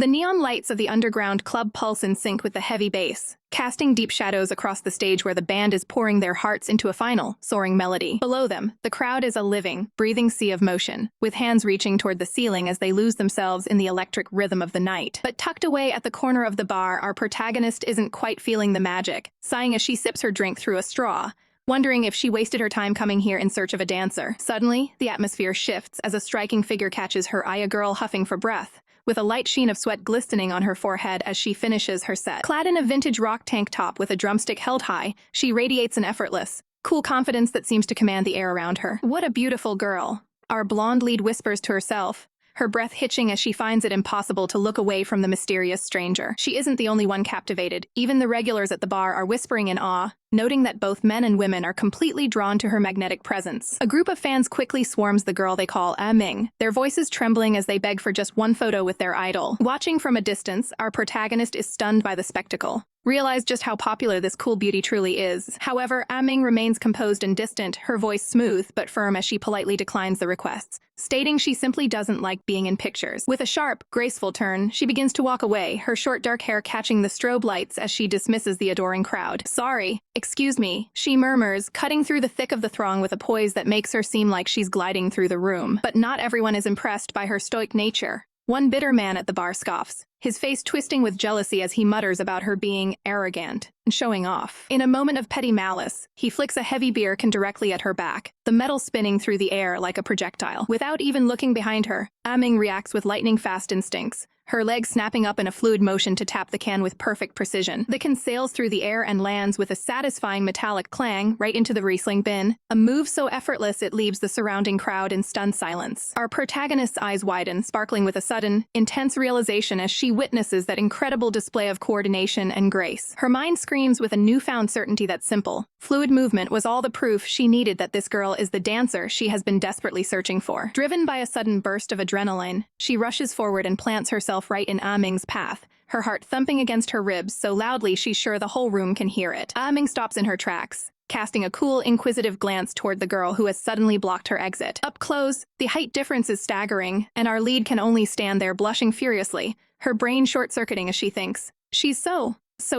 The neon lights of the underground club pulse in sync with the heavy bass, casting deep shadows across the stage where the band is pouring their hearts into a final, soaring melody. Below them, the crowd is a living, breathing sea of motion, with hands reaching toward the ceiling as they lose themselves in the electric rhythm of the night. But tucked away at the corner of the bar, our protagonist isn't quite feeling the magic, sighing as she sips her drink through a straw, wondering if she wasted her time coming here in search of a dancer. Suddenly, the atmosphere shifts as a striking figure catches her eye, a girl huffing for breath, with a light sheen of sweat glistening on her forehead as she finishes her set. Clad in a vintage rock tank top with a drumstick held high, she radiates an effortless, cool confidence that seems to command the air around her. What a beautiful girl, our blonde lead whispers to herself, her breath hitching as she finds it impossible to look away from the mysterious stranger. She isn't the only one captivated. Even the regulars at the bar are whispering in awe, noting that both men and women are completely drawn to her magnetic presence. A group of fans quickly swarms the girl they call Ming, their voices trembling as they beg for just one photo with their idol. Watching from a distance, our protagonist is stunned by the spectacle. Realize just how popular this cool beauty truly is. However, Ming remains composed and distant, her voice smooth but firm as she politely declines the requests, stating she simply doesn't like being in pictures. With a sharp, graceful turn, she begins to walk away, her short dark hair catching the strobe lights as she dismisses the adoring crowd. Sorry, excuse me, she murmurs, cutting through the thick of the throng with a poise that makes her seem like she's gliding through the room. But not everyone is impressed by her stoic nature. One bitter man at the bar scoffs, his face twisting with jealousy as he mutters about her being arrogant and showing off. In a moment of petty malice, he flicks a heavy beer can directly at her back, the metal spinning through the air like a projectile. Without even looking behind her, Ming reacts with lightning-fast instincts, her legs snapping up in a fluid motion to tap the can with perfect precision. The can sails through the air and lands with a satisfying metallic clang right into the Riesling bin, a move so effortless it leaves the surrounding crowd in stunned silence. Our protagonist's eyes widen, sparkling with a sudden, intense realization as she witnesses that incredible display of coordination and grace. Her mind screams with a newfound certainty that simple, fluid movement was all the proof she needed that this girl is the dancer she has been desperately searching for. Driven by a sudden burst of adrenaline, she rushes forward and plants herself right in Ming's path, her heart thumping against her ribs so loudly she's sure the whole room can hear it. Ming stops in her tracks, casting a cool, inquisitive glance toward the girl who has suddenly blocked her exit. Up close, the height difference is staggering, and our lead can only stand there blushing furiously, her brain short-circuiting as she thinks, she's so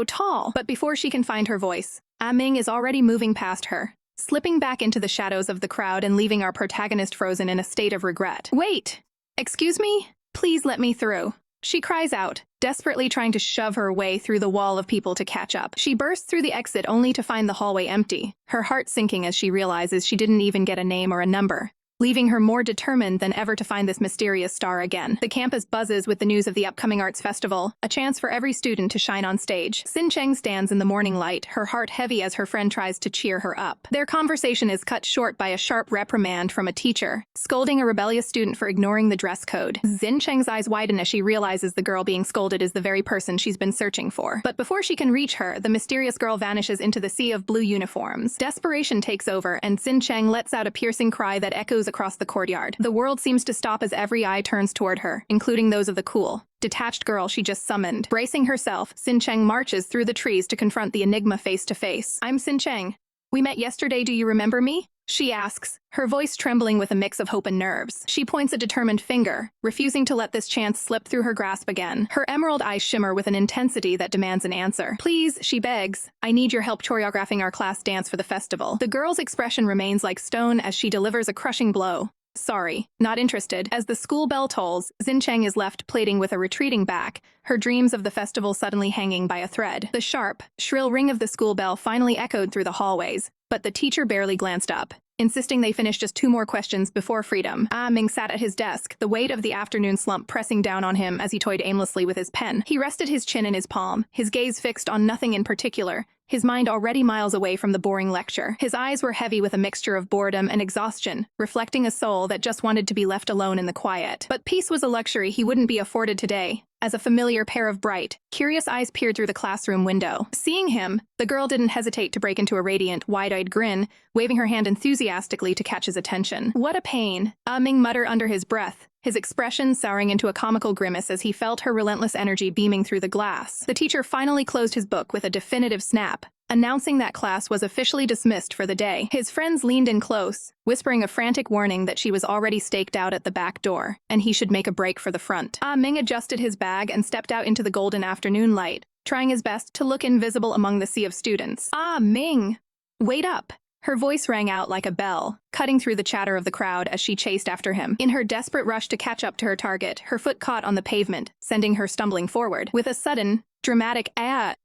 tall. But before she can find her voice, Ming is already moving past her, slipping back into the shadows of the crowd and leaving our protagonist frozen in a state of regret. Wait! Excuse me? Please let me through. She cries out, desperately trying to shove her way through the wall of people to catch up. She bursts through the exit only to find the hallway empty, her heart sinking as she realizes she didn't even get a name or a number, leaving her more determined than ever to find this mysterious star again. The campus buzzes with the news of the upcoming arts festival, a chance for every student to shine on stage. Xin Cheng stands in the morning light, her heart heavy as her friend tries to cheer her up. Their conversation is cut short by a sharp reprimand from a teacher, scolding a rebellious student for ignoring the dress code. Xin Cheng's eyes widen as she realizes the girl being scolded is the very person she's been searching for. But before she can reach her, the mysterious girl vanishes into the sea of blue uniforms. Desperation takes over, and Xin Cheng lets out a piercing cry that echoes across the courtyard. The world seems to stop as every eye turns toward her, including those of the cool, detached girl she just summoned. Bracing herself, Xin Cheng marches through the trees to confront the enigma face to face. I'm Xin Cheng. We met yesterday, do you remember me? She asks, her voice trembling with a mix of hope and nerves. She points a determined finger, refusing to let this chance slip through her grasp again. Her emerald eyes shimmer with an intensity that demands an answer. Please, she begs, I need your help choreographing our class dance for the festival. The girl's expression remains like stone as she delivers a crushing blow. Sorry, not interested. As the school bell tolls, Xin Cheng is left plating with a retreating back, her dreams of the festival suddenly hanging by a thread. The sharp, shrill ring of the school bell finally echoed through the hallways, but the teacher barely glanced up, insisting they finish just 2 more questions before freedom. Ming sat at his desk, the weight of the afternoon slump pressing down on him as he toyed aimlessly with his pen. He rested his chin in his palm, his gaze fixed on nothing in particular, his mind already miles away from the boring lecture. His eyes were heavy with a mixture of boredom and exhaustion, reflecting a soul that just wanted to be left alone in the quiet. But peace was a luxury he wouldn't be afforded today, as a familiar pair of bright, curious eyes peered through the classroom window. Seeing him, the girl didn't hesitate to break into a radiant, wide-eyed grin, waving her hand enthusiastically to catch his attention. What a pain, Ming muttered under his breath, his expression souring into a comical grimace as he felt her relentless energy beaming through the glass. The teacher finally closed his book with a definitive snap, announcing that class was officially dismissed for the day. His friends leaned in close, whispering a frantic warning that she was already staked out at the back door, and he should make a break for the front. Ming adjusted his bag and stepped out into the golden afternoon light, trying his best to look invisible among the sea of students. Ming! Wait up! Her voice rang out like a bell, cutting through the chatter of the crowd as she chased after him. In her desperate rush to catch up to her target, her foot caught on the pavement, sending her stumbling forward. With a sudden, dramatic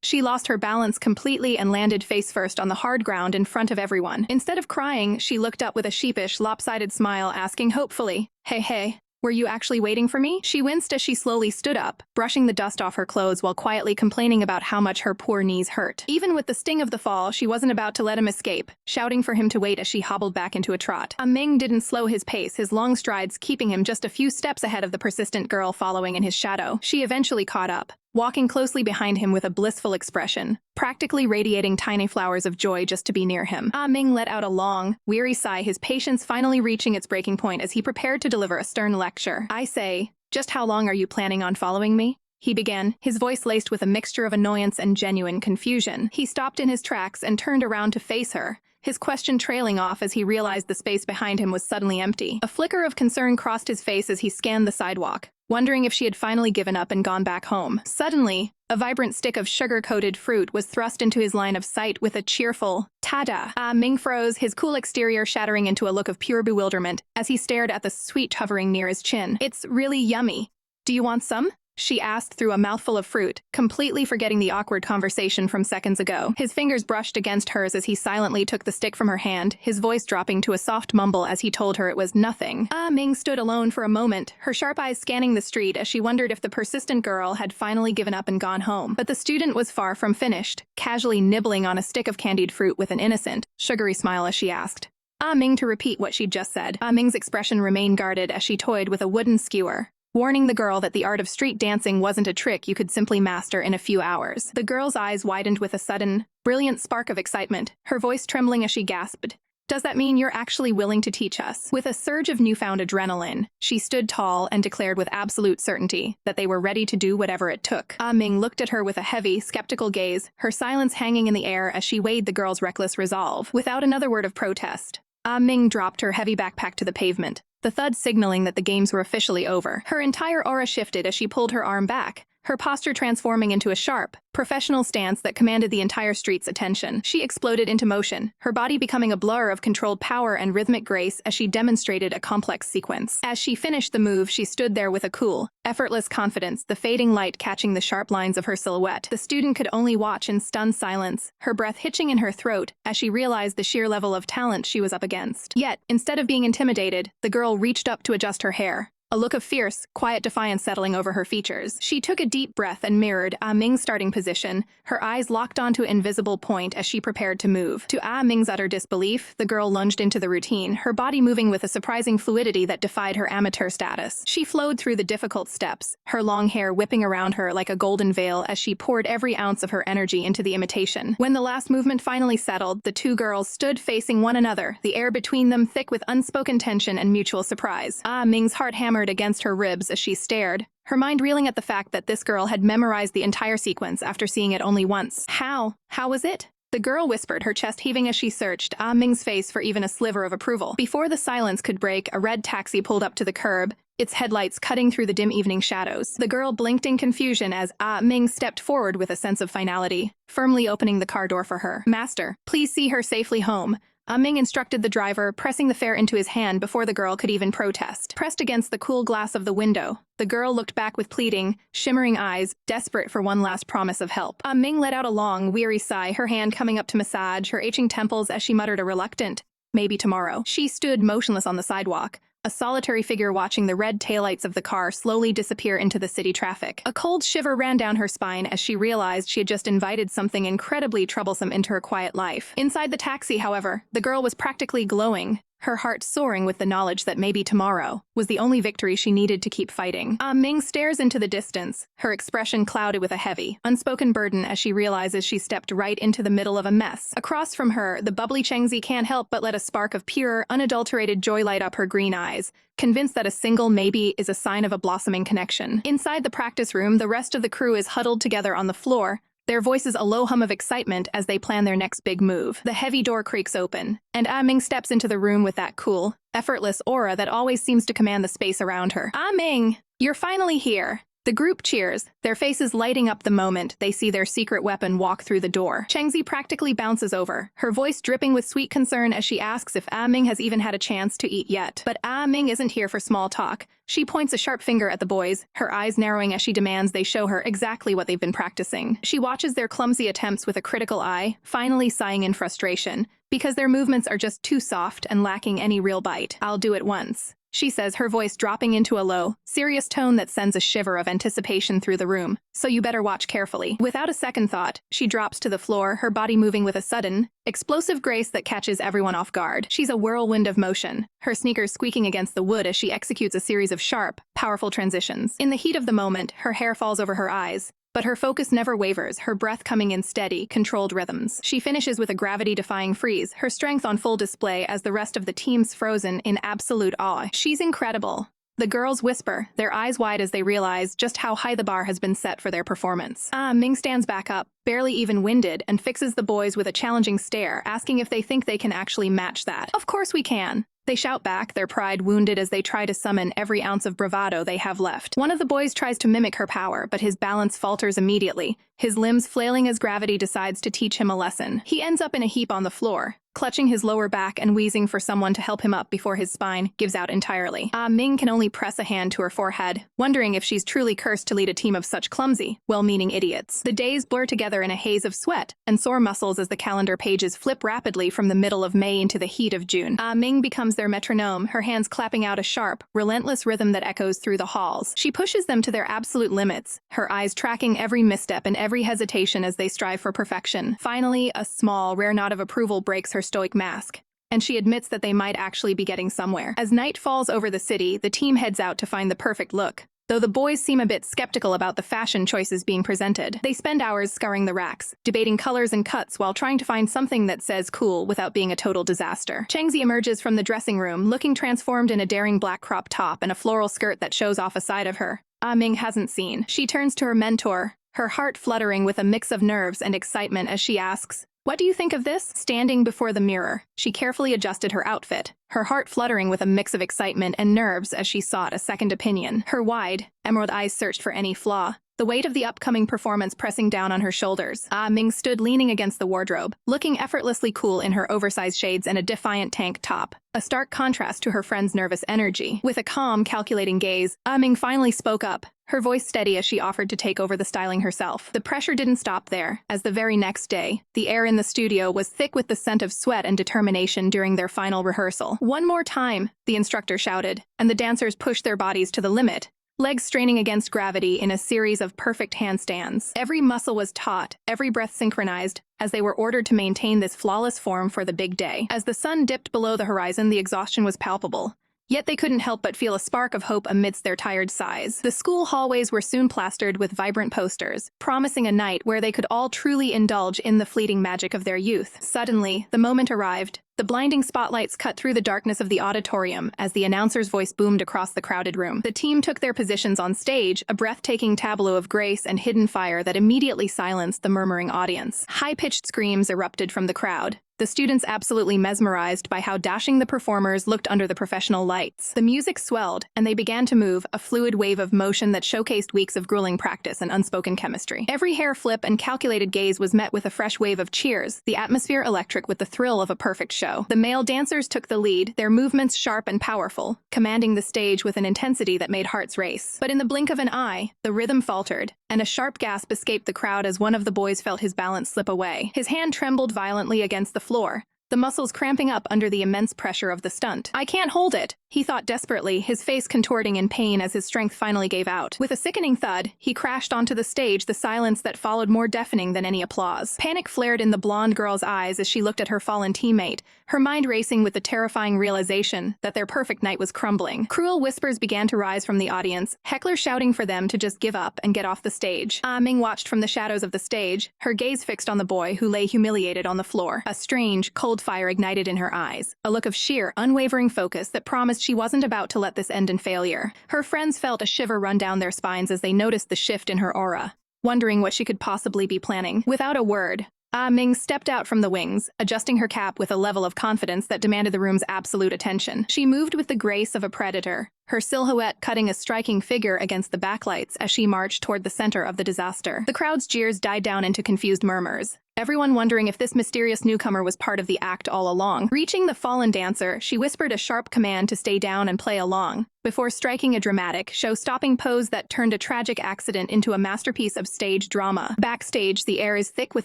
she lost her balance completely and landed face first on the hard ground in front of everyone. Instead of crying, she looked up with a sheepish, lopsided smile, asking hopefully, Hey, were you actually waiting for me? She winced as she slowly stood up, brushing the dust off her clothes while quietly complaining about how much her poor knees hurt. Even with the sting of the fall, she wasn't about to let him escape, shouting for him to wait as she hobbled back into a trot. Ming didn't slow his pace, his long strides keeping him just a few steps ahead of the persistent girl following in his shadow. She eventually caught up, walking closely behind him with a blissful expression, practically radiating tiny flowers of joy just to be near him. Ming let out a long, weary sigh, his patience finally reaching its breaking point as he prepared to deliver a stern lecture. I say, just how long are you planning on following me? He began, his voice laced with a mixture of annoyance and genuine confusion. He stopped in his tracks and turned around to face her, his question trailing off as he realized the space behind him was suddenly empty. A flicker of concern crossed his face as he scanned the sidewalk, wondering if she had finally given up and gone back home. Suddenly, a vibrant stick of sugar-coated fruit was thrust into his line of sight with a cheerful, "Tada!" Ming froze, his cool exterior shattering into a look of pure bewilderment as he stared at the sweet hovering near his chin. It's really yummy. Do you want some? She asked through a mouthful of fruit, completely forgetting the awkward conversation from seconds ago. His fingers brushed against hers as he silently took the stick from her hand, his voice dropping to a soft mumble as he told her it was nothing. Ming stood alone for a moment, her sharp eyes scanning the street as she wondered if the persistent girl had finally given up and gone home. But the student was far from finished, casually nibbling on a stick of candied fruit with an innocent, sugary smile as she asked Ming to repeat what she'd just said. Ming's expression remained guarded as she toyed with a wooden skewer, warning the girl that the art of street dancing wasn't a trick you could simply master in a few hours. The girl's eyes widened with a sudden, brilliant spark of excitement, her voice trembling as she gasped, "Does that mean you're actually willing to teach us?" With a surge of newfound adrenaline, she stood tall and declared with absolute certainty that they were ready to do whatever it took. Ming looked at her with a heavy, skeptical gaze, her silence hanging in the air as she weighed the girl's reckless resolve. Without another word of protest, Ming dropped her heavy backpack to the pavement, the thud signaling that the games were officially over. Her entire aura shifted as she pulled her arm back, her posture transforming into a sharp, professional stance that commanded the entire street's attention. She exploded into motion, her body becoming a blur of controlled power and rhythmic grace as she demonstrated a complex sequence. As she finished the move, she stood there with a cool, effortless confidence, the fading light catching the sharp lines of her silhouette. The student could only watch in stunned silence, her breath hitching in her throat as she realized the sheer level of talent she was up against. Yet, instead of being intimidated, the girl reached up to adjust her hair, a look of fierce, quiet defiance settling over her features. She took a deep breath and mirrored Ming's starting position, her eyes locked onto an invisible point as she prepared to move. To Ming's utter disbelief, the girl lunged into the routine, her body moving with a surprising fluidity that defied her amateur status. She flowed through the difficult steps, her long hair whipping around her like a golden veil as she poured every ounce of her energy into the imitation. When the last movement finally settled, the two girls stood facing one another, the air between them thick with unspoken tension and mutual surprise. Ming's heart hammered against her ribs as she stared, her mind reeling at the fact that this girl had memorized the entire sequence after seeing it only once. How was it? The girl whispered, her chest heaving as she searched Ming's face for even a sliver of approval. Before the silence could break, a red taxi pulled up to the curb, its headlights cutting through the dim evening shadows. The girl blinked in confusion as Ming stepped forward with a sense of finality, firmly opening the car door for her. "Master, please see her safely home," Ming instructed the driver, pressing the fare into his hand before the girl could even protest. Pressed against the cool glass of the window, the girl looked back with pleading, shimmering eyes, desperate for one last promise of help. Ming let out a long, weary sigh, her hand coming up to massage her aching temples as she muttered a reluctant, "Maybe tomorrow." She stood motionless on the sidewalk, a solitary figure watching the red taillights of the car slowly disappear into the city traffic. A cold shiver ran down her spine as she realized she had just invited something incredibly troublesome into her quiet life. Inside the taxi, however, the girl was practically glowing, her heart soaring with the knowledge that maybe tomorrow was the only victory she needed to keep fighting. Ming stares into the distance, her expression clouded with a heavy, unspoken burden as she realizes she stepped right into the middle of a mess. Across from her, the bubbly Chengzi can't help but let a spark of pure, unadulterated joy light up her green eyes, convinced that a single maybe is a sign of a blossoming connection. Inside the practice room, the rest of the crew is huddled together on the floor, their voices a low hum of excitement as they plan their next big move. The heavy door creaks open, and Ah-Ming steps into the room with that cool, effortless aura that always seems to command the space around her. Ah-Ming, you're finally here. The group cheers, their faces lighting up the moment they see their secret weapon walk through the door. Chengzi practically bounces over, her voice dripping with sweet concern as she asks if Ah-Ming has even had a chance to eat yet. But Ah-Ming isn't here for small talk. She points a sharp finger at the boys, her eyes narrowing as she demands they show her exactly what they've been practicing. She watches their clumsy attempts with a critical eye, finally sighing in frustration, because their movements are just too soft and lacking any real bite. "I'll do it once," she says, her voice dropping into a low, serious tone that sends a shiver of anticipation through the room. "So you better watch carefully." Without a second thought, she drops to the floor, her body moving with a sudden, explosive grace that catches everyone off guard. She's a whirlwind of motion, her sneakers squeaking against the wood as she executes a series of sharp, powerful transitions. In the heat of the moment, her hair falls over her eyes, but her focus never wavers, her breath coming in steady, controlled rhythms. She finishes with a gravity-defying freeze, her strength on full display as the rest of the team's frozen in absolute awe. "She's incredible." The girls whisper, their eyes wide as they realize just how high the bar has been set for their performance. Ming stands back up, barely even winded, and fixes the boys with a challenging stare, asking if they think they can actually match that. "Of course we can," they shout back, their pride wounded as they try to summon every ounce of bravado they have left. One of the boys tries to mimic her power, but his balance falters immediately, his limbs flailing as gravity decides to teach him a lesson. He ends up in a heap on the floor, clutching his lower back and wheezing for someone to help him up before his spine gives out entirely. Ming can only press a hand to her forehead, wondering if she's truly cursed to lead a team of such clumsy, well-meaning idiots. The days blur together in a haze of sweat and sore muscles as the calendar pages flip rapidly from the middle of May into the heat of June. Ming becomes their metronome, her hands clapping out a sharp, relentless rhythm that echoes through the halls. She pushes them to their absolute limits, her eyes tracking every misstep and every hesitation as they strive for perfection. Finally, a small, rare nod of approval breaks her stoic mask, and she admits that they might actually be getting somewhere. As night falls over the city, the team heads out to find the perfect look, though the boys seem a bit skeptical about the fashion choices being presented. They spend hours scouring the racks, debating colors and cuts while trying to find something that says cool without being a total disaster. Chengzi emerges from the dressing room, looking transformed in a daring black crop top and a floral skirt that shows off a side of her Ming hasn't seen. She turns to her mentor, her heart fluttering with a mix of nerves and excitement as she asks, "What do you think of this?" Standing before the mirror, she carefully adjusted her outfit, her heart fluttering with a mix of excitement and nerves as she sought a second opinion. Her wide, emerald eyes searched for any flaw, the weight of the upcoming performance pressing down on her shoulders. Ming stood leaning against the wardrobe, looking effortlessly cool in her oversized shades and a defiant tank top, a stark contrast to her friend's nervous energy. With a calm, calculating gaze, Ming finally spoke up, her voice steady as she offered to take over the styling herself. The pressure didn't stop there, as the very next day, the air in the studio was thick with the scent of sweat and determination during their final rehearsal. "One more time," the instructor shouted, and the dancers pushed their bodies to the limit, legs straining against gravity in a series of perfect handstands. Every muscle was taut, every breath synchronized, as they were ordered to maintain this flawless form for the big day. As the sun dipped below the horizon, the exhaustion was palpable. Yet they couldn't help but feel a spark of hope amidst their tired sighs. The school hallways were soon plastered with vibrant posters, promising a night where they could all truly indulge in the fleeting magic of their youth. Suddenly, the moment arrived. The blinding spotlights cut through the darkness of the auditorium as the announcer's voice boomed across the crowded room. The team took their positions on stage, a breathtaking tableau of grace and hidden fire that immediately silenced the murmuring audience. High-pitched screams erupted from the crowd, the students absolutely mesmerized by how dashing the performers looked under the professional lights. The music swelled, and they began to move, a fluid wave of motion that showcased weeks of grueling practice and unspoken chemistry. Every hair flip and calculated gaze was met with a fresh wave of cheers, the atmosphere electric with the thrill of a perfect show. The male dancers took the lead, their movements sharp and powerful, commanding the stage with an intensity that made hearts race. But in the blink of an eye, the rhythm faltered, and a sharp gasp escaped the crowd as one of the boys felt his balance slip away. His hand trembled violently against the floor, the muscles cramping up under the immense pressure of the stunt. "I can't hold it," he thought desperately, his face contorting in pain as his strength finally gave out. With a sickening thud, he crashed onto the stage, the silence that followed more deafening than any applause. Panic flared in the blonde girl's eyes as she looked at her fallen teammate, her mind racing with the terrifying realization that their perfect night was crumbling. Cruel whispers began to rise from the audience, hecklers shouting for them to just give up and get off the stage. Ming watched from the shadows of the stage, her gaze fixed on the boy who lay humiliated on the floor. A strange, cold fire ignited in her eyes, a look of sheer, unwavering focus that promised she wasn't about to let this end in failure. Her friends felt a shiver run down their spines as they noticed the shift in her aura. wondering what she could possibly be planning. Without a word, Ming stepped out from the wings, adjusting her cap with a level of confidence that demanded the room's absolute attention. She moved with the grace of a predator, her silhouette cutting a striking figure against the backlights as she marched toward the center of the disaster. The crowd's jeers died down into confused murmurs, everyone wondering if this mysterious newcomer was part of the act all along. Reaching the fallen dancer, she whispered a sharp command to stay down and play along, before striking a dramatic, show-stopping pose that turned a tragic accident into a masterpiece of stage drama. Backstage, the air is thick with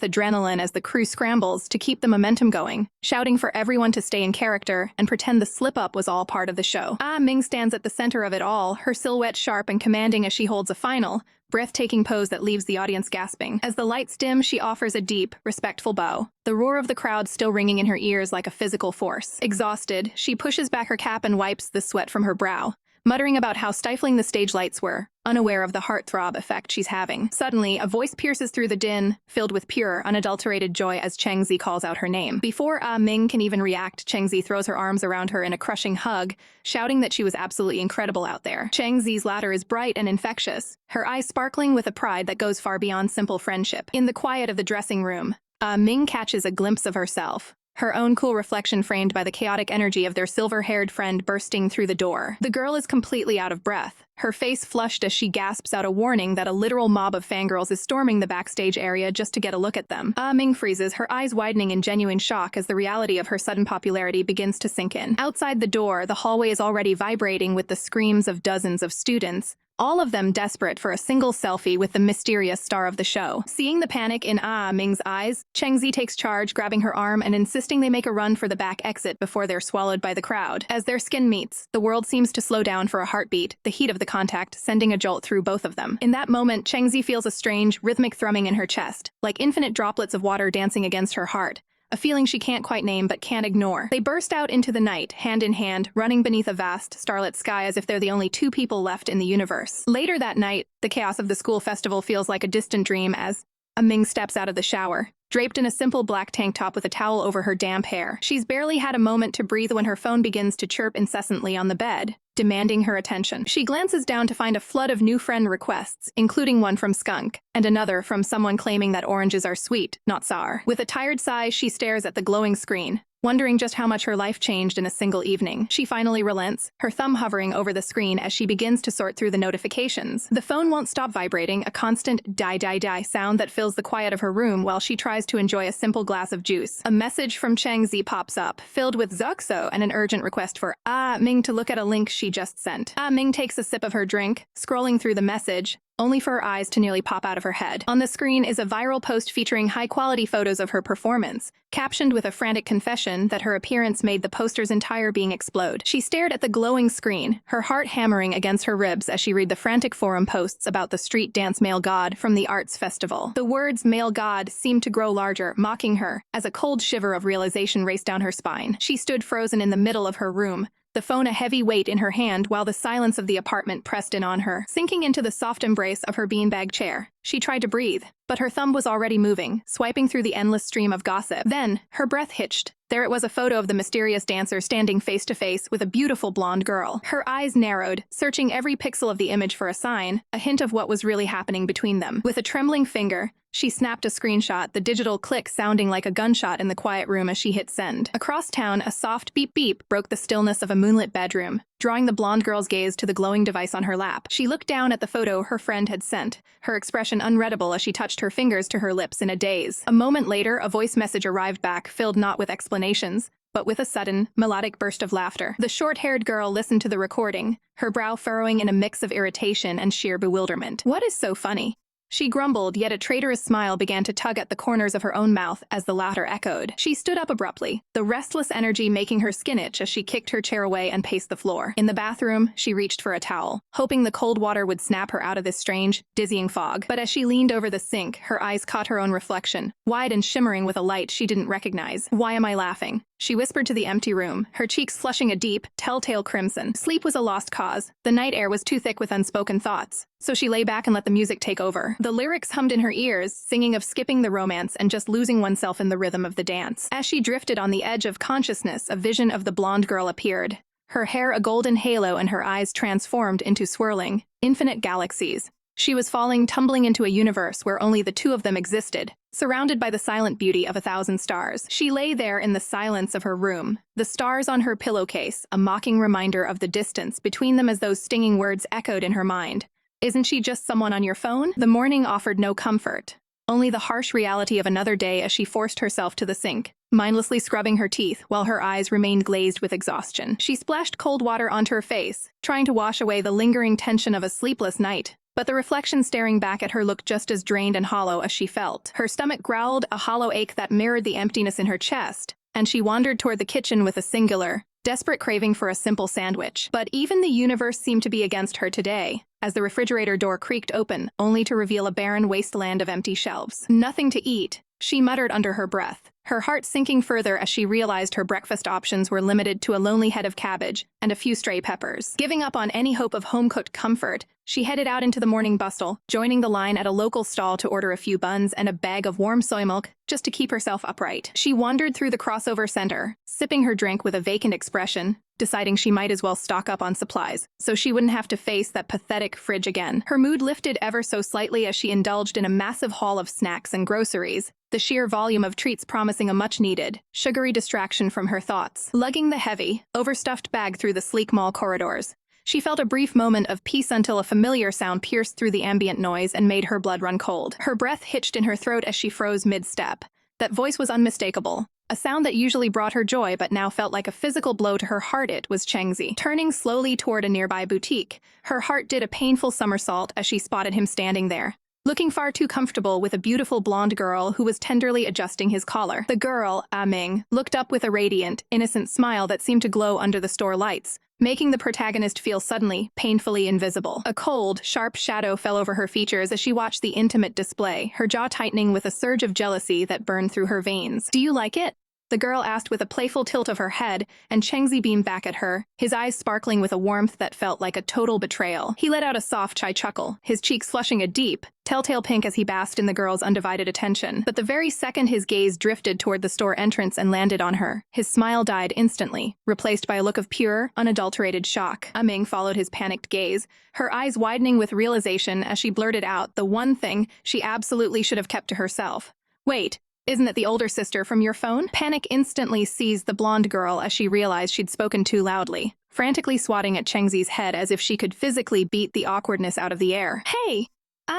adrenaline as the crew scrambles to keep the momentum going, shouting for everyone to stay in character and pretend the slip-up was all part of the show. Ming stands at the center of it all, her silhouette sharp and commanding as she holds a final, breathtaking pose that leaves the audience gasping. As the lights dim, she offers a deep, respectful bow, the roar of the crowd still ringing in her ears like a physical force. Exhausted, she pushes back her cap and wipes the sweat from her brow, muttering about how stifling the stage lights were, unaware of the heartthrob effect she's having. Suddenly, a voice pierces through the din, filled with pure, unadulterated joy as Chengzi calls out her name. Before Ming can even react, Chengzi throws her arms around her in a crushing hug, shouting that she was absolutely incredible out there. Chengzi's laughter is bright and infectious, her eyes sparkling with a pride that goes far beyond simple friendship. In the quiet of the dressing room, Ming catches a glimpse of herself, her own cool reflection framed by the chaotic energy of their silver-haired friend bursting through the door. The girl is completely out of breath, her face flushed as she gasps out a warning that a literal mob of fangirls is storming the backstage area just to get a look at them. Ming freezes, her eyes widening in genuine shock as the reality of her sudden popularity begins to sink in. Outside the door, the hallway is already vibrating with the screams of dozens of students, all of them desperate for a single selfie with the mysterious star of the show. Seeing the panic in Ming's eyes, Chengzi takes charge, grabbing her arm and insisting they make a run for the back exit before they're swallowed by the crowd. As their skin meets, the world seems to slow down for a heartbeat, the heat of the contact sending a jolt through both of them. In that moment, Chengzi feels a strange, rhythmic thrumming in her chest, like infinite droplets of water dancing against her heart, a feeling she can't quite name but can't ignore. They burst out into the night, hand in hand, running beneath a vast, starlit sky as if they're the only two people left in the universe. Later that night, the chaos of the school festival feels like a distant dream as Ming steps out of the shower, draped in a simple black tank top with a towel over her damp hair. She's barely had a moment to breathe when her phone begins to chirp incessantly on the bed, demanding her attention. She glances down to find a flood of new friend requests, including one from Skunk, and another from someone claiming that oranges are sweet, not sour. With a tired sigh, she stares at the glowing screen, wondering just how much her life changed in a single evening. She finally relents, her thumb hovering over the screen as she begins to sort through the notifications. The phone won't stop vibrating, a constant die-die-die sound that fills the quiet of her room while she tries to enjoy a simple glass of juice. A message from Chengzi pops up, filled with Zuxo and an urgent request for Ming to look at a link she just sent. Ming takes a sip of her drink, scrolling through the message, only for her eyes to nearly pop out of her head. On the screen is a viral post featuring high-quality photos of her performance, captioned with a frantic confession that her appearance made the poster's entire being explode. She stared at the glowing screen, her heart hammering against her ribs as she read the frantic forum posts about the street dance male god from the arts festival. The words male god seemed to grow larger, mocking her, as a cold shiver of realization raced down her spine. She stood frozen in the middle of her room, the phone a heavy weight in her hand while the silence of the apartment pressed in on her. Sinking into the soft embrace of her beanbag chair, she tried to breathe, but her thumb was already moving, swiping through the endless stream of gossip. Then, her breath hitched. There it was, a photo of the mysterious dancer standing face to face with a beautiful blonde girl. Her eyes narrowed, searching every pixel of the image for a sign, a hint of what was really happening between them. With a trembling finger, she snapped a screenshot, the digital click sounding like a gunshot in the quiet room as she hit send. Across town, a soft beep-beep broke the stillness of a moonlit bedroom, drawing the blonde girl's gaze to the glowing device on her lap. She looked down at the photo her friend had sent, her expression unreadable as she touched her fingers to her lips in a daze. A moment later, a voice message arrived back, filled not with explanations, but with a sudden, melodic burst of laughter. The short-haired girl listened to the recording, her brow furrowing in a mix of irritation and sheer bewilderment. "What is so funny?" She grumbled, yet a traitorous smile began to tug at the corners of her own mouth as the latter echoed. She stood up abruptly, the restless energy making her skin itch as she kicked her chair away and paced the floor. In the bathroom, she reached for a towel, hoping the cold water would snap her out of this strange, dizzying fog. But as she leaned over the sink, her eyes caught her own reflection, wide and shimmering with a light she didn't recognize. "Why am I laughing?" She whispered to the empty room, her cheeks flushing a deep, telltale crimson. Sleep was a lost cause. The night air was too thick with unspoken thoughts, so she lay back and let the music take over. The lyrics hummed in her ears, singing of skipping the romance and just losing oneself in the rhythm of the dance. As she drifted on the edge of consciousness, a vision of the blonde girl appeared, her hair a golden halo and her eyes transformed into swirling, infinite galaxies. She was falling, tumbling into a universe where only the two of them existed, surrounded by the silent beauty of 1,000 stars. She lay there in the silence of her room, the stars on her pillowcase, a mocking reminder of the distance between them as those stinging words echoed in her mind. Isn't she just someone on your phone? The morning offered no comfort, only the harsh reality of another day as she forced herself to the sink, mindlessly scrubbing her teeth while her eyes remained glazed with exhaustion. She splashed cold water onto her face, trying to wash away the lingering tension of a sleepless night. But the reflection staring back at her looked just as drained and hollow as she felt. Her stomach growled, a hollow ache that mirrored the emptiness in her chest, and she wandered toward the kitchen with a singular, desperate craving for a simple sandwich. But even the universe seemed to be against her today, as the refrigerator door creaked open, only to reveal a barren wasteland of empty shelves. Nothing to eat, she muttered under her breath, her heart sinking further as she realized her breakfast options were limited to a lonely head of cabbage and a few stray peppers. Giving up on any hope of home-cooked comfort, she headed out into the morning bustle, joining the line at a local stall to order a few buns and a bag of warm soy milk just to keep herself upright. She wandered through the crossover center, sipping her drink with a vacant expression, deciding she might as well stock up on supplies, so she wouldn't have to face that pathetic fridge again. Her mood lifted ever so slightly as she indulged in a massive haul of snacks and groceries, the sheer volume of treats promising a much-needed, sugary distraction from her thoughts. Lugging the heavy, overstuffed bag through the sleek mall corridors, she felt a brief moment of peace until a familiar sound pierced through the ambient noise and made her blood run cold. Her breath hitched in her throat as she froze mid-step. That voice was unmistakable. A sound that usually brought her joy but now felt like a physical blow to her heart. It was Chengzi. Turning slowly toward a nearby boutique, her heart did a painful somersault as she spotted him standing there, looking far too comfortable with a beautiful blonde girl who was tenderly adjusting his collar. The girl, Ming, looked up with a radiant, innocent smile that seemed to glow under the store lights, making the protagonist feel suddenly, painfully invisible. A cold, sharp shadow fell over her features as she watched the intimate display, her jaw tightening with a surge of jealousy that burned through her veins. "Do you like it?" the girl asked with a playful tilt of her head, and Chengzi beamed back at her, his eyes sparkling with a warmth that felt like a total betrayal. He let out a soft chai chuckle, his cheeks flushing a deep, telltale pink as he basked in the girl's undivided attention. But the very second his gaze drifted toward the store entrance and landed on her, his smile died instantly, replaced by a look of pure, unadulterated shock. Ming followed his panicked gaze, her eyes widening with realization as she blurted out the one thing she absolutely should have kept to herself. "Wait, isn't it the older sister from your phone?" Panic instantly seized the blonde girl as she realized she'd spoken too loudly, frantically swatting at Chengzi's head as if she could physically beat the awkwardness out of the air. "Hey!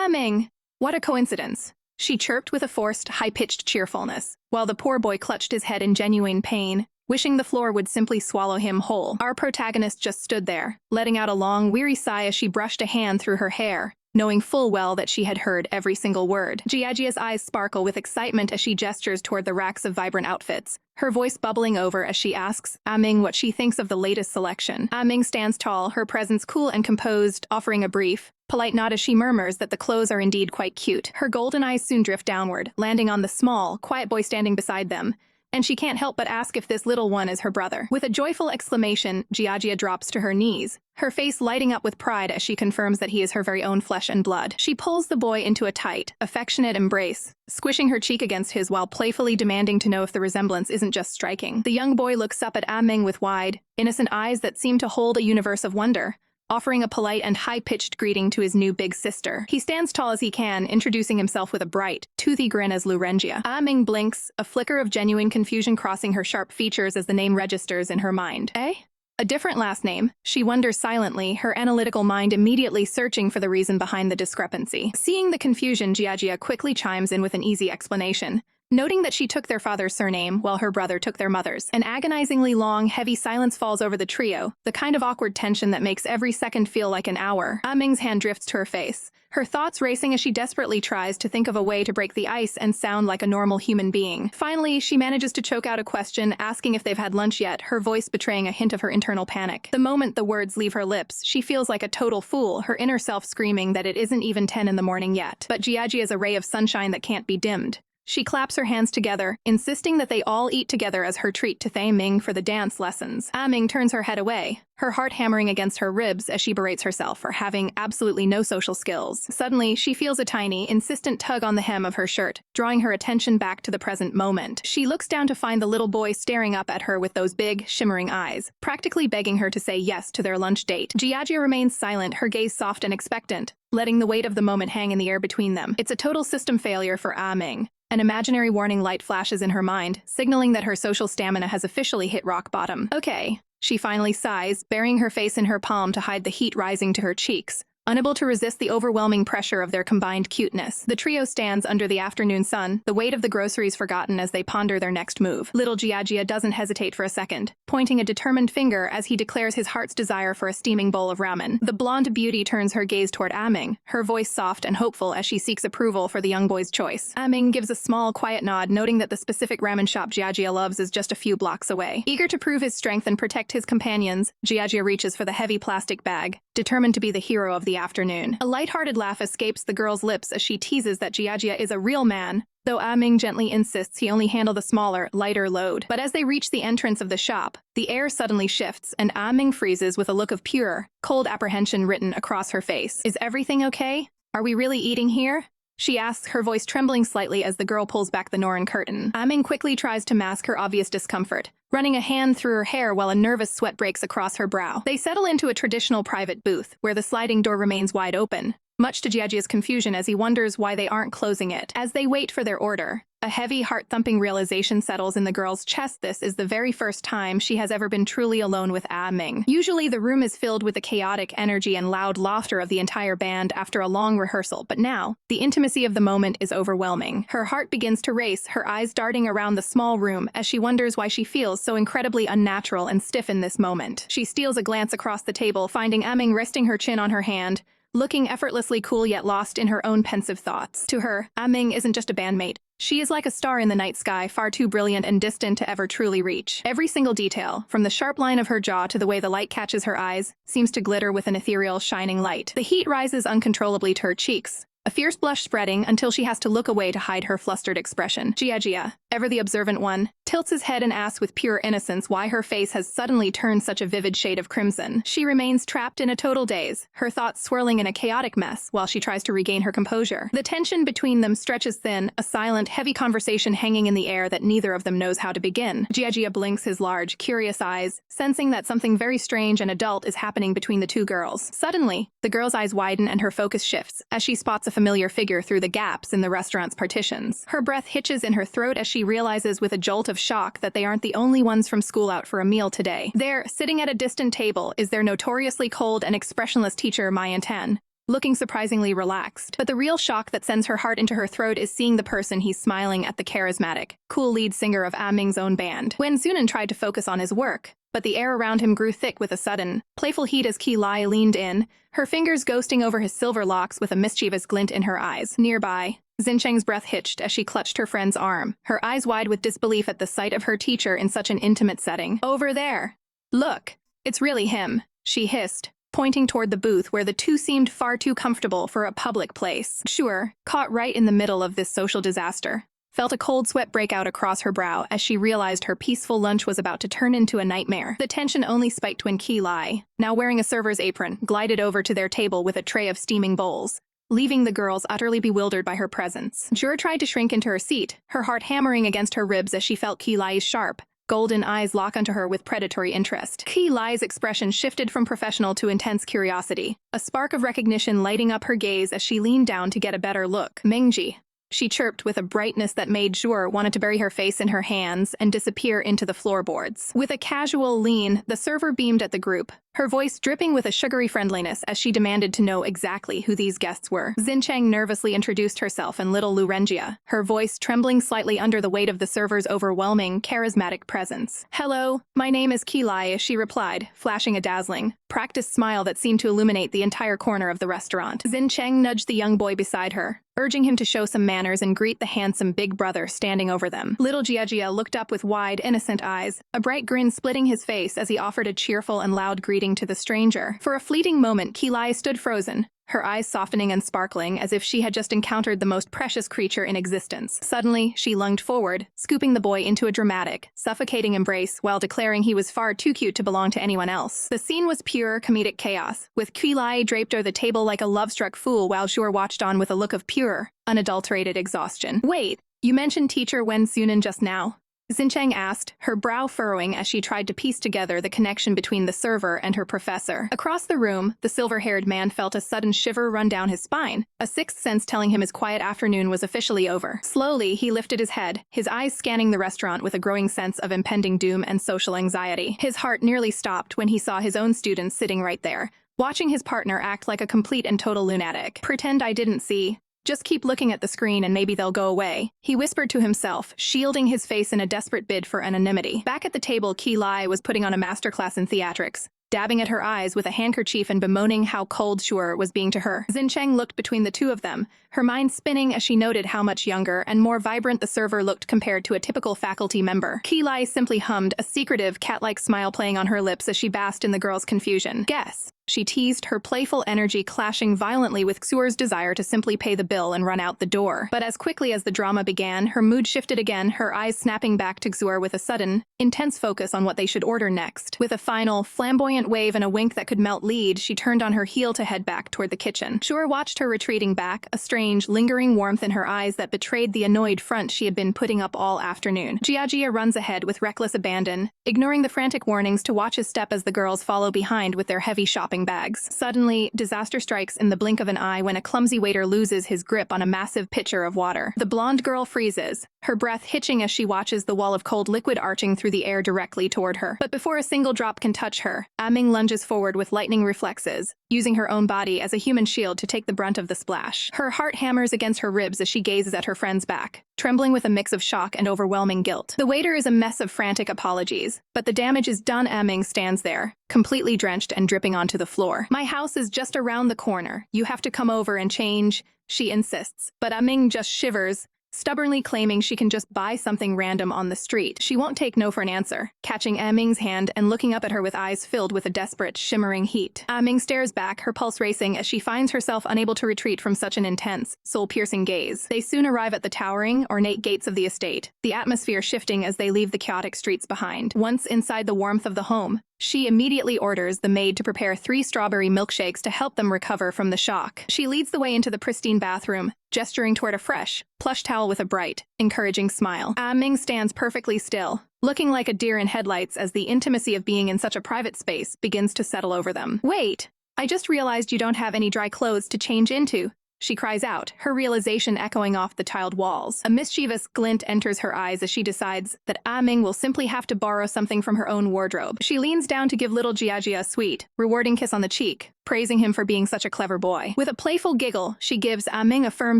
Ming! What a coincidence!" she chirped with a forced, high-pitched cheerfulness, while the poor boy clutched his head in genuine pain, wishing the floor would simply swallow him whole. Our protagonist just stood there, letting out a long, weary sigh as she brushed a hand through her hair, knowing full well that she had heard every single word. Jiajia's eyes sparkle with excitement as she gestures toward the racks of vibrant outfits, her voice bubbling over as she asks Ming what she thinks of the latest selection. Ming stands tall, her presence cool and composed, offering a brief, polite nod as she murmurs that the clothes are indeed quite cute. Her golden eyes soon drift downward, landing on the small, quiet boy standing beside them, and she can't help but ask if this little one is her brother. With a joyful exclamation, Jiajia drops to her knees, her face lighting up with pride as she confirms that he is her very own flesh and blood. She pulls the boy into a tight, affectionate embrace, squishing her cheek against his while playfully demanding to know if the resemblance isn't just striking. The young boy looks up at Ming with wide, innocent eyes that seem to hold a universe of wonder, offering a polite and high-pitched greeting to his new big sister. He stands tall as he can, introducing himself with a bright, toothy grin as Lurengia. Ming blinks, a flicker of genuine confusion crossing her sharp features as the name registers in her mind. Eh? A different last name, she wonders silently, her analytical mind immediately searching for the reason behind the discrepancy. Seeing the confusion, Jiajia quickly chimes in with an easy explanation, noting that she took their father's surname while her brother took their mother's. An agonizingly long, heavy silence falls over the trio, the kind of awkward tension that makes every second feel like an hour. Ming's hand drifts to her face, her thoughts racing as she desperately tries to think of a way to break the ice and sound like a normal human being. Finally, she manages to choke out a question, asking if they've had lunch yet, her voice betraying a hint of her internal panic. The moment the words leave her lips, she feels like a total fool, her inner self screaming that it isn't even 10 in the morning yet. But Jiaji is a ray of sunshine that can't be dimmed. She claps her hands together, insisting that they all eat together as her treat to Thay Ming for the dance lessons. Ming turns her head away, her heart hammering against her ribs as she berates herself for having absolutely no social skills. Suddenly, she feels a tiny, insistent tug on the hem of her shirt, drawing her attention back to the present moment. She looks down to find the little boy staring up at her with those big, shimmering eyes, practically begging her to say yes to their lunch date. Jiajia remains silent, her gaze soft and expectant, letting the weight of the moment hang in the air between them. It's a total system failure for Ming. An imaginary warning light flashes in her mind, signaling that her social stamina has officially hit rock bottom. Okay, she finally sighs, burying her face in her palm to hide the heat rising to her cheeks. Unable to resist the overwhelming pressure of their combined cuteness, the trio stands under the afternoon sun, the weight of the groceries forgotten as they ponder their next move. Little Jiajia doesn't hesitate for a second, pointing a determined finger as he declares his heart's desire for a steaming bowl of ramen. The blonde beauty turns her gaze toward Ming, her voice soft and hopeful as she seeks approval for the young boy's choice. Ming gives a small, quiet nod, noting that the specific ramen shop Jiajia loves is just a few blocks away. Eager to prove his strength and protect his companions, Jiajia reaches for the heavy plastic bag, determined to be the hero of the afternoon. A lighthearted laugh escapes the girl's lips as she teases that Jiajia is a real man, though Ming gently insists he only handle the smaller, lighter load. But as they reach the entrance of the shop, the air suddenly shifts and Ming freezes with a look of pure, cold apprehension written across her face. Is everything okay? Are we really eating here? She asks, her voice trembling slightly as the girl pulls back the Norin curtain. Ming quickly tries to mask her obvious discomfort, running a hand through her hair while a nervous sweat breaks across her brow. They settle into a traditional private booth, where the sliding door remains wide open, much to Jiajia's confusion as he wonders why they aren't closing it. As they wait for their order, a heavy, heart-thumping realization settles in the girl's chest. This is the very first time she has ever been truly alone with Ming. Usually the room is filled with the chaotic energy and loud laughter of the entire band after a long rehearsal, but now, the intimacy of the moment is overwhelming. Her heart begins to race, her eyes darting around the small room as she wonders why she feels so incredibly unnatural and stiff in this moment. She steals a glance across the table, finding Ming resting her chin on her hand, looking effortlessly cool yet lost in her own pensive thoughts. To her, Ming isn't just a bandmate. She is like a star in the night sky, far too brilliant and distant to ever truly reach. Every single detail, from the sharp line of her jaw to the way the light catches her eyes, seems to glitter with an ethereal, shining light. The heat rises uncontrollably to her cheeks, a fierce blush spreading until she has to look away to hide her flustered expression. Jiajia, ever the observant one, tilts his head and asks with pure innocence why her face has suddenly turned such a vivid shade of crimson. She remains trapped in a total daze, her thoughts swirling in a chaotic mess while she tries to regain her composure. The tension between them stretches thin, a silent, heavy conversation hanging in the air that neither of them knows how to begin. Jiajia blinks his large, curious eyes, sensing that something very strange and adult is happening between the two girls. Suddenly, the girl's eyes widen and her focus shifts as she spots a familiar figure through the gaps in the restaurant's partitions. Her breath hitches in her throat as she realizes with a jolt of shock that they aren't the only ones from school out for a meal today. There, sitting at a distant table, is their notoriously cold and expressionless teacher, Mayan Tan, looking surprisingly relaxed. But the real shock that sends her heart into her throat is seeing the person he's smiling at, the charismatic, cool lead singer of Ming's own band. When Zunan tried to focus on his work, but the air around him grew thick with a sudden, playful heat as Ki Lai leaned in, her fingers ghosting over his silver locks with a mischievous glint in her eyes. Nearby, Xincheng's breath hitched as she clutched her friend's arm, her eyes wide with disbelief at the sight of her teacher in such an intimate setting. Over there! Look! It's really him, she hissed, pointing toward the booth where the two seemed far too comfortable for a public place. Sure, caught right in the middle of this social disaster, felt a cold sweat break out across her brow as she realized her peaceful lunch was about to turn into a nightmare. The tension only spiked when Ki Lai, now wearing a server's apron, glided over to their table with a tray of steaming bowls, leaving the girls utterly bewildered by her presence. Jura tried to shrink into her seat, her heart hammering against her ribs as she felt Ki Lai's sharp, golden eyes lock onto her with predatory interest. Ki Lai's expression shifted from professional to intense curiosity, a spark of recognition lighting up her gaze as she leaned down to get a better look. Mingji, she chirped with a brightness that made Zhuor wanted to bury her face in her hands and disappear into the floorboards. With a casual lean, the server beamed at the group, her voice dripping with a sugary friendliness as she demanded to know exactly who these guests were. Xincheng nervously introduced herself and little Lurengia, her voice trembling slightly under the weight of the server's overwhelming, charismatic presence. "Hello, my name is Ki Lai," she replied, flashing a dazzling, practiced smile that seemed to illuminate the entire corner of the restaurant. Xincheng nudged the young boy beside her, urging him to show some manners and greet the handsome big brother standing over them. Little Jiajia looked up with wide, innocent eyes, a bright grin splitting his face as he offered a cheerful and loud greeting to the stranger. For a fleeting moment, Ki Lai stood frozen, her eyes softening and sparkling as if she had just encountered the most precious creature in existence. Suddenly, she lunged forward, scooping the boy into a dramatic, suffocating embrace while declaring he was far too cute to belong to anyone else. The scene was pure comedic chaos, with Ki Lai draped over the table like a love-struck fool while Zhuor watched on with a look of pure, unadulterated exhaustion. "Wait, you mentioned teacher Wen Sunan just now?" Xincheng asked, her brow furrowing as she tried to piece together the connection between the server and her professor. Across the room, the silver-haired man felt a sudden shiver run down his spine, a sixth sense telling him his quiet afternoon was officially over. Slowly, he lifted his head, his eyes scanning the restaurant with a growing sense of impending doom and social anxiety. His heart nearly stopped when he saw his own students sitting right there, watching his partner act like a complete and total lunatic. "Pretend I didn't see. Just keep looking at the screen and maybe they'll go away," he whispered to himself, shielding his face in a desperate bid for anonymity. Back at the table, Qi Lai was putting on a masterclass in theatrics, dabbing at her eyes with a handkerchief and bemoaning how cold Shure was being to her. Xincheng looked between the two of them, her mind spinning as she noted how much younger and more vibrant the server looked compared to a typical faculty member. Qi Lai simply hummed, a secretive, cat-like smile playing on her lips as she basked in the girl's confusion. "Guess," she teased, her playful energy clashing violently with Xuer's desire to simply pay the bill and run out the door. But as quickly as the drama began, her mood shifted again, her eyes snapping back to Xuer with a sudden, intense focus on what they should order next. With a final, flamboyant wave and a wink that could melt lead, she turned on her heel to head back toward the kitchen. Xuer watched her retreating back, a strange, lingering warmth in her eyes that betrayed the annoyed front she had been putting up all afternoon. Jia runs ahead with reckless abandon, ignoring the frantic warnings to watch his step as the girls follow behind with their heavy shopping bags. Suddenly, disaster strikes in the blink of an eye when a clumsy waiter loses his grip on a massive pitcher of water. The blonde girl freezes, her breath hitching as she watches the wall of cold liquid arching through the air directly toward her. But before a single drop can touch her, Ming lunges forward with lightning reflexes, using her own body as a human shield to take the brunt of the splash. Her heart hammers against her ribs as she gazes at her friend's back, trembling with a mix of shock and overwhelming guilt. The waiter is a mess of frantic apologies, but the damage is done. Ming stands there, completely drenched and dripping onto the floor. "My house is just around the corner. You have to come over and change," she insists. But Ming just shivers, stubbornly claiming she can just buy something random on the street. She won't take no for an answer, catching Ming's hand and looking up at her with eyes filled with a desperate, shimmering heat. Ming stares back, her pulse racing as she finds herself unable to retreat from such an intense, soul-piercing gaze. They soon arrive at the towering, ornate gates of the estate, the atmosphere shifting as they leave the chaotic streets behind. Once inside the warmth of the home, she immediately orders the maid to prepare 3 strawberry milkshakes to help them recover from the shock. She leads the way into the pristine bathroom, gesturing toward a fresh, plush towel with a bright, encouraging smile. Ming stands perfectly still, looking like a deer in headlights as the intimacy of being in such a private space begins to settle over them. "Wait, I just realized you don't have any dry clothes to change into," she cries out, her realization echoing off the tiled walls. A mischievous glint enters her eyes as she decides that Ming will simply have to borrow something from her own wardrobe. She leans down to give little Jia a sweet, rewarding kiss on the cheek, praising him for being such a clever boy. With a playful giggle, she gives Ming a firm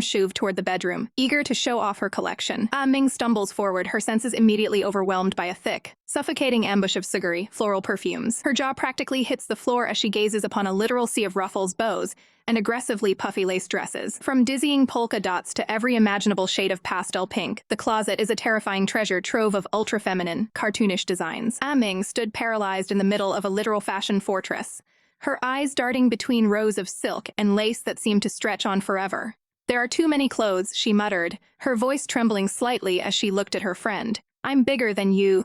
shove toward the bedroom, eager to show off her collection. Ming stumbles forward, her senses immediately overwhelmed by a thick, suffocating ambush of sugary, floral perfumes. Her jaw practically hits the floor as she gazes upon a literal sea of ruffles, bows, and aggressively puffy lace dresses. From dizzying polka dots to every imaginable shade of pastel pink, the closet is a terrifying treasure trove of ultra-feminine, cartoonish designs. Ming stood paralyzed in the middle of a literal fashion fortress, her eyes darting between rows of silk and lace that seemed to stretch on forever. "There are too many clothes," she muttered, her voice trembling slightly as she looked at her friend. "I'm bigger than you.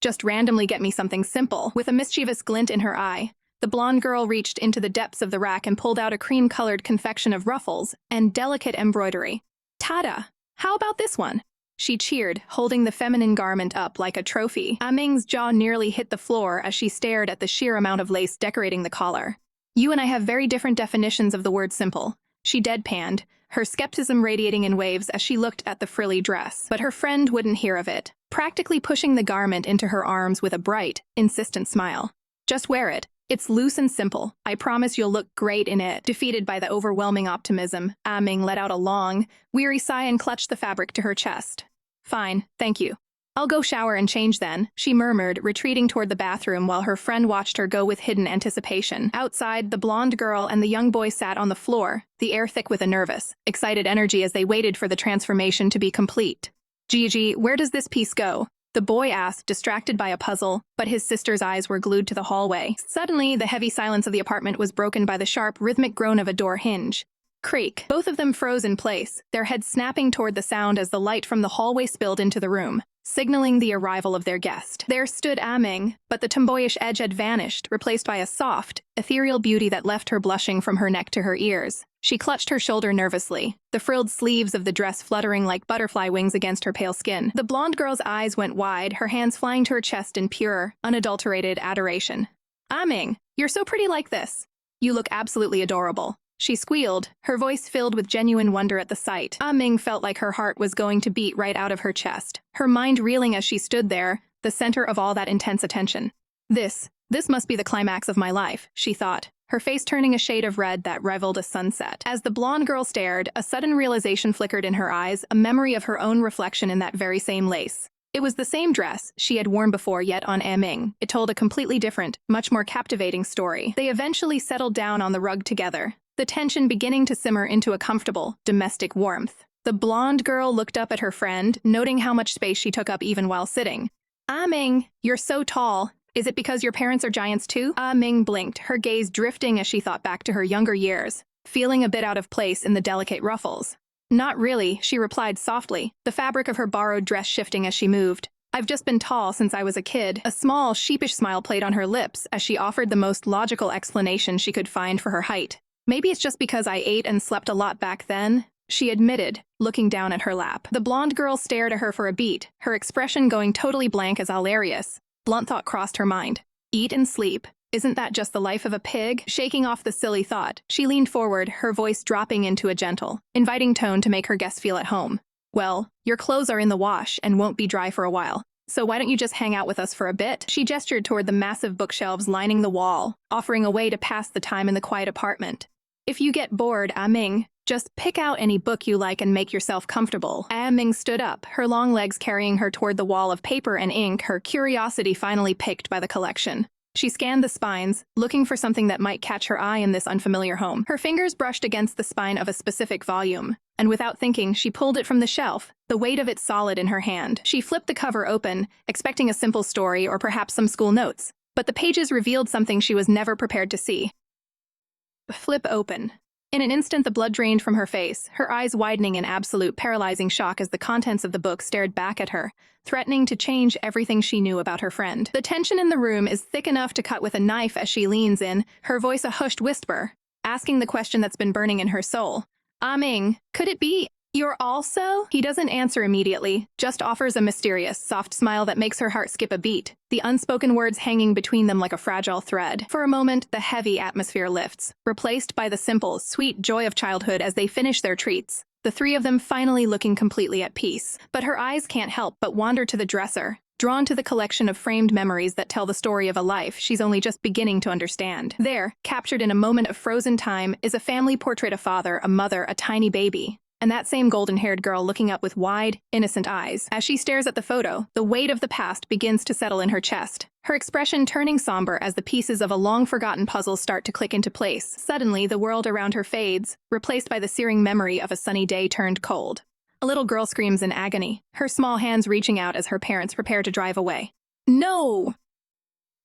Just randomly get me something simple." With a mischievous glint in her eye, the blonde girl reached into the depths of the rack and pulled out a cream-colored confection of ruffles and delicate embroidery. "Tada! How about this one?" she cheered, holding the feminine garment up like a trophy. Ming's jaw nearly hit the floor as she stared at the sheer amount of lace decorating the collar. "You and I have very different definitions of the word simple," she deadpanned, her skepticism radiating in waves as she looked at the frilly dress. But her friend wouldn't hear of it, practically pushing the garment into her arms with a bright, insistent smile. "Just wear it. It's loose and simple. I promise you'll look great in it." Defeated by the overwhelming optimism, Ming let out a long, weary sigh and clutched the fabric to her chest. "Fine, thank you. I'll go shower and change then," she murmured, retreating toward the bathroom while her friend watched her go with hidden anticipation. Outside, the blonde girl and the young boy sat on the floor, the air thick with a nervous, excited energy as they waited for the transformation to be complete. "Gigi, where does this piece go?" the boy asked, distracted by a puzzle, but his sister's eyes were glued to the hallway. Suddenly, the heavy silence of the apartment was broken by the sharp, rhythmic groan of a door hinge. Creak. Both of them froze in place, their heads snapping toward the sound as the light from the hallway spilled into the room, signaling the arrival of their guest. There stood Ming, but the tomboyish edge had vanished, replaced by a soft, ethereal beauty that left her blushing from her neck to her ears. She clutched her shoulder nervously, the frilled sleeves of the dress fluttering like butterfly wings against her pale skin. The blonde girl's eyes went wide, her hands flying to her chest in pure, unadulterated adoration. "Ah Ming, you're so pretty like this. You look absolutely adorable," she squealed, her voice filled with genuine wonder at the sight. Ah Ming felt like her heart was going to beat right out of her chest, her mind reeling as she stood there, the center of all that intense attention. This must be the climax of my life, she thought, her face turning a shade of red that rivaled a sunset. As the blonde girl stared, a sudden realization flickered in her eyes, a memory of her own reflection in that very same lace. It was the same dress she had worn before, yet on Ah Ming. It told a completely different, much more captivating story. They eventually settled down on the rug together, the tension beginning to simmer into a comfortable, domestic warmth. The blonde girl looked up at her friend, noting how much space she took up even while sitting. "Ah Ming, you're so tall. Is it because your parents are giants too?" Ah Ming blinked, her gaze drifting as she thought back to her younger years, feeling a bit out of place in the delicate ruffles. "Not really," she replied softly, the fabric of her borrowed dress shifting as she moved. "I've just been tall since I was a kid." A small, sheepish smile played on her lips as she offered the most logical explanation she could find for her height. "Maybe it's just because I ate and slept a lot back then," she admitted, looking down at her lap. The blonde girl stared at her for a beat, her expression going totally blank as hilarious. Blunt thought crossed her mind. Eat and sleep. Isn't that just the life of a pig? Shaking off the silly thought, she leaned forward, her voice dropping into a gentle, inviting tone to make her guests feel at home. "Well, your clothes are in the wash and won't be dry for a while. So why don't you just hang out with us for a bit?" She gestured toward the massive bookshelves lining the wall, offering a way to pass the time in the quiet apartment. "If you get bored, Ah Ming, just pick out any book you like and make yourself comfortable." Ah Ming stood up, her long legs carrying her toward the wall of paper and ink, her curiosity finally piqued by the collection. She scanned the spines, looking for something that might catch her eye in this unfamiliar home. Her fingers brushed against the spine of a specific volume, and without thinking, she pulled it from the shelf, the weight of it solid in her hand. She flipped the cover open, expecting a simple story or perhaps some school notes, but the pages revealed something she was never prepared to see. Flip open. In an instant, the blood drained from her face, her eyes widening in absolute paralyzing shock as the contents of the book stared back at her, threatening to change everything she knew about her friend. The tension in the room is thick enough to cut with a knife as she leans in, her voice a hushed whisper, asking the question that's been burning in her soul. "Ah Ming, could it be you're also?" He doesn't answer immediately, just offers a mysterious, soft smile that makes her heart skip a beat, the unspoken words hanging between them like a fragile thread. For a moment, the heavy atmosphere lifts, replaced by the simple, sweet joy of childhood as they finish their treats, the three of them finally looking completely at peace. But her eyes can't help but wander to the dresser, drawn to the collection of framed memories that tell the story of a life she's only just beginning to understand. There, captured in a moment of frozen time, is a family portrait: a father, a mother, a tiny baby, and that same golden-haired girl looking up with wide, innocent eyes. As she stares at the photo, the weight of the past begins to settle in her chest, her expression turning somber as the pieces of a long-forgotten puzzle start to click into place. Suddenly, the world around her fades, replaced by the searing memory of a sunny day turned cold. A little girl screams in agony, her small hands reaching out as her parents prepare to drive away. "No!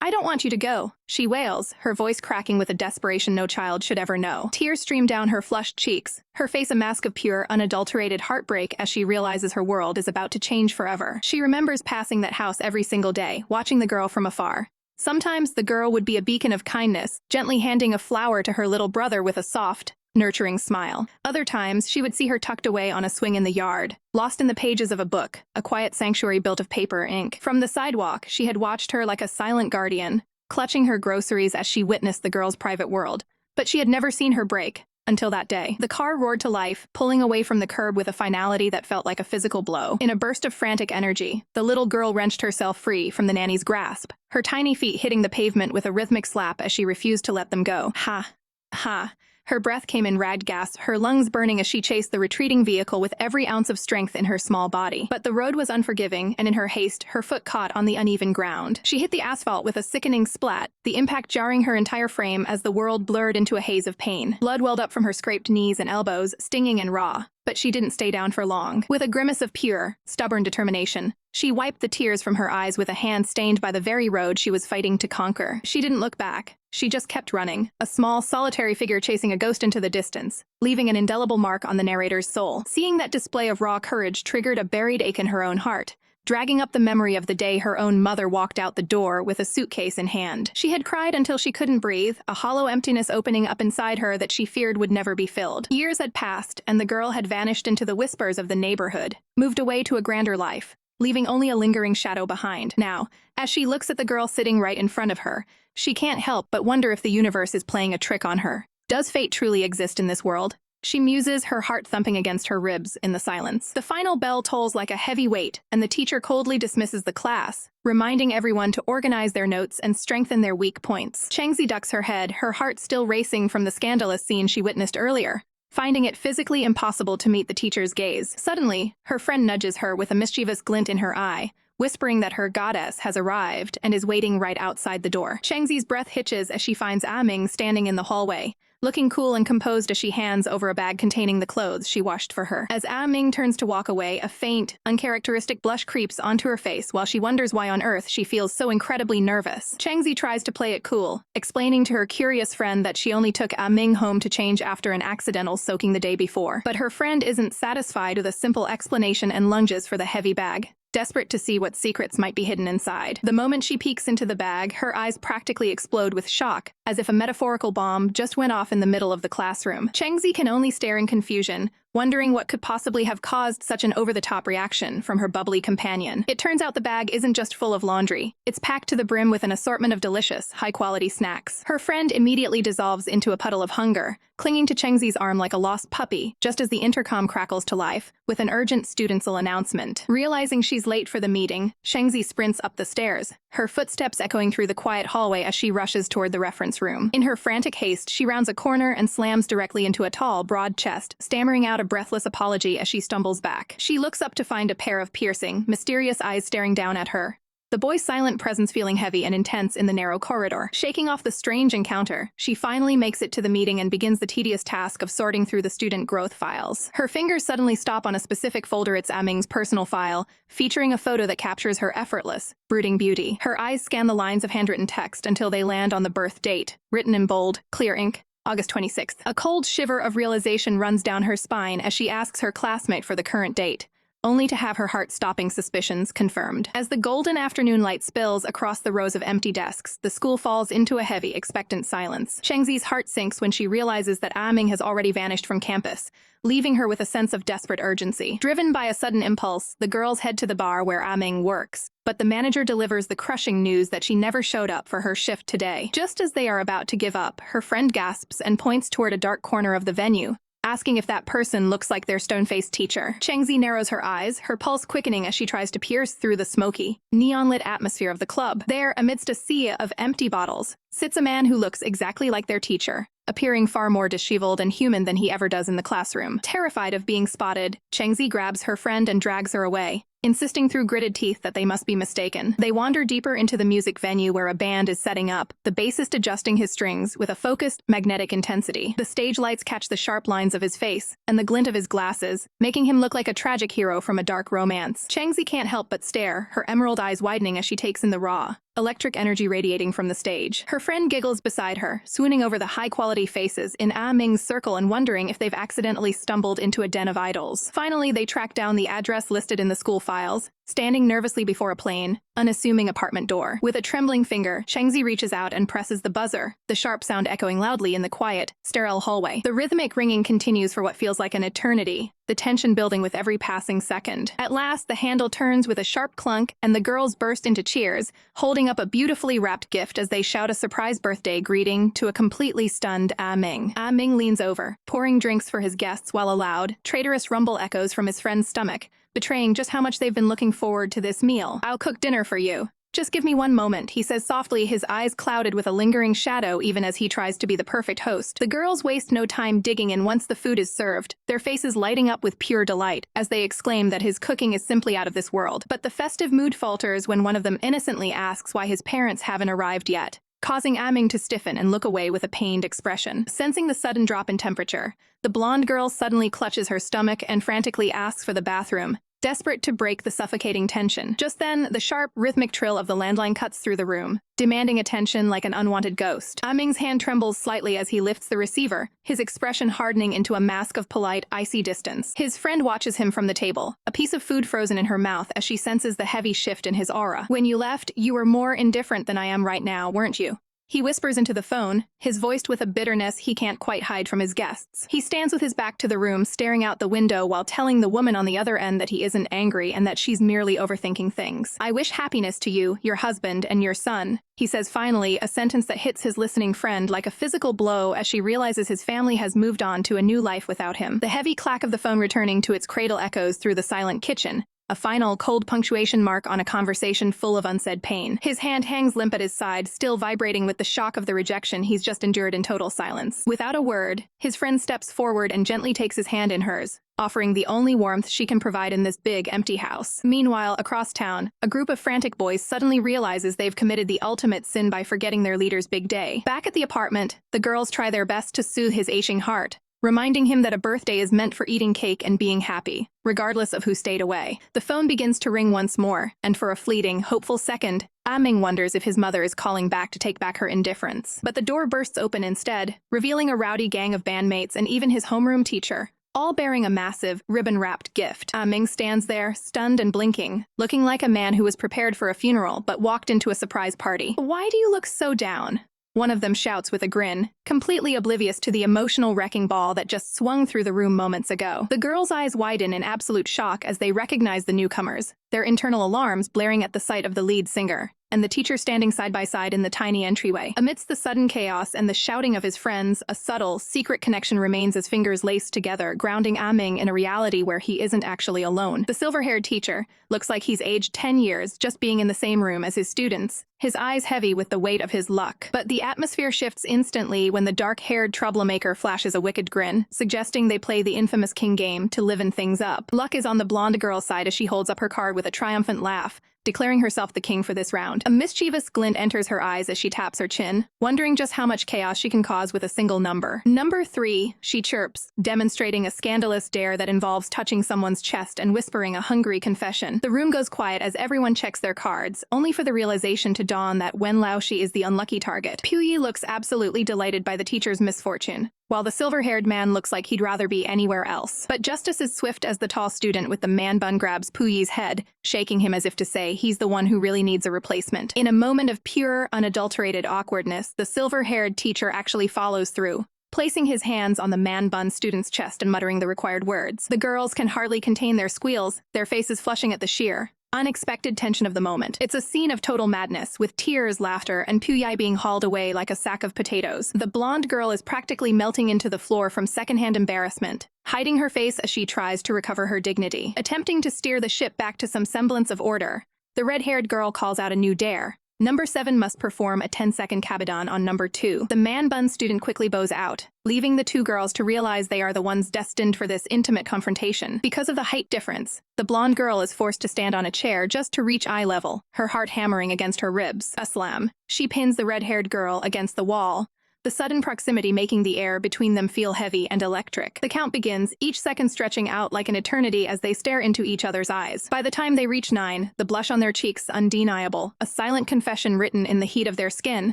I don't want you to go," she wails, her voice cracking with a desperation no child should ever know. Tears stream down her flushed cheeks, her face a mask of pure, unadulterated heartbreak as she realizes her world is about to change forever. She remembers passing that house every single day, watching the girl from afar. Sometimes the girl would be a beacon of kindness, gently handing a flower to her little brother with a soft, nurturing smile. Other times, she would see her tucked away on a swing in the yard, lost in the pages of a book, a quiet sanctuary built of paper and ink. From the sidewalk, she had watched her like a silent guardian, clutching her groceries as she witnessed the girl's private world. But she had never seen her break, until that day. The car roared to life, pulling away from the curb with a finality that felt like a physical blow. In a burst of frantic energy, the little girl wrenched herself free from the nanny's grasp, her tiny feet hitting the pavement with a rhythmic slap as she refused to let them go. Ha! Ha! Her breath came in ragged gasps, her lungs burning as she chased the retreating vehicle with every ounce of strength in her small body. But the road was unforgiving, and in her haste, her foot caught on the uneven ground. She hit the asphalt with a sickening splat, the impact jarring her entire frame as the world blurred into a haze of pain. Blood welled up from her scraped knees and elbows, stinging and raw. But she didn't stay down for long. With a grimace of pure, stubborn determination, she wiped the tears from her eyes with a hand stained by the very road she was fighting to conquer. She didn't look back. She just kept running, a small, solitary figure chasing a ghost into the distance, leaving an indelible mark on the narrator's soul. Seeing that display of raw courage triggered a buried ache in her own heart, dragging up the memory of the day her own mother walked out the door with a suitcase in hand. She had cried until she couldn't breathe, a hollow emptiness opening up inside her that she feared would never be filled. Years had passed, and the girl had vanished into the whispers of the neighborhood, moved away to a grander life, leaving only a lingering shadow behind. Now, as she looks at the girl sitting right in front of her, she can't help but wonder if the universe is playing a trick on her. Does fate truly exist in this world? She muses, her heart thumping against her ribs in the silence. The final bell tolls like a heavy weight, and the teacher coldly dismisses the class, reminding everyone to organize their notes and strengthen their weak points. Changzi ducks her head, her heart still racing from the scandalous scene she witnessed earlier, finding it physically impossible to meet the teacher's gaze. Suddenly, her friend nudges her with a mischievous glint in her eye, whispering that her goddess has arrived and is waiting right outside the door. Changzi's breath hitches as she finds Ming standing in the hallway, looking cool and composed as she hands over a bag containing the clothes she washed for her. As Ming turns to walk away, a faint, uncharacteristic blush creeps onto her face while she wonders why on earth she feels so incredibly nervous. Changzi tries to play it cool, explaining to her curious friend that she only took Ming home to change after an accidental soaking the day before. But her friend isn't satisfied with a simple explanation and lunges for the heavy bag, desperate to see what secrets might be hidden inside. The moment she peeks into the bag, her eyes practically explode with shock, as if a metaphorical bomb just went off in the middle of the classroom. Changzi can only stare in confusion, wondering what could possibly have caused such an over-the-top reaction from her bubbly companion. It turns out the bag isn't just full of laundry. It's packed to the brim with an assortment of delicious, high-quality snacks. Her friend immediately dissolves into a puddle of hunger, clinging to Chengzi's arm like a lost puppy, just as the intercom crackles to life, with an urgent studentsal announcement. Realizing she's late for the meeting, Chengzi sprints up the stairs, her footsteps echoing through the quiet hallway as she rushes toward the reference room. In her frantic haste, she rounds a corner and slams directly into a tall, broad chest, stammering out a breathless apology as she stumbles back. She looks up to find a pair of piercing, mysterious eyes staring down at her, the boy's silent presence feeling heavy and intense in the narrow corridor. Shaking off the strange encounter, she finally makes it to the meeting and begins the tedious task of sorting through the student growth files. Her fingers suddenly stop on a specific folder. It's Ming's personal file, featuring a photo that captures her effortless, brooding beauty. Her eyes scan the lines of handwritten text until they land on the birth date, written in bold, clear ink, August 26th. A cold shiver of realization runs down her spine as she asks her classmate for the current date, only to have her heart-stopping suspicions confirmed. As the golden afternoon light spills across the rows of empty desks, the school falls into a heavy, expectant silence. Chengzi's heart sinks when she realizes that Ming has already vanished from campus, leaving her with a sense of desperate urgency. Driven by a sudden impulse, the girls head to the bar where Ming works, but the manager delivers the crushing news that she never showed up for her shift today. Just as they are about to give up, her friend gasps and points toward a dark corner of the venue, asking if that person looks like their stone-faced teacher. Chengzi narrows her eyes, her pulse quickening as she tries to pierce through the smoky, neon-lit atmosphere of the club. There, amidst a sea of empty bottles, sits a man who looks exactly like their teacher, appearing far more disheveled and human than he ever does in the classroom. Terrified of being spotted, Chengzi grabs her friend and drags her away, insisting through gritted teeth that they must be mistaken. They wander deeper into the music venue where a band is setting up, the bassist adjusting his strings with a focused, magnetic intensity. The stage lights catch the sharp lines of his face and the glint of his glasses, making him look like a tragic hero from a dark romance. Changzi can't help but stare, her emerald eyes widening as she takes in the raw, electric energy radiating from the stage. Her friend giggles beside her, swooning over the high-quality faces in Ming's circle and wondering if they've accidentally stumbled into a den of idols. Finally, they track down the address listed in the school files, standing nervously before a plain, unassuming apartment door. With a trembling finger, Chengzi reaches out and presses the buzzer, the sharp sound echoing loudly in the quiet, sterile hallway. The rhythmic ringing continues for what feels like an eternity, the tension building with every passing second. At last, the handle turns with a sharp clunk, and the girls burst into cheers, holding up a beautifully wrapped gift as they shout a surprise birthday greeting to a completely stunned Ming. Ming leans over, pouring drinks for his guests while a loud, traitorous rumble echoes from his friend's stomach, betraying just how much they've been looking forward to this meal. "I'll cook dinner for you. Just give me one moment," he says softly, his eyes clouded with a lingering shadow even as he tries to be the perfect host. The girls waste no time digging in once the food is served, their faces lighting up with pure delight as they exclaim that his cooking is simply out of this world. But the festive mood falters when one of them innocently asks why his parents haven't arrived yet, causing Ming to stiffen and look away with a pained expression. Sensing the sudden drop in temperature, the blonde girl suddenly clutches her stomach and frantically asks for the bathroom, desperate to break the suffocating tension. Just then, the sharp, rhythmic trill of the landline cuts through the room, demanding attention like an unwanted ghost. Ming's hand trembles slightly as he lifts the receiver, his expression hardening into a mask of polite, icy distance. His friend watches him from the table, a piece of food frozen in her mouth as she senses the heavy shift in his aura. "When you left, you were more indifferent than I am right now, weren't you?" He whispers into the phone, his voice with a bitterness he can't quite hide from his guests. He stands with his back to the room, staring out the window while telling the woman on the other end that he isn't angry and that she's merely overthinking things. "I wish happiness to you, your husband, and your son," he says finally, a sentence that hits his listening friend like a physical blow as she realizes his family has moved on to a new life without him. The heavy clack of the phone returning to its cradle echoes through the silent kitchen, a final, cold punctuation mark on a conversation full of unsaid pain. His hand hangs limp at his side, still vibrating with the shock of the rejection he's just endured in total silence. Without a word, his friend steps forward and gently takes his hand in hers, offering the only warmth she can provide in this big, empty house. Meanwhile, across town, a group of frantic boys suddenly realizes they've committed the ultimate sin by forgetting their leader's big day. Back at the apartment, the girls try their best to soothe his aching heart, reminding him that a birthday is meant for eating cake and being happy, regardless of who stayed away. The phone begins to ring once more, and for a fleeting, hopeful second, Ming wonders if his mother is calling back to take back her indifference. But the door bursts open instead, revealing a rowdy gang of bandmates and even his homeroom teacher, all bearing a massive, ribbon-wrapped gift. Ming stands there, stunned and blinking, looking like a man who was prepared for a funeral but walked into a surprise party. "Why do you look so down?" one of them shouts with a grin, completely oblivious to the emotional wrecking ball that just swung through the room moments ago. The girls' eyes widen in absolute shock as they recognize the newcomers, their internal alarms blaring at the sight of the lead singer, and the teacher standing side by side in the tiny entryway. Amidst the sudden chaos and the shouting of his friends, a subtle, secret connection remains as fingers laced together, grounding Ming in a reality where he isn't actually alone. The silver-haired teacher looks like he's aged 10 years just being in the same room as his students, his eyes heavy with the weight of his luck. But the atmosphere shifts instantly when the dark-haired troublemaker flashes a wicked grin, suggesting they play the infamous king game to liven things up. Luck is on the blonde girl's side as she holds up her card with a triumphant laugh, declaring herself the king for this round. A mischievous glint enters her eyes as she taps her chin, wondering just how much chaos she can cause with a single number. "Number 3, she chirps, demonstrating a scandalous dare that involves touching someone's chest and whispering a hungry confession. The room goes quiet as everyone checks their cards, only for the realization to dawn that Wen Laoshi is the unlucky target. Puyi looks absolutely delighted by the teacher's misfortune, while the silver-haired man looks like he'd rather be anywhere else. But just as swift as the tall student with the man bun grabs Puyi's head, shaking him as if to say he's the one who really needs a replacement. In a moment of pure, unadulterated awkwardness, the silver-haired teacher actually follows through, placing his hands on the man-bun student's chest and muttering the required words. The girls can hardly contain their squeals, their faces flushing at the sheer, unexpected tension of the moment. It's a scene of total madness, with tears, laughter, and Puyi being hauled away like a sack of potatoes. The blonde girl is practically melting into the floor from secondhand embarrassment, hiding her face as she tries to recover her dignity. Attempting to steer the ship back to some semblance of order, the red-haired girl calls out a new dare. Number 7 must perform a 10-second kabedon on number 2. The man-bun student quickly bows out, leaving the two girls to realize they are the ones destined for this intimate confrontation. Because of the height difference, the blonde girl is forced to stand on a chair just to reach eye level, her heart hammering against her ribs. A slam. She pins the red-haired girl against the wall, the sudden proximity making the air between them feel heavy and electric. The count begins, each second stretching out like an eternity as they stare into each other's eyes. By the time they reach 9, the blush on their cheeks undeniable, a silent confession written in the heat of their skin.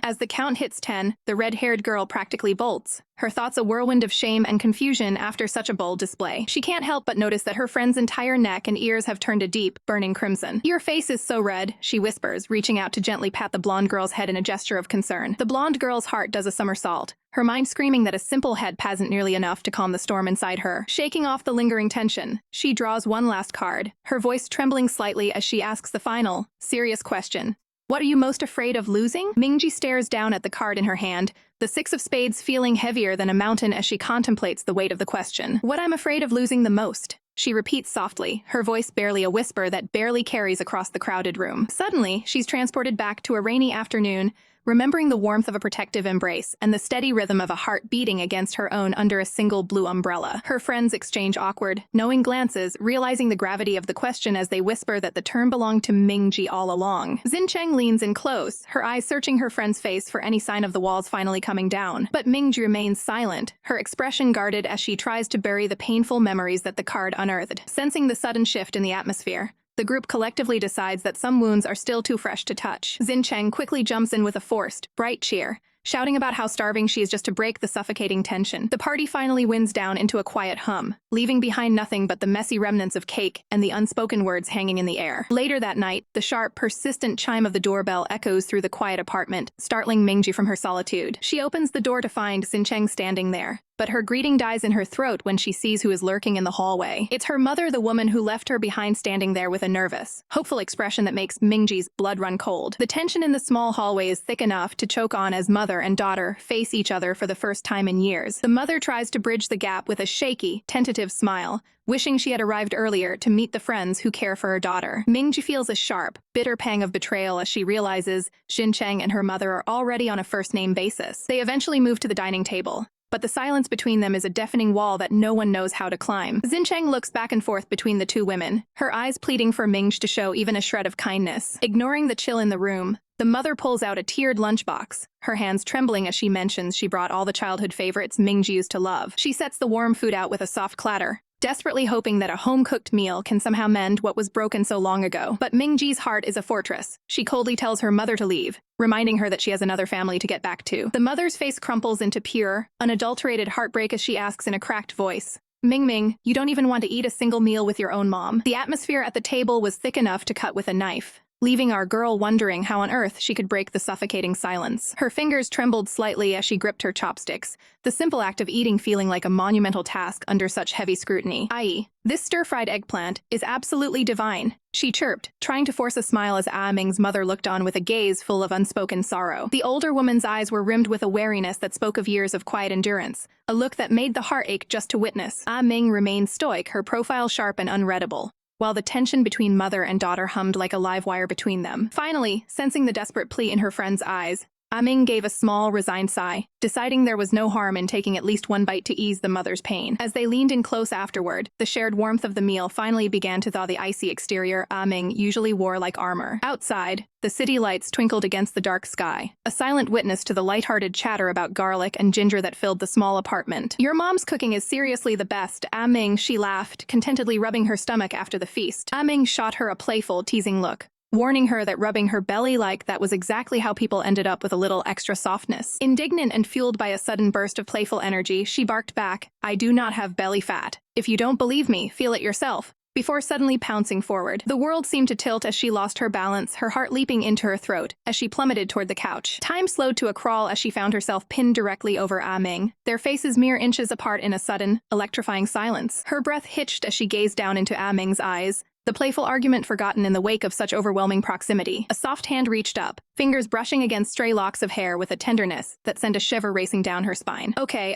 As the count hits 10, the red-haired girl practically bolts, her thoughts a whirlwind of shame and confusion after such a bold display. She can't help but notice that her friend's entire neck and ears have turned a deep, burning crimson. "Your face is so red," she whispers, reaching out to gently pat the blonde girl's head in a gesture of concern. The blonde girl's heart does a somersault, her mind screaming that a simple head isn't nearly enough to calm the storm inside her. Shaking off the lingering tension, she draws one last card, her voice trembling slightly as she asks the final, serious question. "What are you most afraid of losing?" Mingji stares down at the card in her hand, the 6 of spades feeling heavier than a mountain as she contemplates the weight of the question. "What I'm afraid of losing the most," she repeats softly, her voice barely a whisper that barely carries across the crowded room. Suddenly, she's transported back to a rainy afternoon, remembering the warmth of a protective embrace and the steady rhythm of a heart beating against her own under a single blue umbrella. Her friends exchange awkward, knowing glances, realizing the gravity of the question as they whisper that the term belonged to Mingji all along. Xincheng leans in close, her eyes searching her friend's face for any sign of the walls finally coming down. But Mingji remains silent, her expression guarded as she tries to bury the painful memories that the card unearthed. Sensing the sudden shift in the atmosphere, the group collectively decides that some wounds are still too fresh to touch. Xincheng quickly jumps in with a forced, bright cheer, shouting about how starving she is just to break the suffocating tension. The party finally winds down into a quiet hum, leaving behind nothing but the messy remnants of cake and the unspoken words hanging in the air. Later that night, the sharp, persistent chime of the doorbell echoes through the quiet apartment, startling Mingji from her solitude. She opens the door to find Xincheng standing there, but her greeting dies in her throat when she sees who is lurking in the hallway. It's her mother, the woman who left her behind, standing there with a nervous, hopeful expression that makes Mingji's blood run cold. The tension in the small hallway is thick enough to choke on as mother and daughter face each other for the first time in years. The mother tries to bridge the gap with a shaky, tentative smile, wishing she had arrived earlier to meet the friends who care for her daughter. Mingji feels a sharp, bitter pang of betrayal as she realizes Xincheng and her mother are already on a first-name basis. They eventually move to the dining table, but the silence between them is a deafening wall that no one knows how to climb. Xincheng looks back and forth between the two women, her eyes pleading for Mingji to show even a shred of kindness. Ignoring the chill in the room, the mother pulls out a tiered lunchbox, her hands trembling as she mentions she brought all the childhood favorites Mingji used to love. She sets the warm food out with a soft clatter, desperately hoping that a home-cooked meal can somehow mend what was broken so long ago. But Mingji's heart is a fortress. She coldly tells her mother to leave, reminding her that she has another family to get back to. The mother's face crumples into pure, unadulterated heartbreak as she asks in a cracked voice, Ming, you don't even want to eat a single meal with your own mom." The atmosphere at the table was thick enough to cut with a knife, leaving our girl wondering how on earth she could break the suffocating silence. Her fingers trembled slightly as she gripped her chopsticks, the simple act of eating feeling like a monumental task under such heavy scrutiny. This stir-fried eggplant is absolutely divine," she chirped, trying to force a smile as Ming's mother looked on with a gaze full of unspoken sorrow. The older woman's eyes were rimmed with a wariness that spoke of years of quiet endurance, a look that made the heart ache just to witness. Ming remained stoic, her profile sharp and unreadable, while the tension between mother and daughter hummed like a live wire between them. Finally, sensing the desperate plea in her friend's eyes, Ming gave a small, resigned sigh, deciding there was no harm in taking at least one bite to ease the mother's pain. As they leaned in close afterward, the shared warmth of the meal finally began to thaw the icy exterior Ming usually wore like armor. Outside, the city lights twinkled against the dark sky, a silent witness to the lighthearted chatter about garlic and ginger that filled the small apartment. "Your mom's cooking is seriously the best, Ming," she laughed, contentedly rubbing her stomach after the feast. Ming shot her a playful, teasing look, warning her that rubbing her belly like that was exactly how people ended up with a little extra softness. Indignant and fueled by a sudden burst of playful energy, she barked back, "I do not have belly fat. If you don't believe me, feel it yourself," before suddenly pouncing forward. The world seemed to tilt as she lost her balance, her heart leaping into her throat as she plummeted toward the couch. Time slowed to a crawl as she found herself pinned directly over Ming, their faces mere inches apart in a sudden, electrifying silence. Her breath hitched as she gazed down into Ming's eyes, the playful argument forgotten in the wake of such overwhelming proximity. A soft hand reached up, fingers brushing against stray locks of hair with a tenderness that sent a shiver racing down her spine. Okay.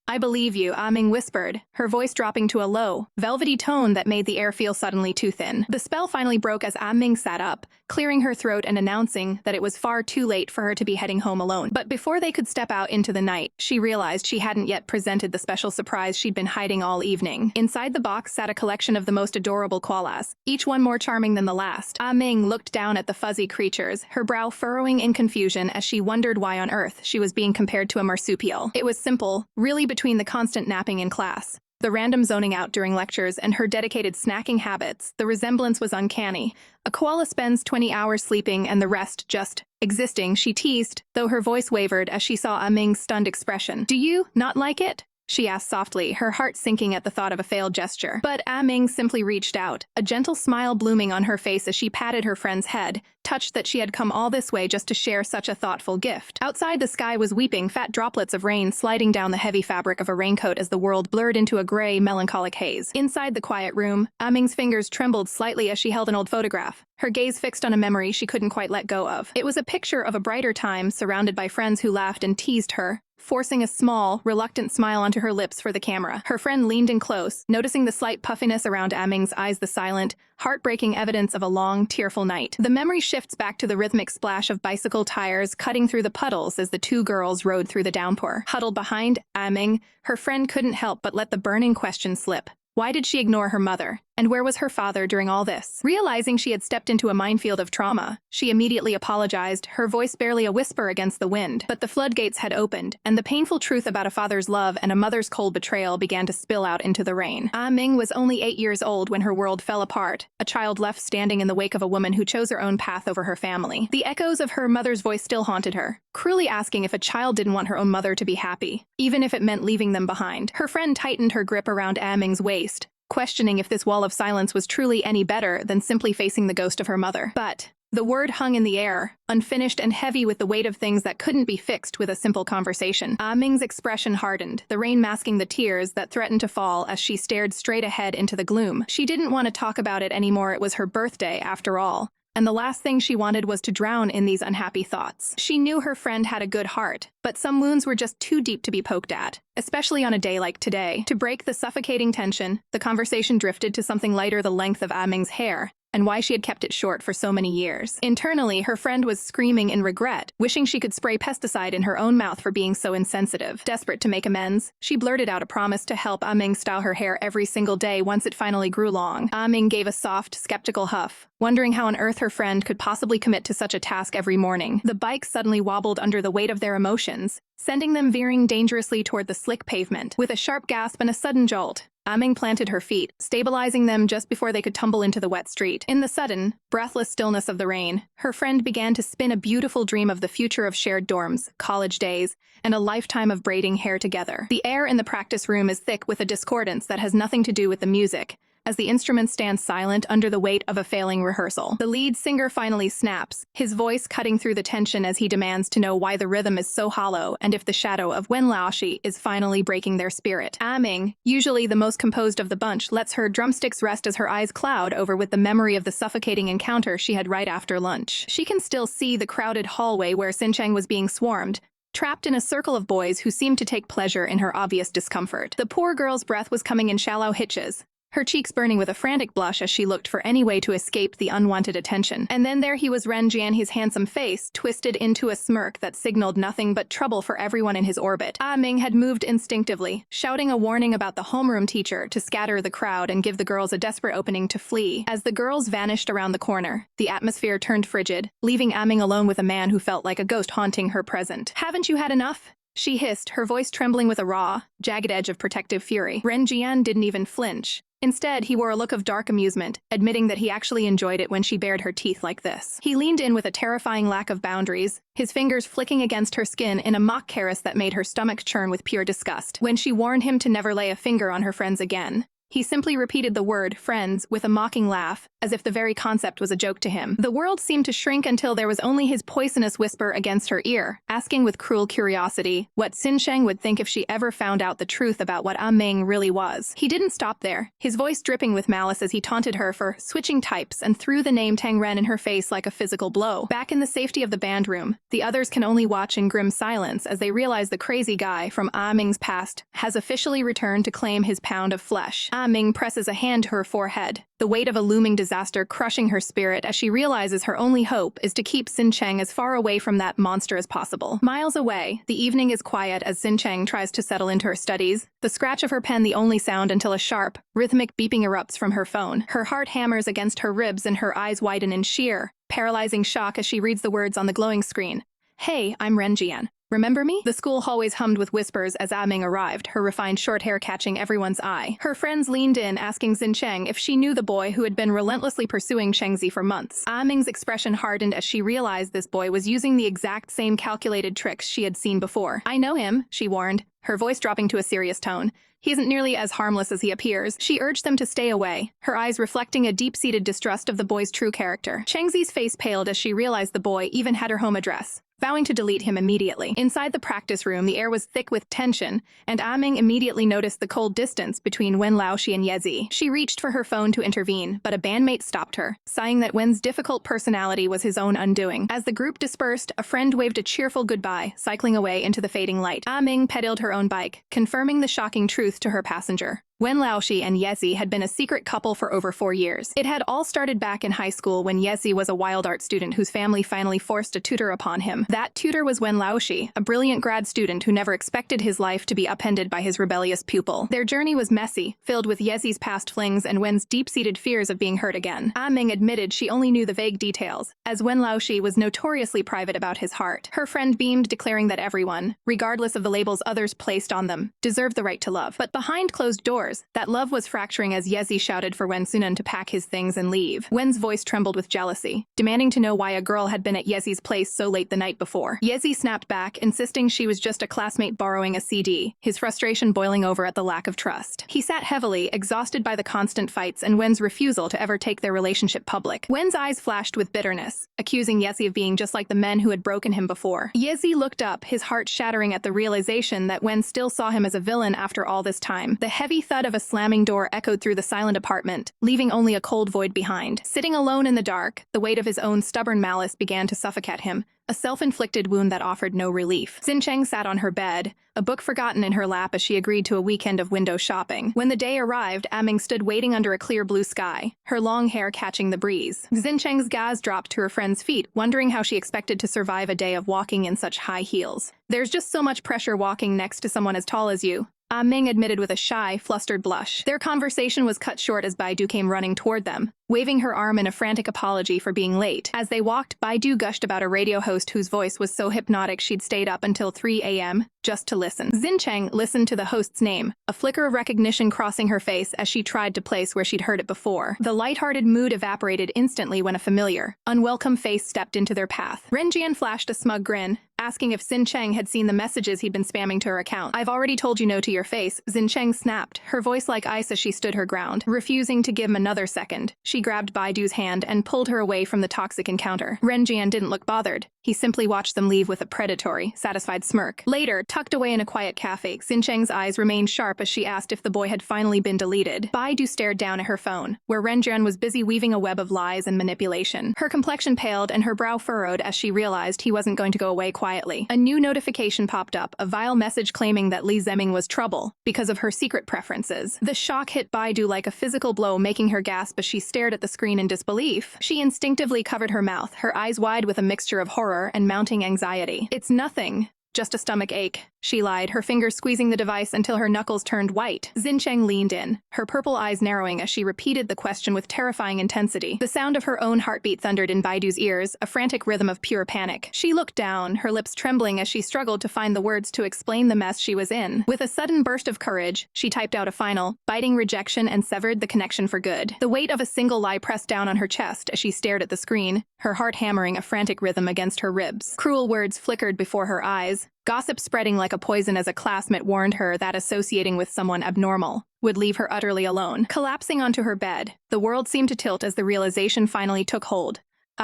"I believe you," Ming whispered, her voice dropping to a low, velvety tone that made the air feel suddenly too thin. The spell finally broke as Ming sat up, clearing her throat and announcing that it was far too late for her to be heading home alone. But before they could step out into the night, she realized she hadn't yet presented the special surprise she'd been hiding all evening. Inside the box sat a collection of the most adorable koalas, each one more charming than the last. Ming looked down at the fuzzy creatures, her brow furrowing in confusion as she wondered why on earth she was being compared to a marsupial. It was simple, really, between the constant napping in class, the random zoning out during lectures, and her dedicated snacking habits, the resemblance was uncanny. A koala spends 20 hours sleeping and the rest just existing, she teased, though her voice wavered as she saw Ming's stunned expression. "Do you not like it?" she asked softly, her heart sinking at the thought of a failed gesture. But Ming simply reached out, a gentle smile blooming on her face as she patted her friend's head, touched that she had come all this way just to share such a thoughtful gift. Outside, the sky was weeping, fat droplets of rain sliding down the heavy fabric of a raincoat as the world blurred into a gray, melancholic haze. Inside the quiet room, Ming's fingers trembled slightly as she held an old photograph, her gaze fixed on a memory she couldn't quite let go of. It was a picture of a brighter time, surrounded by friends who laughed and teased her, forcing a small, reluctant smile onto her lips for the camera. Her friend leaned in close, noticing the slight puffiness around Aming's eyes, the silent, heartbreaking evidence of a long, tearful night. The memory shifts back to the rhythmic splash of bicycle tires cutting through the puddles as the two girls rode through the downpour. Huddled behind Aming, her friend couldn't help but let the burning question slip. Why did she ignore her mother? And where was her father during all this? Realizing she had stepped into a minefield of trauma, she immediately apologized, her voice barely a whisper against the wind. But the floodgates had opened, and the painful truth about a father's love and a mother's cold betrayal began to spill out into the rain. Ming was only 8 years old when her world fell apart, a child left standing in the wake of a woman who chose her own path over her family. The echoes of her mother's voice still haunted her, cruelly asking if a child didn't want her own mother to be happy, even if it meant leaving them behind. Her friend tightened her grip around Ming's waist, questioning if this wall of silence was truly any better than simply facing the ghost of her mother. But the word hung in the air, unfinished and heavy with the weight of things that couldn't be fixed with a simple conversation. Ming's expression hardened, the rain masking the tears that threatened to fall as she stared straight ahead into the gloom. She didn't want to talk about it anymore. It was her birthday, after all, and the last thing she wanted was to drown in these unhappy thoughts. She knew her friend had a good heart, but some wounds were just too deep to be poked at, especially on a day like today. To break the suffocating tension, the conversation drifted to something lighter: the length of Ming's hair, and why she had kept it short for so many years. Internally, her friend was screaming in regret, wishing she could spray pesticide in her own mouth for being so insensitive. Desperate to make amends, she blurted out a promise to help Ming style her hair every single day once it finally grew long. Ming gave a soft, skeptical huff, wondering how on earth her friend could possibly commit to such a task every morning. The bike suddenly wobbled under the weight of their emotions, sending them veering dangerously toward the slick pavement. With a sharp gasp and a sudden jolt, Ming planted her feet, stabilizing them just before they could tumble into the wet street. In the sudden, breathless stillness of the rain, her friend began to spin a beautiful dream of the future of shared dorms, college days, and a lifetime of braiding hair together. The air in the practice room is thick with a discordance that has nothing to do with the music, as the instruments stand silent under the weight of a failing rehearsal. The lead singer finally snaps, his voice cutting through the tension as he demands to know why the rhythm is so hollow and if the shadow of Wen Laoshi is finally breaking their spirit. Ming, usually the most composed of the bunch, lets her drumsticks rest as her eyes cloud over with the memory of the suffocating encounter she had right after lunch. She can still see the crowded hallway where Xincheng was being swarmed, trapped in a circle of boys who seemed to take pleasure in her obvious discomfort. The poor girl's breath was coming in shallow hitches, her cheeks burning with a frantic blush as she looked for any way to escape the unwanted attention. And then there he was, Ren Jian, his handsome face twisted into a smirk that signaled nothing but trouble for everyone in his orbit. Ming had moved instinctively, shouting a warning about the homeroom teacher to scatter the crowd and give the girls a desperate opening to flee. As the girls vanished around the corner, the atmosphere turned frigid, leaving Ming alone with a man who felt like a ghost haunting her present. "Haven't you had enough?" she hissed, her voice trembling with a raw, jagged edge of protective fury. Ren Jian didn't even flinch. Instead, he wore a look of dark amusement, admitting that he actually enjoyed it when she bared her teeth like this. He leaned in with a terrifying lack of boundaries, his fingers flicking against her skin in a mock caress that made her stomach churn with pure disgust. When she warned him to never lay a finger on her friends again, he simply repeated the word friends with a mocking laugh, as if the very concept was a joke to him. The world seemed to shrink until there was only his poisonous whisper against her ear, asking with cruel curiosity what Xincheng would think if she ever found out the truth about what Ming really was. He didn't stop there, his voice dripping with malice as he taunted her for switching types and threw the name Tang Ren in her face like a physical blow. Back in the safety of the band room, the others can only watch in grim silence as they realize the crazy guy from Ming's past has officially returned to claim his pound of flesh. Ming presses a hand to her forehead, the weight of a looming disaster crushing her spirit as she realizes her only hope is to keep Xincheng as far away from that monster as possible. Miles away, the evening is quiet as Xincheng tries to settle into her studies, the scratch of her pen the only sound until a sharp, rhythmic beeping erupts from her phone. Her heart hammers against her ribs and her eyes widen in sheer, paralyzing shock as she reads the words on the glowing screen. "Hey, I'm Ren Jian. Remember me?" The school hallways hummed with whispers as Ming arrived, her refined short hair catching everyone's eye. Her friends leaned in, asking Xincheng if she knew the boy who had been relentlessly pursuing Chengzi for months. Ming's expression hardened as she realized this boy was using the exact same calculated tricks she had seen before. "I know him," she warned, her voice dropping to a serious tone. "He isn't nearly as harmless as he appears." She urged them to stay away, her eyes reflecting a deep-seated distrust of the boy's true character. Chengzi's face paled as she realized the boy even had her home address, vowing to delete him immediately. Inside the practice room, the air was thick with tension, and Ming immediately noticed the cold distance between Wen Laoshi and Yezi. She reached for her phone to intervene, but a bandmate stopped her, sighing that Wen's difficult personality was his own undoing. As the group dispersed, a friend waved a cheerful goodbye, cycling away into the fading light. Ming pedaled her own bike, confirming the shocking truth to her passenger. Wen Laoshi and Yezi had been a secret couple for over 4 years. It had all started back in high school when Yezi was a wild art student whose family finally forced a tutor upon him. That tutor was Wen Laoshi, a brilliant grad student who never expected his life to be upended by his rebellious pupil. Their journey was messy, filled with Yezi's past flings and Wen's deep-seated fears of being hurt again. Ming admitted she only knew the vague details, as Wen Laoshi was notoriously private about his heart. Her friend beamed, declaring that everyone, regardless of the labels others placed on them, deserved the right to love. But behind closed doors, that love was fracturing as Yezi shouted for Wen Sunan to pack his things and leave. Wen's voice trembled with jealousy, demanding to know why a girl had been at Yezi's place so late the night before. Yezi snapped back, insisting she was just a classmate borrowing a CD, his frustration boiling over at the lack of trust. He sat heavily, exhausted by the constant fights and Wen's refusal to ever take their relationship public. Wen's eyes flashed with bitterness, accusing Yezi of being just like the men who had broken him before. Yezi looked up, his heart shattering at the realization that Wen still saw him as a villain after all this time. The heavy thud of a slamming door echoed through the silent apartment, leaving only a cold void behind. Sitting alone in the dark, the weight of his own stubborn malice began to suffocate him, a self-inflicted wound that offered no relief. Xincheng sat on her bed, a book forgotten in her lap as she agreed to a weekend of window shopping. When the day arrived, Ming stood waiting under a clear blue sky, her long hair catching the breeze. Xincheng's gaze dropped to her friend's feet, wondering how she expected to survive a day of walking in such high heels. "There's just so much pressure walking next to someone as tall as you," Ming admitted with a shy, flustered blush. Their conversation was cut short as Baidu came running toward them, waving her arm in a frantic apology for being late. As they walked, Baidu gushed about a radio host whose voice was so hypnotic she'd stayed up until 3 a.m. just to listen. Xincheng listened to the host's name, a flicker of recognition crossing her face as she tried to place where she'd heard it before. The lighthearted mood evaporated instantly when a familiar, unwelcome face stepped into their path. Renjian flashed a smug grin, asking if Xincheng had seen the messages he'd been spamming to her account. "I've already told you no to your face," Xincheng snapped, her voice like ice as she stood her ground. Refusing to give him another second, she grabbed Baidu's hand and pulled her away from the toxic encounter. Renjian didn't look bothered. He simply watched them leave with a predatory, satisfied smirk. Later, tucked away in a quiet cafe, Xincheng's eyes remained sharp as she asked if the boy had finally been deleted. Baidu stared down at her phone, where Renjian was busy weaving a web of lies and manipulation. Her complexion paled and her brow furrowed as she realized he wasn't going to go away quietly. A new notification popped up, a vile message claiming that Li Zeming was trouble because of her secret preferences. The shock hit Baidu like a physical blow, making her gasp as she stared at the screen in disbelief. She instinctively covered her mouth, her eyes wide with a mixture of horror and mounting anxiety. "It's nothing. Just a stomach ache," she lied, her fingers squeezing the device until her knuckles turned white. Xincheng leaned in, her purple eyes narrowing as she repeated the question with terrifying intensity. The sound of her own heartbeat thundered in Baidu's ears, a frantic rhythm of pure panic. She looked down, her lips trembling as she struggled to find the words to explain the mess she was in. With a sudden burst of courage, she typed out a final, biting rejection and severed the connection for good. The weight of a single lie pressed down on her chest as she stared at the screen, her heart hammering a frantic rhythm against her ribs. Cruel words flickered before her eyes, gossip spreading like a poison as a classmate warned her that associating with someone abnormal would leave her utterly alone. Collapsing onto her bed, the world seemed to tilt as the realization finally took hold.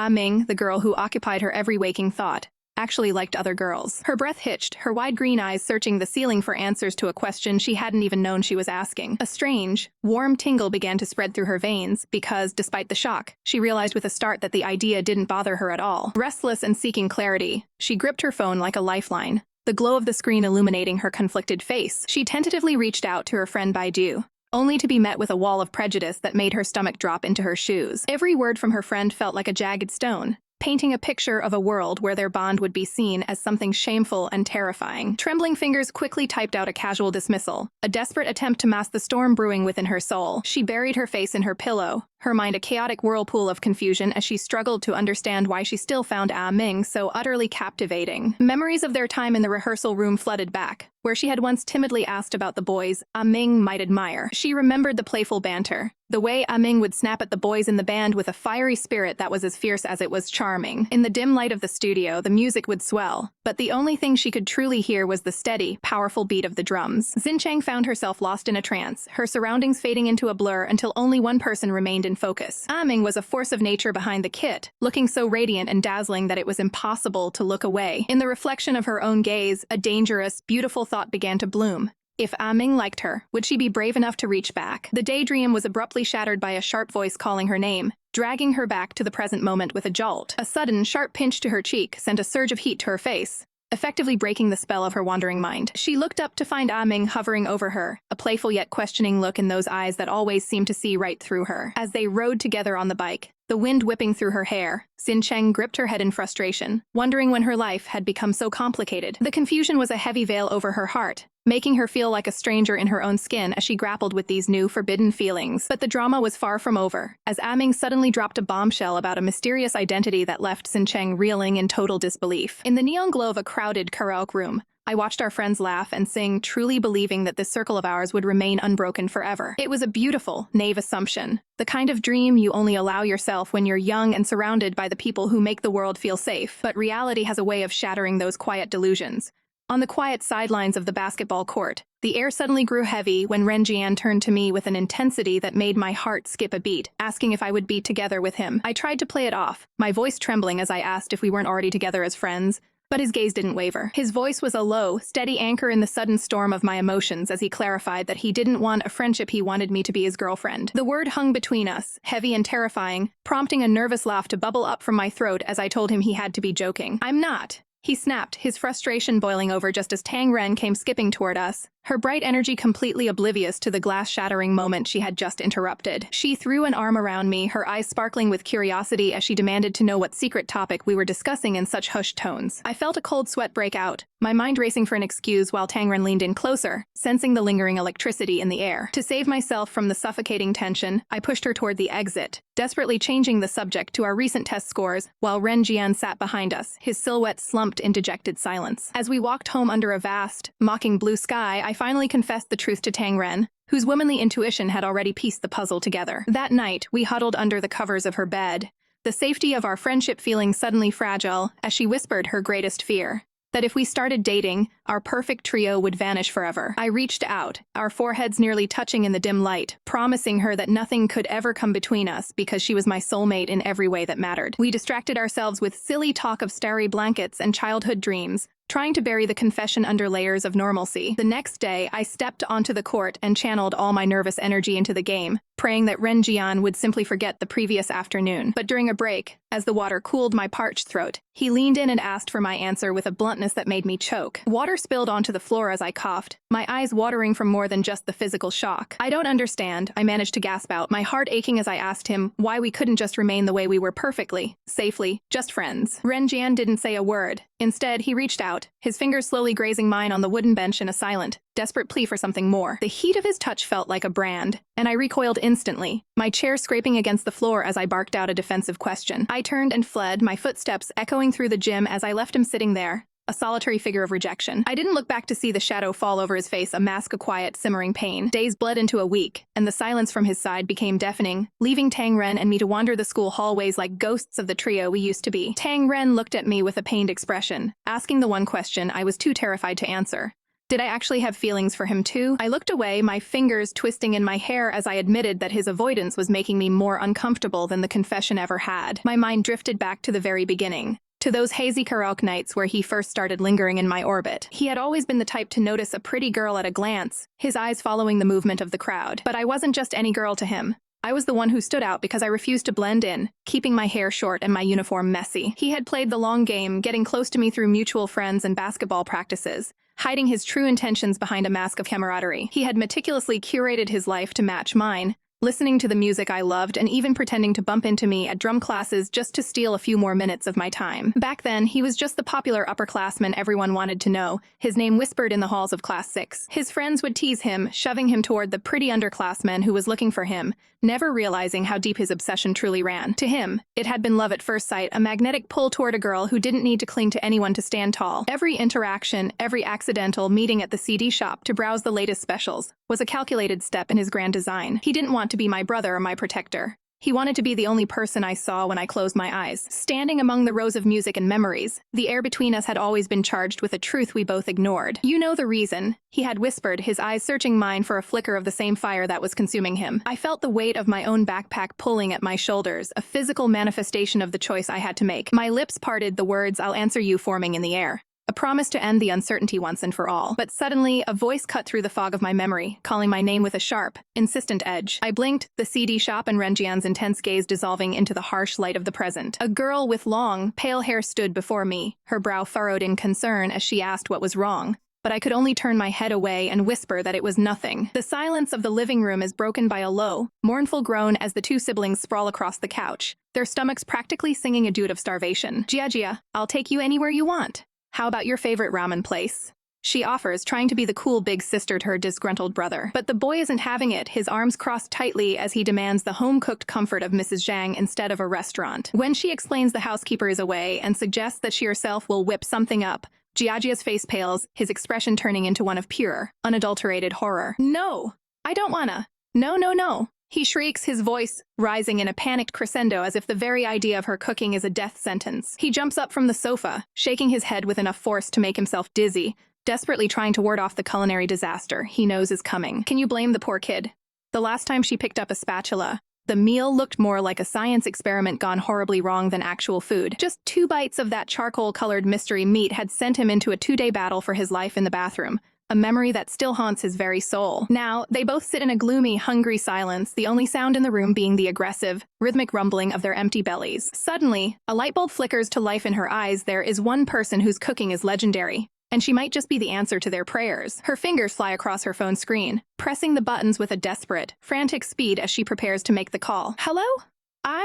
Ming, the girl who occupied her every waking thought, actually liked other girls. Her breath hitched, her wide green eyes searching the ceiling for answers to a question she hadn't even known she was asking. A strange, warm tingle began to spread through her veins because, despite the shock, she realized with a start that the idea didn't bother her at all. Restless and seeking clarity, she gripped her phone like a lifeline, the glow of the screen illuminating her conflicted face. She tentatively reached out to her friend Baidu, only to be met with a wall of prejudice that made her stomach drop into her shoes. Every word from her friend felt like a jagged stone, painting a picture of a world where their bond would be seen as something shameful and terrifying. Trembling fingers quickly typed out a casual dismissal, a desperate attempt to mask the storm brewing within her soul. She buried her face in her pillow, her mind a chaotic whirlpool of confusion as she struggled to understand why she still found Ming so utterly captivating. Memories of their time in the rehearsal room flooded back, where she had once timidly asked about the boys Ming might admire. She remembered the playful banter, The way Ah-ming would snap at the boys in the band with a fiery spirit that was as fierce as it was charming. In the dim light of the studio, the music would swell, but the only thing she could truly hear was the steady, powerful beat of the drums. Xincheng found herself lost in a trance, her surroundings fading into a blur until only one person remained in focus. Ah-ming was a force of nature behind the kit, looking so radiant and dazzling that it was impossible to look away. In the reflection of her own gaze, a dangerous, beautiful thought began to bloom. If Ah-ming liked her, would she be brave enough to reach back? The daydream was abruptly shattered by a sharp voice calling her name, dragging her back to the present moment with a jolt. A sudden, sharp pinch to her cheek sent a surge of heat to her face, effectively breaking the spell of her wandering mind. She looked up to find Ah-ming hovering over her, a playful yet questioning look in those eyes that always seemed to see right through her. As they rode together on the bike, the wind whipping through her hair, Xincheng gripped her head in frustration, wondering when her life had become so complicated. The confusion was a heavy veil over her heart, making her feel like a stranger in her own skin as she grappled with these new, forbidden feelings. But the drama was far from over, as Ah-ming suddenly dropped a bombshell about a mysterious identity that left Xincheng reeling in total disbelief. In the neon glow of a crowded karaoke room, I watched our friends laugh and sing, truly believing that this circle of ours would remain unbroken forever. It was a beautiful, naive assumption, the kind of dream you only allow yourself when you're young and surrounded by the people who make the world feel safe. But reality has a way of shattering those quiet delusions. On the quiet sidelines of the basketball court, the air suddenly grew heavy when Renjian turned to me with an intensity that made my heart skip a beat, asking if I would be together with him. I tried to play it off, my voice trembling as I asked if we weren't already together as friends. But his gaze didn't waver. His voice was a low, steady anchor in the sudden storm of my emotions as he clarified that he didn't want a friendship, he wanted me to be his girlfriend. The word hung between us, heavy and terrifying, prompting a nervous laugh to bubble up from my throat as I told him he had to be joking. "I'm not," he snapped, his frustration boiling over just as Tang Ren came skipping toward us, her bright energy completely oblivious to the glass-shattering moment she had just interrupted. She threw an arm around me, her eyes sparkling with curiosity as she demanded to know what secret topic we were discussing in such hushed tones. I felt a cold sweat break out, my mind racing for an excuse while Tang Ren leaned in closer, sensing the lingering electricity in the air. To save myself from the suffocating tension, I pushed her toward the exit, desperately changing the subject to our recent test scores, while Ren Jian sat behind us, his silhouette slumped in dejected silence. As we walked home under a vast, mocking blue sky, I finally confessed the truth to Tang Ren, whose womanly intuition had already pieced the puzzle together. That night, we huddled under the covers of her bed, the safety of our friendship feeling suddenly fragile as she whispered her greatest fear, that if we started dating, our perfect trio would vanish forever. I reached out, our foreheads nearly touching in the dim light, promising her that nothing could ever come between us because she was my soulmate in every way that mattered. We distracted ourselves with silly talk of starry blankets and childhood dreams, trying to bury the confession under layers of normalcy. The next day, I stepped onto the court and channeled all my nervous energy into the game, praying that Ren Jian would simply forget the previous afternoon. But during a break, as the water cooled my parched throat, he leaned in and asked for my answer with a bluntness that made me choke. Water spilled onto the floor as I coughed, my eyes watering from more than just the physical shock. "I don't understand," I managed to gasp out, my heart aching as I asked him why we couldn't just remain the way we were, perfectly, safely, just friends. Ren Jian didn't say a word. Instead, he reached out, his fingers slowly grazing mine on the wooden bench in a silent, desperate plea for something more. The heat of his touch felt like a brand, and I recoiled instantly, my chair scraping against the floor as I barked out a defensive question. I turned and fled, my footsteps echoing through the gym as I left him sitting there, a solitary figure of rejection. I didn't look back to see the shadow fall over his face, a mask of quiet, simmering pain. Days bled into a week, and the silence from his side became deafening, leaving Tang Ren and me to wander the school hallways like ghosts of the trio we used to be. Tang Ren looked at me with a pained expression, asking the one question I was too terrified to answer. Did I actually have feelings for him too? I looked away, my fingers twisting in my hair as I admitted that his avoidance was making me more uncomfortable than the confession ever had. My mind drifted back to the very beginning, to those hazy karaoke nights where he first started lingering in my orbit. He had always been the type to notice a pretty girl at a glance, his eyes following the movement of the crowd. But I wasn't just any girl to him. I was the one who stood out because I refused to blend in, keeping my hair short and my uniform messy. He had played the long game, getting close to me through mutual friends and basketball practices, hiding his true intentions behind a mask of camaraderie. He had meticulously curated his life to match mine, listening to the music I loved and even pretending to bump into me at drum classes just to steal a few more minutes of my time. Back then, he was just the popular upperclassman everyone wanted to know, his name whispered in the halls of Class 6. His friends would tease him, shoving him toward the pretty underclassman who was looking for him, never realizing how deep his obsession truly ran. To him, it had been love at first sight, a magnetic pull toward a girl who didn't need to cling to anyone to stand tall. Every interaction, every accidental meeting at the CD shop to browse the latest specials, was a calculated step in his grand design. He didn't want want to be my brother or my protector. He wanted to be the only person I saw when I closed my eyes. Standing among the rows of music and memories, the air between us had always been charged with a truth we both ignored. You know the reason, he had whispered, his eyes searching mine for a flicker of the same fire that was consuming him. I felt the weight of my own backpack pulling at my shoulders, a physical manifestation of the choice I had to make. My lips parted, the words "I'll answer you" forming in the air. A promise to end the uncertainty once and for all. But suddenly, a voice cut through the fog of my memory, calling my name with a sharp, insistent edge. I blinked, the CD shop and Renjian's intense gaze dissolving into the harsh light of the present. A girl with long, pale hair stood before me, her brow furrowed in concern as she asked what was wrong. But I could only turn my head away and whisper that it was nothing. The silence of the living room is broken by a low, mournful groan as the two siblings sprawl across the couch, their stomachs practically singing a duet of starvation. Jia, I'll take you anywhere you want. How about your favorite ramen place? She offers, trying to be the cool big sister to her disgruntled brother. But the boy isn't having it, his arms crossed tightly as he demands the home-cooked comfort of Mrs. Zhang instead of a restaurant. When she explains the housekeeper is away and suggests that she herself will whip something up, Jiajia's face pales, his expression turning into one of pure, unadulterated horror. No! I don't wanna. No. He shrieks, his voice rising in a panicked crescendo as if the very idea of her cooking is a death sentence. He jumps up from the sofa, shaking his head with enough force to make himself dizzy, desperately trying to ward off the culinary disaster he knows is coming. Can you blame the poor kid? The last time she picked up a spatula, the meal looked more like a science experiment gone horribly wrong than actual food. Just 2 bites of that charcoal-colored mystery meat had sent him into a 2-day battle for his life in the bathroom, a memory that still haunts his very soul. Now, they both sit in a gloomy, hungry silence, the only sound in the room being the aggressive, rhythmic rumbling of their empty bellies. Suddenly, a light bulb flickers to life in her eyes. There is one person whose cooking is legendary, and she might just be the answer to their prayers. Her fingers fly across her phone screen, pressing the buttons with a desperate, frantic speed as she prepares to make the call. Hello?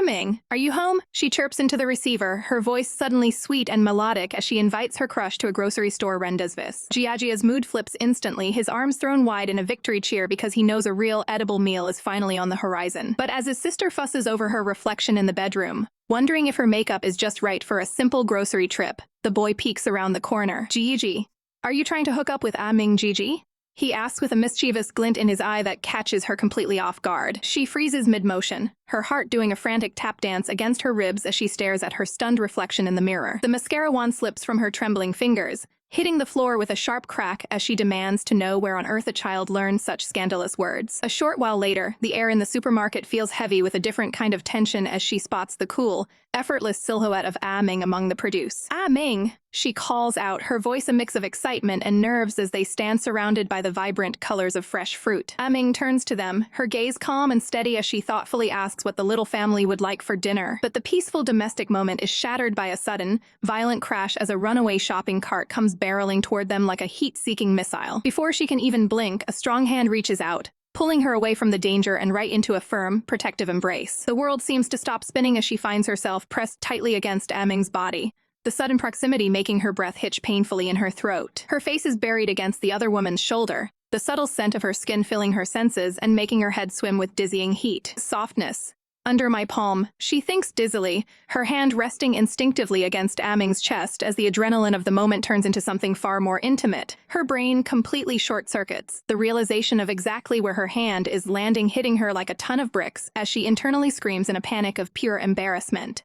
Ming, are you home? She chirps into the receiver, her voice suddenly sweet and melodic as she invites her crush to a grocery store rendezvous. Jiajia's mood flips instantly, his arms thrown wide in a victory cheer because he knows a real edible meal is finally on the horizon. But as his sister fusses over her reflection in the bedroom, wondering if her makeup is just right for a simple grocery trip, the boy peeks around the corner. Gigi, are you trying to hook up with Ming, Gigi? He asks with a mischievous glint in his eye that catches her completely off guard. She freezes mid-motion, her heart doing a frantic tap dance against her ribs as she stares at her stunned reflection in the mirror. The mascara wand slips from her trembling fingers, hitting the floor with a sharp crack as she demands to know where on earth a child learned such scandalous words. A short while later, the air in the supermarket feels heavy with a different kind of tension as she spots the cool, effortless silhouette of Ming among the produce. Ming, she calls out, her voice a mix of excitement and nerves as they stand surrounded by the vibrant colors of fresh fruit. Ming turns to them, her gaze calm and steady as she thoughtfully asks what the little family would like for dinner. But the peaceful domestic moment is shattered by a sudden, violent crash as a runaway shopping cart comes barreling toward them like a heat-seeking missile. Before she can even blink, a strong hand reaches out, pulling her away from the danger and right into a firm, protective embrace. The world seems to stop spinning as she finds herself pressed tightly against Ming's body, the sudden proximity making her breath hitch painfully in her throat. Her face is buried against the other woman's shoulder, the subtle scent of her skin filling her senses and making her head swim with dizzying heat. Softness. Under my palm, she thinks dizzily, her hand resting instinctively against Ming's chest as the adrenaline of the moment turns into something far more intimate. Her brain completely short-circuits, the realization of exactly where her hand is landing hitting her like a ton of bricks as she internally screams in a panic of pure embarrassment.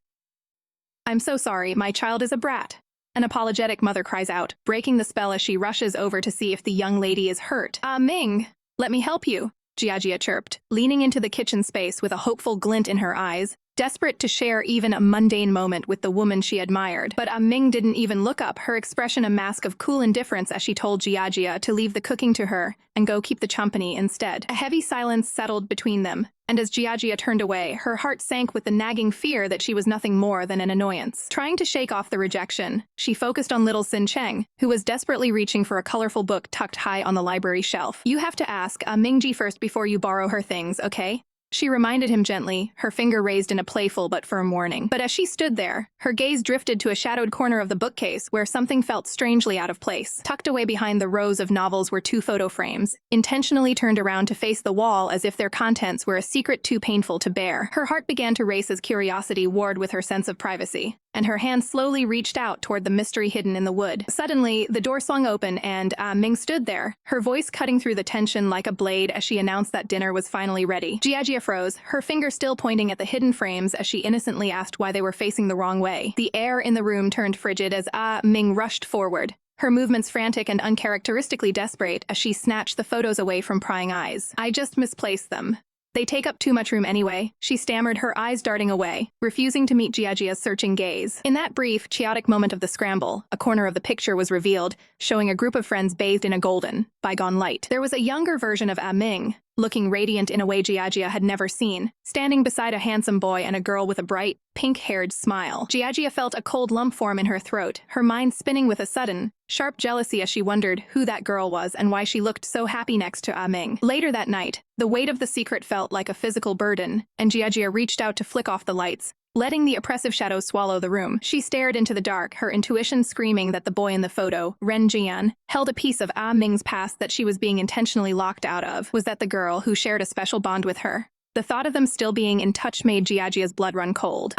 I'm so sorry, my child is a brat. An apologetic mother cries out, breaking the spell as she rushes over to see if the young lady is hurt. Ming, let me help you, Jiajia chirped, leaning into the kitchen space with a hopeful glint in her eyes, desperate to share even a mundane moment with the woman she admired. But Ming didn't even look up, her expression a mask of cool indifference as she told Jiajia to leave the cooking to her and go keep the company instead. A heavy silence settled between them, and as Jiajia turned away, her heart sank with the nagging fear that she was nothing more than an annoyance. Trying to shake off the rejection, she focused on little Xin Cheng, who was desperately reaching for a colorful book tucked high on the library shelf. You have to ask Mingji first before you borrow her things, okay? She reminded him gently, her finger raised in a playful but firm warning. But as she stood there, her gaze drifted to a shadowed corner of the bookcase where something felt strangely out of place. Tucked away behind the rows of novels were 2 photo frames, intentionally turned around to face the wall as if their contents were a secret too painful to bear. Her heart began to race as curiosity warred with her sense of privacy, and her hand slowly reached out toward the mystery hidden in the wood. Suddenly, the door swung open and Ming stood there, her voice cutting through the tension like a blade as she announced that dinner was finally ready. Jiajia Jiajia froze, her finger still pointing at the hidden frames as she innocently asked why they were facing the wrong way. The air in the room turned frigid as Ming rushed forward, her movements frantic and uncharacteristically desperate as she snatched the photos away from prying eyes. I just misplaced them. They take up too much room anyway, she stammered, her eyes darting away, refusing to meet Jiajia's searching gaze. In that brief, chaotic moment of the scramble, a corner of the picture was revealed, showing a group of friends bathed in a golden, bygone light. There was a younger version of Ming, looking radiant in a way Jiajia had never seen, standing beside a handsome boy and a girl with a bright, pink-haired smile. Jiajia felt a cold lump form in her throat, her mind spinning with a sudden, sharp jealousy as she wondered who that girl was and why she looked so happy next to Ming. Later that night, the weight of the secret felt like a physical burden, and Jiajia reached out to flick off the lights, letting the oppressive shadows swallow the room. She stared into the dark, her intuition screaming that the boy in the photo, Ren Jian, held a piece of Ming's past that she was being intentionally locked out of. Was that the girl who shared a special bond with her? The thought of them still being in touch made Jiajia's blood run cold.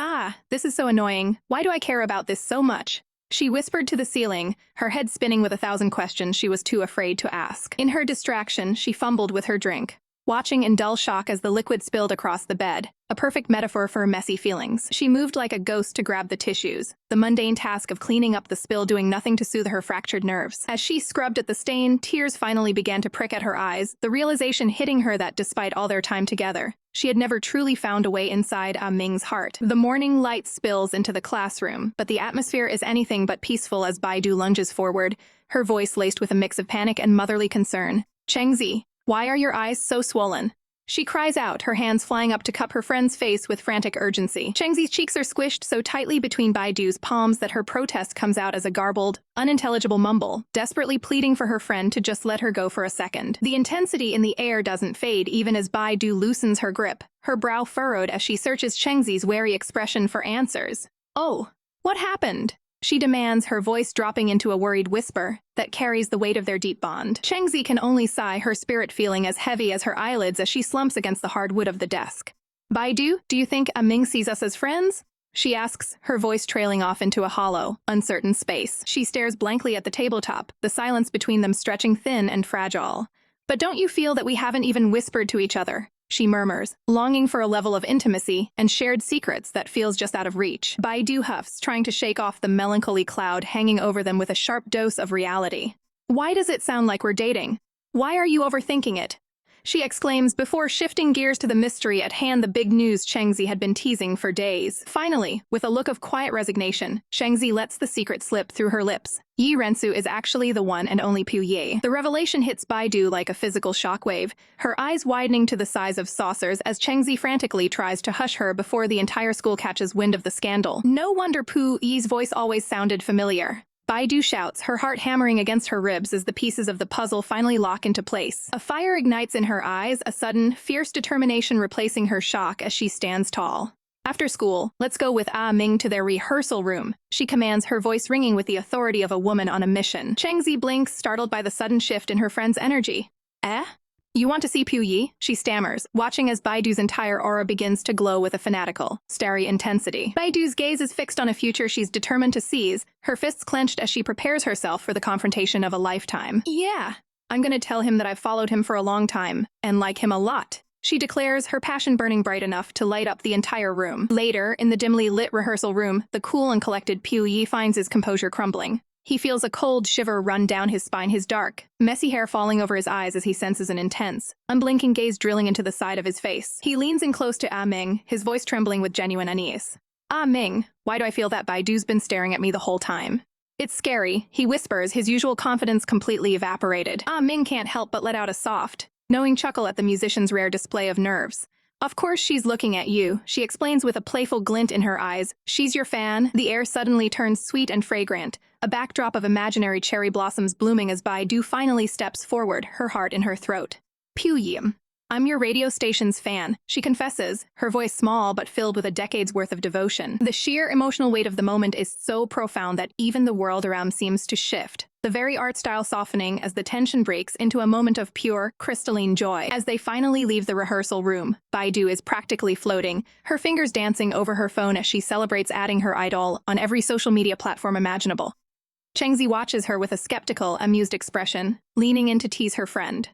This is so annoying. Why do I care about this so much? She whispered to the ceiling, her head spinning with 1,000 questions she was too afraid to ask. In her distraction, she fumbled with her drink, watching in dull shock as the liquid spilled across the bed, a perfect metaphor for messy feelings. She moved like a ghost to grab the tissues, the mundane task of cleaning up the spill doing nothing to soothe her fractured nerves. As she scrubbed at the stain, tears finally began to prick at her eyes, the realization hitting her that despite all their time together, she had never truly found a way inside Ming's heart. The morning light spills into the classroom, but the atmosphere is anything but peaceful as Baidu lunges forward, her voice laced with a mix of panic and motherly concern. Chengzi, why are your eyes so swollen? She cries out, her hands flying up to cup her friend's face with frantic urgency. Chengzi's cheeks are squished so tightly between Baidu's palms that her protest comes out as a garbled, unintelligible mumble, desperately pleading for her friend to just let her go for a second. The intensity in the air doesn't fade even as Baidu loosens her grip, her brow furrowed as she searches Chengzi's wary expression for answers. Oh, what happened? She demands, her voice dropping into a worried whisper that carries the weight of their deep bond. Chengzi can only sigh, her spirit feeling as heavy as her eyelids as she slumps against the hard wood of the desk. Baidu, do you think Ming sees us as friends? She asks, her voice trailing off into a hollow, uncertain space. She stares blankly at the tabletop, the silence between them stretching thin and fragile. But don't you feel that we haven't even whispered to each other? She murmurs, longing for a level of intimacy and shared secrets that feels just out of reach. Baidu huffs, trying to shake off the melancholy cloud hanging over them with a sharp dose of reality. Why does it sound like we're dating? Why are you overthinking it? She exclaims before shifting gears to the mystery at hand, the big news Chengzi had been teasing for days. Finally, with a look of quiet resignation, Chengzi lets the secret slip through her lips. Yi Rensu is actually the one and only Pu Ye. The revelation hits Baidu like a physical shockwave, her eyes widening to the size of saucers as Chengzi frantically tries to hush her before the entire school catches wind of the scandal. No wonder Pu Ye's voice always sounded familiar. Baidu shouts, her heart hammering against her ribs as the pieces of the puzzle finally lock into place. A fire ignites in her eyes, a sudden, fierce determination replacing her shock as she stands tall. After school, let's go with Ming to their rehearsal room, she commands, her voice ringing with the authority of a woman on a mission. Chengzi blinks, startled by the sudden shift in her friend's energy. You want to see Pu Yi? She stammers, watching as Baidu's entire aura begins to glow with a fanatical, starry intensity. Baidu's gaze is fixed on a future she's determined to seize, her fists clenched as she prepares herself for the confrontation of a lifetime. Yeah, I'm gonna tell him that I've followed him for a long time, and like him a lot, she declares, her passion burning bright enough to light up the entire room. Later, in the dimly lit rehearsal room, the cool and collected Pu Yi finds his composure crumbling. He feels a cold shiver run down his spine, his dark, messy hair falling over his eyes as he senses an intense, unblinking gaze drilling into the side of his face. He leans in close to Ming, his voice trembling with genuine unease. Ming, why do I feel that Baidu's been staring at me the whole time? It's scary, he whispers, his usual confidence completely evaporated. Ming can't help but let out a soft, knowing chuckle at the musician's rare display of nerves. Of course she's looking at you, she explains with a playful glint in her eyes. She's your fan. The air suddenly turns sweet and fragrant, a backdrop of imaginary cherry blossoms blooming as Baidu finally steps forward, her heart in her throat. Pu Yi, I'm your radio station's fan, she confesses, her voice small but filled with a decade's worth of devotion. The sheer emotional weight of the moment is so profound that even the world around seems to shift, the very art style softening as the tension breaks into a moment of pure, crystalline joy. As they finally leave the rehearsal room, Baidu is practically floating, her fingers dancing over her phone as she celebrates adding her idol on every social media platform imaginable. Chengzi watches her with a skeptical, amused expression, leaning in to tease her friend.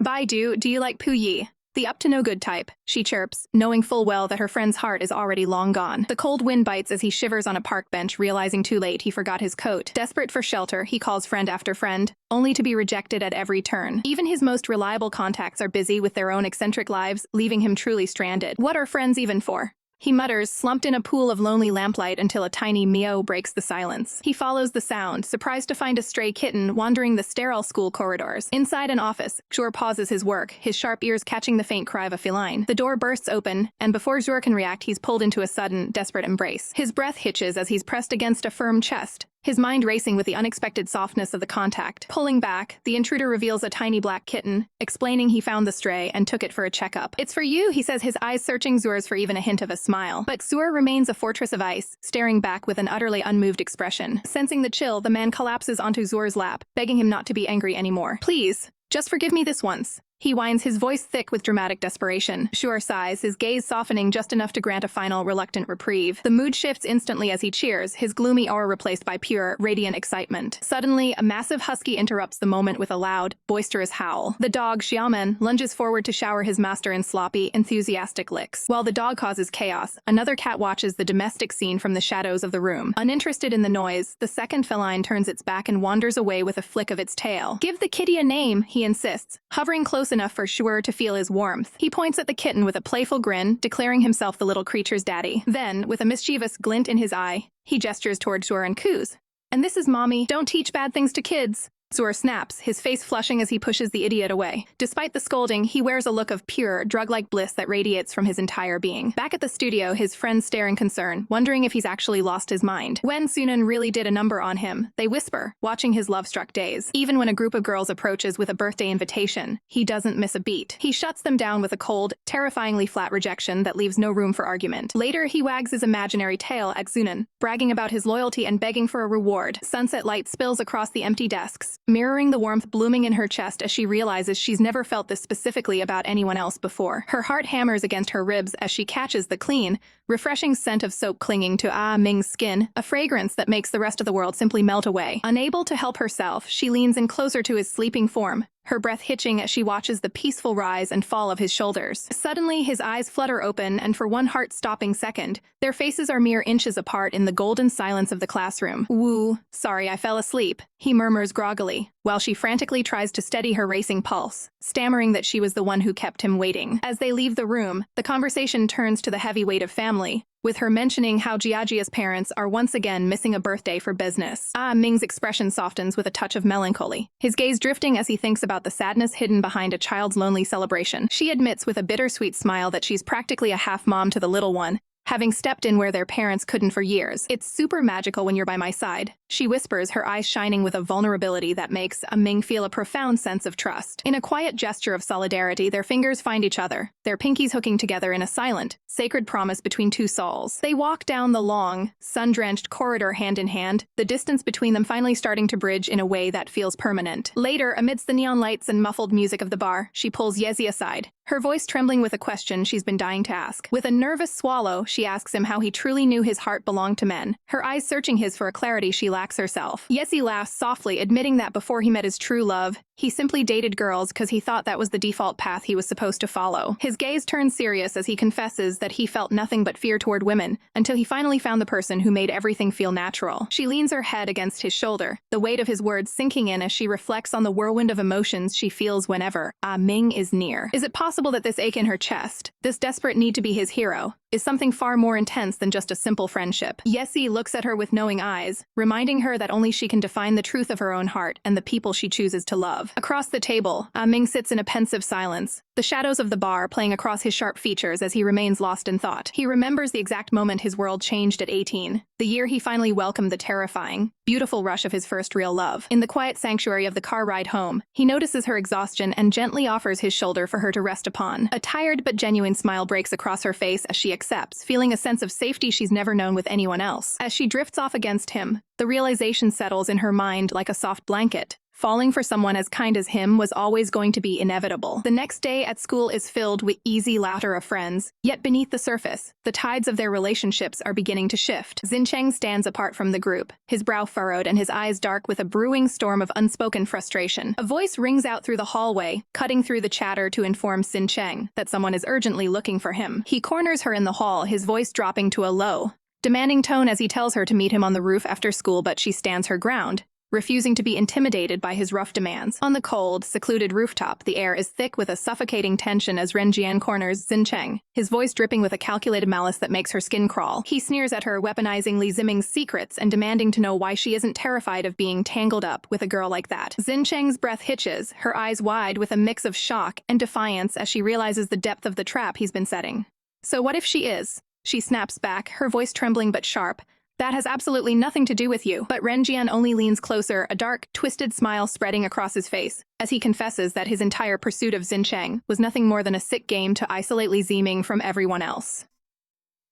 Baidu, do you like Pu Yi? The up-to-no-good type, she chirps, knowing full well that her friend's heart is already long gone. The cold wind bites as he shivers on a park bench, realizing too late he forgot his coat. Desperate for shelter, he calls friend after friend, only to be rejected at every turn. Even his most reliable contacts are busy with their own eccentric lives, leaving him truly stranded. What are friends even for? He mutters, slumped in a pool of lonely lamplight until a tiny meow breaks the silence. He follows the sound, surprised to find a stray kitten wandering the sterile school corridors. Inside an office, Zhur pauses his work, his sharp ears catching the faint cry of a feline. The door bursts open, and before Zhur can react, he's pulled into a sudden, desperate embrace. His breath hitches as he's pressed against a firm chest, his mind racing with the unexpected softness of the contact. Pulling back, the intruder reveals a tiny black kitten, explaining he found the stray and took it for a checkup. "It's for you," he says, his eyes searching Zhur's for even a hint of a smile. But Zhur remains a fortress of ice, staring back with an utterly unmoved expression. Sensing the chill, the man collapses onto Zhur's lap, begging him not to be angry anymore. "Please, just forgive me this once," he whines, his voice thick with dramatic desperation. Zhur sighs, his gaze softening just enough to grant a final, reluctant reprieve. The mood shifts instantly as he cheers, his gloomy aura replaced by pure, radiant excitement. Suddenly, a massive husky interrupts the moment with a loud, boisterous howl. The dog, Xiaomen, lunges forward to shower his master in sloppy, enthusiastic licks. While the dog causes chaos, another cat watches the domestic scene from the shadows of the room. Uninterested in the noise, the second feline turns its back and wanders away with a flick of its tail. "Give the kitty a name," he insists, hovering close enough for Zhur to feel his warmth. He points at the kitten with a playful grin, declaring himself the little creature's daddy. Then, with a mischievous glint in his eye, he gestures toward Zhur and coos. "And this is Mommy. Don't teach bad things to kids." Zhur snaps, his face flushing as he pushes the idiot away. Despite the scolding, he wears a look of pure, drug-like bliss that radiates from his entire being. Back at the studio, his friends stare in concern, wondering if he's actually lost his mind. When Sunan really did a number on him, they whisper, watching his love-struck daze. Even when a group of girls approaches with a birthday invitation, he doesn't miss a beat. He shuts them down with a cold, terrifyingly flat rejection that leaves no room for argument. Later, he wags his imaginary tail at Sunan, bragging about his loyalty and begging for a reward. Sunset light spills across the empty desks, mirroring the warmth blooming in her chest as she realizes she's never felt this specifically about anyone else before. Her heart hammers against her ribs as she catches the clean, refreshing scent of soap clinging to Ming's skin, a fragrance that makes the rest of the world simply melt away. Unable to help herself, she leans in closer to his sleeping form, her breath hitching as she watches the peaceful rise and fall of his shoulders. Suddenly, his eyes flutter open, and for one heart-stopping second, their faces are mere inches apart in the golden silence of the classroom. "Woo, sorry I fell asleep," he murmurs groggily, while she frantically tries to steady her racing pulse, stammering that she was the one who kept him waiting. As they leave the room, the conversation turns to the heavy weight of family, with her mentioning how Jiajia's parents are once again missing a birthday for business. Ming's expression softens with a touch of melancholy, his gaze drifting as he thinks about the sadness hidden behind a child's lonely celebration. She admits with a bittersweet smile that she's practically a half-mom to the little one, having stepped in where their parents couldn't for years. "It's super magical when you're by my side," she whispers, her eyes shining with a vulnerability that makes Ming feel a profound sense of trust. In a quiet gesture of solidarity, their fingers find each other, their pinkies hooking together in a silent, sacred promise between two souls. They walk down the long, sun-drenched corridor hand in hand, the distance between them finally starting to bridge in a way that feels permanent. Later, amidst the neon lights and muffled music of the bar, she pulls Yezi aside, her voice trembling with a question she's been dying to ask. With a nervous swallow, she asks him how he truly knew his heart belonged to men, her eyes searching his for a clarity she lacks herself. Yesi laughs softly, admitting that before he met his true love, he simply dated girls because he thought that was the default path he was supposed to follow. His gaze turns serious as he confesses that he felt nothing but fear toward women until he finally found the person who made everything feel natural. She leans her head against his shoulder, the weight of his words sinking in as she reflects on the whirlwind of emotions she feels whenever Ming is near. Is it possible that this ache in her chest, this desperate need to be his hero, is something far more intense than just a simple friendship? Yesi looks at her with knowing eyes, reminding her that only she can define the truth of her own heart and the people she chooses to love. Across the table, Ming sits in a pensive silence, the shadows of the bar playing across his sharp features as he remains lost in thought. He remembers the exact moment his world changed at 18, the year he finally welcomed the terrifying, beautiful rush of his first real love. In the quiet sanctuary of the car ride home, he notices her exhaustion and gently offers his shoulder for her to rest upon. A tired but genuine smile breaks across her face as she accepts, feeling a sense of safety she's never known with anyone else. As she drifts off against him, the realization settles in her mind like a soft blanket, Falling for someone as kind as him was always going to be inevitable. The next day at school is filled with easy laughter of friends, yet beneath the surface, the tides of their relationships are beginning to shift. Xincheng stands apart from the group, his brow furrowed and his eyes dark with a brewing storm of unspoken frustration. A voice rings out through the hallway, cutting through the chatter to inform Xincheng that someone is urgently looking for him. He corners her in the hall, his voice dropping to a low, demanding tone as he tells her to meet him on the roof after school, but she stands her ground, refusing to be intimidated by his rough demands. On the cold, secluded rooftop, the air is thick with a suffocating tension as Ren Jian corners Xincheng, his voice dripping with a calculated malice that makes her skin crawl. He sneers at her, weaponizing Li Ziming's secrets and demanding to know why she isn't terrified of being tangled up with a girl like that. Xincheng's breath hitches, her eyes wide with a mix of shock and defiance as she realizes the depth of the trap he's been setting. So what if she is? She snaps back, her voice trembling but sharp. That has absolutely nothing to do with you. But Ren Jian only leans closer, a dark, twisted smile spreading across his face, as he confesses that his entire pursuit of Xincheng was nothing more than a sick game to isolate Li Ziming from everyone else.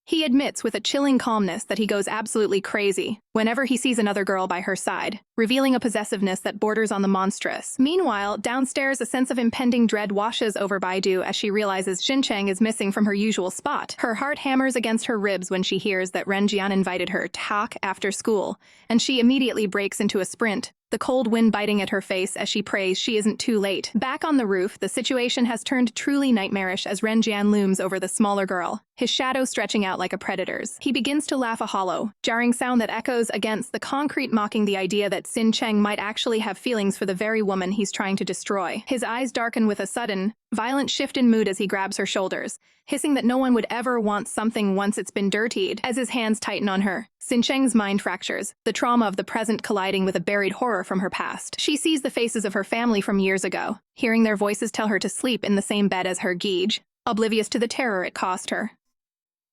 He admits with a chilling calmness that he goes absolutely crazy whenever he sees another girl by her side, revealing a possessiveness that borders on the monstrous. Meanwhile, downstairs, a sense of impending dread washes over Baidu as she realizes Xincheng is missing from her usual spot. Her heart hammers against her ribs when she hears that Ren Jian invited her to talk after school, and she immediately breaks into a sprint, the cold wind biting at her face as she prays she isn't too late. Back on the roof, the situation has turned truly nightmarish as Ren Jian looms over the smaller girl, his shadow stretching out like a predator's. He begins to laugh, a hollow, jarring sound that echoes against the concrete, mocking the idea that Xincheng might actually have feelings for the very woman he's trying to destroy. His eyes darken with a sudden, violent shift in mood as he grabs her shoulders, hissing that no one would ever want something once it's been dirtied. As his hands tighten on her, Xincheng's mind fractures, the trauma of the present colliding with a buried horror from her past. She sees the faces of her family from years ago, hearing their voices tell her to sleep in the same bed as her Gige, oblivious to the terror it cost her.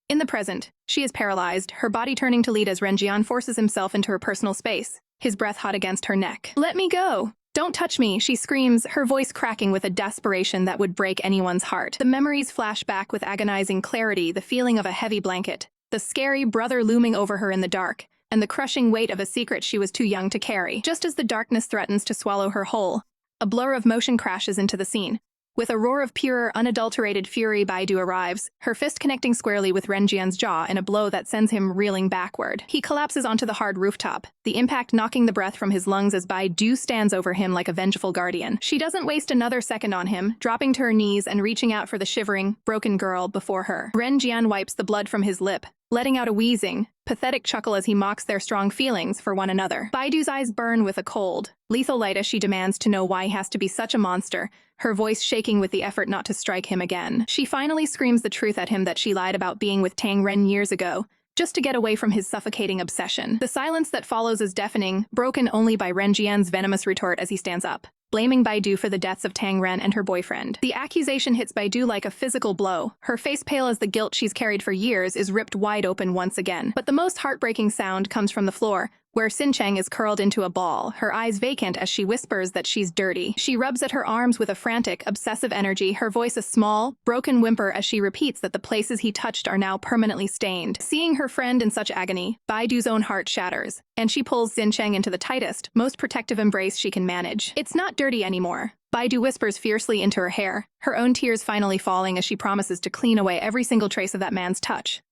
In the present, she is paralyzed, her body turning to lead as Ren Jian forces himself into her personal space, his breath hot against her neck. "Let me go! Don't touch me," she screams, her voice cracking with a desperation that would break anyone's heart. The memories flash back with agonizing clarity, the feeling of a heavy blanket, the scary brother looming over her in the dark, and the crushing weight of a secret she was too young to carry. Just as the darkness threatens to swallow her whole, a blur of motion crashes into the scene. With a roar of pure, unadulterated fury, Baidu arrives, her fist connecting squarely with Ren Jian's jaw in a blow that sends him reeling backward. He collapses onto the hard rooftop, the impact knocking the breath from his lungs as Baidu stands over him like a vengeful guardian. She doesn't waste another second on him, dropping to her knees and reaching out for the shivering, broken girl before her. Ren Jian wipes the blood from his lip, letting out a wheezing, pathetic chuckle as he mocks their strong feelings for one another. Baidu's eyes burn with a cold, lethal light as she demands to know why he has to be such a monster, her voice shaking with the effort not to strike him again. She finally screams the truth at him that she lied about being with Tang Ren years ago, just to get away from his suffocating obsession. The silence that follows is deafening, broken only by Ren Jian's venomous retort as he stands up, blaming Baidu for the deaths of Tang Ren and her boyfriend. The accusation hits Baidu like a physical blow. Her face, pale as the guilt she's carried for years, is ripped wide open once again. But the most heartbreaking sound comes from the floor, where Xincheng is curled into a ball, her eyes vacant as she whispers that she's dirty. She rubs at her arms with a frantic, obsessive energy, her voice a small, broken whimper as she repeats that the places he touched are now permanently stained. Seeing her friend in such agony, Baidu's own heart shatters, and she pulls Xincheng into the tightest, most protective embrace she can manage. "It's not dirty anymore," Baidu whispers fiercely into her hair, her own tears finally falling as she promises to clean away every single trace of that man's touch.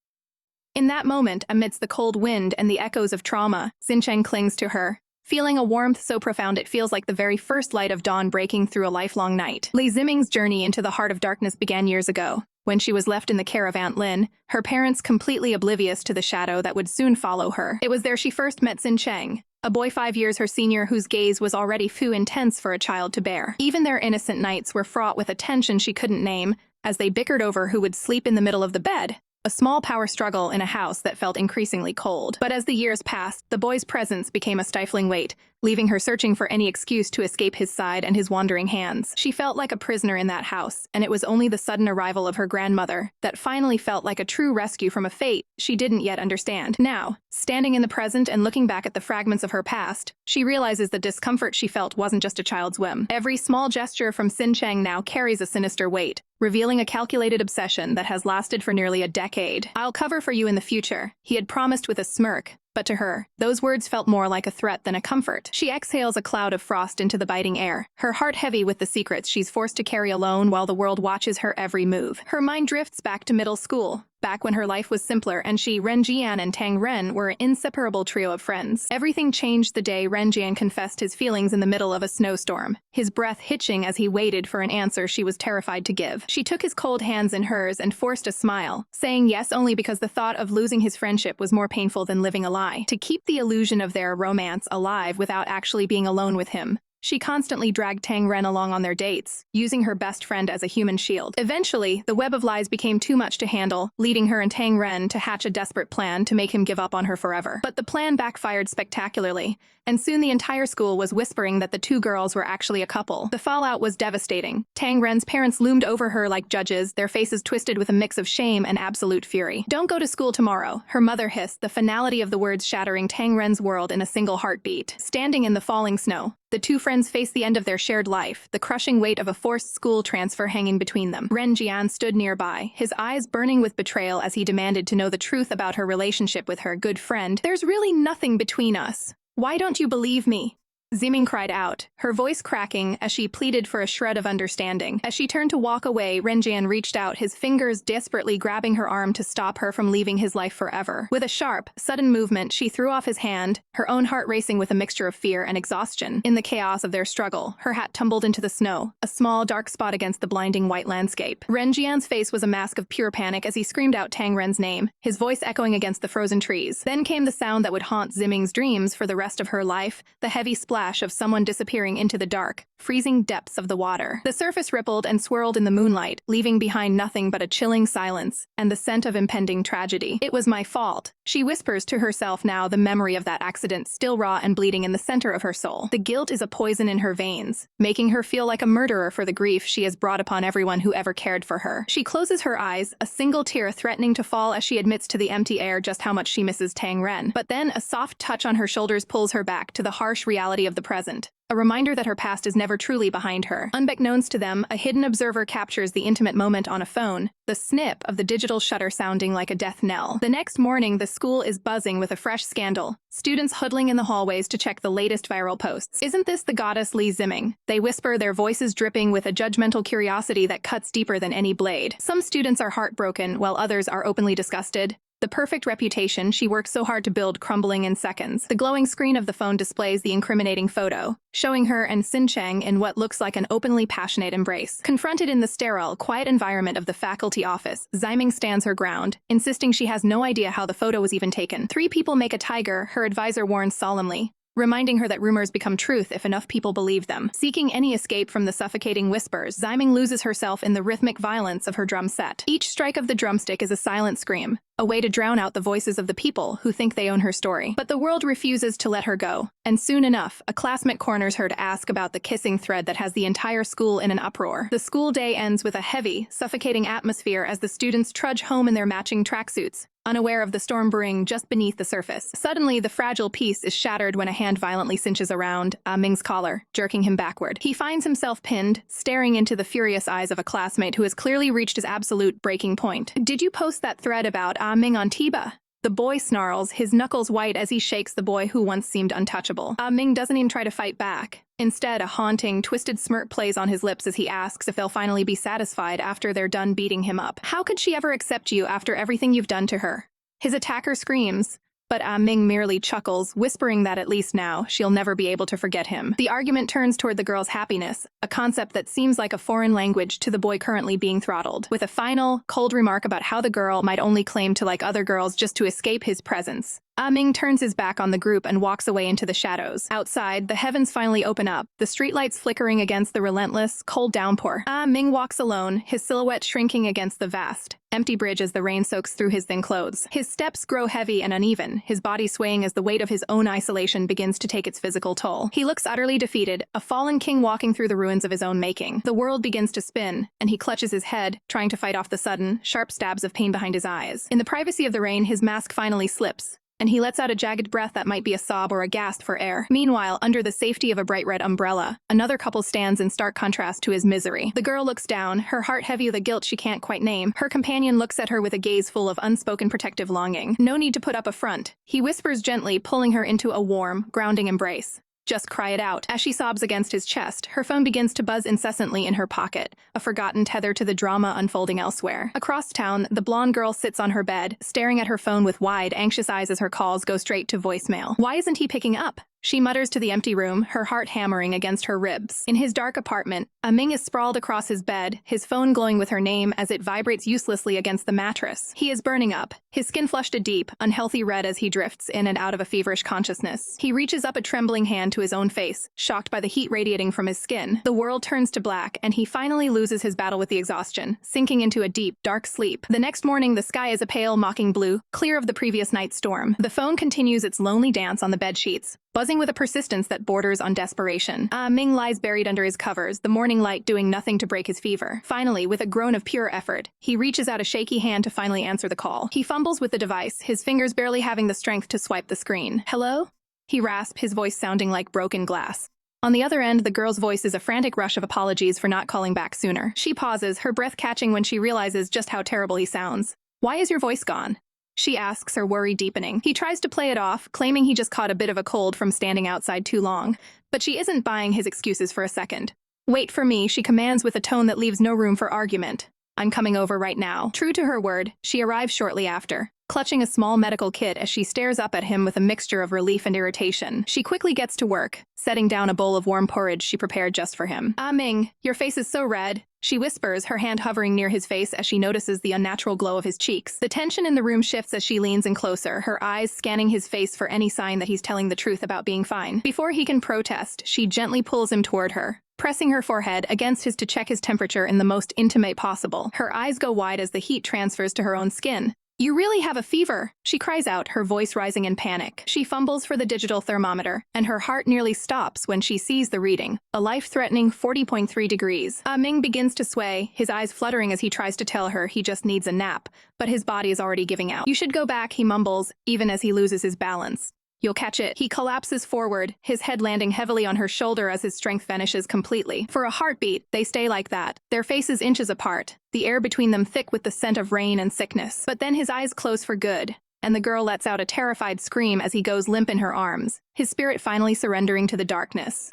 In that moment, amidst the cold wind and the echoes of trauma, Xincheng clings to her, feeling a warmth so profound it feels like the very first light of dawn breaking through a lifelong night. Li Ziming's journey into the heart of darkness began years ago, when she was left in the care of Aunt Lin, her parents completely oblivious to the shadow that would soon follow her. It was there she first met Xincheng, a boy 5 years her senior whose gaze was already too intense for a child to bear. Even their innocent nights were fraught with a tension she couldn't name, as they bickered over who would sleep in the middle of the bed. A small power struggle in a house that felt increasingly cold. But as the years passed, the boy's presence became a stifling weight, leaving her searching for any excuse to escape his side and his wandering hands. She felt like a prisoner in that house, and it was only the sudden arrival of her grandmother that finally felt like a true rescue from a fate she didn't yet understand. Now, standing in the present and looking back at the fragments of her past, she realizes the discomfort she felt wasn't just a child's whim. Every small gesture from Xincheng now carries a sinister weight, revealing a calculated obsession that has lasted for nearly a decade. "I'll cover for you in the future," he had promised with a smirk, But to her, those words felt more like a threat than a comfort. She exhales a cloud of frost into the biting air, her heart heavy with the secrets she's forced to carry alone while the world watches her every move. Her mind drifts back to middle school, back when her life was simpler and she, Renjian, and Tang Ren were an inseparable trio of friends. Everything changed the day Renjian confessed his feelings in the middle of a snowstorm, his breath hitching as he waited for an answer she was terrified to give. She took his cold hands in hers and forced a smile, saying yes only because the thought of losing his friendship was more painful than living a lie. To keep the illusion of their romance alive without actually being alone with him, she constantly dragged Tang Ren along on their dates, using her best friend as a human shield. Eventually, the web of lies became too much to handle, leading her and Tang Ren to hatch a desperate plan to make him give up on her forever. But the plan backfired spectacularly, and soon the entire school was whispering that the two girls were actually a couple. The fallout was devastating. Tang Ren's parents loomed over her like judges, their faces twisted with a mix of shame and absolute fury. "Don't go to school tomorrow," her mother hissed, the finality of the words shattering Tang Ren's world in a single heartbeat. Standing in the falling snow, the two friends faced the end of their shared life, the crushing weight of a forced school transfer hanging between them. Ren Jian stood nearby, his eyes burning with betrayal as he demanded to know the truth about her relationship with her good friend. "There's really nothing between us. Why don't you believe me?" Ziming cried out, her voice cracking as she pleaded for a shred of understanding. As she turned to walk away, Renjian reached out, his fingers desperately grabbing her arm to stop her from leaving his life forever. With a sharp, sudden movement, she threw off his hand, her own heart racing with a mixture of fear and exhaustion. In the chaos of their struggle, her hat tumbled into the snow, a small, dark spot against the blinding white landscape. Renjian's face was a mask of pure panic as he screamed out Tang Ren's name, his voice echoing against the frozen trees. Then came the sound that would haunt Ziming's dreams for the rest of her life, the heavy splash of someone disappearing into the dark, freezing depths of the water. The surface rippled and swirled in the moonlight, leaving behind nothing but a chilling silence and the scent of impending tragedy. "It was my fault," she whispers to herself now, the memory of that accident still raw and bleeding in the center of her soul. The guilt is a poison in her veins, making her feel like a murderer for the grief she has brought upon everyone who ever cared for her. She closes her eyes, a single tear threatening to fall as she admits to the empty air just how much she misses Tang Ren. But then a soft touch on her shoulders pulls her back to the harsh reality of the present. A reminder that her past is never truly behind her. Unbeknownst to them, a hidden observer captures the intimate moment on a phone, the snip of the digital shutter sounding like a death knell. The next morning, the school is buzzing with a fresh scandal, students huddling in the hallways to check the latest viral posts. "Isn't this the goddess Li Ziming?" they whisper, their voices dripping with a judgmental curiosity that cuts deeper than any blade. Some students are heartbroken, while others are openly disgusted. The perfect reputation she worked so hard to build crumbling in seconds. The glowing screen of the phone displays the incriminating photo, showing her and Xin Cheng in what looks like an openly passionate embrace. Confronted in the sterile, quiet environment of the faculty office, Ziming stands her ground, insisting she has no idea how the photo was even taken. "Three people make a tiger," her advisor warns solemnly, reminding her that rumors become truth if enough people believe them. Seeking any escape from the suffocating whispers, Ziming loses herself in the rhythmic violence of her drum set. Each strike of the drumstick is a silent scream, a way to drown out the voices of the people who think they own her story. But the world refuses to let her go, and soon enough, a classmate corners her to ask about the kissing thread that has the entire school in an uproar. The school day ends with a heavy, suffocating atmosphere as the students trudge home in their matching tracksuits, unaware of the storm brewing just beneath the surface. Suddenly, the fragile peace is shattered when a hand violently cinches around Ming's collar, jerking him backward. He finds himself pinned, staring into the furious eyes of a classmate who has clearly reached his absolute breaking point. "Did you post that thread about Ming on Tiba?" The boy snarls, his knuckles white as he shakes the boy who once seemed untouchable. Ming doesn't even try to fight back. Instead, a haunting, twisted smirk plays on his lips as he asks if they'll finally be satisfied after they're done beating him up. "How could she ever accept you after everything you've done to her?" His attacker screams, but Ming merely chuckles, whispering that at least now, she'll never be able to forget him. The argument turns toward the girl's happiness, a concept that seems like a foreign language to the boy currently being throttled, with a final, cold remark about how the girl might only claim to like other girls just to escape his presence. Ming turns his back on the group and walks away into the shadows. Outside, the heavens finally open up, the streetlights flickering against the relentless, cold downpour. Ming walks alone, his silhouette shrinking against the vast, empty bridge as the rain soaks through his thin clothes. His steps grow heavy and uneven, his body swaying as the weight of his own isolation begins to take its physical toll. He looks utterly defeated, a fallen king walking through the ruins of his own making. The world begins to spin, and he clutches his head, trying to fight off the sudden, sharp stabs of pain behind his eyes. In the privacy of the rain, his mask finally slips, and he lets out a jagged breath that might be a sob or a gasp for air. Meanwhile, under the safety of a bright red umbrella, another couple stands in stark contrast to his misery. The girl looks down, her heart heavy with a guilt she can't quite name. Her companion looks at her with a gaze full of unspoken protective longing. No need to put up a front, he whispers gently, pulling her into a warm, grounding embrace. Just cry it out. As she sobs against his chest, her phone begins to buzz incessantly in her pocket, a forgotten tether to the drama unfolding elsewhere. Across town, the blonde girl sits on her bed, staring at her phone with wide, anxious eyes as her calls go straight to voicemail. Why isn't he picking up? She mutters to the empty room, her heart hammering against her ribs. In his dark apartment, Ming is sprawled across his bed, his phone glowing with her name as it vibrates uselessly against the mattress. He is burning up, his skin flushed a deep, unhealthy red as he drifts in and out of a feverish consciousness. He reaches up a trembling hand to his own face, shocked by the heat radiating from his skin. The world turns to black, and he finally loses his battle with the exhaustion, sinking into a deep, dark sleep. The next morning, the sky is a pale, mocking blue, clear of the previous night's storm. The phone continues its lonely dance on the bedsheets, buzzing with a persistence that borders on desperation. Ming lies buried under his covers, the morning light doing nothing to break his fever. Finally, with a groan of pure effort, he reaches out a shaky hand to finally answer the call. He fumbles with the device, his fingers barely having the strength to swipe the screen. "Hello?" he rasps, his voice sounding like broken glass. On the other end, the girl's voice is a frantic rush of apologies for not calling back sooner. She pauses, her breath catching when she realizes just how terrible he sounds. "Why is your voice gone?" she asks, her worry deepening. He tries to play it off, claiming he just caught a bit of a cold from standing outside too long. But she isn't buying his excuses for a second. "Wait for me," she commands with a tone that leaves no room for argument. "I'm coming over right now." True to her word, she arrives shortly after, clutching a small medical kit as she stares up at him with a mixture of relief and irritation. She quickly gets to work, setting down a bowl of warm porridge she prepared just for him. Ming, your face is so red," she whispers, her hand hovering near his face as she notices the unnatural glow of his cheeks. The tension in the room shifts as she leans in closer, her eyes scanning his face for any sign that he's telling the truth about being fine. Before he can protest, she gently pulls him toward her, pressing her forehead against his to check his temperature in the most intimate possible. Her eyes go wide as the heat transfers to her own skin. "You really have a fever," she cries out, her voice rising in panic. She fumbles for the digital thermometer, and her heart nearly stops when she sees the reading, a life-threatening 40.3 degrees. Ming begins to sway, his eyes fluttering as he tries to tell her he just needs a nap, but his body is already giving out. "You should go back," he mumbles, even as he loses his balance. "You'll catch it." He collapses forward, his head landing heavily on her shoulder as his strength vanishes completely. For a heartbeat, they stay like that, their faces inches apart, the air between them thick with the scent of rain and sickness. But then his eyes close for good, and the girl lets out a terrified scream as he goes limp in her arms, his spirit finally surrendering to the darkness.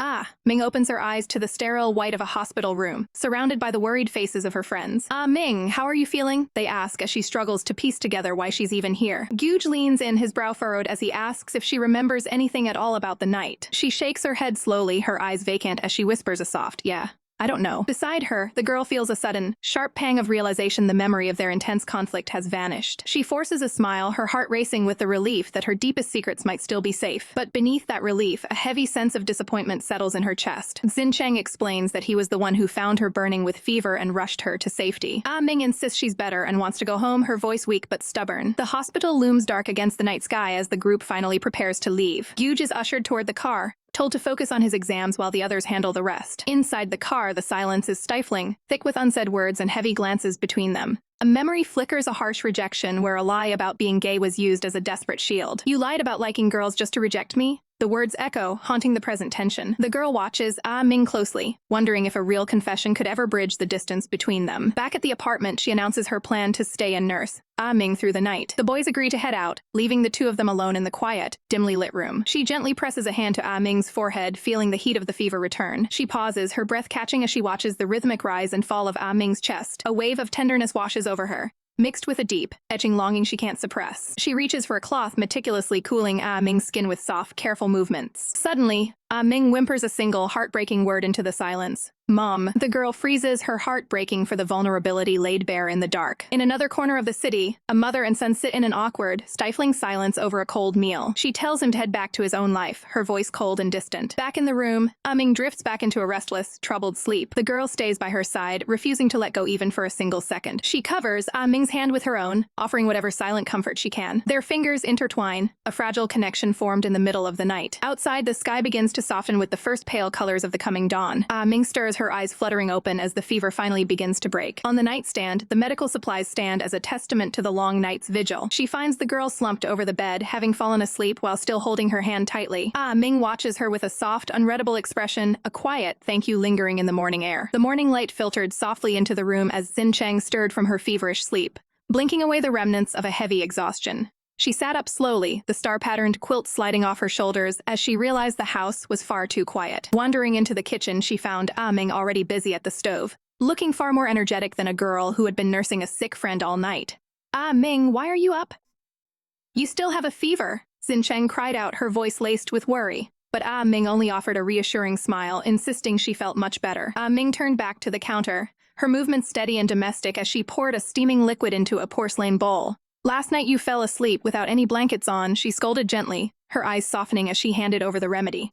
Ming opens her eyes to the sterile white of a hospital room, surrounded by the worried faces of her friends. Ming, how are you feeling?" they ask as she struggles to piece together why she's even here. Guge leans in, his brow furrowed as he asks if she remembers anything at all about the night. She shakes her head slowly, her eyes vacant as she whispers a soft, "Yeah. I don't know." Beside her, the girl feels a sudden, sharp pang of realization the memory of their intense conflict has vanished. She forces a smile, her heart racing with the relief that her deepest secrets might still be safe. But beneath that relief, a heavy sense of disappointment settles in her chest. Xincheng explains that he was the one who found her burning with fever and rushed her to safety. Ming insists she's better and wants to go home, her voice weak but stubborn. The hospital looms dark against the night sky as the group finally prepares to leave. Guge is ushered toward the car, told to focus on his exams while the others handle the rest. Inside the car, the silence is stifling, thick with unsaid words and heavy glances between them. A memory flickers, a harsh rejection where a lie about being gay was used as a desperate shield. "You lied about liking girls just to reject me?" The words echo, haunting the present tension. The girl watches Ming closely, wondering if a real confession could ever bridge the distance between them. Back at the apartment, she announces her plan to stay and nurse Ming through the night. The boys agree to head out, leaving the two of them alone in the quiet, dimly lit room. She gently presses a hand to Ming's forehead, feeling the heat of the fever return. She pauses, her breath catching as she watches the rhythmic rise and fall of Ming's chest. A wave of tenderness washes over her, mixed with a deep, etching longing she can't suppress. She reaches for a cloth, meticulously cooling Ming's skin with soft, careful movements. Suddenly, Ming whimpers a single, heartbreaking word into the silence. "Mom." The girl freezes, her heart breaking for the vulnerability laid bare in the dark. In another corner of the city, a mother and son sit in an awkward, stifling silence over a cold meal. She tells him to head back to his own life, her voice cold and distant. Back in the room, Ming drifts back into a restless, troubled sleep. The girl stays by her side, refusing to let go even for a single second. She covers Ming's hand with her own, offering whatever silent comfort she can. Their fingers intertwine, a fragile connection formed in the middle of the night. Outside, the sky begins to soften with the first pale colors of the coming dawn. Ming stirs, her eyes fluttering open as the fever finally begins to break. On the nightstand, the medical supplies stand as a testament to the long night's vigil. She finds the girl slumped over the bed, having fallen asleep while still holding her hand tightly. Ming watches her with a soft, unreadable expression, a quiet thank you lingering in the morning air. The morning light filtered softly into the room as Xincheng stirred from her feverish sleep, blinking away the remnants of a heavy exhaustion. She sat up slowly, the star-patterned quilt sliding off her shoulders as she realized the house was far too quiet. Wandering into the kitchen, she found Ming already busy at the stove, looking far more energetic than a girl who had been nursing a sick friend all night. Ming, why are you up? You still have a fever, Xincheng cried out, her voice laced with worry. But Ming only offered a reassuring smile, insisting she felt much better. Ming turned back to the counter, her movements steady and domestic as she poured a steaming liquid into a porcelain bowl. Last night you fell asleep without any blankets on, she scolded gently, her eyes softening as she handed over the remedy.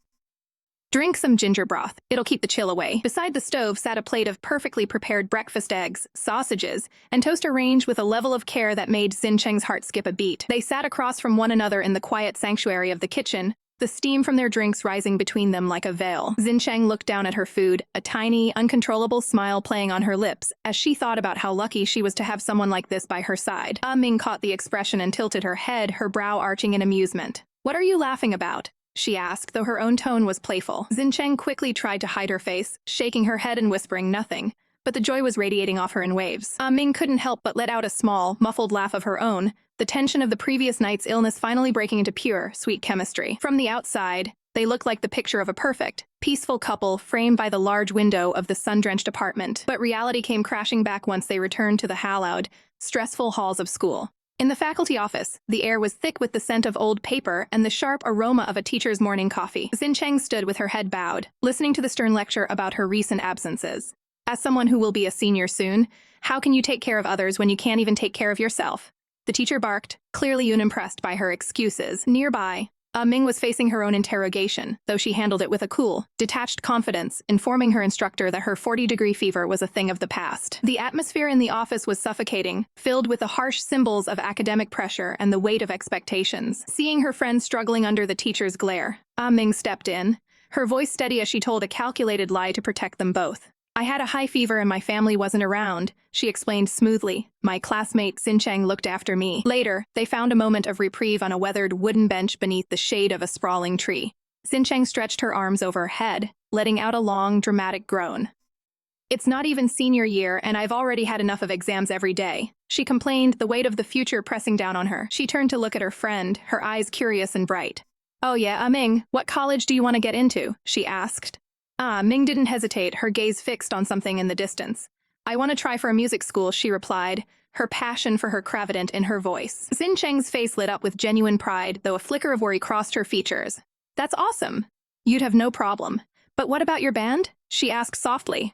Drink some ginger broth, it'll keep the chill away. Beside the stove sat a plate of perfectly prepared breakfast eggs, sausages, and toast arranged with a level of care that made Xincheng's heart skip a beat. They sat across from one another in the quiet sanctuary of the kitchen, the steam from their drinks rising between them like a veil. Xincheng looked down at her food, a tiny, uncontrollable smile playing on her lips, as she thought about how lucky she was to have someone like this by her side. Ming caught the expression and tilted her head, her brow arching in amusement. What are you laughing about? She asked, though her own tone was playful. Xincheng quickly tried to hide her face, shaking her head and whispering nothing, but the joy was radiating off her in waves. Ming couldn't help but let out a small, muffled laugh of her own, the tension of the previous night's illness finally breaking into pure, sweet chemistry. From the outside, they looked like the picture of a perfect, peaceful couple framed by the large window of the sun-drenched apartment. But reality came crashing back once they returned to the hallowed, stressful halls of school. In the faculty office, the air was thick with the scent of old paper and the sharp aroma of a teacher's morning coffee. Xincheng stood with her head bowed, listening to the stern lecture about her recent absences. As someone who will be a senior soon, how can you take care of others when you can't even take care of yourself? The teacher barked, clearly unimpressed by her excuses. Nearby, Ming was facing her own interrogation, though she handled it with a cool, detached confidence, informing her instructor that her 40-degree fever was a thing of the past. The atmosphere in the office was suffocating, filled with the harsh symbols of academic pressure and the weight of expectations. Seeing her friend struggling under the teacher's glare, Ming stepped in, her voice steady as she told a calculated lie to protect them both. I had a high fever and my family wasn't around, she explained smoothly. My classmate Xincheng looked after me. Later, they found a moment of reprieve on a weathered wooden bench beneath the shade of a sprawling tree. Xincheng stretched her arms over her head, letting out a long, dramatic groan. It's not even senior year and I've already had enough of exams every day, she complained, the weight of the future pressing down on her. She turned to look at her friend, her eyes curious and bright. Oh yeah, Ming, what college do you want to get into? She asked. Ming didn't hesitate, her gaze fixed on something in the distance. I want to try for a music school, she replied, her passion for her cravidant in her voice. Xincheng's face lit up with genuine pride, though a flicker of worry crossed her features. That's awesome. You'd have no problem. But what about your band? She asked softly.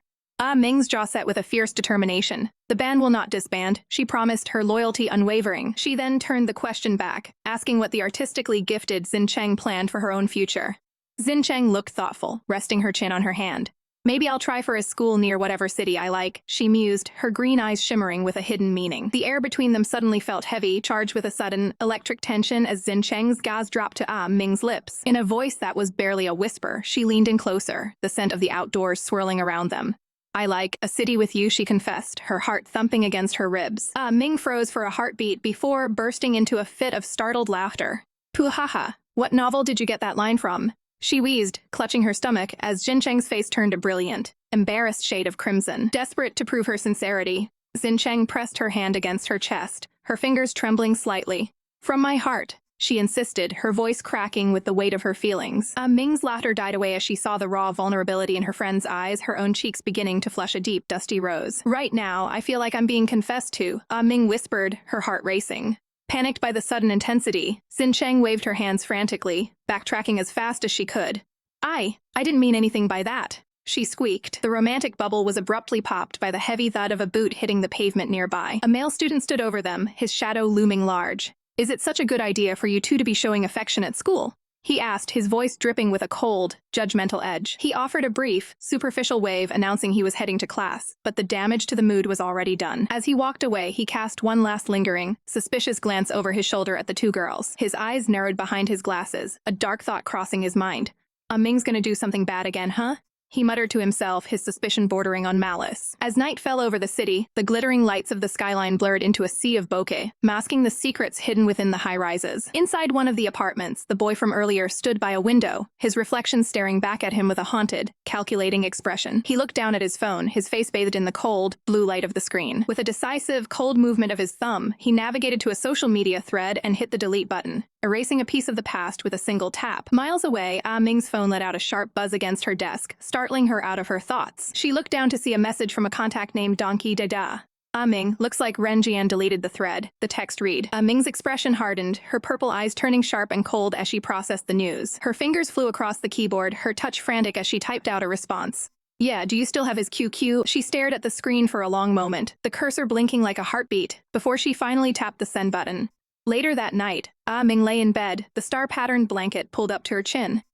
Ming's jaw set with a fierce determination. The band will not disband, she promised, her loyalty unwavering. She then turned the question back, asking what the artistically gifted Xincheng planned for her own future. Xincheng looked thoughtful, resting her chin on her hand. Maybe I'll try for a school near whatever city I like, she mused, her green eyes shimmering with a hidden meaning. The air between them suddenly felt heavy, charged with a sudden, electric tension as Xincheng's gaze dropped to Ming's lips. In a voice that was barely a whisper, she leaned in closer, the scent of the outdoors swirling around them. I like a city with you, she confessed, her heart thumping against her ribs. Ming froze for a heartbeat before bursting into a fit of startled laughter. Puhaha, what novel did you get that line from? She wheezed, clutching her stomach, as Xincheng's face turned a brilliant, embarrassed shade of crimson. Desperate to prove her sincerity, Xincheng pressed her hand against her chest, her fingers trembling slightly. From my heart, she insisted, her voice cracking with the weight of her feelings. Ming's laughter died away as she saw the raw vulnerability in her friend's eyes, her own cheeks beginning to flush a deep, dusty rose. Right now, I feel like I'm being confessed to, Ming whispered, her heart racing. Panicked by the sudden intensity, Xincheng waved her hands frantically, backtracking as fast as she could. I didn't mean anything by that, she squeaked. The romantic bubble was abruptly popped by the heavy thud of a boot hitting the pavement nearby. A male student stood over them, his shadow looming large. Is it such a good idea for you two to be showing affection at school? He asked, his voice dripping with a cold, judgmental edge. He offered a brief, superficial wave announcing he was heading to class, but the damage to the mood was already done. As he walked away, he cast one last lingering, suspicious glance over his shoulder at the two girls. His eyes narrowed behind his glasses, a dark thought crossing his mind. Ming's gonna do something bad again, huh? He muttered to himself, his suspicion bordering on malice. As night fell over the city, the glittering lights of the skyline blurred into a sea of bokeh, masking the secrets hidden within the high-rises. Inside one of the apartments, the boy from earlier stood by a window, his reflection staring back at him with a haunted, calculating expression. He looked down at his phone, his face bathed in the cold, blue light of the screen. With a decisive, cold movement of his thumb, he navigated to a social media thread and hit the delete button, erasing a piece of the past with a single tap. Miles away, Ming's phone let out a sharp buzz against her desk, startling her out of her thoughts. She looked down to see a message from a contact named Donkey Dada. Ming, looks like Ren Jian deleted the thread. The text read. Ming's expression hardened, her purple eyes turning sharp and cold as she processed the news. Her fingers flew across the keyboard, her touch frantic as she typed out a response. Yeah, do you still have his QQ? She stared at the screen for a long moment, the cursor blinking like a heartbeat, before she finally tapped the send button. Later that night, Ming lay in bed, the star-patterned blanket pulled up to her chin.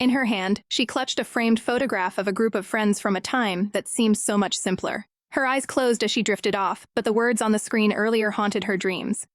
In her hand, she clutched a framed photograph of a group of friends from a time that seemed so much simpler. Her eyes closed as she drifted off, but the words on the screen earlier haunted her dreams.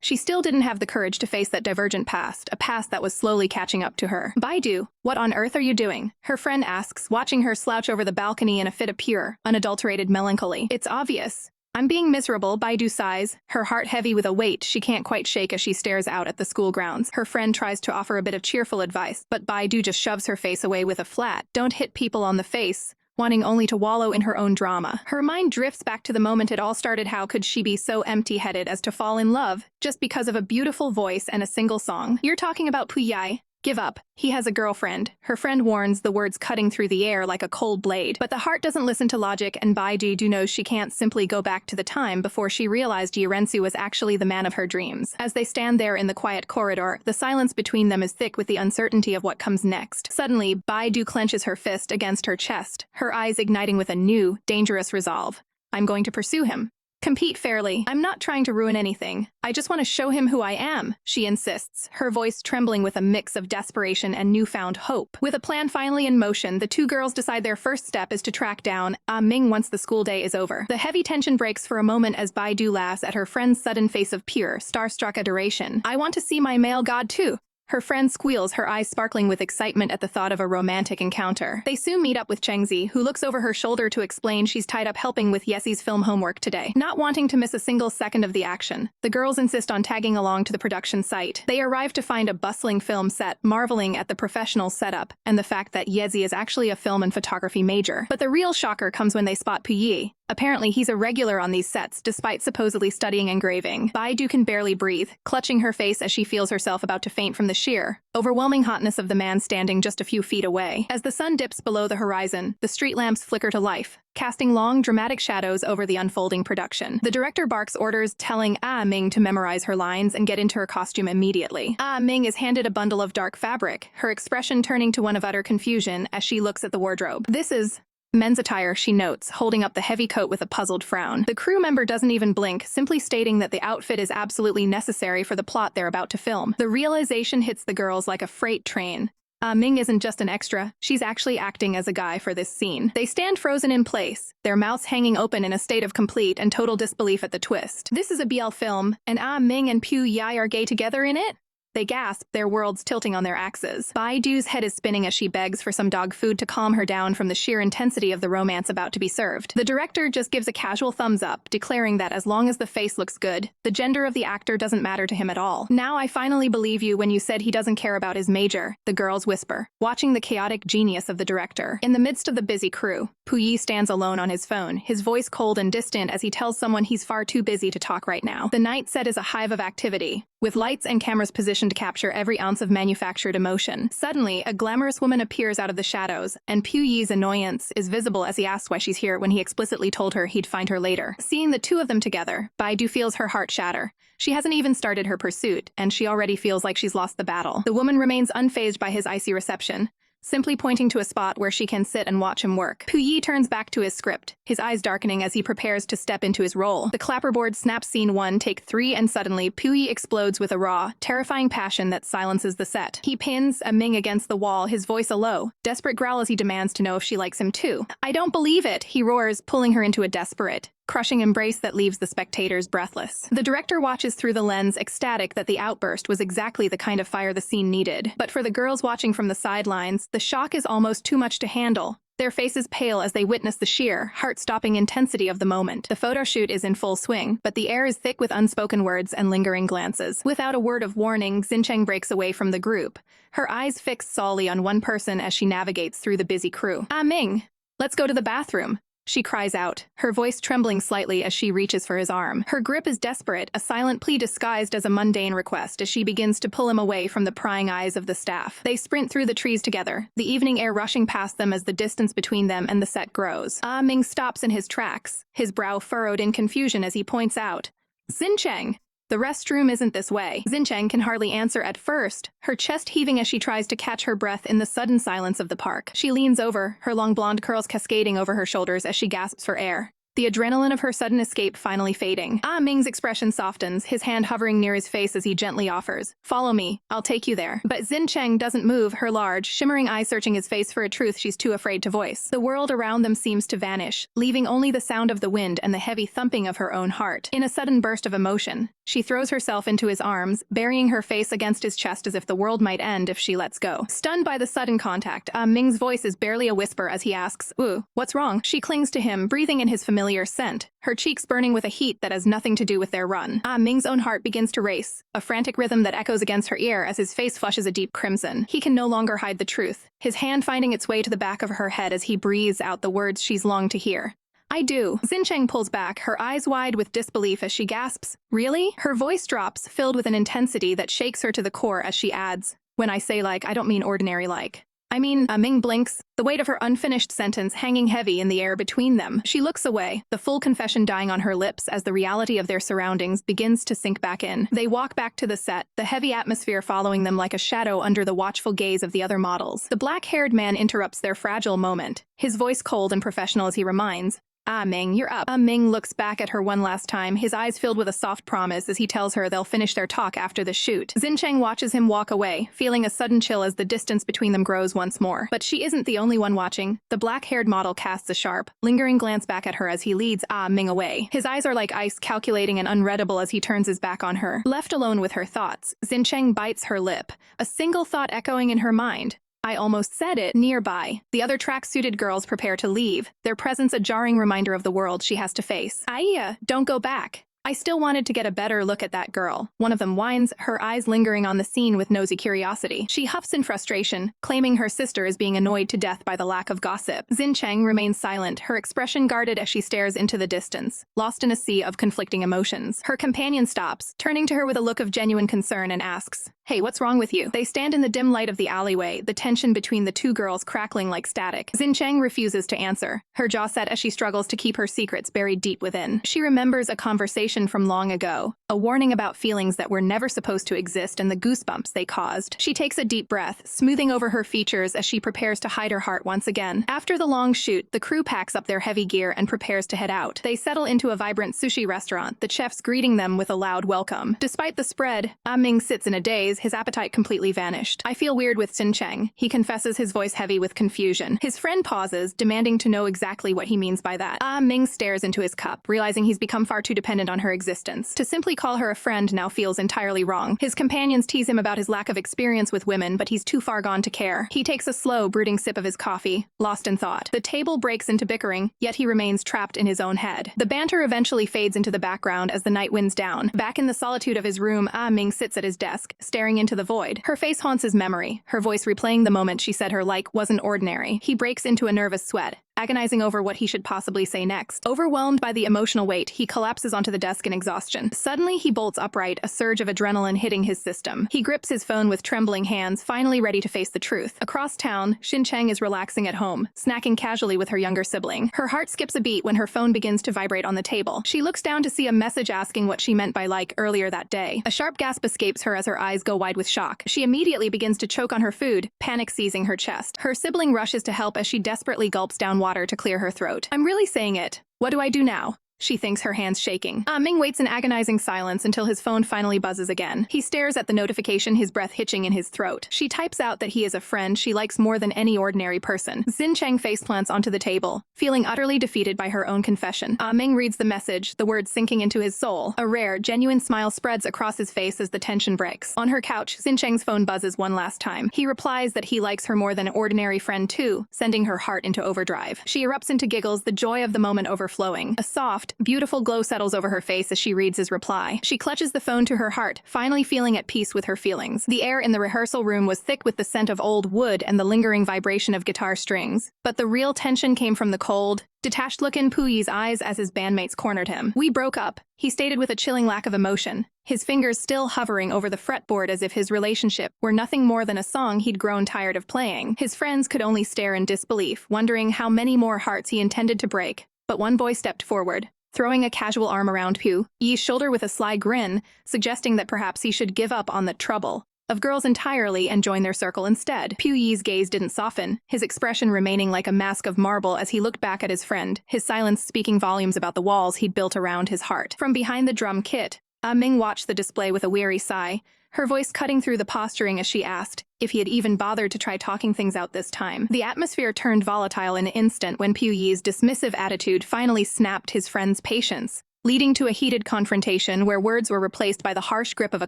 She still didn't have the courage to face that divergent past, a past that was slowly catching up to her. Baidu, what on earth are you doing? Her friend asks, watching her slouch over the balcony in a fit of pure, unadulterated melancholy. It's obvious. I'm being miserable, Baidu sighs, her heart heavy with a weight she can't quite shake as she stares out at the school grounds. Her friend tries to offer a bit of cheerful advice, but Baidu just shoves her face away with a flat, don't hit people on the face, wanting only to wallow in her own drama. Her mind drifts back to the moment it all started. How could she be so empty-headed as to fall in love, just because of a beautiful voice and a single song? You're talking about Puyai. Give up. He has a girlfriend. Her friend warns, the words cutting through the air like a cold blade. But the heart doesn't listen to logic, and Baidu knows she can't simply go back to the time before she realized Yirensu was actually the man of her dreams. As they stand there in the quiet corridor, the silence between them is thick with the uncertainty of what comes next. Suddenly, Baidu clenches her fist against her chest, her eyes igniting with a new, dangerous resolve. I'm going to pursue him. Compete fairly. I'm not trying to ruin anything. I just want to show him who I am, she insists, her voice trembling with a mix of desperation and newfound hope. With a plan finally in motion, the two girls decide their first step is to track down Ming once the school day is over. The heavy tension breaks for a moment as Baidu laughs at her friend's sudden face of pure, starstruck adoration. I want to see my male god too. Her friend squeals, her eyes sparkling with excitement at the thought of a romantic encounter. They soon meet up with Chengzi, who looks over her shoulder to explain she's tied up helping with Yesi's film homework today. Not wanting to miss a single second of the action, the girls insist on tagging along to the production site. They arrive to find a bustling film set, marveling at the professional setup and the fact that Yezi is actually a film and photography major. But the real shocker comes when they spot Puyi. Apparently, he's a regular on these sets, despite supposedly studying engraving. Baidu can barely breathe, clutching her face as she feels herself about to faint from the sheer, overwhelming hotness of the man standing just a few feet away. As the sun dips below the horizon, the street lamps flicker to life, casting long, dramatic shadows over the unfolding production. The director barks orders, telling Ming to memorize her lines and get into her costume immediately. Ming is handed a bundle of dark fabric, her expression turning to one of utter confusion as she looks at the wardrobe. This is men's attire, she notes, holding up the heavy coat with a puzzled frown. The crew member doesn't even blink, simply stating that the outfit is absolutely necessary for the plot they're about to film. The realization hits the girls like a freight train. Ming isn't just an extra, she's actually acting as a guy for this scene. They stand frozen in place, their mouths hanging open in a state of complete and total disbelief at the twist. This is a BL film, and Ming and Pu Yai are gay together in it? They gasp, their worlds tilting on their axes. Baidu's head is spinning as she begs for some dog food to calm her down from the sheer intensity of the romance about to be served. The director just gives a casual thumbs up, declaring that as long as the face looks good, the gender of the actor doesn't matter to him at all. Now I finally believe you when you said he doesn't care about his major, the girls whisper, watching the chaotic genius of the director. In the midst of the busy crew, Puyi stands alone on his phone, his voice cold and distant as he tells someone he's far too busy to talk right now. The night set is a hive of activity, with lights and cameras positioned to capture every ounce of manufactured emotion. Suddenly, a glamorous woman appears out of the shadows, and Puyi's annoyance is visible as he asks why she's here when he explicitly told her he'd find her later. Seeing the two of them together, Baidu feels her heart shatter. She hasn't even started her pursuit, and she already feels like she's lost the battle. The woman remains unfazed by his icy reception, simply pointing to a spot where she can sit and watch him work. Puyi turns back to his script, his eyes darkening as he prepares to step into his role. The clapperboard snaps scene 1, take 3, and suddenly, Puyi explodes with a raw, terrifying passion that silences the set. He pins Ming against the wall, his voice a low, desperate growl as he demands to know if she likes him too. I don't believe it, he roars, pulling her into a desperate, crushing embrace that leaves the spectators breathless. The director watches through the lens, ecstatic that the outburst was exactly the kind of fire the scene needed. But for the girls watching from the sidelines, the shock is almost too much to handle. Their faces pale as they witness the sheer, heart-stopping intensity of the moment. The photo shoot is in full swing, but the air is thick with unspoken words and lingering glances. Without a word of warning, Xincheng breaks away from the group, her eyes fixed solely on one person as she navigates through the busy crew. "Ah Ming, let's go to the bathroom," she cries out, her voice trembling slightly as she reaches for his arm. Her grip is desperate, a silent plea disguised as a mundane request as she begins to pull him away from the prying eyes of the staff. They sprint through the trees together, the evening air rushing past them as the distance between them and the set grows. Ah Ming stops in his tracks, his brow furrowed in confusion as he points out, "Xincheng! The restroom isn't this way." Xincheng can hardly answer at first, her chest heaving as she tries to catch her breath in the sudden silence of the park. She leans over, her long blonde curls cascading over her shoulders as she gasps for air, the adrenaline of her sudden escape finally fading. Ah Ming's expression softens, his hand hovering near his face as he gently offers, "Follow me, I'll take you there." But Xincheng doesn't move, her large, shimmering eyes searching his face for a truth she's too afraid to voice. The world around them seems to vanish, leaving only the sound of the wind and the heavy thumping of her own heart. In a sudden burst of emotion, she throws herself into his arms, burying her face against his chest as if the world might end if she lets go. Stunned by the sudden contact, Ming's voice is barely a whisper as he asks, "Ooh, what's wrong?" She clings to him, breathing in his familiar scent, her cheeks burning with a heat that has nothing to do with their run. Ming's own heart begins to race, a frantic rhythm that echoes against her ear as his face flushes a deep crimson. He can no longer hide the truth, his hand finding its way to the back of her head as he breathes out the words she's longed to hear. "I do." Xincheng pulls back, her eyes wide with disbelief as she gasps, "Really?" Her voice drops, filled with an intensity that shakes her to the core as she adds, "When I say like, I don't mean ordinary like. I mean," Ming blinks, the weight of her unfinished sentence hanging heavy in the air between them. She looks away, the full confession dying on her lips as the reality of their surroundings begins to sink back in. They walk back to the set, the heavy atmosphere following them like a shadow under the watchful gaze of the other models. The black-haired man interrupts their fragile moment, his voice cold and professional as he reminds, "Ah Ming, you're up." Ming looks back at her one last time, his eyes filled with a soft promise as he tells her they'll finish their talk after the shoot. Xincheng watches him walk away, feeling a sudden chill as the distance between them grows once more. But she isn't the only one watching. The black-haired model casts a sharp, lingering glance back at her as he leads Ming away. His eyes are like ice, calculating and unreadable as he turns his back on her. Left alone with her thoughts, Xincheng bites her lip, a single thought echoing in her mind. "I almost said it." Nearby, the other track-suited girls prepare to leave, their presence a jarring reminder of the world she has to face. "Aya, don't go back. I still wanted to get a better look at that girl." One of them whines, her eyes lingering on the scene with nosy curiosity. She huffs in frustration, claiming her sister is being annoyed to death by the lack of gossip. Xincheng remains silent, her expression guarded as she stares into the distance, lost in a sea of conflicting emotions. Her companion stops, turning to her with a look of genuine concern and asks, "Hey, what's wrong with you?" They stand in the dim light of the alleyway, the tension between the two girls crackling like static. Xincheng refuses to answer, her jaw set as she struggles to keep her secrets buried deep within. She remembers a conversation from long ago, a warning about feelings that were never supposed to exist and the goosebumps they caused. She takes a deep breath, smoothing over her features as she prepares to hide her heart once again. After the long shoot, the crew packs up their heavy gear and prepares to head out. They settle into a vibrant sushi restaurant, the chefs greeting them with a loud welcome. Despite the spread, Ming sits in a daze, his appetite completely vanished. "I feel weird with Xincheng," he confesses, his voice heavy with confusion. His friend pauses, demanding to know exactly what he means by that. Ming stares into his cup, realizing he's become far too dependent on her existence. To simply call her a friend now feels entirely wrong. His companions tease him about his lack of experience with women, but he's too far gone to care. He takes a slow, brooding sip of his coffee, lost in thought. The table breaks into bickering, yet he remains trapped in his own head. The banter eventually fades into the background as the night winds down. Back in the solitude of his room, Ming sits at his desk, staring into the void. Her face haunts his memory, her voice replaying the moment she said her like wasn't ordinary. He breaks into a nervous sweat, agonizing over what he should possibly say next. Overwhelmed by the emotional weight, he collapses onto the desk in exhaustion. Suddenly, he bolts upright, a surge of adrenaline hitting his system. He grips his phone with trembling hands, finally ready to face the truth. Across town, Xincheng is relaxing at home, snacking casually with her younger sibling. Her heart skips a beat when her phone begins to vibrate on the table. She looks down to see a message asking what she meant by like earlier that day. A sharp gasp escapes her as her eyes go wide with shock. She immediately begins to choke on her food, panic seizing her chest. Her sibling rushes to help as she desperately gulps down water to clear her throat. "I'm really saying it. What do I do now?" she thinks, her hands shaking. Ming waits in agonizing silence until his phone finally buzzes again. He stares at the notification, his breath hitching in his throat. She types out that he is a friend she likes more than any ordinary person. Xincheng faceplants onto the table, feeling utterly defeated by her own confession. Ming reads the message, the words sinking into his soul. A rare, genuine smile spreads across his face as the tension breaks. On her couch, Xincheng's phone buzzes one last time. He replies that he likes her more than an ordinary friend too, sending her heart into overdrive. She erupts into giggles, the joy of the moment overflowing. A soft, beautiful glow settles over her face as she reads his reply. She clutches the phone to her heart, finally feeling at peace with her feelings. The air in the rehearsal room was thick with the scent of old wood and the lingering vibration of guitar strings. But the real tension came from the cold, detached look in Puyi's eyes as his bandmates cornered him. "We broke up," he stated with a chilling lack of emotion, his fingers still hovering over the fretboard as if his relationship were nothing more than a song he'd grown tired of playing. His friends could only stare in disbelief, wondering how many more hearts he intended to break. But one boy stepped forward, throwing a casual arm around Pu Yi's shoulder with a sly grin, suggesting that perhaps he should give up on the trouble of girls entirely and join their circle instead. Pu Yi's gaze didn't soften, his expression remaining like a mask of marble as he looked back at his friend, his silence speaking volumes about the walls he'd built around his heart. From behind the drum kit, Ming watched the display with a weary sigh, her voice cutting through the posturing as she asked if he had even bothered to try talking things out this time. The atmosphere turned volatile in an instant when Pu Yi's dismissive attitude finally snapped his friend's patience, leading to a heated confrontation where words were replaced by the harsh grip of a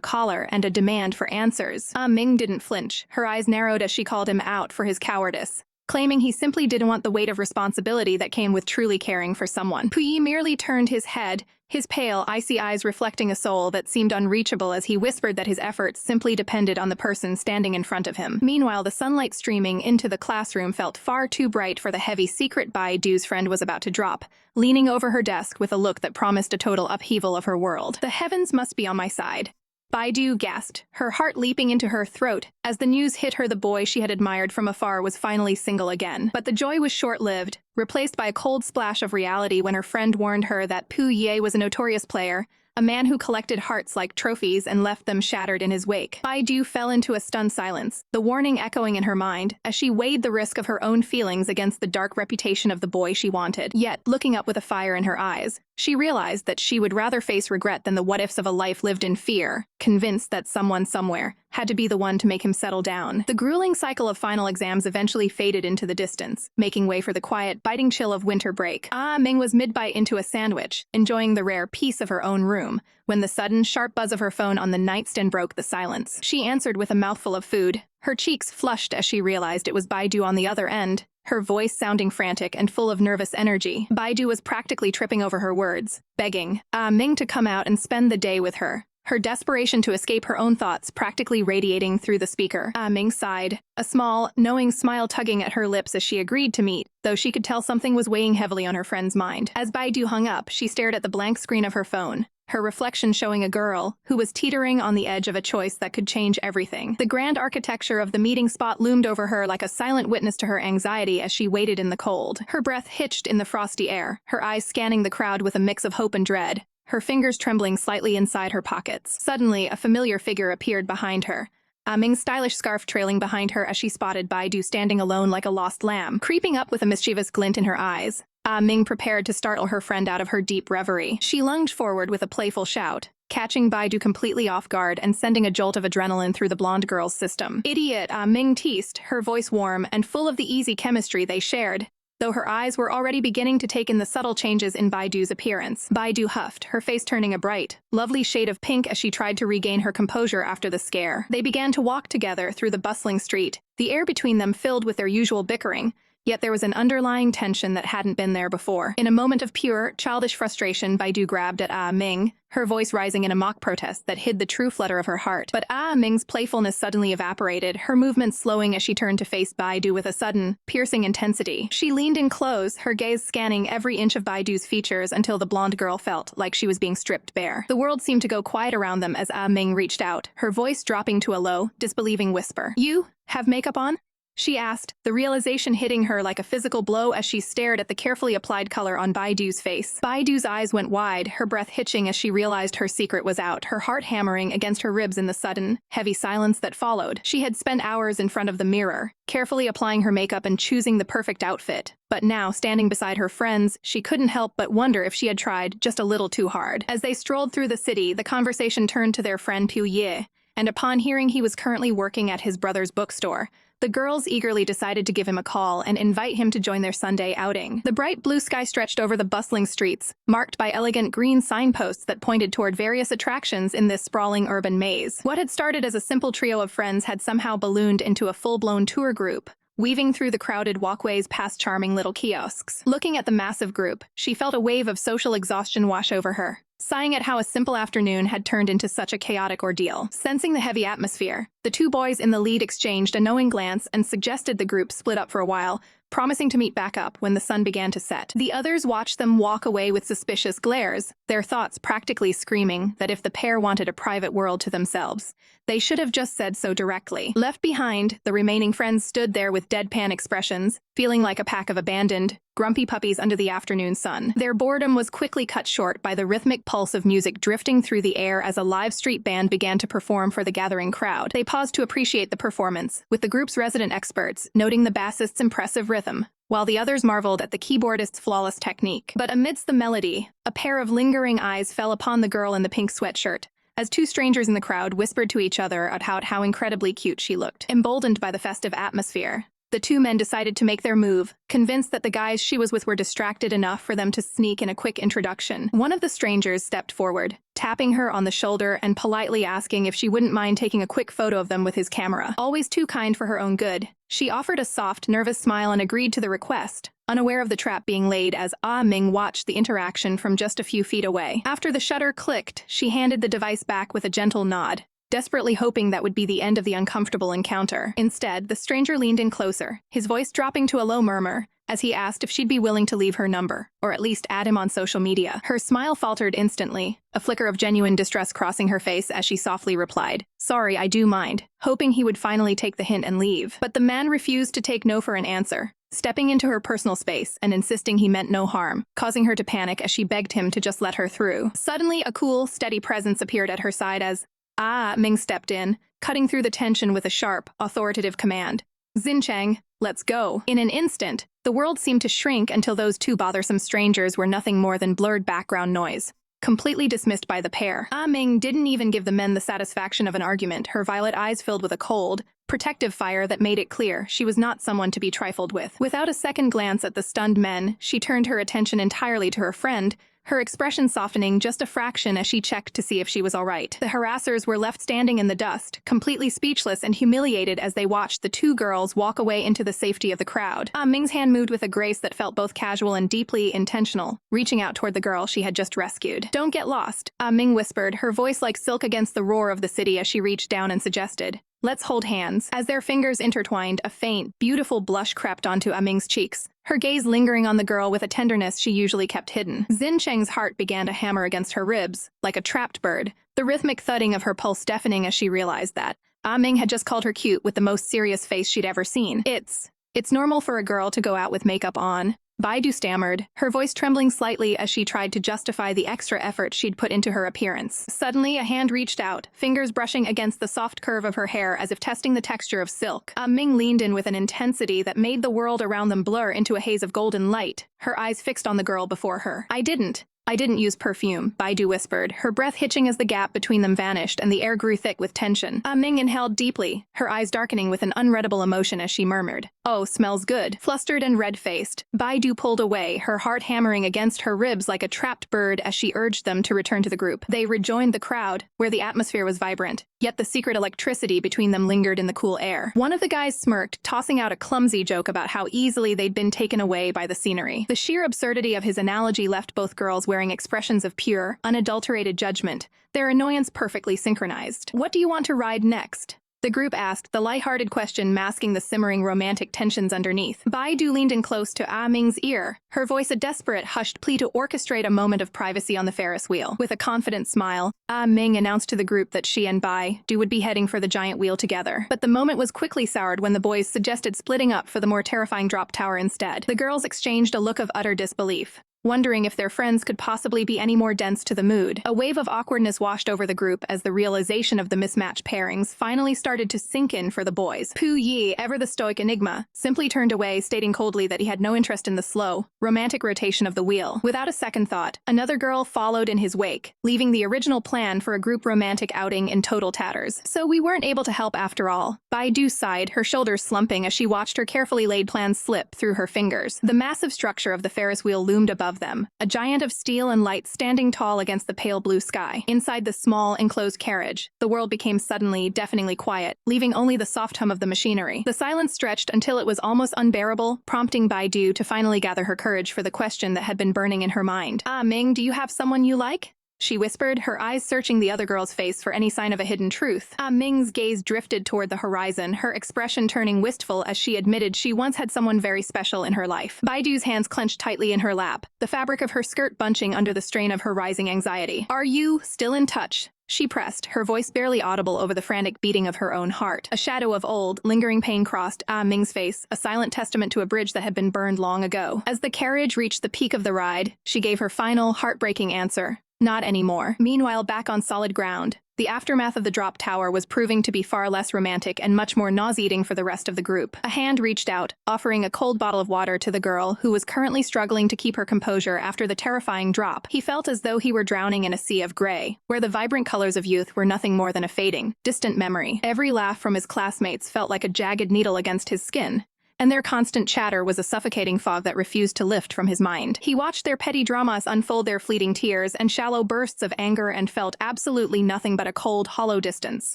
collar and a demand for answers. Ming didn't flinch, her eyes narrowed as she called him out for his cowardice, claiming he simply didn't want the weight of responsibility that came with truly caring for someone. Pu Yi merely turned his head, his pale, icy eyes reflecting a soul that seemed unreachable as he whispered that his efforts simply depended on the person standing in front of him. Meanwhile, the sunlight streaming into the classroom felt far too bright for the heavy secret Baidu's friend was about to drop, leaning over her desk with a look that promised a total upheaval of her world. "The heavens must be on my side," Baidu gasped, her heart leaping into her throat as the news hit her the boy she had admired from afar was finally single again. But the joy was short-lived, replaced by a cold splash of reality when her friend warned her that Pu Ye was a notorious player, a man who collected hearts like trophies and left them shattered in his wake. Baidu fell into a stunned silence, the warning echoing in her mind as she weighed the risk of her own feelings against the dark reputation of the boy she wanted. Yet, looking up with a fire in her eyes, she realized that she would rather face regret than the what-ifs of a life lived in fear, convinced that someone somewhere had to be the one to make him settle down. The grueling cycle of final exams eventually faded into the distance, making way for the quiet, biting chill of winter break. Ming was mid-bite into a sandwich, enjoying the rare peace of her own room, when the sudden, sharp buzz of her phone on the nightstand broke the silence. She answered with a mouthful of food, her cheeks flushed as she realized it was Baidu on the other end, her voice sounding frantic and full of nervous energy. Baidu was practically tripping over her words, begging Ming to come out and spend the day with her, her desperation to escape her own thoughts practically radiating through the speaker. Ming sighed, a small, knowing smile tugging at her lips as she agreed to meet, though she could tell something was weighing heavily on her friend's mind. As Baidu hung up, she stared at the blank screen of her phone, her reflection showing a girl who was teetering on the edge of a choice that could change everything. The grand architecture of the meeting spot loomed over her like a silent witness to her anxiety as she waited in the cold. Her breath hitched in the frosty air, her eyes scanning the crowd with a mix of hope and dread, her fingers trembling slightly inside her pockets. Suddenly, a familiar figure appeared behind her, Ming's stylish scarf trailing behind her as she spotted Baidu standing alone like a lost lamb, creeping up with a mischievous glint in her eyes. Ming prepared to startle her friend out of her deep reverie. She lunged forward with a playful shout, catching Baidu completely off guard and sending a jolt of adrenaline through the blonde girl's system. "Idiot," Ming teased, her voice warm and full of the easy chemistry they shared, though her eyes were already beginning to take in the subtle changes in Baidu's appearance. Baidu huffed, her face turning a bright, lovely shade of pink as she tried to regain her composure after the scare. They began to walk together through the bustling street, the air between them filled with their usual bickering, yet there was an underlying tension that hadn't been there before. In a moment of pure, childish frustration, Baidu grabbed at Ming, her voice rising in a mock protest that hid the true flutter of her heart. But Ming's playfulness suddenly evaporated, her movements slowing as she turned to face Baidu with a sudden, piercing intensity. She leaned in close, her gaze scanning every inch of Baidu's features until the blonde girl felt like she was being stripped bare. The world seemed to go quiet around them as Ming reached out, her voice dropping to a low, disbelieving whisper. "You have makeup on?" she asked, the realization hitting her like a physical blow as she stared at the carefully applied color on Baidu's face. Baidu's eyes went wide, her breath hitching as she realized her secret was out, her heart hammering against her ribs in the sudden, heavy silence that followed. She had spent hours in front of the mirror, carefully applying her makeup and choosing the perfect outfit. But now, standing beside her friends, she couldn't help but wonder if she had tried just a little too hard. As they strolled through the city, the conversation turned to their friend Pu Ye, and upon hearing he was currently working at his brother's bookstore, the girls eagerly decided to give him a call and invite him to join their Sunday outing. The bright blue sky stretched over the bustling streets, marked by elegant green signposts that pointed toward various attractions in this sprawling urban maze. What had started as a simple trio of friends had somehow ballooned into a full-blown tour group, weaving through the crowded walkways past charming little kiosks. Looking at the massive group, she felt a wave of social exhaustion wash over her, sighing at how a simple afternoon had turned into such a chaotic ordeal. Sensing the heavy atmosphere, the two boys in the lead exchanged a knowing glance and suggested the group split up for a while, promising to meet back up when the sun began to set. The others watched them walk away with suspicious glares, their thoughts practically screaming that if the pair wanted a private world to themselves, they should have just said so directly. Left behind, the remaining friends stood there with deadpan expressions, feeling like a pack of abandoned, grumpy puppies under the afternoon sun. Their boredom was quickly cut short by the rhythmic pulse of music drifting through the air as a live street band began to perform for the gathering crowd. They paused to appreciate the performance, with the group's resident experts noting the bassist's impressive rhythm, while the others marveled at the keyboardist's flawless technique. But amidst the melody, a pair of lingering eyes fell upon the girl in the pink sweatshirt, as two strangers in the crowd whispered to each other about how incredibly cute she looked. Emboldened by the festive atmosphere, the two men decided to make their move, convinced that the guys she was with were distracted enough for them to sneak in a quick introduction. One of the strangers stepped forward, tapping her on the shoulder and politely asking if she wouldn't mind taking a quick photo of them with his camera. Always too kind for her own good, she offered a soft, nervous smile and agreed to the request, unaware of the trap being laid as Ah Ming watched the interaction from just a few feet away. After the shutter clicked, she handed the device back with a gentle nod, desperately hoping that would be the end of the uncomfortable encounter. Instead, the stranger leaned in closer, his voice dropping to a low murmur, as he asked if she'd be willing to leave her number, or at least add him on social media. Her smile faltered instantly, a flicker of genuine distress crossing her face as she softly replied, "Sorry, I do mind," hoping he would finally take the hint and leave. But the man refused to take no for an answer, stepping into her personal space and insisting he meant no harm, causing her to panic as she begged him to just let her through. Suddenly, a cool, steady presence appeared at her side as Ah Ming stepped in, cutting through the tension with a sharp, authoritative command. "Xincheng, let's go." In an instant, the world seemed to shrink until those two bothersome strangers were nothing more than blurred background noise, completely dismissed by the pair. Ah Ming didn't even give the men the satisfaction of an argument, her violet eyes filled with a cold, protective fire that made it clear she was not someone to be trifled with. Without a second glance at the stunned men, she turned her attention entirely to her friend, her expression softening just a fraction as she checked to see if she was all right. The harassers were left standing in the dust, completely speechless and humiliated as they watched the two girls walk away into the safety of the crowd. Ah Ming's hand moved with a grace that felt both casual and deeply intentional, reaching out toward the girl she had just rescued. "Don't get lost," Ah Ming whispered, her voice like silk against the roar of the city as she reached down and suggested, "Let's hold hands." As their fingers intertwined, a faint, beautiful blush crept onto Ah Ming's cheeks, her gaze lingering on the girl with a tenderness she usually kept hidden. Xincheng's heart began to hammer against her ribs, like a trapped bird, the rhythmic thudding of her pulse deafening as she realized that Ah Ming had just called her cute with the most serious face she'd ever seen. It's normal for a girl to go out with makeup on," Baidu stammered, her voice trembling slightly as she tried to justify the extra effort she'd put into her appearance. Suddenly, a hand reached out, fingers brushing against the soft curve of her hair as if testing the texture of silk. Ah Ming leaned in with an intensity that made the world around them blur into a haze of golden light, her eyes fixed on the girl before her. I didn't use perfume," Baidu whispered, her breath hitching as the gap between them vanished and the air grew thick with tension. Ah Ming inhaled deeply, her eyes darkening with an unreadable emotion as she murmured, "Oh, smells good." Flustered and red-faced, Baidu pulled away, her heart hammering against her ribs like a trapped bird as she urged them to return to the group. They rejoined the crowd, where the atmosphere was vibrant, yet the secret electricity between them lingered in the cool air. One of the guys smirked, tossing out a clumsy joke about how easily they'd been taken away by the scenery. The sheer absurdity of his analogy left both girls wearing expressions of pure, unadulterated judgment, their annoyance perfectly synchronized. "What do you want to ride next?" The group asked, the light-hearted question masking the simmering romantic tensions underneath. Baidu leaned in close to Ah Ming's ear, her voice a desperate, hushed plea to orchestrate a moment of privacy on the Ferris wheel. With a confident smile, Ah Ming announced to the group that she and Baidu would be heading for the giant wheel together. But the moment was quickly soured when the boys suggested splitting up for the more terrifying drop tower instead. The girls exchanged a look of utter disbelief, wondering if their friends could possibly be any more dense to the mood. A wave of awkwardness washed over the group as the realization of the mismatched pairings finally started to sink in for the boys. Pu Yi, ever the stoic enigma, simply turned away, stating coldly that he had no interest in the slow, romantic rotation of the wheel. Without a second thought, another girl followed in his wake, leaving the original plan for a group romantic outing in total tatters. So we weren't able to help after all. Baidu sighed, her shoulders slumping as she watched her carefully laid plans slip through her fingers. The massive structure of the Ferris wheel loomed above them, a giant of steel and light standing tall against the pale blue sky. Inside the small, enclosed carriage, the world became suddenly, deafeningly quiet, leaving only the soft hum of the machinery. The silence stretched until it was almost unbearable, prompting Baidu to finally gather her courage for the question that had been burning in her mind. Ah Ming, do you have someone you like? She whispered, her eyes searching the other girl's face for any sign of a hidden truth. Ah Ming's gaze drifted toward the horizon, her expression turning wistful as she admitted she once had someone very special in her life. Baidu's hands clenched tightly in her lap, the fabric of her skirt bunching under the strain of her rising anxiety. Are you still in touch? She pressed, her voice barely audible over the frantic beating of her own heart. A shadow of old, lingering pain crossed Ah Ming's face, a silent testament to a bridge that had been burned long ago. As the carriage reached the peak of the ride, she gave her final, heartbreaking answer. Not anymore. Meanwhile, back on solid ground, the aftermath of the drop tower was proving to be far less romantic and much more nauseating for the rest of the group. A hand reached out, offering a cold bottle of water to the girl who was currently struggling to keep her composure after the terrifying drop. He felt as though he were drowning in a sea of gray, where the vibrant colors of youth were nothing more than a fading, distant memory. Every laugh from his classmates felt like a jagged needle against his skin, and their constant chatter was a suffocating fog that refused to lift from his mind. He watched their petty dramas unfold, their fleeting tears and shallow bursts of anger, and felt absolutely nothing but a cold, hollow distance.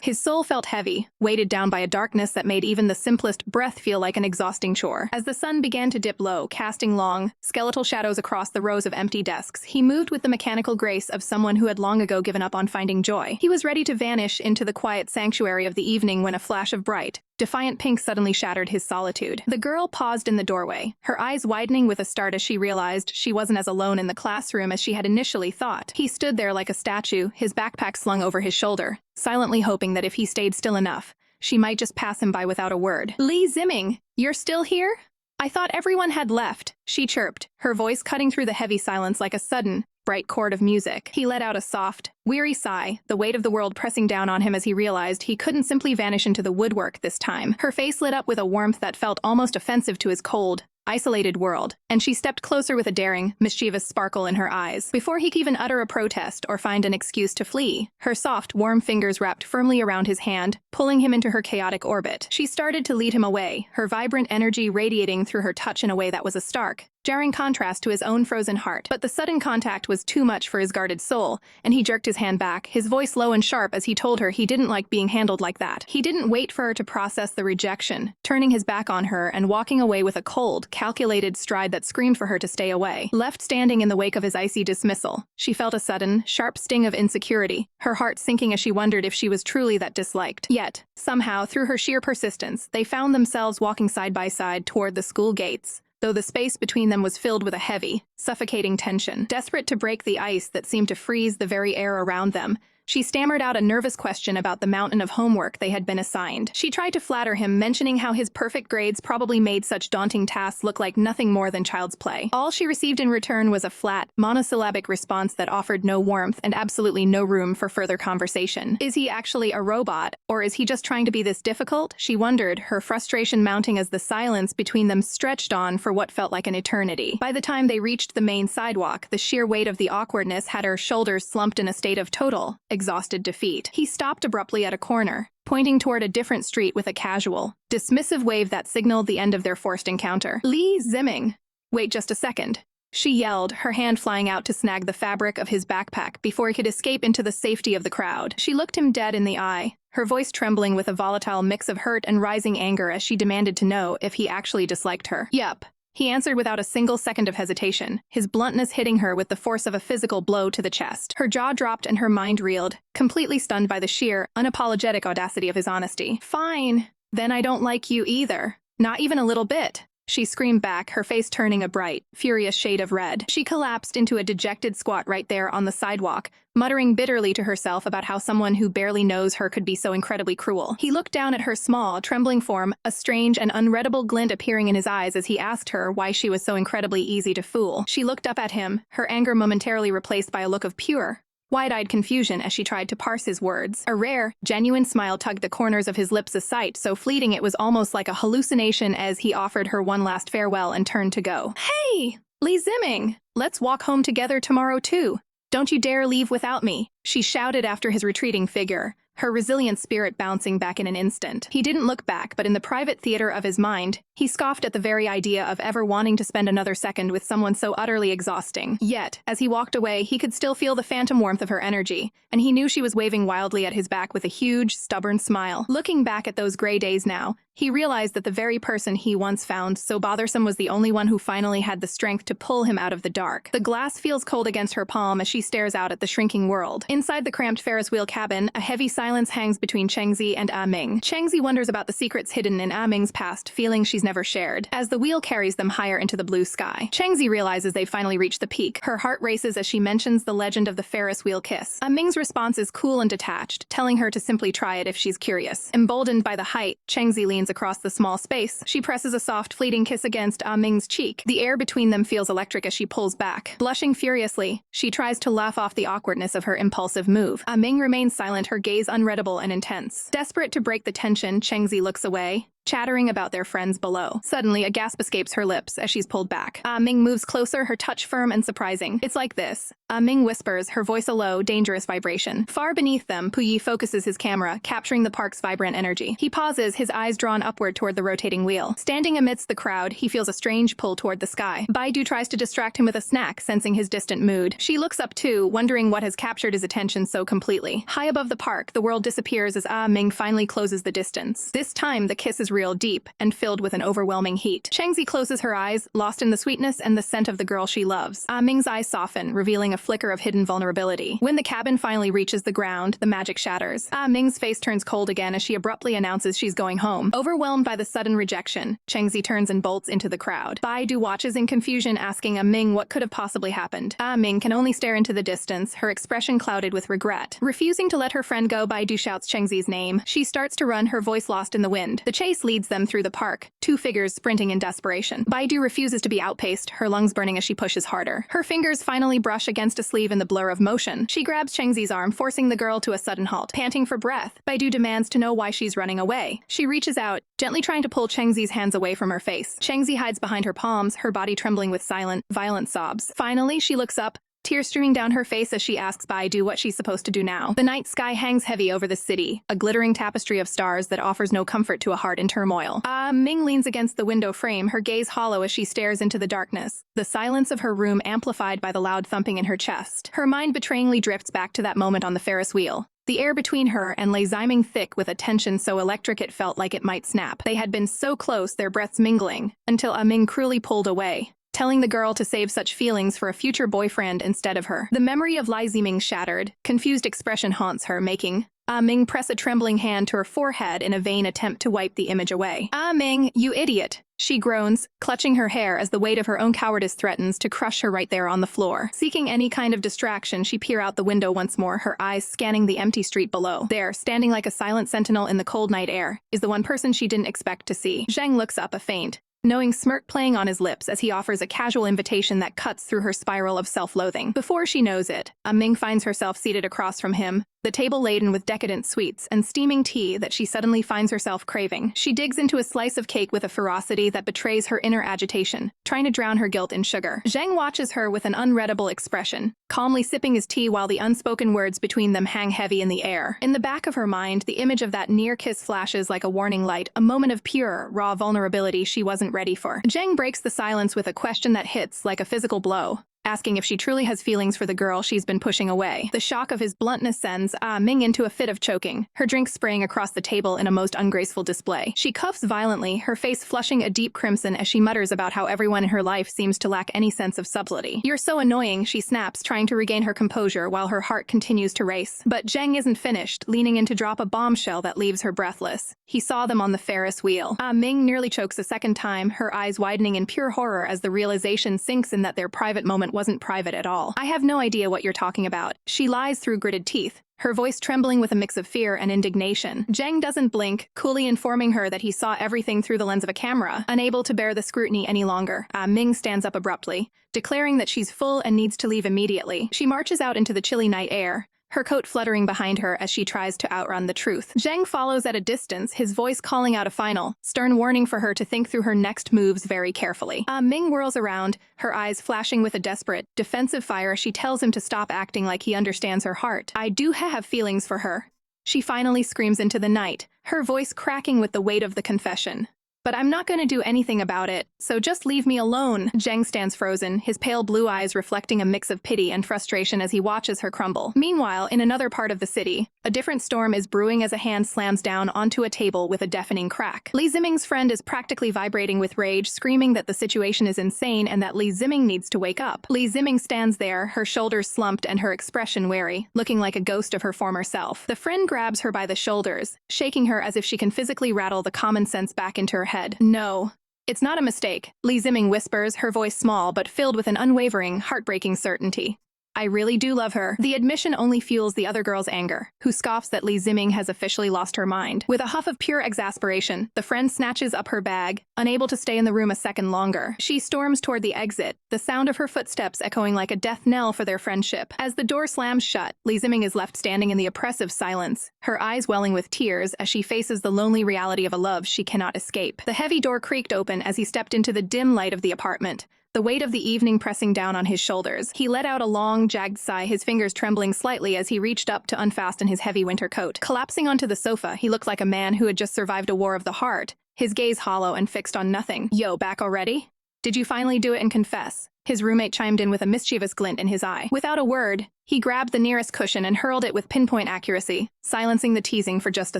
His soul felt heavy, weighted down by a darkness that made even the simplest breath feel like an exhausting chore. As the sun began to dip low, casting long, skeletal shadows across the rows of empty desks, he moved with the mechanical grace of someone who had long ago given up on finding joy. He was ready to vanish into the quiet sanctuary of the evening when a flash of bright, defiant pink suddenly shattered his solitude. The girl paused in the doorway, her eyes widening with a start as she realized she wasn't as alone in the classroom as she had initially thought. He stood there like a statue, his backpack slung over his shoulder, silently hoping that if he stayed still enough, she might just pass him by without a word. Li Ziming, you're still here? I thought everyone had left, she chirped, her voice cutting through the heavy silence like a sudden, bright chord of music. He let out a soft, weary sigh, the weight of the world pressing down on him as he realized he couldn't simply vanish into the woodwork this time. Her face lit up with a warmth that felt almost offensive to his cold, isolated world, and she stepped closer with a daring, mischievous sparkle in her eyes. Before he could even utter a protest or find an excuse to flee, her soft, warm fingers wrapped firmly around his hand, pulling him into her chaotic orbit. She started to lead him away, her vibrant energy radiating through her touch in a way that was a stark, jarring contrast to his own frozen heart. But the sudden contact was too much for his guarded soul, and he jerked his hand back, his voice low and sharp as he told her he didn't like being handled like that. He didn't wait for her to process the rejection, turning his back on her and walking away with a cold, calculated stride that screamed for her to stay away. Left standing in the wake of his icy dismissal, she felt a sudden, sharp sting of insecurity, her heart sinking as she wondered if she was truly that disliked. Yet, somehow, through her sheer persistence, they found themselves walking side by side toward the school gates, though the space between them was filled with a heavy, suffocating tension. Desperate to break the ice that seemed to freeze the very air around them, she stammered out a nervous question about the mountain of homework they had been assigned. She tried to flatter him, mentioning how his perfect grades probably made such daunting tasks look like nothing more than child's play. All she received in return was a flat, monosyllabic response that offered no warmth and absolutely no room for further conversation. Is he actually a robot, or is he just trying to be this difficult? She wondered, her frustration mounting as the silence between them stretched on for what felt like an eternity. By the time they reached the main sidewalk, the sheer weight of the awkwardness had her shoulders slumped in a state of total, exhausted defeat. He stopped abruptly at a corner, pointing toward a different street with a casual, dismissive wave that signaled the end of their forced encounter. Li Ziming! Wait just a second, she yelled, her hand flying out to snag the fabric of his backpack before he could escape into the safety of the crowd. She looked him dead in the eye, her voice trembling with a volatile mix of hurt and rising anger as she demanded to know if he actually disliked her. Yup, He answered without a single second of hesitation, his bluntness hitting her with the force of a physical blow to the chest. Her jaw dropped and her mind reeled, completely stunned by the sheer, unapologetic audacity of his honesty. "Fine. Then I don't like you either. Not even a little bit," she screamed back, her face turning a bright, furious shade of red. She collapsed into a dejected squat right there on the sidewalk, muttering bitterly to herself about how someone who barely knows her could be so incredibly cruel. He looked down at her small, trembling form, a strange and unreadable glint appearing in his eyes as he asked her why she was so incredibly easy to fool. She looked up at him, her anger momentarily replaced by a look of pure, wide-eyed confusion as she tried to parse his words. A rare, genuine smile tugged the corners of his lips a sight so fleeting it was almost like a hallucination as he offered her one last farewell and turned to go. "Hey, Lee Zimming! Let's walk home together tomorrow too. Don't you dare leave without me," she shouted after his retreating figure, her resilient spirit bouncing back in an instant. He didn't look back, but in the private theater of his mind, he scoffed at the very idea of ever wanting to spend another second with someone so utterly exhausting. Yet, as he walked away, he could still feel the phantom warmth of her energy, and he knew she was waving wildly at his back with a huge, stubborn smile. Looking back at those gray days now, he realized that the very person he once found so bothersome was the only one who finally had the strength to pull him out of the dark. The glass feels cold against her palm as she stares out at the shrinking world. Inside the cramped Ferris wheel cabin, a heavy silence hangs between Chengzi and Ming. Chengzi wonders about the secrets hidden in Ming's past, feelings she's never shared. As the wheel carries them higher into the blue sky, Chengzi realizes they've finally reached the peak. Her heart races as she mentions the legend of the Ferris wheel kiss. Ming's response is cool and detached, telling her to simply try it if she's curious. Emboldened by the height, Chengzi leans across the small space. She presses a soft, fleeting kiss against Ming's cheek. The air between them feels electric as she pulls back. Blushing furiously, she tries to laugh off the awkwardness of her impulsive move. Ming remains silent, her gaze unreadable and intense. Desperate to break the tension, Chengzi looks away, chattering about their friends below. Suddenly, a gasp escapes her lips as she's pulled back. Ming moves closer, her touch firm and surprising. "It's like this," Ming whispers, her voice a low, dangerous vibration. Far beneath them, Puyi focuses his camera, capturing the park's vibrant energy. He pauses, his eyes drawn upward toward the rotating wheel. Standing amidst the crowd, he feels a strange pull toward the sky. Baidu tries to distract him with a snack, sensing his distant mood. She looks up too, wondering what has captured his attention so completely. High above the park, the world disappears as Ming finally closes the distance. This time, the kiss is real, deep, and filled with an overwhelming heat. Chengzi closes her eyes, lost in the sweetness and the scent of the girl she loves. Ming's eyes soften, revealing a flicker of hidden vulnerability. When the cabin finally reaches the ground, the magic shatters. Ming's face turns cold again as she abruptly announces she's going home. Overwhelmed by the sudden rejection, Chengzi turns and bolts into the crowd. Baidu watches in confusion, asking Ming what could have possibly happened. Ming can only stare into the distance, her expression clouded with regret. Refusing to let her friend go, Baidu shouts Chengzi's name. She starts to run, her voice lost in the wind. The chase leads them through the park, two figures sprinting in desperation. Baidu refuses to be outpaced, her lungs burning as she pushes harder. Her fingers finally brush against a sleeve in the blur of motion. She grabs Chengzi's arm, forcing the girl to a sudden halt. Panting for breath, Baidu demands to know why she's running away. She reaches out, gently trying to pull Chengzi's hands away from her face. Chengzi hides behind her palms, her body trembling with silent, violent sobs. Finally, she looks up, tears streaming down her face as she asks Baidu what she's supposed to do now. The night sky hangs heavy over the city, a glittering tapestry of stars that offers no comfort to a heart in turmoil. Ming leans against the window frame, her gaze hollow as she stares into the darkness, the silence of her room amplified by the loud thumping in her chest. Her mind betrayingly drifts back to that moment on the Ferris wheel. The air between her and Lei Ziming thick with a tension so electric it felt like it might snap. They had been so close, their breaths mingling, until Ming cruelly pulled away, telling the girl to save such feelings for a future boyfriend instead of her. The memory of Lei Ziming shattered, confused expression haunts her, making Ming press a trembling hand to her forehead in a vain attempt to wipe the image away. Ming, you idiot! She groans, clutching her hair as the weight of her own cowardice threatens to crush her right there on the floor. Seeking any kind of distraction, she peers out the window once more, her eyes scanning the empty street below. There, standing like a silent sentinel in the cold night air, is the one person she didn't expect to see. Zhang looks up, a faint, knowing smirk playing on his lips as he offers a casual invitation that cuts through her spiral of self-loathing. Before she knows it, Ming finds herself seated across from him, the table laden with decadent sweets and steaming tea that she suddenly finds herself craving. She digs into a slice of cake with a ferocity that betrays her inner agitation, trying to drown her guilt in sugar. Zhang watches her with an unreadable expression, calmly sipping his tea while the unspoken words between them hang heavy in the air. In the back of her mind, the image of that near kiss flashes like a warning light, a moment of pure, raw vulnerability she wasn't ready for. Zhang breaks the silence with a question that hits like a physical blow. asking if she truly has feelings for the girl she's been pushing away. The shock of his bluntness sends Ming into a fit of choking, her drink spraying across the table in a most ungraceful display. She coughs violently, her face flushing a deep crimson as she mutters about how everyone in her life seems to lack any sense of subtlety. "You're so annoying," she snaps, trying to regain her composure while her heart continues to race. But Zheng isn't finished, leaning in to drop a bombshell that leaves her breathless. He saw them on the Ferris wheel. Ming nearly chokes a second time, her eyes widening in pure horror as the realization sinks in that their private moment wasn't private at all. "I have no idea what you're talking about," she lies through gritted teeth, her voice trembling with a mix of fear and indignation. Zheng doesn't blink, coolly informing her that he saw everything through the lens of a camera, unable to bear the scrutiny any longer. Ming stands up abruptly, declaring that she's full and needs to leave immediately. She marches out into the chilly night air, her coat fluttering behind her as she tries to outrun the truth. Zheng follows at a distance, his voice calling out a final, stern warning for her to think through her next moves very carefully. Ming whirls around, her eyes flashing with a desperate, defensive fire as she tells him to stop acting like he understands her heart. "I do have feelings for her," she finally screams into the night, her voice cracking with the weight of the confession. "But I'm not going to do anything about it, so just leave me alone." Zheng stands frozen, his pale blue eyes reflecting a mix of pity and frustration as he watches her crumble. Meanwhile, in another part of the city, a different storm is brewing as a hand slams down onto a table with a deafening crack. Li Ziming's friend is practically vibrating with rage, screaming that the situation is insane and that Li Ziming needs to wake up. Li Ziming stands there, her shoulders slumped and her expression wary, looking like a ghost of her former self. The friend grabs her by the shoulders, shaking her as if she can physically rattle the common sense back into her head. "No. It's not a mistake," Li Ziming whispers, her voice small but filled with an unwavering, heartbreaking certainty. "I really do love her." The admission only fuels the other girl's anger, who scoffs that Li Ziming has officially lost her mind. With a huff of pure exasperation, the friend snatches up her bag, unable to stay in the room a second longer. She storms toward the exit, the sound of her footsteps echoing like a death knell for their friendship. As the door slams shut, Li Ziming is left standing in the oppressive silence, her eyes welling with tears as she faces the lonely reality of a love she cannot escape. The heavy door creaked open as he stepped into the dim light of the apartment, the weight of the evening pressing down on his shoulders. He let out a long, jagged sigh, his fingers trembling slightly as he reached up to unfasten his heavy winter coat. Collapsing onto the sofa, he looked like a man who had just survived a war of the heart, his gaze hollow and fixed on nothing. "Yo, back already? Did you finally do it and confess?" His roommate chimed in with a mischievous glint in his eye. Without a word, he grabbed the nearest cushion and hurled it with pinpoint accuracy, silencing the teasing for just a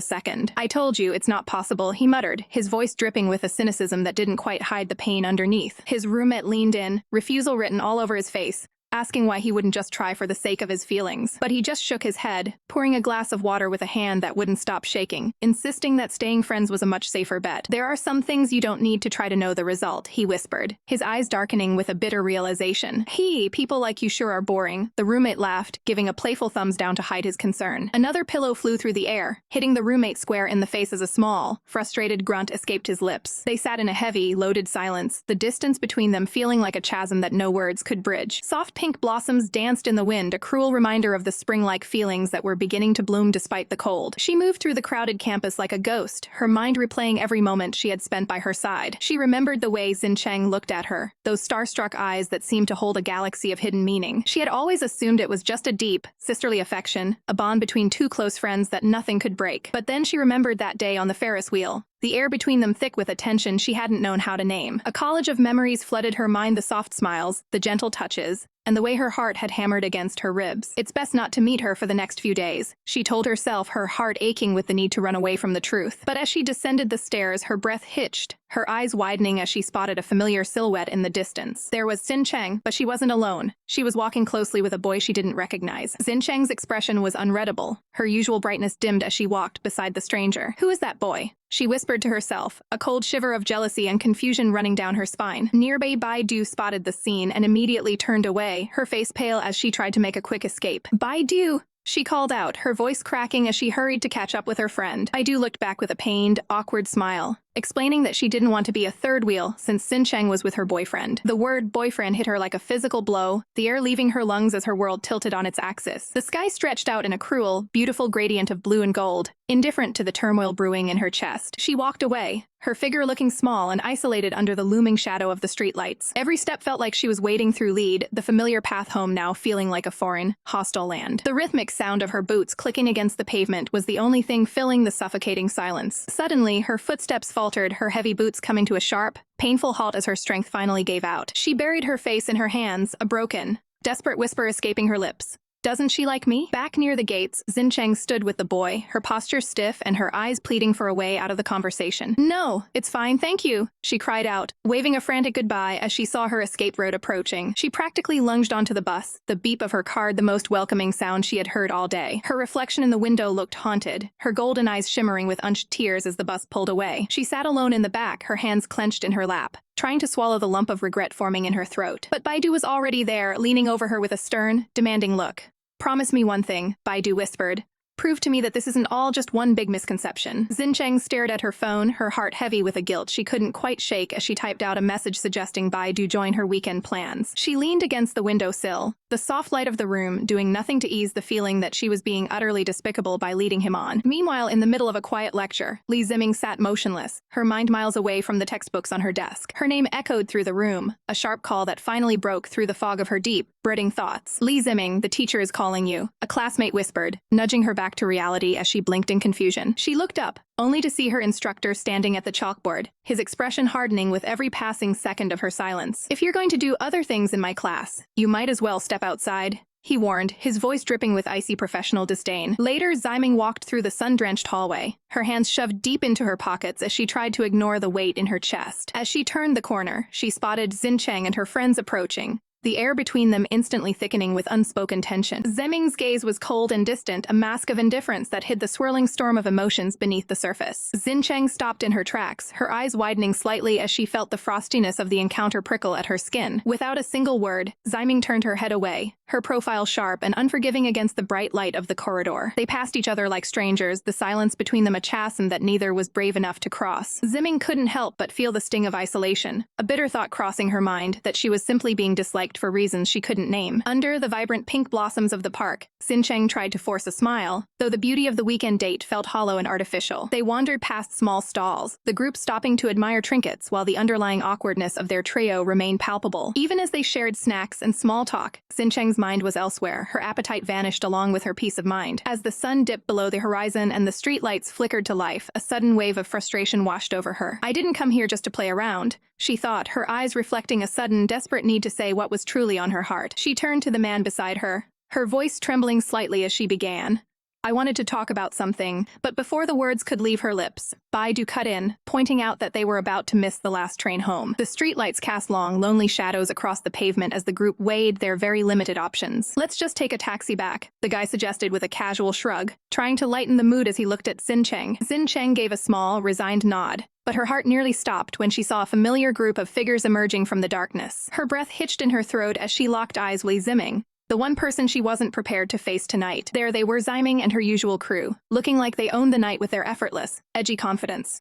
second. "I told you, it's not possible," he muttered, his voice dripping with a cynicism that didn't quite hide the pain underneath. His roommate leaned in, refusal written all over his face, asking why he wouldn't just try for the sake of his feelings. But he just shook his head, pouring a glass of water with a hand that wouldn't stop shaking, insisting that staying friends was a much safer bet. "There are some things you don't need to try to know the result," he whispered, his eyes darkening with a bitter realization. People like you sure are boring," the roommate laughed, giving a playful thumbs down to hide his concern. Another pillow flew through the air, hitting the roommate square in the face as a small, frustrated grunt escaped his lips. They sat in a heavy, loaded silence, the distance between them feeling like a chasm that no words could bridge. Soft pink blossoms danced in the wind, a cruel reminder of the spring-like feelings that were beginning to bloom despite the cold. She moved through the crowded campus like a ghost, her mind replaying every moment she had spent by her side. She remembered the way Xincheng looked at her, those starstruck eyes that seemed to hold a galaxy of hidden meaning. She had always assumed it was just a deep, sisterly affection, a bond between two close friends that nothing could break. But then she remembered that day on the Ferris wheel, the air between them thick with a tension she hadn't known how to name. A college of memories flooded her mind, the soft smiles, the gentle touches, and the way her heart had hammered against her ribs. It's best not to meet her for the next few days, she told herself, her heart aching with the need to run away from the truth. But as she descended the stairs, her breath hitched, her eyes widening as she spotted a familiar silhouette in the distance. There was Xincheng, but she wasn't alone. She was walking closely with a boy she didn't recognize. Xincheng's expression was unreadable, her usual brightness dimmed as she walked beside the stranger. "Who is that boy?" she whispered to herself, a cold shiver of jealousy and confusion running down her spine. Nearby Baidu spotted the scene and immediately turned away, her face pale as she tried to make a quick escape. "Baidu!" she called out, her voice cracking as she hurried to catch up with her friend. Baidu looked back with a pained, awkward smile, explaining that she didn't want to be a third wheel since Xincheng was with her boyfriend. The word boyfriend hit her like a physical blow, the air leaving her lungs as her world tilted on its axis. The sky stretched out in a cruel, beautiful gradient of blue and gold, indifferent to the turmoil brewing in her chest. She walked away, her figure looking small and isolated under the looming shadow of the streetlights. Every step felt like she was wading through lead, the familiar path home now feeling like a foreign, hostile land. The rhythmic sound of her boots clicking against the pavement was the only thing filling the suffocating silence. Suddenly, her footsteps faltered, her heavy boots coming to a sharp, painful halt as her strength finally gave out. She buried her face in her hands, a broken, desperate whisper escaping her lips. "Doesn't she like me?" Back near the gates, Xincheng stood with the boy, her posture stiff and her eyes pleading for a way out of the conversation. "No, it's fine, thank you," she cried out, waving a frantic goodbye as she saw her escape road approaching. She practically lunged onto the bus, the beep of her card the most welcoming sound she had heard all day. Her reflection in the window looked haunted, her golden eyes shimmering with unshed tears as the bus pulled away. She sat alone in the back, her hands clenched in her lap, trying to swallow the lump of regret forming in her throat. But Baidu was already there, leaning over her with a stern, demanding look. "Promise me one thing," Baidu whispered. "Prove to me that this isn't all just one big misconception." Xincheng stared at her phone, her heart heavy with a guilt she couldn't quite shake as she typed out a message suggesting Baidu join her weekend plans. She leaned against the windowsill, the soft light of the room doing nothing to ease the feeling that she was being utterly despicable by leading him on. Meanwhile, in the middle of a quiet lecture, Li Ziming sat motionless, her mind miles away from the textbooks on her desk. Her name echoed through the room, a sharp call that finally broke through the fog of her deep, brooding thoughts. "Li Ziming, the teacher is calling you," a classmate whispered, nudging her back to reality as she blinked in confusion. She looked up, only to see her instructor standing at the chalkboard, his expression hardening with every passing second of her silence. "If you're going to do other things in my class, you might as well step outside," he warned, his voice dripping with icy professional disdain. Later, Ximing walked through the sun-drenched hallway, her hands shoved deep into her pockets as she tried to ignore the weight in her chest. As she turned the corner, she spotted Xincheng and her friends approaching, the air between them instantly thickening with unspoken tension. Zeming's gaze was cold and distant, a mask of indifference that hid the swirling storm of emotions beneath the surface. Xincheng stopped in her tracks, her eyes widening slightly as she felt the frostiness of the encounter prickle at her skin. Without a single word, Ximing turned her head away, her profile sharp and unforgiving against the bright light of the corridor. They passed each other like strangers, the silence between them a chasm that neither was brave enough to cross. Ximing couldn't help but feel the sting of isolation, a bitter thought crossing her mind that she was simply being disliked for reasons she couldn't name. Under the vibrant pink blossoms of the park, Xincheng tried to force a smile, though the beauty of the weekend date felt hollow and artificial. They wandered past small stalls, the group stopping to admire trinkets while the underlying awkwardness of their trio remained palpable. Even as they shared snacks and small talk, Xincheng's mind was elsewhere, her appetite vanished along with her peace of mind. As the sun dipped below the horizon and the streetlights flickered to life, a sudden wave of frustration washed over her. "I didn't come here just to play around," she thought, her eyes reflecting a sudden, desperate need to say what was truly on her heart. She turned to the man beside her, her voice trembling slightly as she began. "I wanted to talk about something," but before the words could leave her lips, Baidu cut in, pointing out that they were about to miss the last train home. The streetlights cast long, lonely shadows across the pavement as the group weighed their very limited options. "Let's just take a taxi back," the guy suggested with a casual shrug, trying to lighten the mood as he looked at Xincheng. Xincheng gave a small, resigned nod, but her heart nearly stopped when she saw a familiar group of figures emerging from the darkness. Her breath hitched in her throat as she locked eyes with Ximing, the one person she wasn't prepared to face tonight. There they were, Ximing and her usual crew, looking like they owned the night with their effortless, edgy confidence.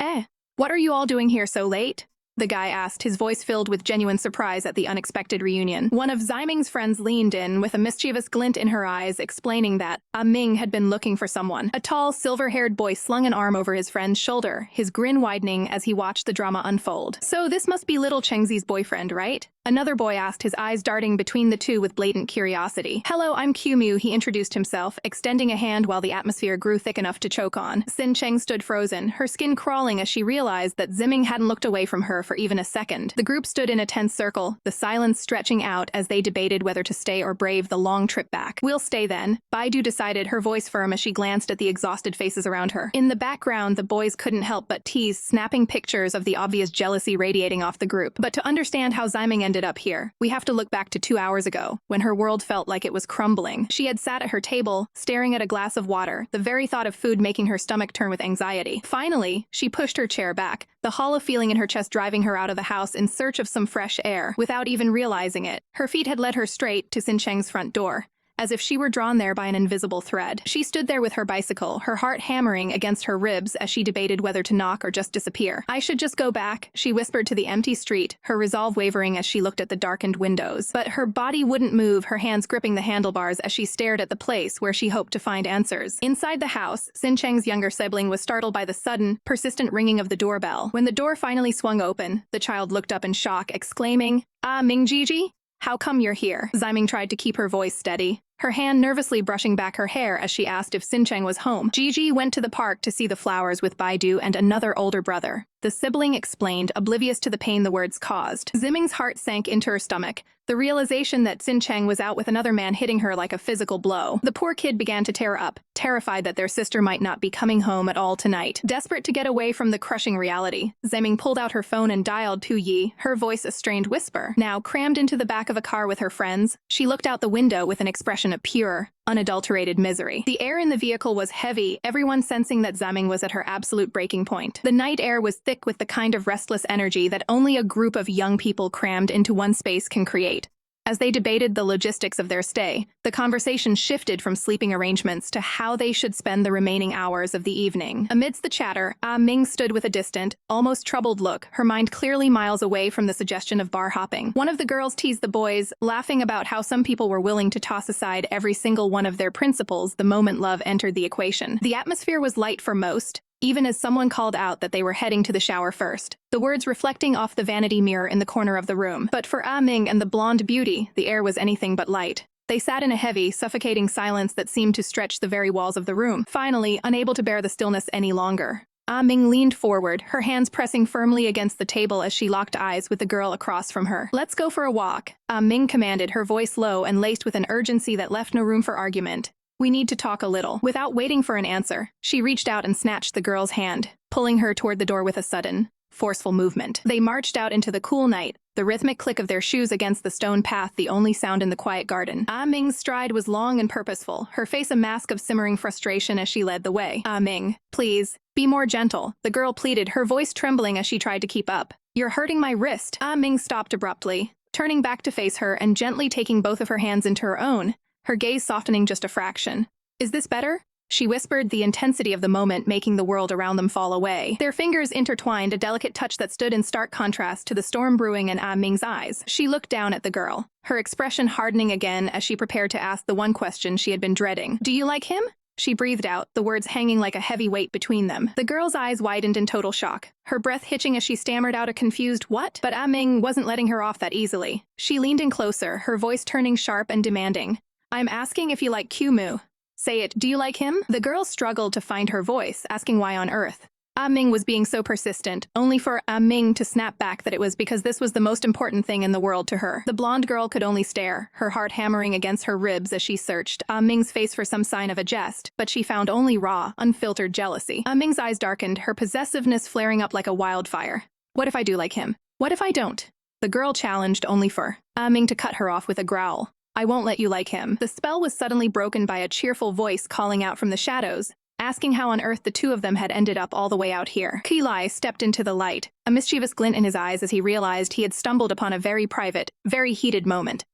What are you all doing here so late?" the guy asked, his voice filled with genuine surprise at the unexpected reunion. One of Ximing's friends leaned in, with a mischievous glint in her eyes, explaining that Ming had been looking for someone. A tall, silver-haired boy slung an arm over his friend's shoulder, his grin widening as he watched the drama unfold. "So this must be little Chengxi's boyfriend, right?" another boy asked, his eyes darting between the two with blatant curiosity. "Hello, I'm Qmu," he introduced himself, extending a hand while the atmosphere grew thick enough to choke on. Xincheng stood frozen, her skin crawling as she realized that Ximing hadn't looked away from her for even a second. The group stood in a tense circle, the silence stretching out as they debated whether to stay or brave the long trip back. "We'll stay then," Baidu decided, her voice firm as she glanced at the exhausted faces around her. In the background, the boys couldn't help but tease, snapping pictures of the obvious jealousy radiating off the group. But to understand how Ximing ended up here, we have to look back to 2 hours ago, when her world felt like it was crumbling. She had sat at her table, staring at a glass of water, the very thought of food making her stomach turn with anxiety. Finally, she pushed her chair back, the hollow feeling in her chest driving her out of the house in search of some fresh air. Without even realizing it, her feet had led her straight to Xincheng's front door, as if she were drawn there by an invisible thread. She stood there with her bicycle, her heart hammering against her ribs as she debated whether to knock or just disappear. "I should just go back," she whispered to the empty street, her resolve wavering as she looked at the darkened windows. But her body wouldn't move, her hands gripping the handlebars as she stared at the place where she hoped to find answers. Inside the house, Xincheng's younger sibling was startled by the sudden, persistent ringing of the doorbell. When the door finally swung open, the child looked up in shock, exclaiming, Mingjiji? How come you're here?" Ximing tried to keep her voice steady, her hand nervously brushing back her hair as she asked if Xincheng was home. "Gigi went to the park to see the flowers with Baidu and another older brother," the sibling explained, oblivious to the pain the words caused. Ziming's heart sank into her stomach, the realization that Xin Cheng was out with another man hitting her like a physical blow. The poor kid began to tear up, terrified that their sister might not be coming home at all tonight. Desperate to get away from the crushing reality, Ziming pulled out her phone and dialed Tu Yi, her voice a strained whisper. Now, crammed into the back of a car with her friends, she looked out the window with an expression of pure, unadulterated misery. The air in the vehicle was heavy, everyone sensing that Ziming was at her absolute breaking point. The night air was thick with the kind of restless energy that only a group of young people crammed into one space can create. As they debated the logistics of their stay, the conversation shifted from sleeping arrangements to how they should spend the remaining hours of the evening. Amidst the chatter, Ming stood with a distant, almost troubled look, her mind clearly miles away from the suggestion of bar hopping. One of the girls teased the boys, laughing about how some people were willing to toss aside every single one of their principles the moment love entered the equation. The atmosphere was light for most, even as someone called out that they were heading to the shower first, the words reflecting off the vanity mirror in the corner of the room. But for Ming and the blonde beauty, the air was anything but light. They sat in a heavy, suffocating silence that seemed to stretch the very walls of the room, finally unable to bear the stillness any longer. Ming leaned forward, her hands pressing firmly against the table as she locked eyes with the girl across from her. "Let's go for a walk," Ming commanded, her voice low and laced with an urgency that left no room for argument. "We need to talk a little." Without waiting for an answer, she reached out and snatched the girl's hand, pulling her toward the door with a sudden, forceful movement. They marched out into the cool night, the rhythmic click of their shoes against the stone path the only sound in the quiet garden. Ming's stride was long and purposeful, her face a mask of simmering frustration as she led the way. "Ming, please, be more gentle," the girl pleaded, her voice trembling as she tried to keep up. "You're hurting my wrist." Ming stopped abruptly, turning back to face her and gently taking both of her hands into her own, her gaze softening just a fraction. "Is this better?" she whispered, the intensity of the moment making the world around them fall away. Their fingers intertwined, a delicate touch that stood in stark contrast to the storm brewing in Ming's eyes. She looked down at the girl, her expression hardening again as she prepared to ask the one question she had been dreading. "Do you like him?" she breathed out, the words hanging like a heavy weight between them. The girl's eyes widened in total shock, her breath hitching as she stammered out a confused "what?" But Ming wasn't letting her off that easily. She leaned in closer, her voice turning sharp and demanding. "I'm asking if you like Q-Mu. Say it, do you like him?" The girl struggled to find her voice, asking why on earth. Ming was being so persistent, only for Ming to snap back that it was because this was the most important thing in the world to her. The blonde girl could only stare, her heart hammering against her ribs as she searched Ming's face for some sign of a jest, but she found only raw, unfiltered jealousy. Ming's eyes darkened, her possessiveness flaring up like a wildfire. "What if I do like him? What if I don't?" The girl challenged, only for Ming to cut her off with a growl. "I won't let you like him." The spell was suddenly broken by a cheerful voice calling out from the shadows, asking how on earth the two of them had ended up all the way out here. Kilai stepped into the light, a mischievous glint in his eyes as he realized he had stumbled upon a very private, very heated moment.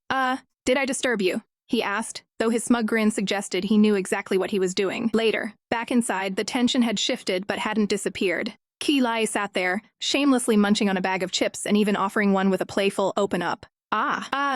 Did I disturb you?" he asked, though his smug grin suggested he knew exactly what he was doing. Later, back inside, the tension had shifted but hadn't disappeared. Kilai sat there, shamelessly munching on a bag of chips and even offering one with a playful "open up."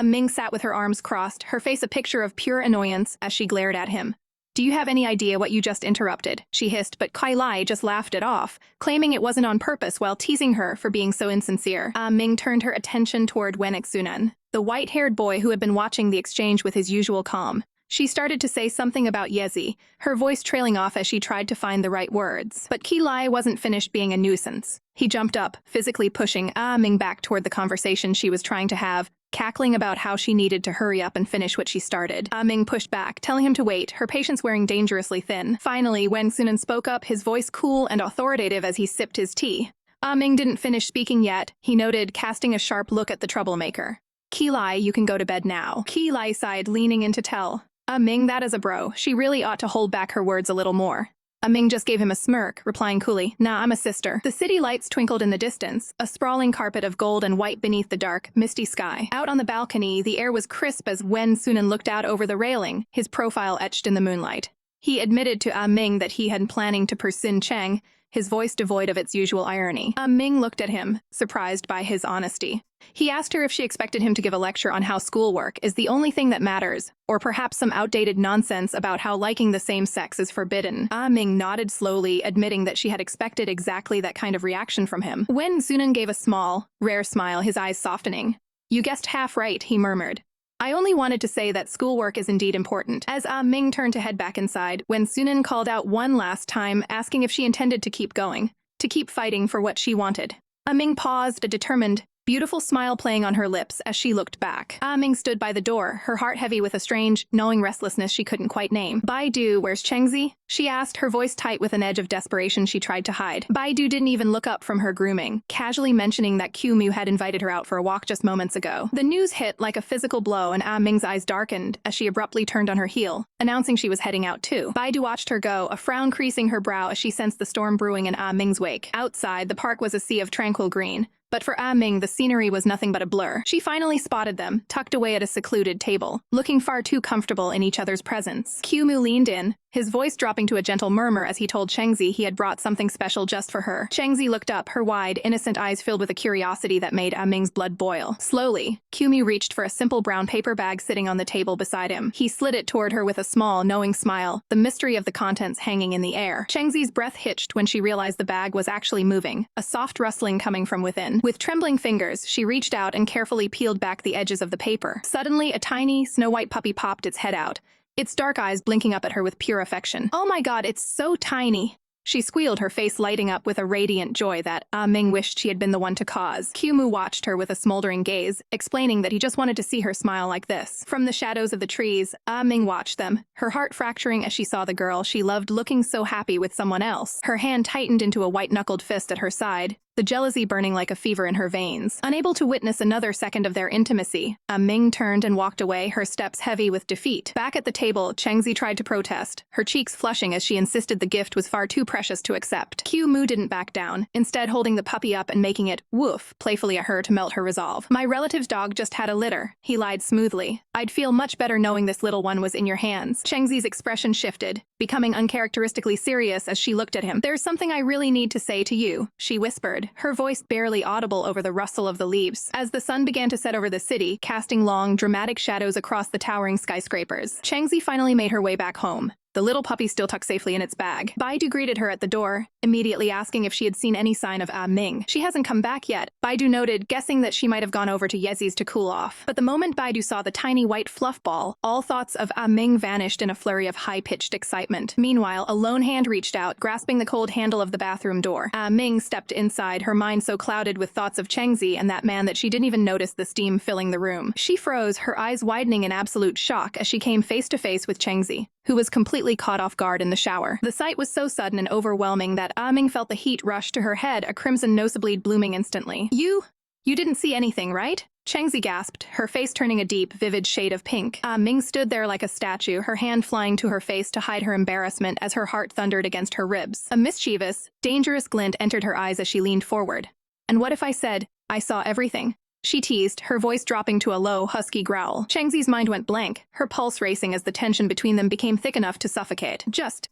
Ming sat with her arms crossed, her face a picture of pure annoyance as she glared at him. "Do you have any idea what you just interrupted?" she hissed, but Kai Lai just laughed it off, claiming it wasn't on purpose while teasing her for being so insincere. Ming turned her attention toward Wen Xunan, the white-haired boy who had been watching the exchange with his usual calm. She started to say something about Yezi, her voice trailing off as she tried to find the right words. But Ki Lai wasn't finished being a nuisance. He jumped up, physically pushing Ming back toward the conversation she was trying to have, cackling about how she needed to hurry up and finish what she started. Ming pushed back, telling him to wait, her patience wearing dangerously thin. Finally, Wen Xunan spoke up, his voice cool and authoritative as he sipped his tea. Ming didn't finish speaking yet, he noted, casting a sharp look at the troublemaker. "Ki Lai, you can go to bed now." Ki Lai sighed, leaning in to tell Ming that as a bro, she really ought to hold back her words a little more. Ming just gave him a smirk, replying coolly, "Nah, I'm a sister." The city lights twinkled in the distance, a sprawling carpet of gold and white beneath the dark, misty sky. Out on the balcony, the air was crisp as Wen Xunan looked out over the railing, his profile etched in the moonlight. He admitted to Ming that he had planning to pursue Cheng, his voice devoid of its usual irony. Ming looked at him, surprised by his honesty. He asked her if she expected him to give a lecture on how schoolwork is the only thing that matters, or perhaps some outdated nonsense about how liking the same sex is forbidden. Ming nodded slowly, admitting that she had expected exactly that kind of reaction from him. Wen Xunan gave a small, rare smile, his eyes softening. "You guessed half right," he murmured. "I only wanted to say that schoolwork is indeed important." As Ming turned to head back inside, Wen Xunan called out one last time, asking if she intended to keep going. to keep fighting for what she wanted. Ming paused, a determined, beautiful smile playing on her lips as she looked back. Ming stood by the door, her heart heavy with a strange, gnawing restlessness she couldn't quite name. Baidu, where's Chengzi? She asked, her voice tight with an edge of desperation she tried to hide. Baidu didn't even look up from her grooming, casually mentioning that Qiumu had invited her out for a walk just moments ago. The news hit like a physical blow and Ming's eyes darkened as she abruptly turned on her heel, announcing she was heading out too. Baidu watched her go, a frown creasing her brow as she sensed the storm brewing in Ming's wake. Outside, the park was a sea of tranquil green. But for Ming, the scenery was nothing but a blur. She finally spotted them, tucked away at a secluded table, looking far too comfortable in each other's presence. Qiumu leaned in, his voice dropping to a gentle murmur as he told Chengzi he had brought something special just for her. Chengzi looked up, her wide, innocent eyes filled with a curiosity that made Ming's blood boil. Slowly, Qiumu reached for a simple brown paper bag sitting on the table beside him. He slid it toward her with a small, knowing smile, the mystery of the contents hanging in the air. Chengzi's breath hitched when she realized the bag was actually moving, a soft rustling coming from within. With trembling fingers, she reached out and carefully peeled back the edges of the paper. Suddenly, a tiny, snow-white puppy popped its head out, its dark eyes blinking up at her with pure affection. "Oh my god, it's so tiny!" She squealed, her face lighting up with a radiant joy that Ming wished she had been the one to cause. Qiumu watched her with a smoldering gaze, explaining that he just wanted to see her smile like this. From the shadows of the trees, Ming watched them, her heart fracturing as she saw the girl she loved looking so happy with someone else. Her hand tightened into a white-knuckled fist at her side, the jealousy burning like a fever in her veins. Unable to witness another second of their intimacy, Ming turned and walked away, her steps heavy with defeat. Back at the table, Chengzi tried to protest, her cheeks flushing as she insisted the gift was far too precious to accept. Qiumu didn't back down, instead holding the puppy up and making it woof playfully at her to melt her resolve. "My relative's dog just had a litter," he lied smoothly. "I'd feel much better knowing this little one was in your hands." Chengzi's expression shifted, becoming uncharacteristically serious as she looked at him. "There's something I really need to say to you," she whispered, her voice barely audible over the rustle of the leaves. As the sun began to set over the city, casting long, dramatic shadows across the towering skyscrapers, Chengzi finally made her way back home, the little puppy still tucked safely in its bag. Baidu greeted her at the door, immediately asking if she had seen any sign of Ming. "She hasn't come back yet," Baidu noted, guessing that she might have gone over to Yezi's to cool off. But the moment Baidu saw the tiny white fluff ball, all thoughts of Ming vanished in a flurry of high-pitched excitement. Meanwhile, a lone hand reached out, grasping the cold handle of the bathroom door. Ming stepped inside, her mind so clouded with thoughts of Chengzi and that man that she didn't even notice the steam filling the room. She froze, her eyes widening in absolute shock as she came face to face with Chengzi, who was completely caught off guard in the shower. The sight was so sudden and overwhelming that Ming felt the heat rush to her head, a crimson nosebleed blooming instantly. You didn't see anything, right?" Chengzi gasped, her face turning a deep, vivid shade of pink. Ming stood there like a statue, her hand flying to her face to hide her embarrassment as her heart thundered against her ribs. A mischievous, dangerous glint entered her eyes as she leaned forward. "And what if I said, I saw everything?" she teased, her voice dropping to a low, husky growl. Chengzi's mind went blank, her pulse racing as the tension between them became thick enough to suffocate. Just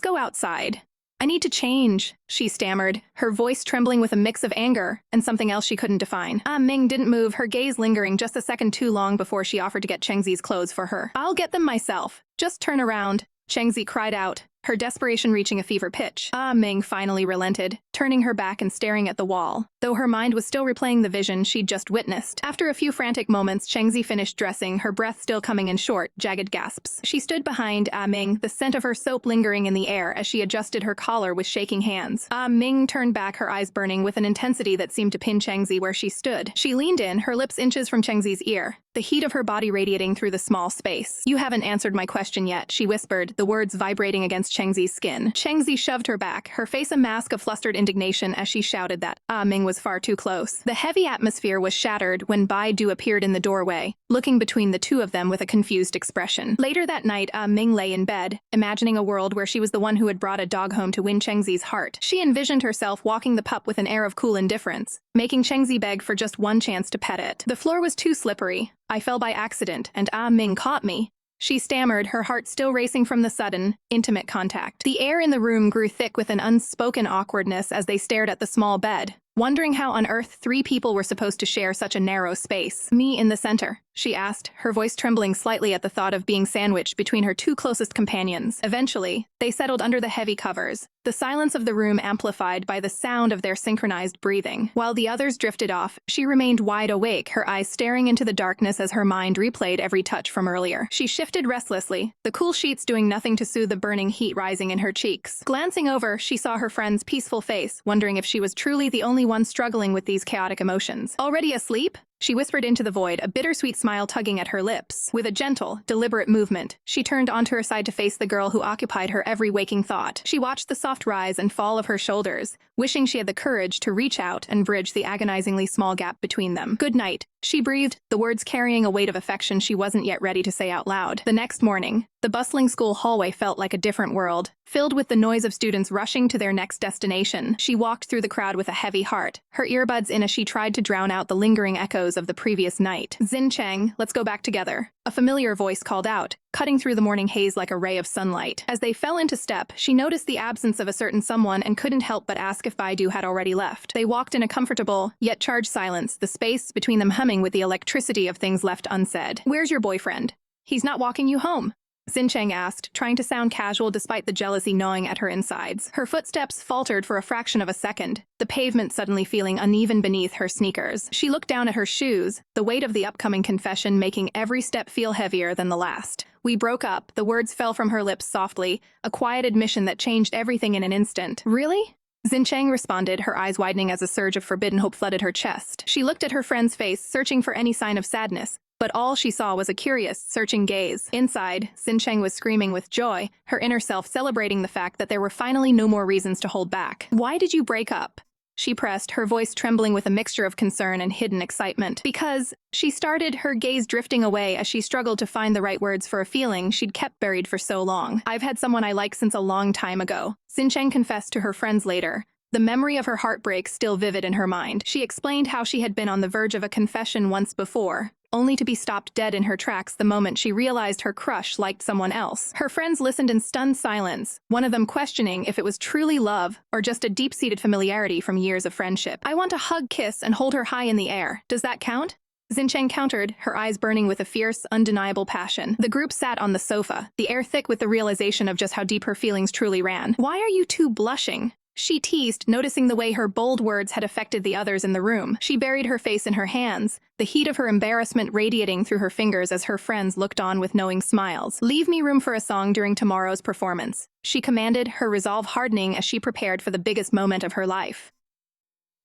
go outside. "I need to change," she stammered, her voice trembling with a mix of anger and something else she couldn't define. Ming didn't move, her gaze lingering just a second too long before she offered to get Chengzi's clothes for her. "I'll get them myself. Just turn around," Chengzi cried out, her desperation reaching a fever pitch. Ming finally relented, turning her back and staring at the wall, though her mind was still replaying the vision she'd just witnessed. After a few frantic moments, Chengzi finished dressing, her breath still coming in short, jagged gasps. She stood behind Ming, the scent of her soap lingering in the air as she adjusted her collar with shaking hands. Ming turned back, her eyes burning with an intensity that seemed to pin Chengzi where she stood. She leaned in, her lips inches from Chengzi's ear, the heat of her body radiating through the small space. "You haven't answered my question yet," she whispered, the words vibrating against Chengzi's skin. Chengzi shoved her back, her face a mask of flustered indignation as she shouted that Ming was far too close. The heavy atmosphere was shattered when Baidu appeared in the doorway, looking between the two of them with a confused expression. Later that night, Ming lay in bed, imagining a world where she was the one who had brought a dog home to win Chengzi's heart. She envisioned herself walking the pup with an air of cool indifference, making Chengzi beg for just one chance to pet it. "The floor was too slippery. I fell by accident, and Ming caught me," she stammered, her heart still racing from the sudden, intimate contact. The air in the room grew thick with an unspoken awkwardness as they stared at the small bed, wondering how on earth three people were supposed to share such a narrow space. "Me in the center," she asked, her voice trembling slightly at the thought of being sandwiched between her two closest companions. Eventually, they settled under the heavy covers, the silence of the room amplified by the sound of their synchronized breathing. While the others drifted off, she remained wide awake, her eyes staring into the darkness as her mind replayed every touch from earlier. She shifted restlessly, the cool sheets doing nothing to soothe the burning heat rising in her cheeks. Glancing over, she saw her friend's peaceful face, wondering if she was truly the only one struggling with these chaotic emotions. "Already asleep?" she whispered into the void, a bittersweet smile tugging at her lips. With a gentle, deliberate movement, she turned onto her side to face the girl who occupied her every waking thought. She watched the soft rise and fall of her shoulders, wishing she had the courage to reach out and bridge the agonizingly small gap between them. "Good night," she breathed, the words carrying a weight of affection she wasn't yet ready to say out loud. The next morning, the bustling school hallway felt like a different world, filled with the noise of students rushing to their next destination. She walked through the crowd with a heavy heart, her earbuds in as she tried to drown out the lingering echoes of the previous night. "Xincheng, let's go back together," a familiar voice called out, cutting through the morning haze like a ray of sunlight. As they fell into step, she noticed the absence of a certain someone and couldn't help but ask if Baidu had already left. They walked in a comfortable, yet charged silence, the space between them humming with the electricity of things left unsaid. "Where's your boyfriend? He's not walking you home?" Xincheng asked, trying to sound casual despite the jealousy gnawing at her insides. Her footsteps faltered for a fraction of a second, the pavement suddenly feeling uneven beneath her sneakers. She looked down at her shoes, the weight of the upcoming confession making every step feel heavier than the last. "We broke up," the words fell from her lips softly, a quiet admission that changed everything in an instant. "Really?" Xincheng responded, her eyes widening as a surge of forbidden hope flooded her chest. She looked at her friend's face, searching for any sign of sadness, but all she saw was a curious, searching gaze. Inside, Xincheng was screaming with joy, her inner self celebrating the fact that there were finally no more reasons to hold back. "Why did you break up?" she pressed, her voice trembling with a mixture of concern and hidden excitement. "Because," she started, her gaze drifting away as she struggled to find the right words for a feeling she'd kept buried for so long. "I've had someone I like since a long time ago," Xincheng confessed to her friends later, the memory of her heartbreak still vivid in her mind. She explained how she had been on the verge of a confession once before, only to be stopped dead in her tracks the moment she realized her crush liked someone else. Her friends listened in stunned silence, one of them questioning if it was truly love or just a deep-seated familiarity from years of friendship. "I want to hug, kiss, and hold her high in the air. Does that count?" Xincheng countered, her eyes burning with a fierce, undeniable passion. The group sat on the sofa, the air thick with the realization of just how deep her feelings truly ran. "Why are you two blushing?" she teased, noticing the way her bold words had affected the others in the room. She buried her face in her hands, the heat of her embarrassment radiating through her fingers as her friends looked on with knowing smiles. "Leave me room for a song during tomorrow's performance," she commanded, her resolve hardening as she prepared for the biggest moment of her life.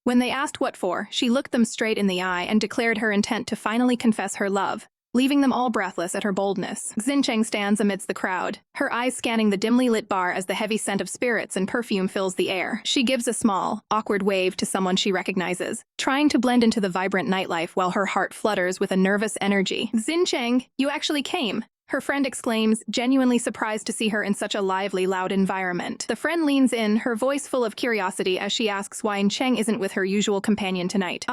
When they asked what for, she looked them straight in the eye and declared her intent to finally confess her love, leaving them all breathless at her boldness. Xincheng stands amidst the crowd, her eyes scanning the dimly lit bar as the heavy scent of spirits and perfume fills the air. She gives a small, awkward wave to someone she recognizes, trying to blend into the vibrant nightlife while her heart flutters with a nervous energy. "Xincheng, you actually came!" her friend exclaims, genuinely surprised to see her in such a lively, loud environment. The friend leans in, her voice full of curiosity as she asks why Xincheng isn't with her usual companion tonight.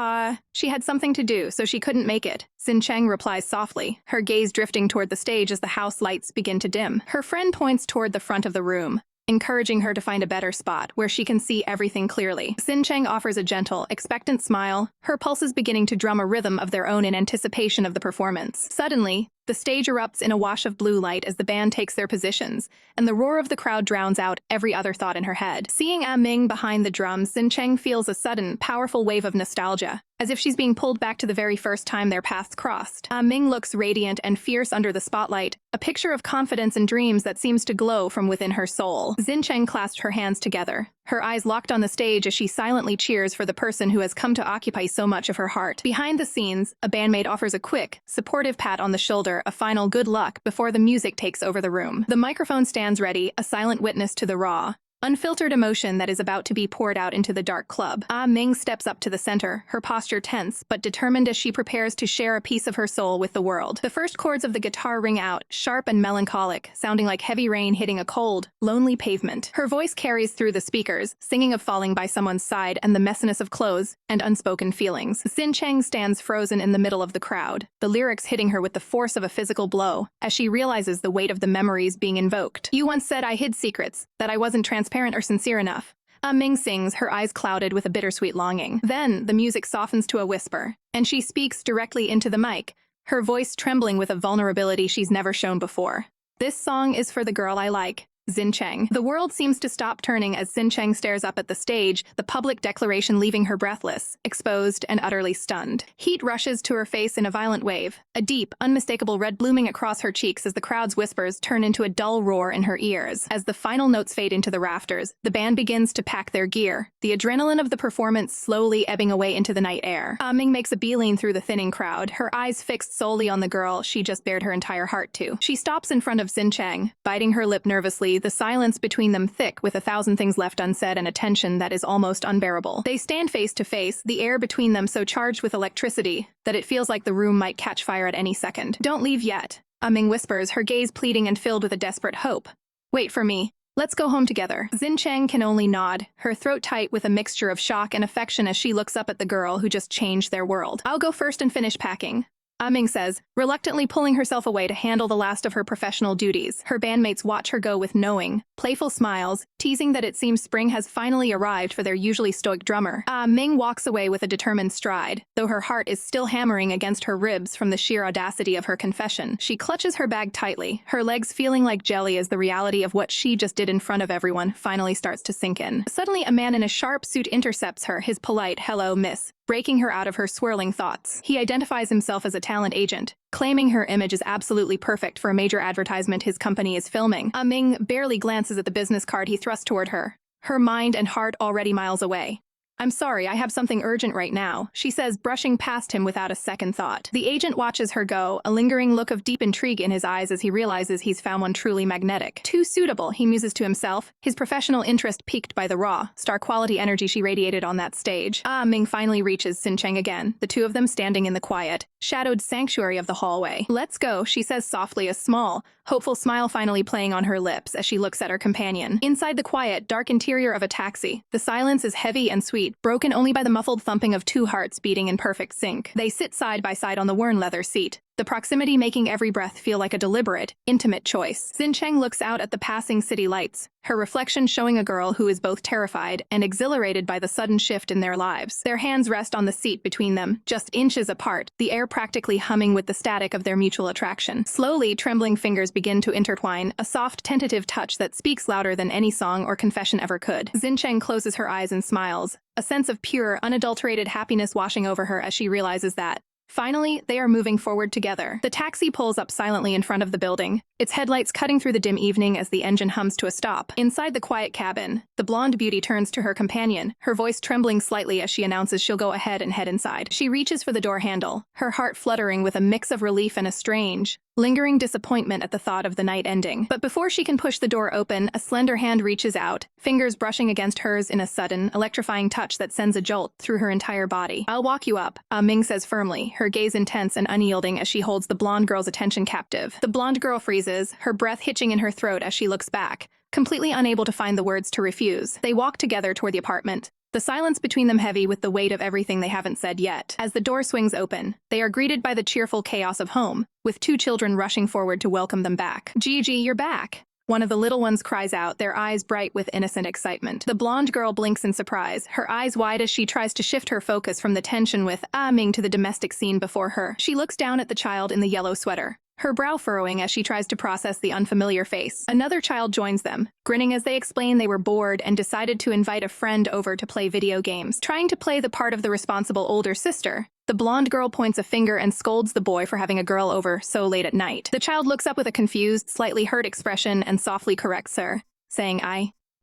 She had something to do, so she couldn't make it," Xincheng replies softly, her gaze drifting toward the stage as the house lights begin to dim. Her friend points toward the front of the room, encouraging her to find a better spot where she can see everything clearly. Xincheng offers a gentle, expectant smile, her pulses beginning to drum a rhythm of their own in anticipation of the performance. Suddenly, the stage erupts in a wash of blue light as the band takes their positions, and the roar of the crowd drowns out every other thought in her head. Seeing Ah Ming behind the drums, Xincheng feels a sudden, powerful wave of nostalgia, as if she's being pulled back to the very first time their paths crossed. Ah Ming looks radiant and fierce under the spotlight, a picture of confidence and dreams that seems to glow from within her soul. Xincheng clasped her hands together, her eyes locked on the stage as she silently cheers for the person who has come to occupy so much of her heart. Behind the scenes, a bandmate offers a quick, supportive pat on the shoulder, a final good luck before the music takes over the room. The microphone stands ready, a silent witness to the raw, unfiltered emotion that is about to be poured out into the dark club. Ah Ming steps up to the center, her posture tense but determined as she prepares to share a piece of her soul with the world. The first chords of the guitar ring out, sharp and melancholic, sounding like heavy rain hitting a cold, lonely pavement. Her voice carries through the speakers, singing of falling by someone's side and the messiness of clothes and unspoken feelings. Xincheng stands frozen in the middle of the crowd, the lyrics hitting her with the force of a physical blow, as she realizes the weight of the memories being invoked. "You once said I hid secrets, that I wasn't transparent or sincere enough." Ah Ming sings, her eyes clouded with a bittersweet longing. Then, the music softens to a whisper, and she speaks directly into the mic, her voice trembling with a vulnerability she's never shown before. "This song is for the girl I like, Xincheng." The world seems to stop turning as Xincheng stares up at the stage, the public declaration leaving her breathless, exposed, and utterly stunned. Heat rushes to her face in a violent wave, a deep, unmistakable red blooming across her cheeks as the crowd's whispers turn into a dull roar in her ears. As the final notes fade into the rafters, the band begins to pack their gear, the adrenaline of the performance slowly ebbing away into the night air. Ming makes a beeline through the thinning crowd, her eyes fixed solely on the girl she just bared her entire heart to. She stops in front of Xincheng, biting her lip nervously, the silence between them thick with 1,000 things left unsaid and a tension that is almost unbearable. They stand face to face, the air between them so charged with electricity that it feels like the room might catch fire at any second. "Don't leave yet," Ming whispers, her gaze pleading and filled with a desperate hope. "Wait for me. Let's go home together." Xincheng can only nod, her throat tight with a mixture of shock and affection as she looks up at the girl who just changed their world. "I'll go first and finish packing," Ming says, reluctantly pulling herself away to handle the last of her professional duties. Her bandmates watch her go with knowing, playful smiles, teasing that it seems spring has finally arrived for their usually stoic drummer. Ming walks away with a determined stride, though her heart is still hammering against her ribs from the sheer audacity of her confession. She clutches her bag tightly, her legs feeling like jelly as the reality of what she just did in front of everyone finally starts to sink in. Suddenly, a man in a sharp suit intercepts her, his polite, "Hello, miss," breaking her out of her swirling thoughts. He identifies himself as a talent agent, claiming her image is absolutely perfect for a major advertisement his company is filming. Ming barely glances at the business card he thrusts toward her, her mind and heart already miles away. "I'm sorry, I have something urgent right now," she says, brushing past him without a second thought. The agent watches her go, a lingering look of deep intrigue in his eyes as he realizes he's found one truly magnetic. Too suitable, he muses to himself, his professional interest piqued by the raw, star-quality energy she radiated on that stage. Ming finally reaches Xincheng again, the two of them standing in the quiet, shadowed sanctuary of the hallway. "Let's go," she says softly, a small, hopeful smile finally playing on her lips as she looks at her companion. Inside the quiet, dark interior of a taxi, the silence is heavy and sweet, broken only by the muffled thumping of two hearts beating in perfect sync. They sit side by side on the worn leather seat, the proximity making every breath feel like a deliberate, intimate choice. Xincheng looks out at the passing city lights, her reflection showing a girl who is both terrified and exhilarated by the sudden shift in their lives. Their hands rest on the seat between them, just inches apart, the air practically humming with the static of their mutual attraction. Slowly, trembling fingers begin to intertwine, a soft, tentative touch that speaks louder than any song or confession ever could. Xincheng closes her eyes and smiles, a sense of pure, unadulterated happiness washing over her as she realizes that, finally, they are moving forward together. The taxi pulls up silently in front of the building, its headlights cutting through the dim evening as the engine hums to a stop. Inside the quiet cabin, the blonde beauty turns to her companion, her voice trembling slightly as she announces she'll go ahead and head inside. She reaches for the door handle, her heart fluttering with a mix of relief and a strange, lingering disappointment at the thought of the night ending. But before she can push the door open, a slender hand reaches out, fingers brushing against hers in a sudden, electrifying touch that sends a jolt through her entire body. "I'll walk you up," Ming says firmly, her gaze intense and unyielding as she holds the blonde girl's attention captive. The blonde girl freezes, her breath hitching in her throat as she looks back, completely unable to find the words to refuse. They walk together toward the apartment, the silence between them heavy with the weight of everything they haven't said yet. As the door swings open, they are greeted by the cheerful chaos of home, with two children rushing forward to welcome them back. "Gigi, you're back!" One of the little ones cries out, their eyes bright with innocent excitement. The blonde girl blinks in surprise, her eyes wide as she tries to shift her focus from the tension with Ming to the domestic scene before her. She looks down at the child in the yellow sweater, her brow furrowing as she tries to process the unfamiliar face. Another child joins them, grinning as they explain they were bored and decided to invite a friend over to play video games. Trying to play the part of the responsible older sister, the blonde girl points a finger and scolds the boy for having a girl over so late at night. The child looks up with a confused, slightly hurt expression and softly corrects her, saying,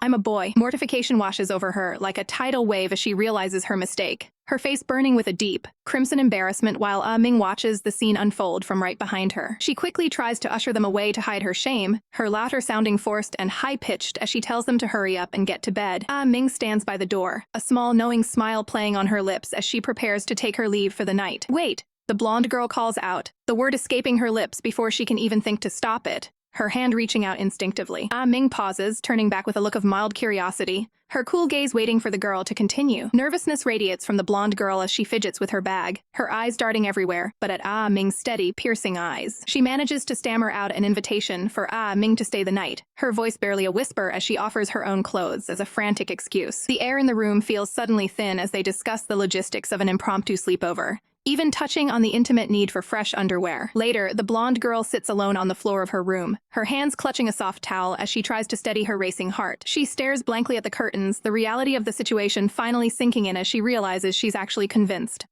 I'm a boy." Mortification washes over her like a tidal wave as she realizes her mistake, her face burning with a deep, crimson embarrassment while Ming watches the scene unfold from right behind her. She quickly tries to usher them away to hide her shame, her laughter sounding forced and high-pitched as she tells them to hurry up and get to bed. Ming stands by the door, a small knowing smile playing on her lips as she prepares to take her leave for the night. "Wait!" the blonde girl calls out, the word escaping her lips before she can even think to stop it, her hand reaching out instinctively. Ming pauses, turning back with a look of mild curiosity, her cool gaze waiting for the girl to continue. Nervousness radiates from the blonde girl as she fidgets with her bag, her eyes darting everywhere, but at Ming's steady, piercing eyes. She manages to stammer out an invitation for Ming to stay the night, her voice barely a whisper as she offers her own clothes as a frantic excuse. The air in the room feels suddenly thin as they discuss the logistics of an impromptu sleepover, even touching on the intimate need for fresh underwear. Later, the blonde girl sits alone on the floor of her room, her hands clutching a soft towel as she tries to steady her racing heart. She stares blankly at the curtains, the reality of the situation finally sinking in as she realizes she's actually convinced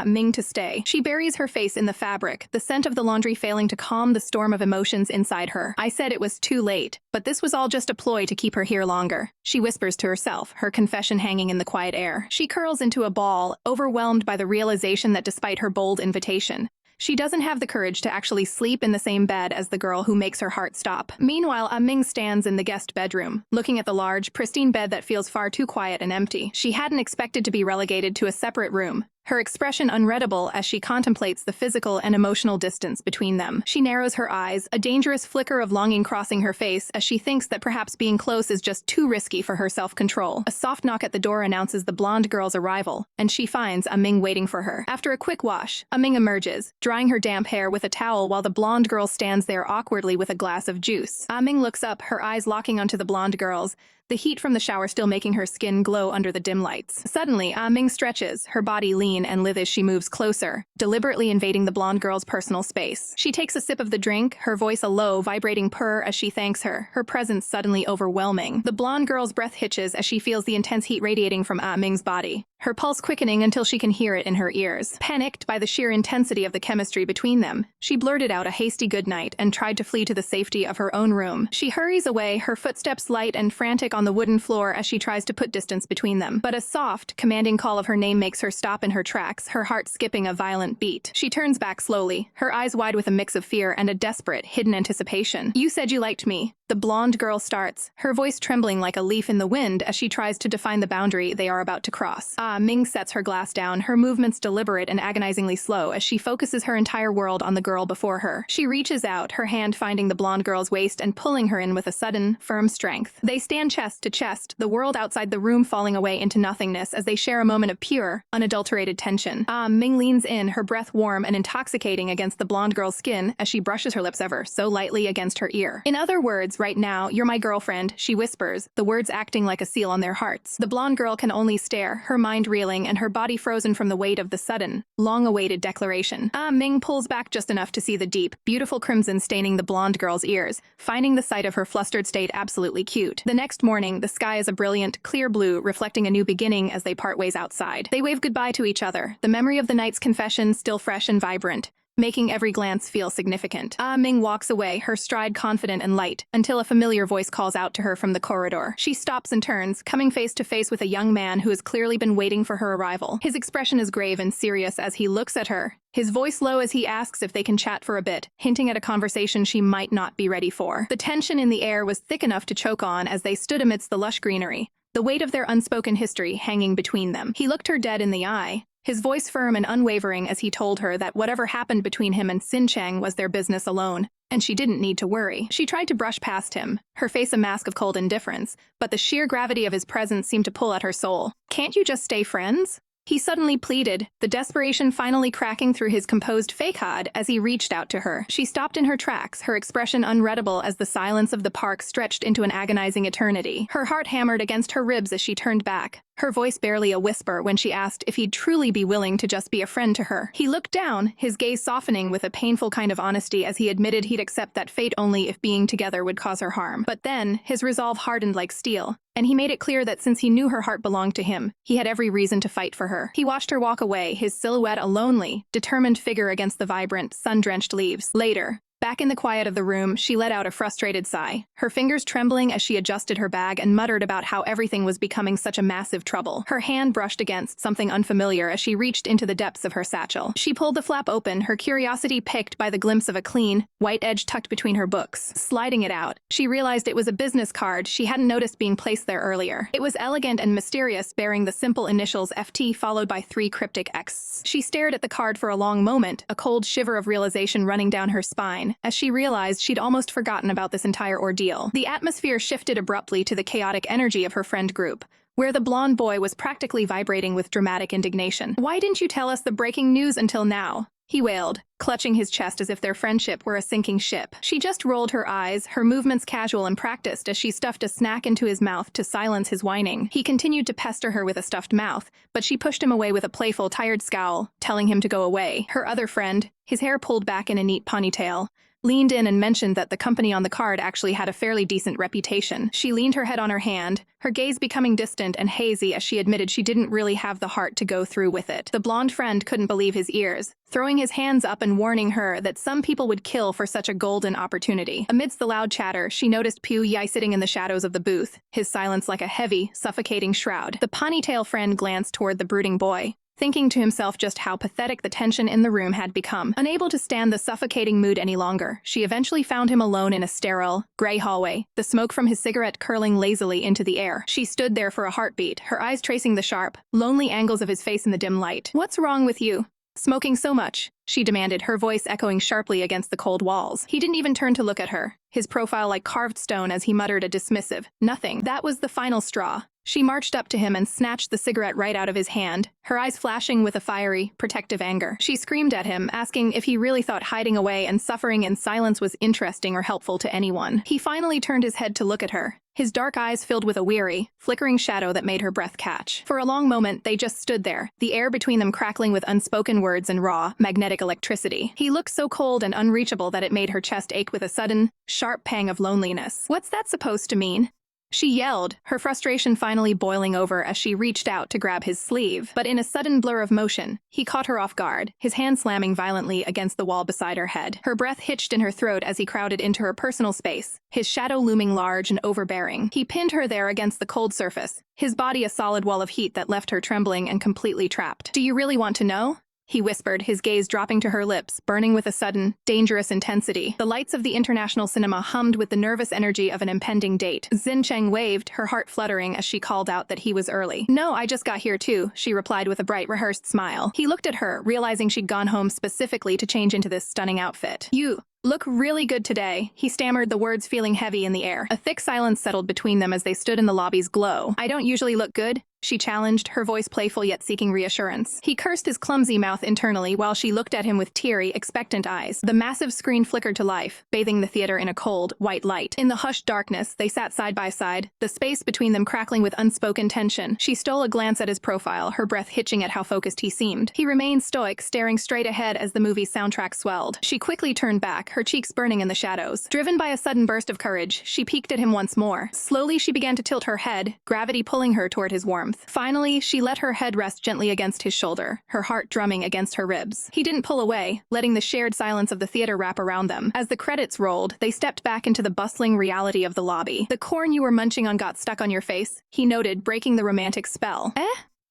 Ming to stay. She buries her face in the fabric, the scent of the laundry failing to calm the storm of emotions inside her. I said it was too late, but this was all just a ploy to keep her here longer. She whispers to herself, her confession hanging in the quiet air. She curls into a ball, overwhelmed by the realization that despite her bold invitation, she doesn't have the courage to actually sleep in the same bed as the girl who makes her heart stop. Meanwhile, Ming stands in the guest bedroom, looking at the large, pristine bed that feels far too quiet and empty. She hadn't expected to be relegated to a separate room, her expression unreadable as she contemplates the physical and emotional distance between them. She narrows her eyes, a dangerous flicker of longing crossing her face as she thinks that perhaps being close is just too risky for her self-control. A soft knock at the door announces the blonde girl's arrival, and she finds Ming waiting for her. After a quick wash, Ming emerges, drying her damp hair with a towel while the blonde girl stands there awkwardly with a glass of juice. Ming looks up, her eyes locking onto the blonde girl's, the heat from the shower still making her skin glow under the dim lights. Suddenly, Ming stretches, her body lean and lithe as she moves closer, deliberately invading the blonde girl's personal space. She takes a sip of the drink, her voice a low, vibrating purr as she thanks her, her presence suddenly overwhelming. The blonde girl's breath hitches as she feels the intense heat radiating from Ming's body, her pulse quickening until she can hear it in her ears. Panicked by the sheer intensity of the chemistry between them, she blurted out a hasty goodnight and tried to flee to the safety of her own room. She hurries away, her footsteps light and frantic on the wooden floor as she tries to put distance between them. But a soft, commanding call of her name makes her stop in her tracks, her heart skipping a violent beat. She turns back slowly, her eyes wide with a mix of fear and a desperate, hidden anticipation. "You said you liked me." The blonde girl starts, her voice trembling like a leaf in the wind as she tries to define the boundary they are about to cross. Ming sets her glass down, her movements deliberate and agonizingly slow as she focuses her entire world on the girl before her. She reaches out, her hand finding the blonde girl's waist and pulling her in with a sudden, firm strength. They stand chest to chest, the world outside the room falling away into nothingness as they share a moment of pure, unadulterated tension. Ming leans in, her breath warm and intoxicating against the blonde girl's skin as she brushes her lips ever so lightly against her ear. "In other words, right now, you're my girlfriend," she whispers, the words acting like a seal on their hearts. The blonde girl can only stare, her mind reeling and her body frozen from the weight of the sudden, long-awaited declaration. Ming pulls back just enough to see the deep, beautiful crimson staining the blonde girl's ears, finding the sight of her flustered state absolutely cute. The next morning, the sky is a brilliant, clear blue, reflecting a new beginning as they part ways outside. They wave goodbye to each other, the memory of the night's confession still fresh and vibrant, making every glance feel significant. Ming walks away, her stride confident and light, until a familiar voice calls out to her from the corridor. She stops and turns, coming face to face with a young man who has clearly been waiting for her arrival. His expression is grave and serious as he looks at her, his voice low as he asks if they can chat for a bit, hinting at a conversation she might not be ready for. The tension in the air was thick enough to choke on as they stood amidst the lush greenery, the weight of their unspoken history hanging between them. He looked her dead in the eye, his voice firm and unwavering as he told her that whatever happened between him and Xin Cheng was their business alone, and she didn't need to worry. She tried to brush past him, her face a mask of cold indifference, but the sheer gravity of his presence seemed to pull at her soul. "Can't you just stay friends?" he suddenly pleaded, the desperation finally cracking through his composed facade as he reached out to her. She stopped in her tracks, her expression unreadable as the silence of the park stretched into an agonizing eternity. Her heart hammered against her ribs as she turned back, her voice barely a whisper when she asked if he'd truly be willing to just be a friend to her. He looked down, his gaze softening with a painful kind of honesty as he admitted he'd accept that fate only if being together would cause her harm. But then, his resolve hardened like steel, and he made it clear that since he knew her heart belonged to him, he had every reason to fight for her. He watched her walk away, his silhouette a lonely, determined figure against the vibrant, sun-drenched leaves. Later, back in the quiet of the room, she let out a frustrated sigh, her fingers trembling as she adjusted her bag and muttered about how everything was becoming such a massive trouble. Her hand brushed against something unfamiliar as she reached into the depths of her satchel. She pulled the flap open, her curiosity piqued by the glimpse of a clean, white edge tucked between her books. Sliding it out, she realized it was a business card she hadn't noticed being placed there earlier. It was elegant and mysterious, bearing the simple initials FT followed by 3 cryptic X's. She stared at the card for a long moment, a cold shiver of realization running down her spine, as she realized she'd almost forgotten about this entire ordeal. The atmosphere shifted abruptly to the chaotic energy of her friend group, where the blonde boy was practically vibrating with dramatic indignation. "Why didn't you tell us the breaking news until now?" he wailed, clutching his chest as if their friendship were a sinking ship. She just rolled her eyes, her movements casual and practiced as she stuffed a snack into his mouth to silence his whining. He continued to pester her with a stuffed mouth, but she pushed him away with a playful, tired scowl, telling him to go away. Her other friend, his hair pulled back in a neat ponytail, leaned in and mentioned that the company on the card actually had a fairly decent reputation. She leaned her head on her hand, her gaze becoming distant and hazy as she admitted she didn't really have the heart to go through with it. The blonde friend couldn't believe his ears, throwing his hands up and warning her that some people would kill for such a golden opportunity. Amidst the loud chatter, she noticed Pu Yi sitting in the shadows of the booth, his silence like a heavy, suffocating shroud. The ponytail friend glanced toward the brooding boy, thinking to himself just how pathetic the tension in the room had become. Unable to stand the suffocating mood any longer, she eventually found him alone in a sterile, gray hallway, the smoke from his cigarette curling lazily into the air. She stood there for a heartbeat, her eyes tracing the sharp, lonely angles of his face in the dim light. "What's wrong with you? Smoking so much?" she demanded, her voice echoing sharply against the cold walls. He didn't even turn to look at her, his profile like carved stone as he muttered a dismissive, "Nothing." That was the final straw. She marched up to him and snatched the cigarette right out of his hand, her eyes flashing with a fiery, protective anger. She screamed at him, asking if he really thought hiding away and suffering in silence was interesting or helpful to anyone. He finally turned his head to look at her, his dark eyes filled with a weary, flickering shadow that made her breath catch. For a long moment, they just stood there, the air between them crackling with unspoken words and raw, magnetic electricity. He looked so cold and unreachable that it made her chest ache with a sudden, sharp pang of loneliness. "What's that supposed to mean?" she yelled, her frustration finally boiling over as she reached out to grab his sleeve. But in a sudden blur of motion, he caught her off guard, his hand slamming violently against the wall beside her head. Her breath hitched in her throat as he crowded into her personal space, his shadow looming large and overbearing. He pinned her there against the cold surface, his body a solid wall of heat that left her trembling and completely trapped. "Do you really want to know?" he whispered, his gaze dropping to her lips, burning with a sudden, dangerous intensity. The lights of the international cinema hummed with the nervous energy of an impending date. Xin Cheng waved, her heart fluttering as she called out that he was early. "No, I just got here too," she replied with a bright, rehearsed smile. He looked at her, realizing she'd gone home specifically to change into this stunning outfit. "You look really good today," he stammered, the words feeling heavy in the air. A thick silence settled between them as they stood in the lobby's glow. "I don't usually look good," she challenged, her voice playful yet seeking reassurance. He cursed his clumsy mouth internally while she looked at him with teary, expectant eyes. The massive screen flickered to life, bathing the theater in a cold, white light. In the hushed darkness, they sat side by side, the space between them crackling with unspoken tension. She stole a glance at his profile, her breath hitching at how focused he seemed. He remained stoic, staring straight ahead as the movie's soundtrack swelled. She quickly turned back, her cheeks burning in the shadows. Driven by a sudden burst of courage, she peeked at him once more. Slowly, she began to tilt her head, gravity pulling her toward his warmth. Finally, she let her head rest gently against his shoulder, her heart drumming against her ribs. He didn't pull away, letting the shared silence of the theater wrap around them. As the credits rolled, they stepped back into the bustling reality of the lobby. "The corn you were munching on got stuck on your face," he noted, breaking the romantic spell. "Eh?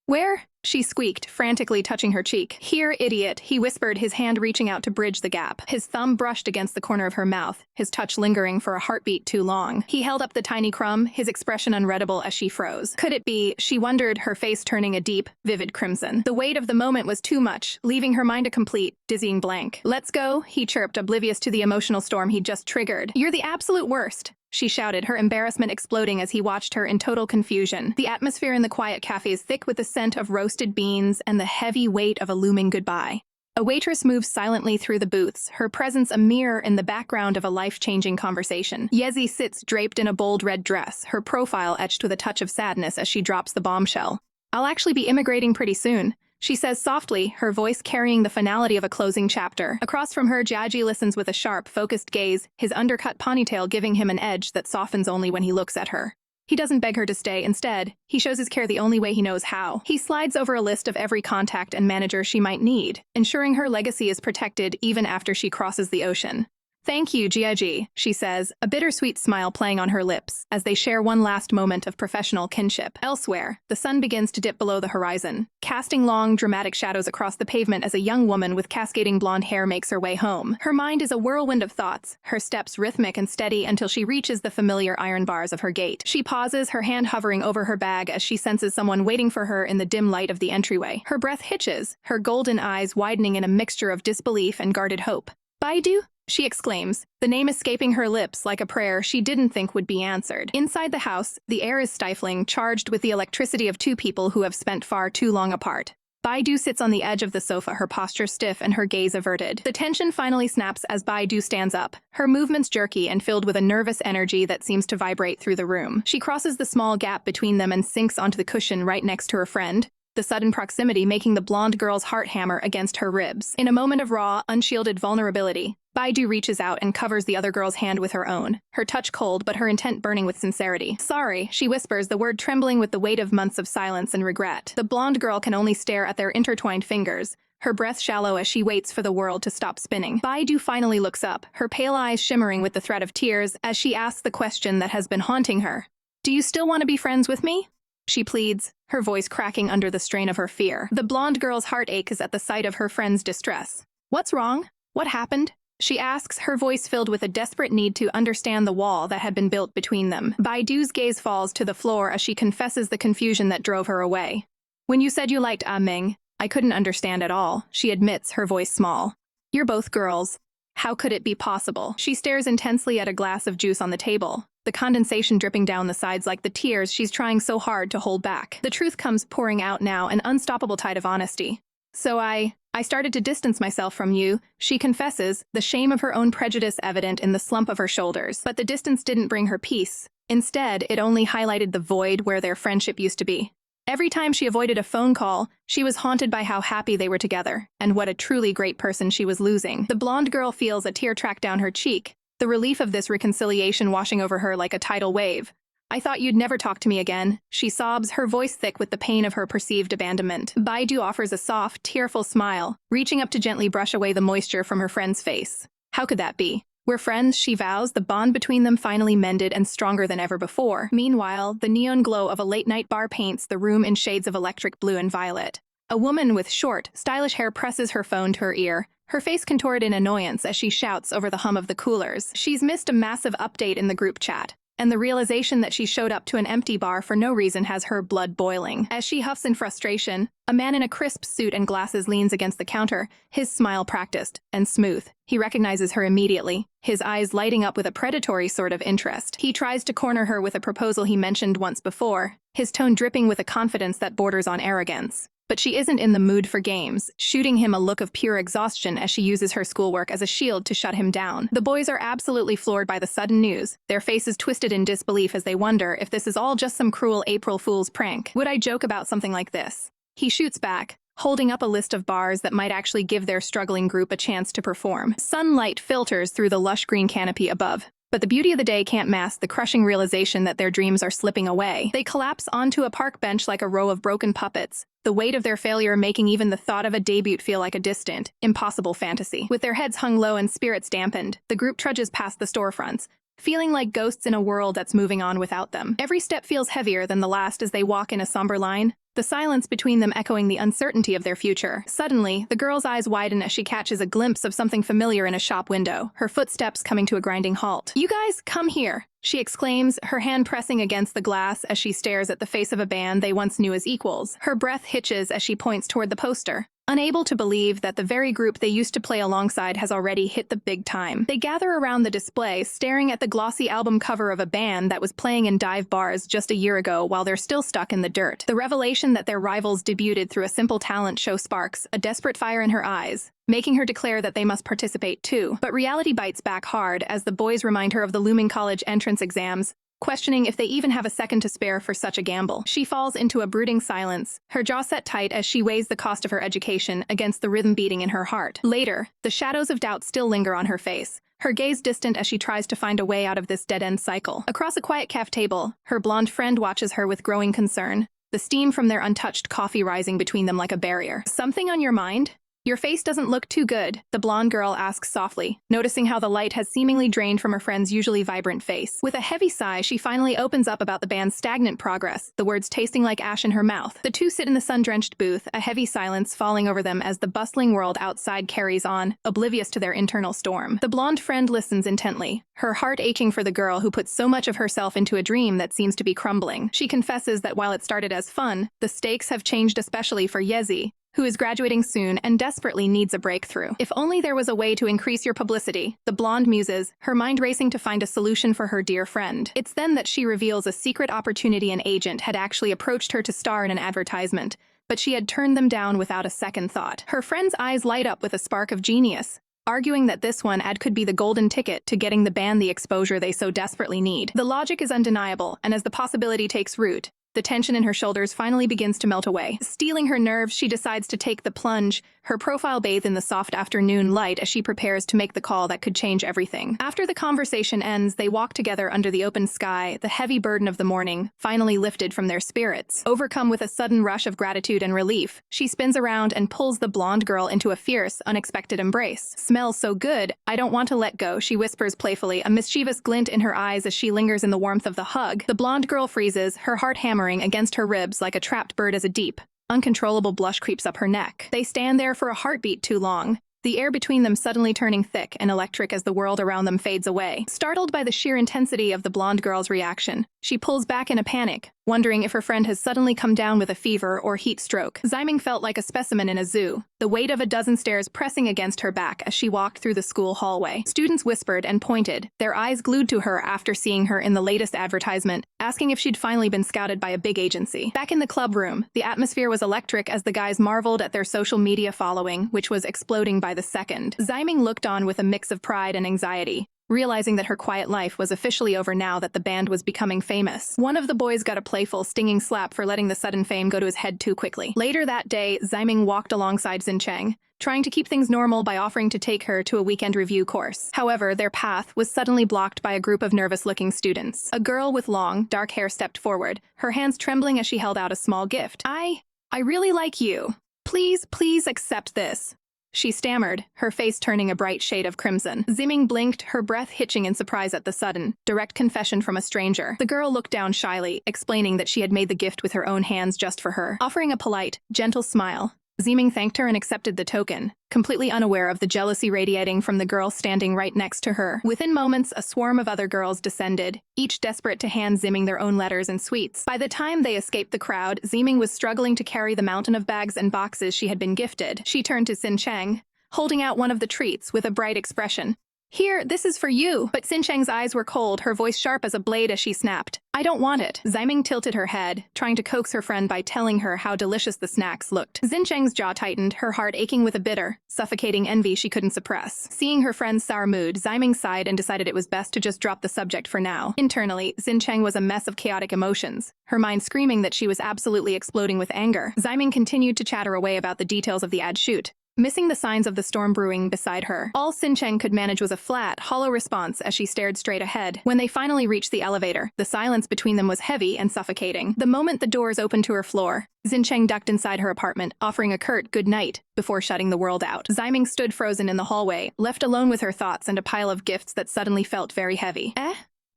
Where?" she squeaked, frantically touching her cheek. "Here, idiot," he whispered, his hand reaching out to bridge the gap. His thumb brushed against the corner of her mouth, his touch lingering for a heartbeat too long. He held up the tiny crumb, his expression unreadable as she froze. Could it be, she wondered, her face turning a deep, vivid crimson. The weight of the moment was too much, leaving her mind a complete, dizzying blank. "Let's go," he chirped, oblivious to the emotional storm he'd just triggered. "You're the absolute worst," she shouted, her embarrassment exploding as he watched her in total confusion. The atmosphere in the quiet cafe is thick with the scent of roasted beans and the heavy weight of a looming goodbye. A waitress moves silently through the booths, her presence a mirror in the background of a life-changing conversation. Yezi sits draped in a bold red dress, her profile etched with a touch of sadness as she drops the bombshell. "I'll actually be immigrating pretty soon," she says softly, her voice carrying the finality of a closing chapter. Across from her, Jiaji listens with a sharp, focused gaze, his undercut ponytail giving him an edge that softens only when he looks at her. He doesn't beg her to stay. Instead, he shows his care the only way he knows how. He slides over a list of every contact and manager she might need, ensuring her legacy is protected even after she crosses the ocean. "Thank you, Jiaji," she says, a bittersweet smile playing on her lips, as they share one last moment of professional kinship. Elsewhere, the sun begins to dip below the horizon, casting long, dramatic shadows across the pavement as a young woman with cascading blonde hair makes her way home. Her mind is a whirlwind of thoughts, her steps rhythmic and steady until she reaches the familiar iron bars of her gate. She pauses, her hand hovering over her bag as she senses someone waiting for her in the dim light of the entryway. Her breath hitches, her golden eyes widening in a mixture of disbelief and guarded hope. "Baidu?" she exclaims, the name escaping her lips like a prayer she didn't think would be answered. Inside the house, the air is stifling, charged with the electricity of two people who have spent far too long apart. Baidu sits on the edge of the sofa, her posture stiff and her gaze averted. The tension finally snaps as Baidu stands up, her movements jerky and filled with a nervous energy that seems to vibrate through the room. She crosses the small gap between them and sinks onto the cushion right next to her friend, the sudden proximity making the blonde girl's heart hammer against her ribs. In a moment of raw, unshielded vulnerability, Baidu reaches out and covers the other girl's hand with her own, her touch cold but her intent burning with sincerity. "Sorry," she whispers, the word trembling with the weight of months of silence and regret. The blonde girl can only stare at their intertwined fingers, her breath shallow as she waits for the world to stop spinning. Baidu finally looks up, her pale eyes shimmering with the threat of tears as she asks the question that has been haunting her. "Do you still want to be friends with me?" she pleads, her voice cracking under the strain of her fear. The blonde girl's heart aches at the sight of her friend's distress. "What's wrong? What happened?" she asks, her voice filled with a desperate need to understand the wall that had been built between them. Baidu's gaze falls to the floor as she confesses the confusion that drove her away. "When you said you liked Ming, I couldn't understand at all," she admits, her voice small. "You're both girls. How could it be possible?" She stares intensely at a glass of juice on the table, the condensation dripping down the sides like the tears she's trying so hard to hold back. The truth comes pouring out now, an unstoppable tide of honesty. "So I started to distance myself from you," she confesses, the shame of her own prejudice evident in the slump of her shoulders. But the distance didn't bring her peace. Instead, it only highlighted the void where their friendship used to be. Every time she avoided a phone call, she was haunted by how happy they were together, and what a truly great person she was losing. The blonde girl feels a tear track down her cheek, the relief of this reconciliation washing over her like a tidal wave. "I thought you'd never talk to me again," she sobs, her voice thick with the pain of her perceived abandonment. Baidu offers a soft, tearful smile, reaching up to gently brush away the moisture from her friend's face. "How could that be? We're friends," she vows, the bond between them finally mended and stronger than ever before. Meanwhile, the neon glow of a late-night bar paints the room in shades of electric blue and violet. A woman with short, stylish hair presses her phone to her ear, her face contorted in annoyance as she shouts over the hum of the coolers. She's missed a massive update in the group chat, and the realization that she showed up to an empty bar for no reason has her blood boiling. As she huffs in frustration, a man in a crisp suit and glasses leans against the counter, his smile practiced and smooth. He recognizes her immediately, his eyes lighting up with a predatory sort of interest. He tries to corner her with a proposal he mentioned once before, his tone dripping with a confidence that borders on arrogance. But she isn't in the mood for games, shooting him a look of pure exhaustion as she uses her schoolwork as a shield to shut him down. The boys are absolutely floored by the sudden news, their faces twisted in disbelief as they wonder if this is all just some cruel April Fool's prank. "Would I joke about something like this?" he shoots back, holding up a list of bars that might actually give their struggling group a chance to perform. Sunlight filters through the lush green canopy above, but the beauty of the day can't mask the crushing realization that their dreams are slipping away. They collapse onto a park bench like a row of broken puppets, the weight of their failure making even the thought of a debut feel like a distant, impossible fantasy. With their heads hung low and spirits dampened, the group trudges past the storefronts, feeling like ghosts in a world that's moving on without them. Every step feels heavier than the last as they walk in a somber line, the silence between them echoing the uncertainty of their future. Suddenly, the girl's eyes widen as she catches a glimpse of something familiar in a shop window, her footsteps coming to a grinding halt. "You guys, come here," she exclaims, her hand pressing against the glass as she stares at the face of a band they once knew as equals. Her breath hitches as she points toward the poster, unable to believe that the very group they used to play alongside has already hit the big time. They gather around the display, staring at the glossy album cover of a band that was playing in dive bars just a year ago while they're still stuck in the dirt. The revelation that their rivals debuted through a simple talent show sparks a desperate fire in her eyes, making her declare that they must participate too. But reality bites back hard as the boys remind her of the looming college entrance exams, questioning if they even have a second to spare for such a gamble. She falls into a brooding silence, her jaw set tight as she weighs the cost of her education against the rhythm beating in her heart. Later, the shadows of doubt still linger on her face, her gaze distant as she tries to find a way out of this dead-end cycle. Across a quiet cafe table, her blonde friend watches her with growing concern, the steam from their untouched coffee rising between them like a barrier. "Something on your mind? Your face doesn't look too good," the blonde girl asks softly, noticing how the light has seemingly drained from her friend's usually vibrant face. With a heavy sigh, she finally opens up about the band's stagnant progress, the words tasting like ash in her mouth. The two sit in the sun-drenched booth, a heavy silence falling over them as the bustling world outside carries on, oblivious to their internal storm. The blonde friend listens intently, her heart aching for the girl who put so much of herself into a dream that seems to be crumbling. She confesses that while it started as fun, the stakes have changed, especially for Yezi, who is graduating soon and desperately needs a breakthrough. "If only there was a way to increase your publicity," the blonde muses, her mind racing to find a solution for her dear friend. It's then that she reveals a secret opportunity an agent had actually approached her to star in an advertisement, but she had turned them down without a second thought. Her friend's eyes light up with a spark of genius, arguing that this one ad could be the golden ticket to getting the band the exposure they so desperately need. The logic is undeniable, and as the possibility takes root, the tension in her shoulders finally begins to melt away. Steeling her nerves, she decides to take the plunge, her profile bathed in the soft afternoon light as she prepares to make the call that could change everything. After the conversation ends, they walk together under the open sky, the heavy burden of the morning finally lifted from their spirits. Overcome with a sudden rush of gratitude and relief, she spins around and pulls the blonde girl into a fierce, unexpected embrace. "Smells so good, I don't want to let go," she whispers playfully, a mischievous glint in her eyes as she lingers in the warmth of the hug. The blonde girl freezes, her heart hammering against her ribs like a trapped bird as a deep, uncontrollable blush creeps up her neck. They stand there for a heartbeat too long, the air between them suddenly turning thick and electric as the world around them fades away. Startled by the sheer intensity of the blonde girl's reaction, she pulls back in a panic, wondering if her friend has suddenly come down with a fever or heat stroke. Ximing felt like a specimen in a zoo, the weight of a dozen stares pressing against her back as she walked through the school hallway. Students whispered and pointed, their eyes glued to her after seeing her in the latest advertisement, asking if she'd finally been scouted by a big agency. Back in the club room, the atmosphere was electric as the guys marveled at their social media following, which was exploding by the second. Ximing looked on with a mix of pride and anxiety, realizing that her quiet life was officially over now that the band was becoming famous. One of the boys got a playful, stinging slap for letting the sudden fame go to his head too quickly. Later that day, Ximing walked alongside Xincheng, trying to keep things normal by offering to take her to a weekend review course. However, their path was suddenly blocked by a group of nervous-looking students. A girl with long, dark hair stepped forward, her hands trembling as she held out a small gift. I really like you. Please accept this," she stammered, her face turning a bright shade of crimson. Ximing blinked, her breath hitching in surprise at the sudden, direct confession from a stranger. The girl looked down shyly, explaining that she had made the gift with her own hands just for her. Offering a polite, gentle smile, Ximing thanked her and accepted the token, completely unaware of the jealousy radiating from the girl standing right next to her. Within moments, a swarm of other girls descended, each desperate to hand Ximing their own letters and sweets. By the time they escaped the crowd, Ximing was struggling to carry the mountain of bags and boxes she had been gifted. She turned to Xincheng, holding out one of the treats with a bright expression. "Here, this is for you." But Xincheng's eyes were cold, her voice sharp as a blade as she snapped, "I don't want it." Ximing tilted her head, trying to coax her friend by telling her how delicious the snacks looked. Xincheng's jaw tightened, her heart aching with a bitter, suffocating envy she couldn't suppress. Seeing her friend's sour mood, Ximing sighed and decided it was best to just drop the subject for now. Internally, Xincheng was a mess of chaotic emotions, her mind screaming that she was absolutely exploding with anger. Ximing continued to chatter away about the details of the ad shoot, missing the signs of the storm brewing beside her. All Xincheng could manage was a flat, hollow response as she stared straight ahead. When they finally reached the elevator, the silence between them was heavy and suffocating. The moment the doors opened to her floor, Xincheng ducked inside her apartment, offering a curt good night before shutting the world out. Ximing stood frozen in the hallway, left alone with her thoughts and a pile of gifts that suddenly felt very heavy.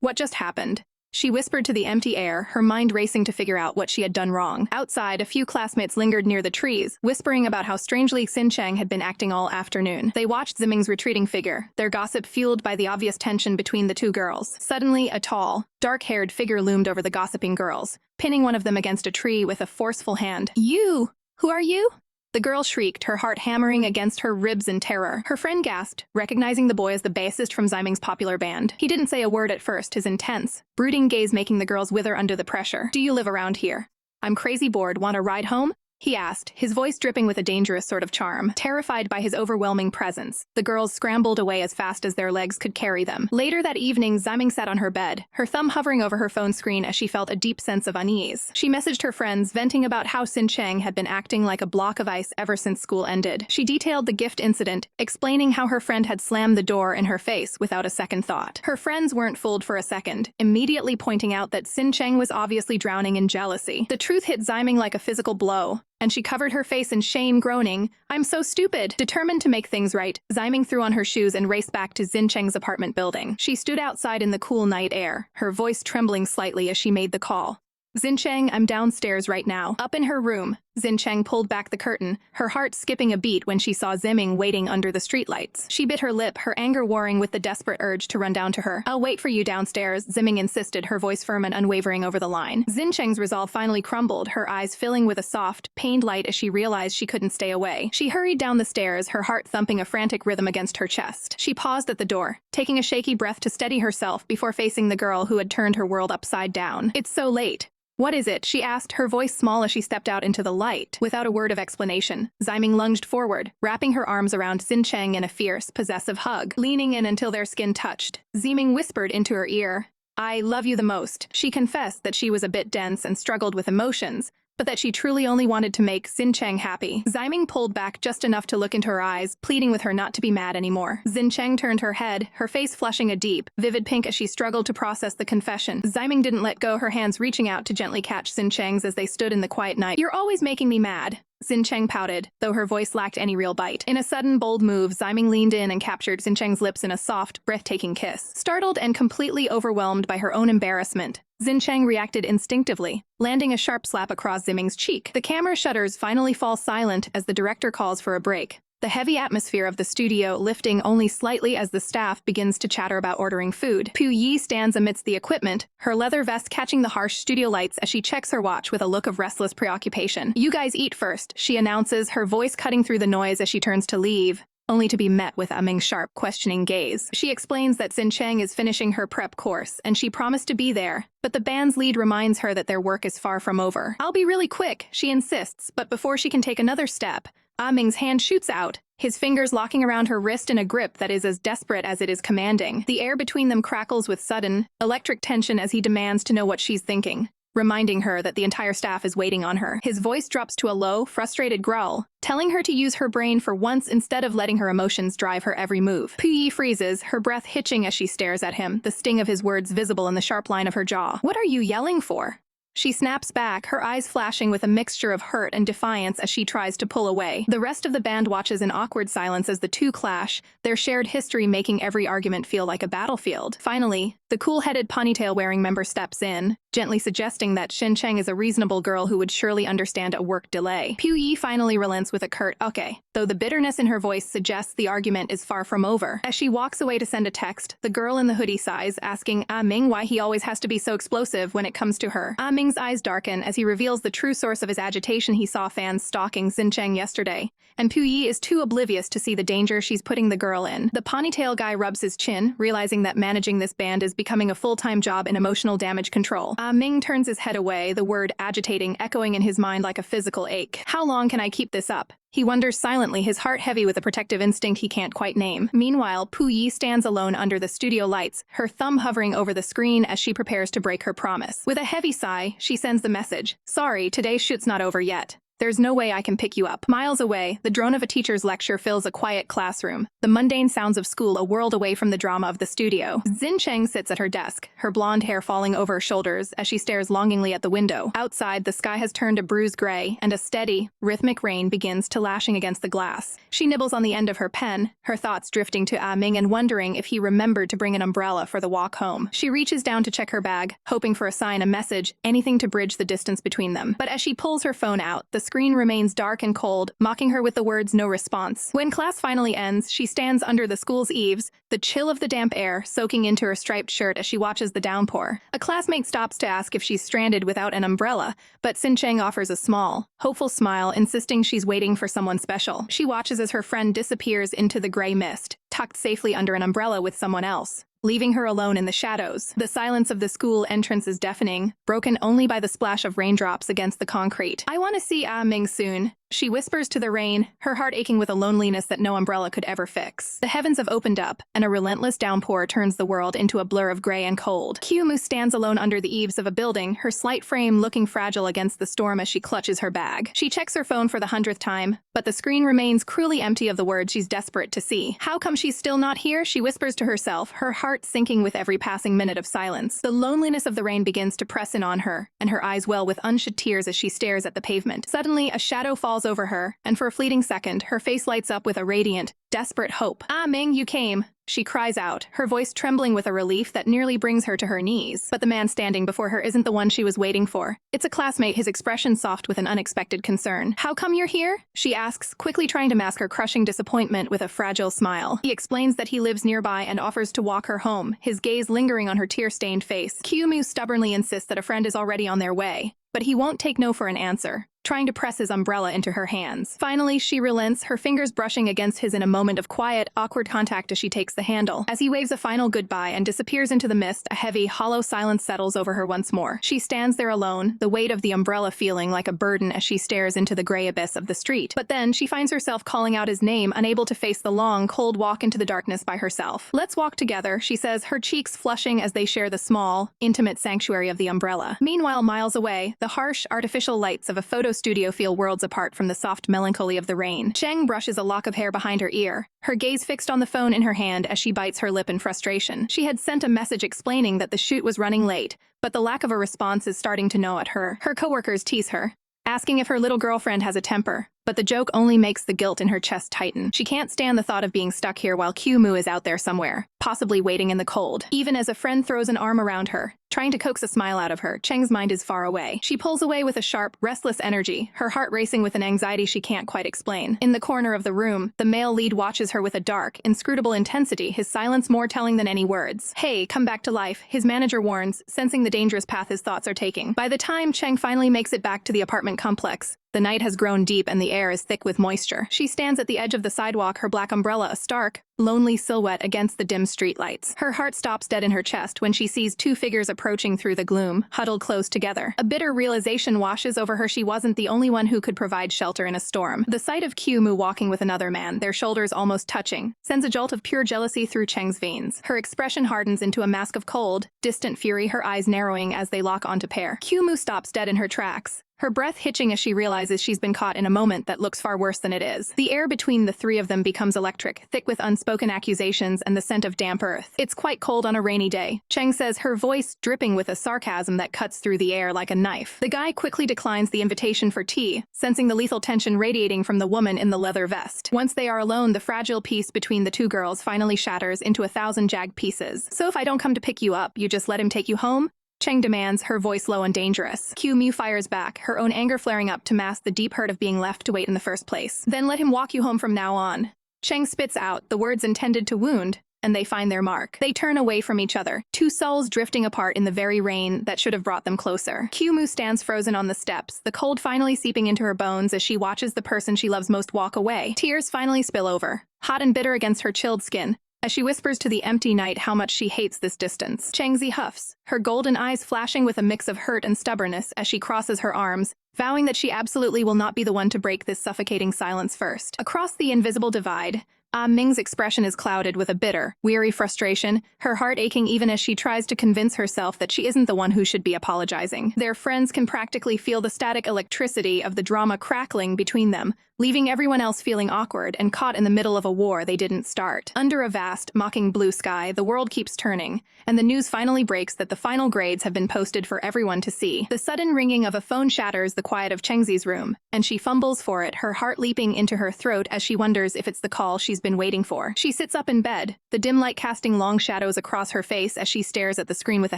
What just happened?" she whispered to the empty air, her mind racing to figure out what she had done wrong. Outside, a few classmates lingered near the trees, whispering about how strangely Xincheng had been acting all afternoon. They watched Ximing's retreating figure, their gossip fueled by the obvious tension between the two girls. Suddenly, a tall, dark-haired figure loomed over the gossiping girls, pinning one of them against a tree with a forceful hand. "You! Who are you?" The girl shrieked, her heart hammering against her ribs in terror. Her friend gasped, recognizing the boy as the bassist from Ximing's popular band. He didn't say a word at first, his intense, brooding gaze making the girls wither under the pressure. "Do you live around here? I'm crazy bored. Want a ride home?" he asked, his voice dripping with a dangerous sort of charm. Terrified by his overwhelming presence, the girls scrambled away as fast as their legs could carry them. Later that evening, Ximing sat on her bed, her thumb hovering over her phone screen as she felt a deep sense of unease. She messaged her friends, venting about how Xincheng had been acting like a block of ice ever since school ended. She detailed the gift incident, explaining how her friend had slammed the door in her face without a second thought. Her friends weren't fooled for a second, immediately pointing out that Xincheng was obviously drowning in jealousy. The truth hit Ximing like a physical blow, and she covered her face in shame, groaning, "I'm so stupid." Determined to make things right, Ximing threw on her shoes and raced back to Xincheng's apartment building. She stood outside in the cool night air, her voice trembling slightly as she made the call. "Xincheng, I'm downstairs right now." Up in her room, Xincheng pulled back the curtain, her heart skipping a beat when she saw Ximing waiting under the streetlights. She bit her lip, her anger warring with the desperate urge to run down to her. "I'll wait for you downstairs," Ximing insisted, her voice firm and unwavering over the line. Xincheng's resolve finally crumbled, her eyes filling with a soft, pained light as she realized she couldn't stay away. She hurried down the stairs, her heart thumping a frantic rhythm against her chest. She paused at the door, taking a shaky breath to steady herself before facing the girl who had turned her world upside down. "It's so late. What is it? She asked, her voice small as she stepped out into the light. Without a word of explanation, Ziming lunged forward, wrapping her arms around Xincheng in a fierce, possessive hug. Leaning in until their skin touched, Ziming whispered into her ear, "I love you the most." She confessed that she was a bit dense and struggled with emotions, but that she truly only wanted to make Xincheng happy. Ziming pulled back just enough to look into her eyes, pleading with her not to be mad anymore. Xincheng turned her head, her face flushing a deep, vivid pink as she struggled to process the confession. Ziming didn't let go, her hands reaching out to gently catch Xincheng's as they stood in the quiet night. "You're always making me mad." Xincheng pouted, though her voice lacked any real bite. In a sudden, bold move, Ziming leaned in and captured Xincheng's lips in a soft, breathtaking kiss. Startled and completely overwhelmed by her own embarrassment, Xincheng reacted instinctively, landing a sharp slap across Ziming's cheek. The camera shutters finally fall silent as the director calls for a break, the heavy atmosphere of the studio lifting only slightly as the staff begins to chatter about ordering food. Pu Yi stands amidst the equipment, her leather vest catching the harsh studio lights as she checks her watch with a look of restless preoccupation. "You guys eat first," she announces, her voice cutting through the noise as she turns to leave, only to be met with Ming's sharp, questioning gaze. She explains that Xincheng is finishing her prep course, and she promised to be there, but the band's lead reminds her that their work is far from over. "I'll be really quick," she insists, but before she can take another step, Ming's hand shoots out, his fingers locking around her wrist in a grip that is as desperate as it is commanding. The air between them crackles with sudden, electric tension as he demands to know what she's thinking, reminding her that the entire staff is waiting on her. His voice drops to a low, frustrated growl, telling her to use her brain for once instead of letting her emotions drive her every move. Pu Yi freezes, her breath hitching as she stares at him, the sting of his words visible in the sharp line of her jaw. "What are you yelling for?" She snaps back, her eyes flashing with a mixture of hurt and defiance as she tries to pull away. The rest of the band watches in awkward silence as the two clash, their shared history making every argument feel like a battlefield. Finally, the cool-headed ponytail-wearing member steps in, gently suggesting that Xincheng is a reasonable girl who would surely understand a work delay. Pu Yi finally relents with a curt "okay," though the bitterness in her voice suggests the argument is far from over. As she walks away to send a text, the girl in the hoodie sighs, asking Ming why he always has to be so explosive when it comes to her. Ming's eyes darken as he reveals the true source of his agitation. He saw fans stalking Xincheng yesterday, and Pu Yi is too oblivious to see the danger she's putting the girl in. The ponytail guy rubs his chin, realizing that managing this band is becoming a full-time job in emotional damage control. Ming turns his head away, the word agitating echoing in his mind like a physical ache. How long can I keep this up? He wonders silently, his heart heavy with a protective instinct he can't quite name. Meanwhile, Pu Yi stands alone under the studio lights, her thumb hovering over the screen as she prepares to break her promise. With a heavy sigh, she sends the message, "Sorry, today's shoot's not over yet. There's no way I can pick you up." Miles away, the drone of a teacher's lecture fills a quiet classroom, the mundane sounds of school a world away from the drama of the studio. Xincheng sits at her desk, her blonde hair falling over her shoulders as she stares longingly at the window. Outside, the sky has turned a bruised gray, and a steady, rhythmic rain begins to lashing against the glass. She nibbles on the end of her pen, her thoughts drifting to Ming and wondering if he remembered to bring an umbrella for the walk home. She reaches down to check her bag, hoping for a sign, a message, anything to bridge the distance between them. But as she pulls her phone out, the screen remains dark and cold, mocking her with the words "no response." When class finally ends, she stands under the school's eaves, the chill of the damp air soaking into her striped shirt as she watches the downpour. A classmate stops to ask if she's stranded without an umbrella, but Xincheng offers a small, hopeful smile, insisting she's waiting for someone special. She watches as her friend disappears into the gray mist, tucked safely under an umbrella with someone else, leaving her alone in the shadows. The silence of the school entrance is deafening, broken only by the splash of raindrops against the concrete. "I want to see Ming soon," she whispers to the rain, her heart aching with a loneliness that no umbrella could ever fix. The heavens have opened up, and a relentless downpour turns the world into a blur of gray and cold. Kyumu stands alone under the eaves of a building, her slight frame looking fragile against the storm as she clutches her bag. She checks her phone for the 100th time, but the screen remains cruelly empty of the words she's desperate to see. How come she's still not here? She whispers to herself, her heart sinking with every passing minute of silence. The loneliness of the rain begins to press in on her, and her eyes well with unshed tears as she stares at the pavement. Suddenly, a shadow falls over her, and for a fleeting second, her face lights up with a radiant, desperate hope. Ming, you came," she cries out, her voice trembling with a relief that nearly brings her to her knees. But the man standing before her isn't the one she was waiting for. It's a classmate, his expression soft with an unexpected concern. "How come you're here?" she asks, quickly trying to mask her crushing disappointment with a fragile smile. He explains that he lives nearby and offers to walk her home, his gaze lingering on her tear-stained face. Kyumu stubbornly insists that a friend is already on their way, but he won't take no for an answer. trying to press his umbrella into her hands. Finally, she relents, her fingers brushing against his in a moment of quiet, awkward contact as she takes the handle. As he waves a final goodbye and disappears into the mist, a heavy, hollow silence settles over her once more. She stands there alone, the weight of the umbrella feeling like a burden as she stares into the gray abyss of the street. But then, she finds herself calling out his name, unable to face the long, cold walk into the darkness by herself. "Let's walk together," she says, her cheeks flushing as they share the small, intimate sanctuary of the umbrella. Meanwhile, miles away, the harsh, artificial lights of a photo studio feel worlds apart from the soft melancholy of the rain. Cheng brushes a lock of hair behind her ear, her gaze fixed on the phone in her hand as she bites her lip in frustration. She had sent a message explaining that the shoot was running late, but the lack of a response is starting to gnaw at her. Her coworkers tease her, asking if her little girlfriend has a temper, but the joke only makes the guilt in her chest tighten. She can't stand the thought of being stuck here while Q-Mu is out there somewhere, possibly waiting in the cold. Even as a friend throws an arm around her, trying to coax a smile out of her, Cheng's mind is far away. She pulls away with a sharp, restless energy, her heart racing with an anxiety she can't quite explain. In the corner of the room, the male lead watches her with a dark, inscrutable intensity, his silence more telling than any words. "Hey, come back to life," his manager warns, sensing the dangerous path his thoughts are taking. By the time Cheng finally makes it back to the apartment complex, the night has grown deep and the air is thick with moisture. She stands at the edge of the sidewalk, her black umbrella a stark, lonely silhouette against the dim streetlights. Her heart stops dead in her chest when she sees two figures approaching through the gloom, huddled close together. A bitter realization washes over her. She wasn't the only one who could provide shelter in a storm. The sight of Q-Mu walking with another man, their shoulders almost touching, sends a jolt of pure jealousy through Cheng's veins. Her expression hardens into a mask of cold, distant fury, her eyes narrowing as they lock onto pair. Q-Mu stops dead in her tracks, her breath hitching as she realizes she's been caught in a moment that looks far worse than it is. The air between the three of them becomes electric, thick with unspoken accusations and the scent of damp earth. "It's quite cold on a rainy day," Cheng says, her voice dripping with a sarcasm that cuts through the air like a knife. The guy quickly declines the invitation for tea, sensing the lethal tension radiating from the woman in the leather vest. Once they are alone, the fragile peace between the two girls finally shatters into 1,000 jagged pieces. "So if I don't come to pick you up, you just let him take you home?" Cheng demands, her voice low and dangerous. Q-Mu fires back, her own anger flaring up to mask the deep hurt of being left to wait in the first place. "Then let him walk you home from now on." Cheng spits out, the words intended to wound, and they find their mark. They turn away from each other, two souls drifting apart in the very rain that should have brought them closer. Q-Mu stands frozen on the steps, the cold finally seeping into her bones as she watches the person she loves most walk away. Tears finally spill over, hot and bitter against her chilled skin, as she whispers to the empty night how much she hates this distance. Chengzi huffs, her golden eyes flashing with a mix of hurt and stubbornness as she crosses her arms, vowing that she absolutely will not be the one to break this suffocating silence first. Across the invisible divide, Ming's expression is clouded with a bitter, weary frustration, her heart aching even as she tries to convince herself that she isn't the one who should be apologizing. Their friends can practically feel the static electricity of the drama crackling between them, leaving everyone else feeling awkward and caught in the middle of a war they didn't start. Under a vast, mocking blue sky, the world keeps turning, and the news finally breaks that the final grades have been posted for everyone to see. The sudden ringing of a phone shatters the quiet of Chengzi's room, and she fumbles for it, her heart leaping into her throat as she wonders if it's the call she's been waiting for. She sits up in bed, the dim light casting long shadows across her face as she stares at the screen with a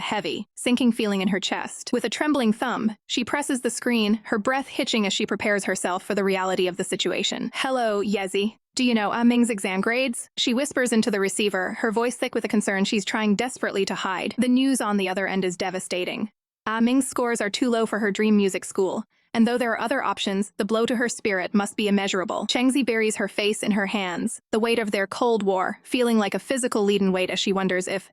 heavy, sinking feeling in her chest. With a trembling thumb, she presses the screen, her breath hitching as she prepares herself for the reality of the situation. "Hello, Yezi. Do you know Ming's exam grades?" She whispers into the receiver, her voice thick with a concern she's trying desperately to hide. The news on the other end is devastating. Ming's scores are too low for her dream music school, and though there are other options, the blow to her spirit must be immeasurable. Chengzi buries her face in her hands, the weight of their Cold War feeling like a physical leaden weight as she wonders if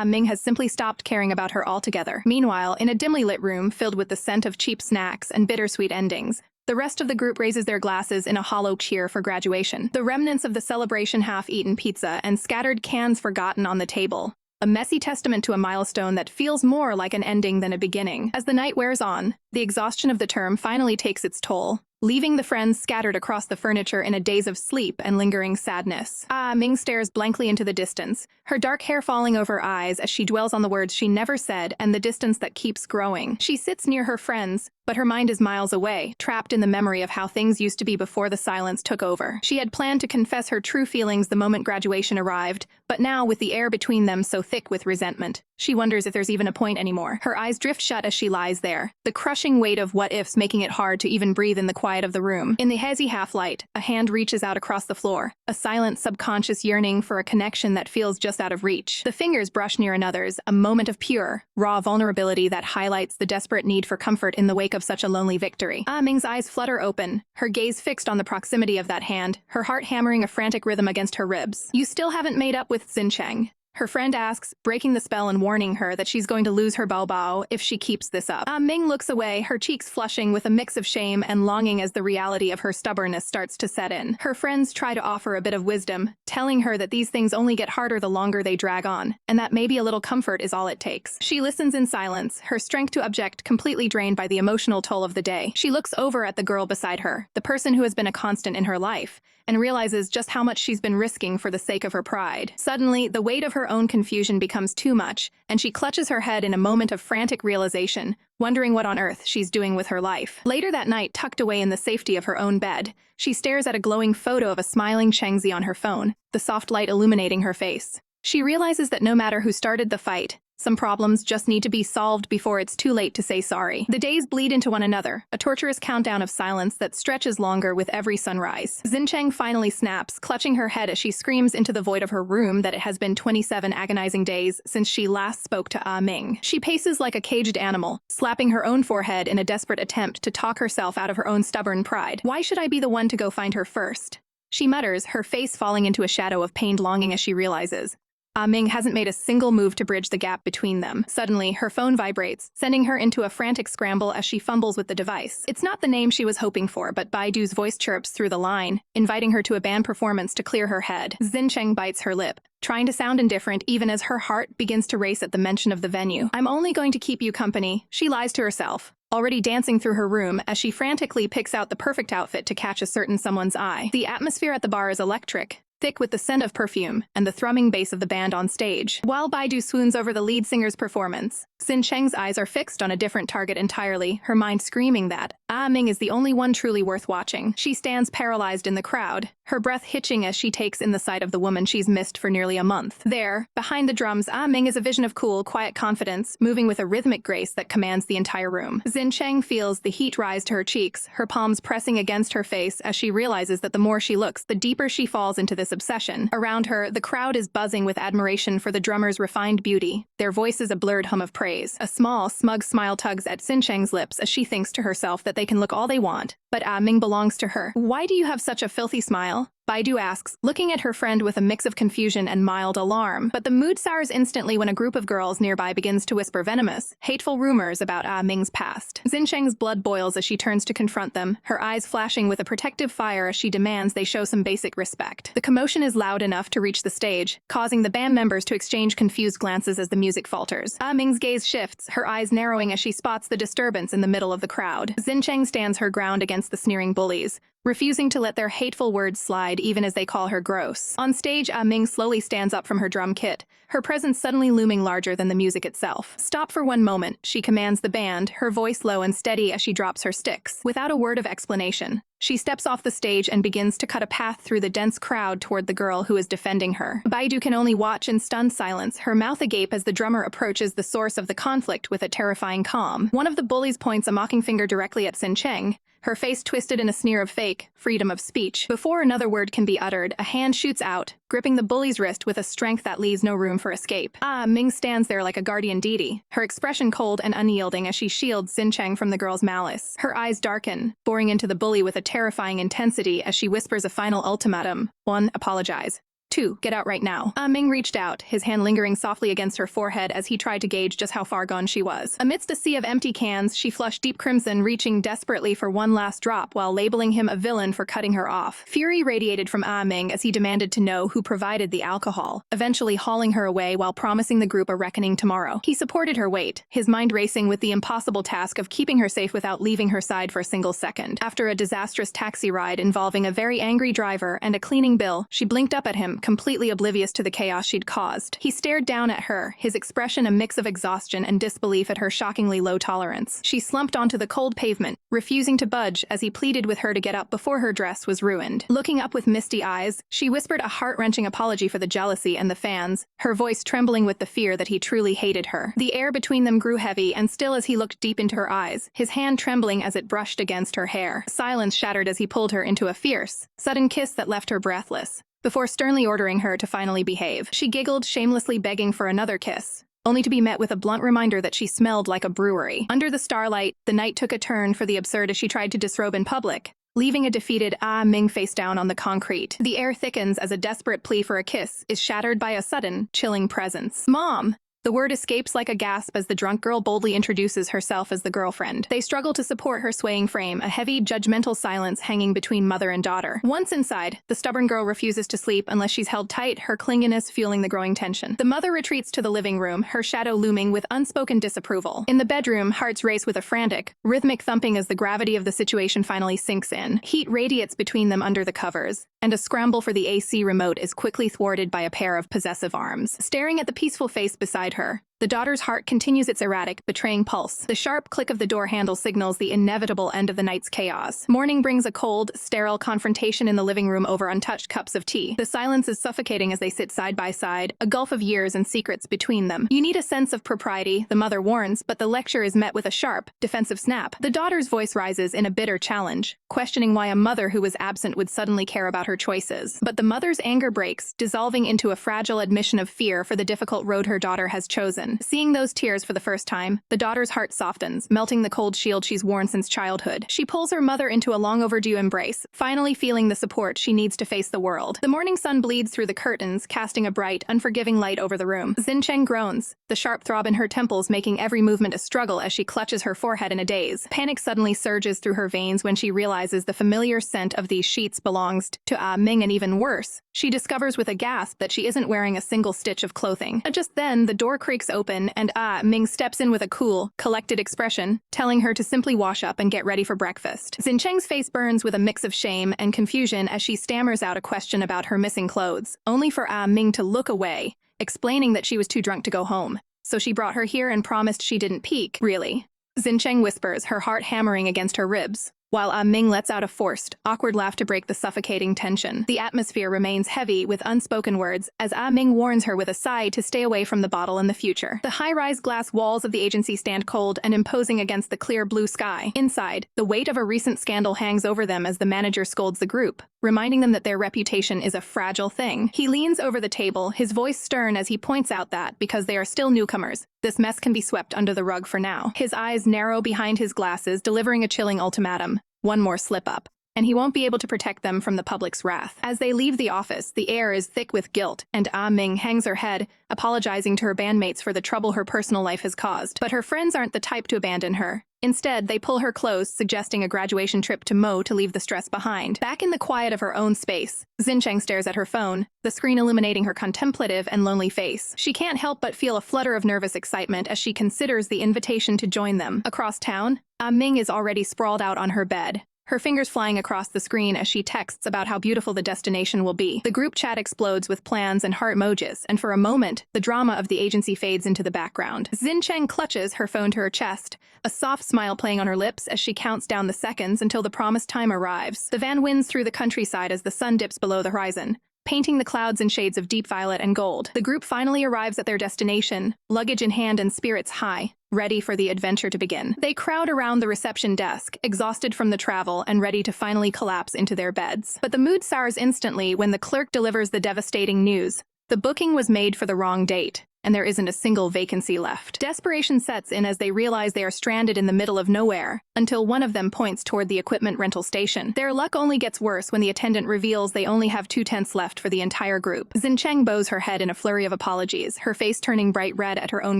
Ming has simply stopped caring about her altogether. Meanwhile, in a dimly lit room filled with the scent of cheap snacks and bittersweet endings, the rest of the group raises their glasses in a hollow cheer for graduation. The remnants of the celebration half-eaten pizza and scattered cans forgotten on the table, a messy testament to a milestone that feels more like an ending than a beginning. As the night wears on, the exhaustion of the term finally takes its toll, leaving the friends scattered across the furniture in a daze of sleep and lingering sadness. Ming stares blankly into the distance, her dark hair falling over her eyes as she dwells on the words she never said and the distance that keeps growing. She sits near her friends, but her mind is miles away, trapped in the memory of how things used to be before the silence took over. She had planned to confess her true feelings the moment graduation arrived, but now, with the air between them so thick with resentment, she wonders if there's even a point anymore. Her eyes drift shut as she lies there, the crushing weight of what-ifs making it hard to even breathe in the quiet of the room. In the hazy half-light, a hand reaches out across the floor, a silent subconscious yearning for a connection that feels just just out of reach. The fingers brush near another's, a moment of pure, raw vulnerability that highlights the desperate need for comfort in the wake of such a lonely victory. Ah Ming's eyes flutter open, her gaze fixed on the proximity of that hand, her heart hammering a frantic rhythm against her ribs. You still haven't made up with Xincheng? Her friend asks, breaking the spell and warning her that she's going to lose her bao if she keeps this up. Ah Ming looks away, her cheeks flushing with a mix of shame and longing as the reality of her stubbornness starts to set in. Her friends try to offer a bit of wisdom, telling her that these things only get harder the longer they drag on, and that maybe a little comfort is all it takes. She listens in silence, her strength to object completely drained by the emotional toll of the day. She looks over at the girl beside her, the person who has been a constant in her life, and realizes just how much she's been risking for the sake of her pride. Suddenly, the weight of her own confusion becomes too much, and she clutches her head in a moment of frantic realization, wondering what on earth she's doing with her life. Later that night, tucked away in the safety of her own bed, she stares at a glowing photo of a smiling Chengzi on her phone, the soft light illuminating her face. She realizes that no matter who started the fight, some problems just need to be solved before it's too late to say sorry. The days bleed into one another, a torturous countdown of silence that stretches longer with every sunrise. Xincheng finally snaps, clutching her head as she screams into the void of her room that it has been 27 agonizing days since she last spoke to Ah Ming. She paces like a caged animal, slapping her own forehead in a desperate attempt to talk herself out of her own stubborn pride. Why should I be the one to go find her first? She mutters, her face falling into a shadow of pained longing as she realizes Ah Ming hasn't made a single move to bridge the gap between them. Suddenly, her phone vibrates, sending her into a frantic scramble as she fumbles with the device. It's not the name she was hoping for, but Baidu's voice chirps through the line, inviting her to a band performance to clear her head. Xincheng bites her lip, trying to sound indifferent even as her heart begins to race at the mention of the venue. I'm only going to keep you company, she lies to herself, already dancing through her room as she frantically picks out the perfect outfit to catch a certain someone's eye. The atmosphere at the bar is electric, thick with the scent of perfume and the thrumming bass of the band on stage. While Baidu swoons over the lead singer's performance, Xincheng's eyes are fixed on a different target entirely, her mind screaming that Ah Ming is the only one truly worth watching. She stands paralyzed in the crowd, her breath hitching as she takes in the sight of the woman she's missed for nearly a month. There, behind the drums, Ah Ming is a vision of cool, quiet confidence, moving with a rhythmic grace that commands the entire room. Xincheng feels the heat rise to her cheeks, her palms pressing against her face as she realizes that the more she looks, the deeper she falls into this obsession. Around her, the crowd is buzzing with admiration for the drummer's refined beauty, their voices a blurred hum of praise. A small, smug smile tugs at Xincheng's lips as she thinks to herself that they can look all they want, but Ah Ming belongs to her. Why do you have such a filthy smile? Baidu asks, looking at her friend with a mix of confusion and mild alarm. But the mood sours instantly when a group of girls nearby begins to whisper venomous, hateful rumors about Ah Ming's past. Xincheng's blood boils as she turns to confront them, her eyes flashing with a protective fire as she demands they show some basic respect. The commotion is loud enough to reach the stage, causing the band members to exchange confused glances as the music falters. Ah Ming's gaze shifts, her eyes narrowing as she spots the disturbance in the middle of the crowd. Xincheng stands her ground against the sneering bullies, refusing to let their hateful words slide even as they call her gross. On stage, Ah Ming slowly stands up from her drum kit, her presence suddenly looming larger than the music itself. Stop for one moment, she commands the band, her voice low and steady as she drops her sticks. Without a word of explanation, she steps off the stage and begins to cut a path through the dense crowd toward the girl who is defending her. Baidu can only watch in stunned silence, her mouth agape as the drummer approaches the source of the conflict with a terrifying calm. One of the bullies points a mocking finger directly at Xincheng, her face twisted in a sneer of fake freedom of speech. Before another word can be uttered, a hand shoots out, gripping the bully's wrist with a strength that leaves no room for escape. Ah Ming stands there like a guardian deity, her expression cold and unyielding as she shields Xincheng from the girl's malice. Her eyes darken, boring into the bully with a terrifying intensity as she whispers a final ultimatum. 1. Apologize. 2. Get out right now. Ah Ming reached out, his hand lingering softly against her forehead as he tried to gauge just how far gone she was. Amidst a sea of empty cans, she flushed deep crimson, reaching desperately for one last drop while labeling him a villain for cutting her off. Fury radiated from Ah Ming as he demanded to know who provided the alcohol, eventually hauling her away while promising the group a reckoning tomorrow. He supported her weight, his mind racing with the impossible task of keeping her safe without leaving her side for a single second. After a disastrous taxi ride involving a very angry driver and a cleaning bill, she blinked up at him, completely oblivious to the chaos she'd caused. He stared down at her, his expression a mix of exhaustion and disbelief at her shockingly low tolerance. She slumped onto the cold pavement, refusing to budge as he pleaded with her to get up before her dress was ruined. Looking up with misty eyes, she whispered a heart-wrenching apology for the jealousy and the fans, her voice trembling with the fear that he truly hated her. The air between them grew heavy and still as he looked deep into her eyes, his hand trembling as it brushed against her hair. Silence shattered as he pulled her into a fierce, sudden kiss that left her breathless. before sternly ordering her to finally behave. She giggled, shamelessly begging for another kiss, only to be met with a blunt reminder that she smelled like a brewery. Under the starlight, the night took a turn for the absurd as she tried to disrobe in public, leaving a defeated Ming face down on the concrete. The air thickens as a desperate plea for a kiss is shattered by a sudden, chilling presence. "Mom!" The word escapes like a gasp as the drunk girl boldly introduces herself as the girlfriend. They struggle to support her swaying frame, a heavy, judgmental silence hanging between mother and daughter. Once inside, the stubborn girl refuses to sleep unless she's held tight, her clinginess fueling the growing tension. The mother retreats to the living room, her shadow looming with unspoken disapproval. In the bedroom, hearts race with a frantic, rhythmic thumping as the gravity of the situation finally sinks in. Heat radiates between them under the covers, and a scramble for the AC remote is quickly thwarted by a pair of possessive arms. Staring at the peaceful face beside her, the daughter's heart continues its erratic, betraying pulse. The sharp click of the door handle signals the inevitable end of the night's chaos. Morning brings a cold, sterile confrontation in the living room over untouched cups of tea. The silence is suffocating as they sit side by side, a gulf of years and secrets between them. "You need a sense of propriety," the mother warns, but the lecture is met with a sharp, defensive snap. The daughter's voice rises in a bitter challenge, questioning why a mother who was absent would suddenly care about her choices. But the mother's anger breaks, dissolving into a fragile admission of fear for the difficult road her daughter has chosen. Seeing those tears for the first time, the daughter's heart softens, melting the cold shield she's worn since childhood. She pulls her mother into a long-overdue embrace, finally feeling the support she needs to face the world. The morning sun bleeds through the curtains, casting a bright, unforgiving light over the room. Xincheng groans, the sharp throb in her temples making every movement a struggle as she clutches her forehead in a daze. Panic suddenly surges through her veins when she realizes the familiar scent of these sheets belongs to Ming, and even worse, she discovers with a gasp that she isn't wearing a single stitch of clothing. Just then, the door creaks open, and Ming steps in with a cool, collected expression, telling her to simply wash up and get ready for breakfast. Xincheng's face burns with a mix of shame and confusion as she stammers out a question about her missing clothes, only for Ming to look away, explaining that she was too drunk to go home. "So she brought her here and promised she didn't peek, really?" Xincheng whispers, her heart hammering against her ribs, while Ming lets out a forced, awkward laugh to break the suffocating tension. The atmosphere remains heavy with unspoken words as Ming warns her with a sigh to stay away from the bottle in the future. The high-rise glass walls of the agency stand cold and imposing against the clear blue sky. Inside, the weight of a recent scandal hangs over them as the manager scolds the group, reminding them that their reputation is a fragile thing. He leans over the table, his voice stern as he points out that, because they are still newcomers, this mess can be swept under the rug for now. His eyes narrow behind his glasses, delivering a chilling ultimatum. One more slip-up, and he won't be able to protect them from the public's wrath. As they leave the office, the air is thick with guilt, and Ming hangs her head, apologizing to her bandmates for the trouble her personal life has caused. But her friends aren't the type to abandon her. Instead, they pull her close, suggesting a graduation trip to Mo to leave the stress behind. Back in the quiet of her own space, Xincheng stares at her phone, the screen illuminating her contemplative and lonely face. She can't help but feel a flutter of nervous excitement as she considers the invitation to join them. Across town, Ming is already sprawled out on her bed, her fingers flying across the screen as she texts about how beautiful the destination will be. The group chat explodes with plans and heart emojis, and for a moment, the drama of the agency fades into the background. Xincheng clutches her phone to her chest, a soft smile playing on her lips as she counts down the seconds until the promised time arrives. The van winds through the countryside as the sun dips below the horizon, painting the clouds in shades of deep violet and gold. The group finally arrives at their destination, luggage in hand and spirits high, ready for the adventure to begin. They crowd around the reception desk, exhausted from the travel and ready to finally collapse into their beds. But the mood sours instantly when the clerk delivers the devastating news. The booking was made for the wrong date, and there isn't a single vacancy left. Desperation sets in as they realize they are stranded in the middle of nowhere, until one of them points toward the equipment rental station. Their luck only gets worse when the attendant reveals they only have 2 tents left for the entire group. Xincheng bows her head in a flurry of apologies, her face turning bright red at her own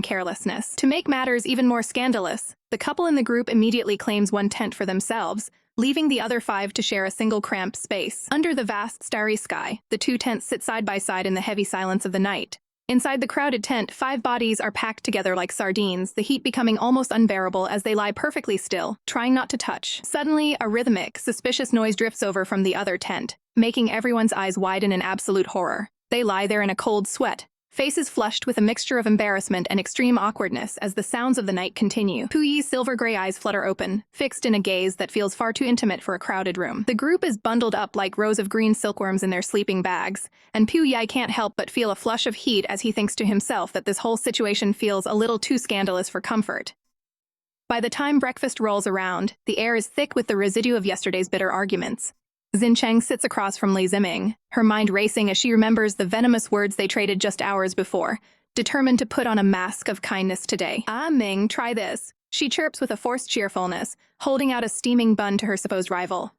carelessness. To make matters even more scandalous, the couple in the group immediately claims 1 tent for themselves, leaving the other 5 to share a single cramped space. Under the vast, starry sky, the 2 tents sit side by side in the heavy silence of the night. Inside the crowded tent, 5 bodies are packed together like sardines, the heat becoming almost unbearable as they lie perfectly still, trying not to touch. Suddenly, a rhythmic, suspicious noise drifts over from the other tent, making everyone's eyes widen in absolute horror. They lie there in a cold sweat, faces flushed with a mixture of embarrassment and extreme awkwardness as the sounds of the night continue. Puyi's silver-gray eyes flutter open, fixed in a gaze that feels far too intimate for a crowded room. The group is bundled up like rows of green silkworms in their sleeping bags, and Puyi can't help but feel a flush of heat as he thinks to himself that this whole situation feels a little too scandalous for comfort. By the time breakfast rolls around, the air is thick with the residue of yesterday's bitter arguments. Xincheng sits across from Li Ziming, her mind racing as she remembers the venomous words they traded just hours before, determined to put on a mask of kindness today. "Ah, Ming, try this," she chirps with a forced cheerfulness, holding out a steaming bun to her supposed rival.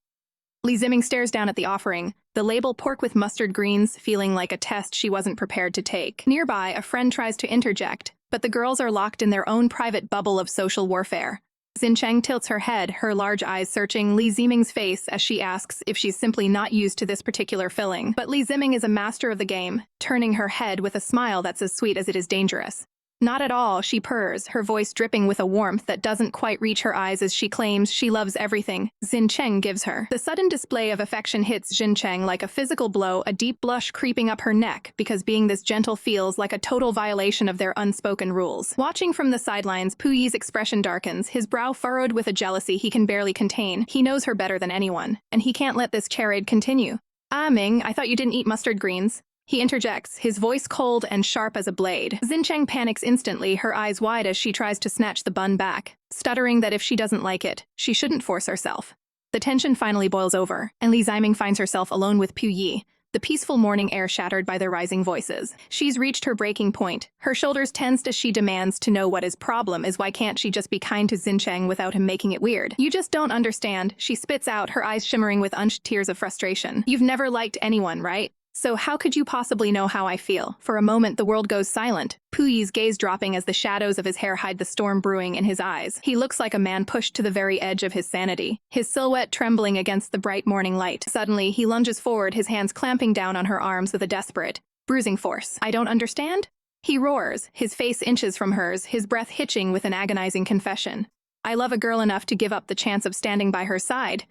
Li Ziming stares down at the offering, the label pork with mustard greens feeling like a test she wasn't prepared to take. Nearby, a friend tries to interject, but the girls are locked in their own private bubble of social warfare. Xincheng tilts her head, her large eyes searching Li Ziming's face as she asks if she's simply not used to this particular filling. But Li Ziming is a master of the game, turning her head with a smile that's as sweet as it is dangerous. "Not at all," she purrs, her voice dripping with a warmth that doesn't quite reach her eyes as she claims she loves everything Xincheng gives her. The sudden display of affection hits Xincheng like a physical blow, a deep blush creeping up her neck because being this gentle feels like a total violation of their unspoken rules. Watching from the sidelines, Puyi's expression darkens, his brow furrowed with a jealousy he can barely contain. He knows her better than anyone, and he can't let this charade continue. "Ah, Ming, I thought you didn't eat mustard greens," he interjects, his voice cold and sharp as a blade. Xincheng panics instantly, her eyes wide as she tries to snatch the bun back, stuttering that if she doesn't like it, she shouldn't force herself. The tension finally boils over, and Li Ziming finds herself alone with Puyi, the peaceful morning air shattered by their rising voices. She's reached her breaking point. Her shoulders tensed as she demands to know what his problem is. Why can't she just be kind to Xincheng without him making it weird? "You just don't understand," she spits out, her eyes shimmering with unshed tears of frustration. "You've never liked anyone, right? So how could you possibly know how I feel?" For a moment, the world goes silent, Puyi's gaze dropping as the shadows of his hair hide the storm brewing in his eyes. He looks like a man pushed to the very edge of his sanity, his silhouette trembling against the bright morning light. Suddenly, he lunges forward, his hands clamping down on her arms with a desperate, bruising force. "I don't understand?" He roars, his face inches from hers, his breath hitching with an agonizing confession. "I love a girl enough to give up the chance of standing by her side."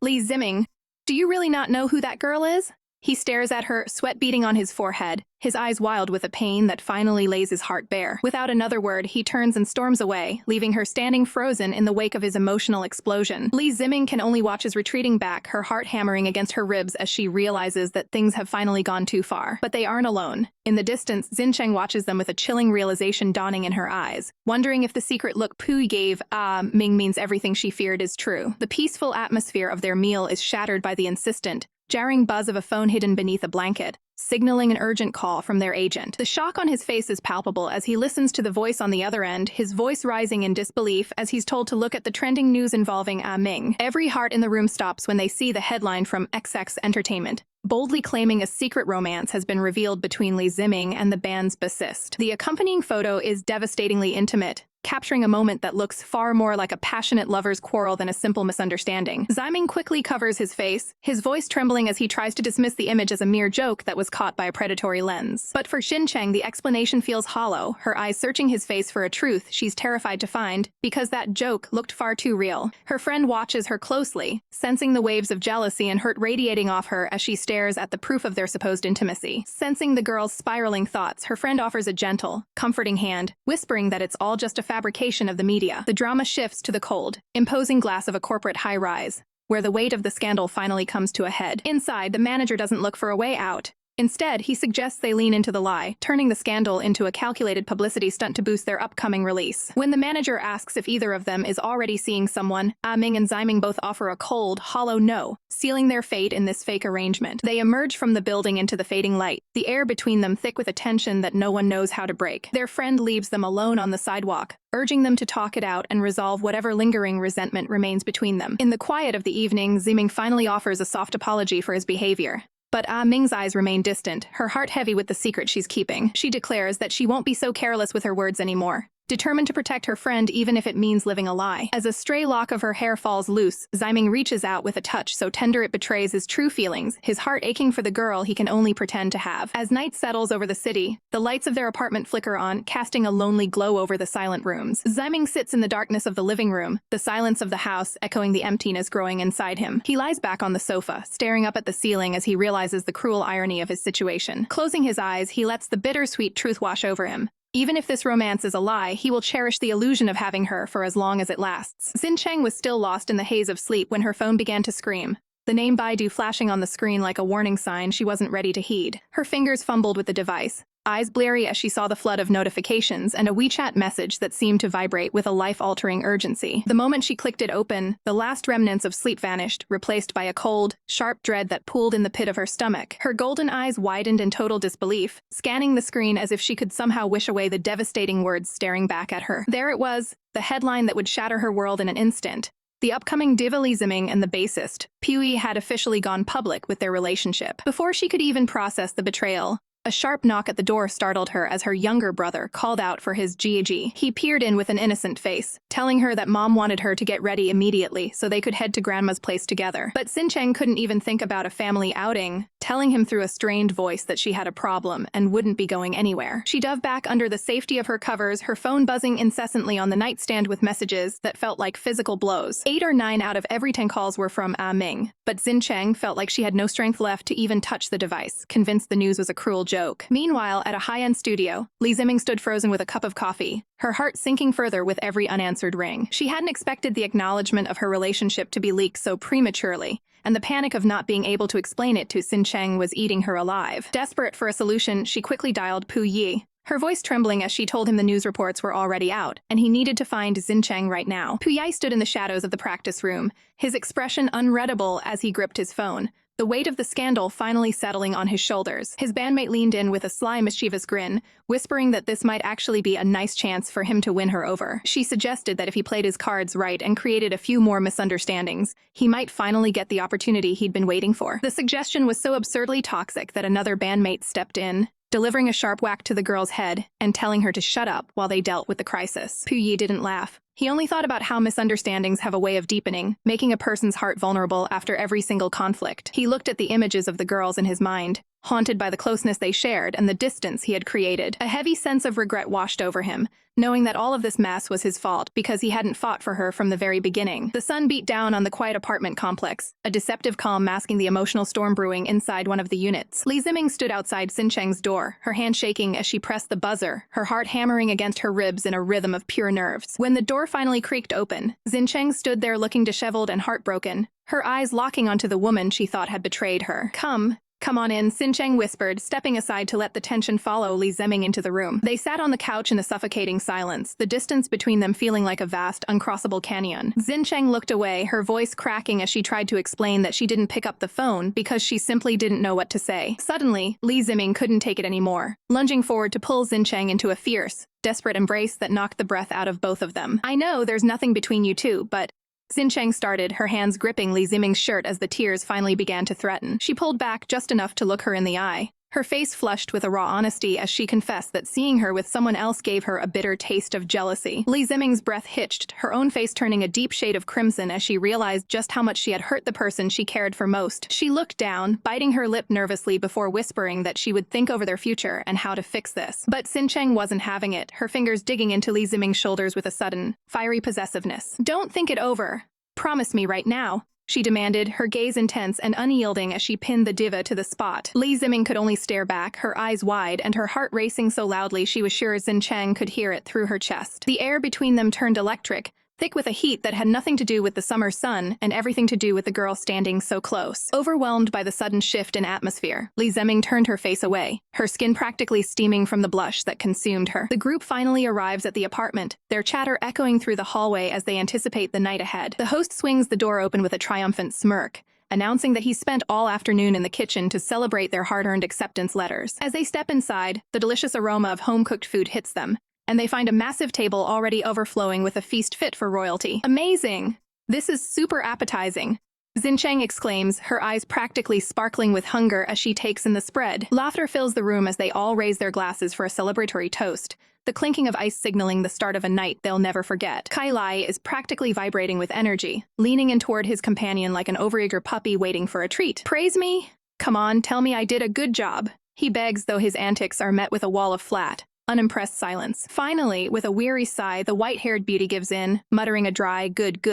"Li Ziming, do you really not know who that girl is?" He stares at her, sweat beading on his forehead, his eyes wild with a pain that finally lays his heart bare. Without another word, he turns and storms away, leaving her standing frozen in the wake of his emotional explosion. Li Ziming can only watch his retreating back, her heart hammering against her ribs as she realizes that things have finally gone too far. But they aren't alone. In the distance, Xincheng watches them with a chilling realization dawning in her eyes, wondering if the secret look Puyi gave Ming means everything she feared is true. The peaceful atmosphere of their meal is shattered by the insistent, jarring buzz of a phone hidden beneath a blanket, signaling an urgent call from their agent. The shock on his face is palpable as he listens to the voice on the other end, his voice rising in disbelief as he's told to look at the trending news involving Ming. Every heart in the room stops when they see the headline from XX Entertainment, boldly claiming a secret romance has been revealed between Li Ziming and the band's bassist. The accompanying photo is devastatingly intimate, capturing a moment that looks far more like a passionate lover's quarrel than a simple misunderstanding. Ziming quickly covers his face, his voice trembling as he tries to dismiss the image as a mere joke that was caught by a predatory lens. But for Xincheng, the explanation feels hollow, her eyes searching his face for a truth she's terrified to find, because that joke looked far too real. Her friend watches her closely, sensing the waves of jealousy and hurt radiating off her as she stares at the proof of their supposed intimacy. Sensing the girl's spiraling thoughts, her friend offers a gentle, comforting hand, whispering that it's all just a fabrication of the media. The drama shifts to the cold, imposing glass of a corporate high-rise, where the weight of the scandal finally comes to a head. Inside, the manager doesn't look for a way out. Instead, he suggests they lean into the lie, turning the scandal into a calculated publicity stunt to boost their upcoming release. When the manager asks if either of them is already seeing someone, Ming and Ziming both offer a cold, hollow no, sealing their fate in this fake arrangement. They emerge from the building into the fading light, the air between them thick with a tension that no one knows how to break. Their friend leaves them alone on the sidewalk, urging them to talk it out and resolve whatever lingering resentment remains between them. In the quiet of the evening, Ziming finally offers a soft apology for his behavior. But Ming's eyes remain distant, her heart heavy with the secret she's keeping. She declares that she won't be so careless with her words anymore, determined to protect her friend even if it means living a lie. As a stray lock of her hair falls loose, Ziming reaches out with a touch so tender it betrays his true feelings, his heart aching for the girl he can only pretend to have. As night settles over the city, the lights of their apartment flicker on, casting a lonely glow over the silent rooms. Ziming sits in the darkness of the living room, the silence of the house echoing the emptiness growing inside him. He lies back on the sofa, staring up at the ceiling as he realizes the cruel irony of his situation. Closing his eyes, he lets the bittersweet truth wash over him. Even if this romance is a lie, he will cherish the illusion of having her for as long as it lasts. Xincheng was still lost in the haze of sleep when her phone began to scream. the name Baidu flashing on the screen like a warning sign she wasn't ready to heed. Her fingers fumbled with the device, eyes bleary as she saw the flood of notifications and a WeChat message that seemed to vibrate with a life-altering urgency. The moment she clicked it open, the last remnants of sleep vanished, replaced by a cold, sharp dread that pooled in the pit of her stomach. Her golden eyes widened in total disbelief, scanning the screen as if she could somehow wish away the devastating words staring back at her. There it was, the headline that would shatter her world in an instant. The upcoming diva Lee Ziming and the bassist, Pui, had officially gone public with their relationship. Before she could even process the betrayal, a sharp knock at the door startled her as her younger brother called out for his Gigi. He peered in with an innocent face, telling her that Mom wanted her to get ready immediately so they could head to Grandma's place together. But Sincheng couldn't even think about a family outing, telling him through a strained voice that she had a problem and wouldn't be going anywhere. She dove back under the safety of her covers, her phone buzzing incessantly on the nightstand with messages that felt like physical blows. 8 or 9 out of every 10 calls were from Ming, but Sincheng felt like she had no strength left to even touch the device, convinced the news was a cruel joke. Meanwhile, at a high-end studio, Lee Ziming stood frozen with a cup of coffee, her heart sinking further with every unanswered ring. She hadn't expected the acknowledgement of her relationship to be leaked so prematurely, and the panic of not being able to explain it to Sincheng was eating her alive. Desperate for a solution, she quickly dialed Pu Yi, her voice trembling as she told him the news reports were already out, and he needed to find Sincheng right now. Pu Yi stood in the shadows of the practice room, his expression unreadable as he gripped his phone, the weight of the scandal finally settling on his shoulders. His bandmate leaned in with a sly, mischievous grin, whispering that this might actually be a nice chance for him to win her over. She suggested that if he played his cards right and created a few more misunderstandings, he might finally get the opportunity he'd been waiting for. The suggestion was so absurdly toxic that another bandmate stepped in, delivering a sharp whack to the girl's head and telling her to shut up while they dealt with the crisis. Pu Yi didn't laugh. He only thought about how misunderstandings have a way of deepening, making a person's heart vulnerable after every single conflict. He looked at the images of the girls in his mind, haunted by the closeness they shared and the distance he had created. A heavy sense of regret washed over him, knowing that all of this mess was his fault because he hadn't fought for her from the very beginning. The sun beat down on the quiet apartment complex, a deceptive calm masking the emotional storm brewing inside one of the units. Lee Ziming stood outside Sincheng's door, her hand shaking as she pressed the buzzer, her heart hammering against her ribs in a rhythm of pure nerves. When the door finally creaked open, Sincheng stood there looking disheveled and heartbroken, her eyes locking onto the woman she thought had betrayed her. Come on in, Sincheng whispered, stepping aside to let the tension follow Lee Ziming into the room. They sat on the couch in a suffocating silence, the distance between them feeling like a vast, uncrossable canyon. Sincheng looked away, her voice cracking as she tried to explain that she didn't pick up the phone because she simply didn't know what to say. Suddenly, Lee Ziming couldn't take it anymore, lunging forward to pull Sincheng into a fierce, desperate embrace that knocked the breath out of both of them. I know there's nothing between you two, but Sincheng started, her hands gripping Lee Ziming's shirt as the tears finally began to threaten. She pulled back just enough to look her in the eye, her face flushed with a raw honesty as she confessed that seeing her with someone else gave her a bitter taste of jealousy. Lee Ziming's breath hitched, her own face turning a deep shade of crimson as she realized just how much she had hurt the person she cared for most. She looked down, biting her lip nervously before whispering that she would think over their future and how to fix this. But Sincheng wasn't having it, her fingers digging into Lee Ziming's shoulders with a sudden, fiery possessiveness. Don't think it over. Promise me right now, she demanded, her gaze intense and unyielding as she pinned the diva to the spot. Lee Ziming could only stare back, her eyes wide and her heart racing so loudly she was sure Sincheng could hear it through her chest. The air between them turned electric, thick with a heat that had nothing to do with the summer sun and everything to do with the girl standing so close. Overwhelmed by the sudden shift in atmosphere, Lee Ziming turned her face away, her skin practically steaming from the blush that consumed her. The group finally arrives at the apartment, their chatter echoing through the hallway as they anticipate the night ahead. The host swings the door open with a triumphant smirk, announcing that he spent all afternoon in the kitchen to celebrate their hard-earned acceptance letters. As they step inside, the delicious aroma of home-cooked food hits them, and they find a massive table already overflowing with a feast fit for royalty. Amazing! This is super appetizing, Sincheng exclaims, her eyes practically sparkling with hunger as she takes in the spread. Laughter fills the room as they all raise their glasses for a celebratory toast, the clinking of ice signaling the start of a night they'll never forget. Kai Lai is practically vibrating with energy, leaning in toward his companion like an overeager puppy waiting for a treat. Praise me? Come on, tell me I did a good job. He begs, though his antics are met with a wall of flat, unimpressed silence. Finally, with a weary sigh, the white-haired beauty gives in, muttering a dry, good,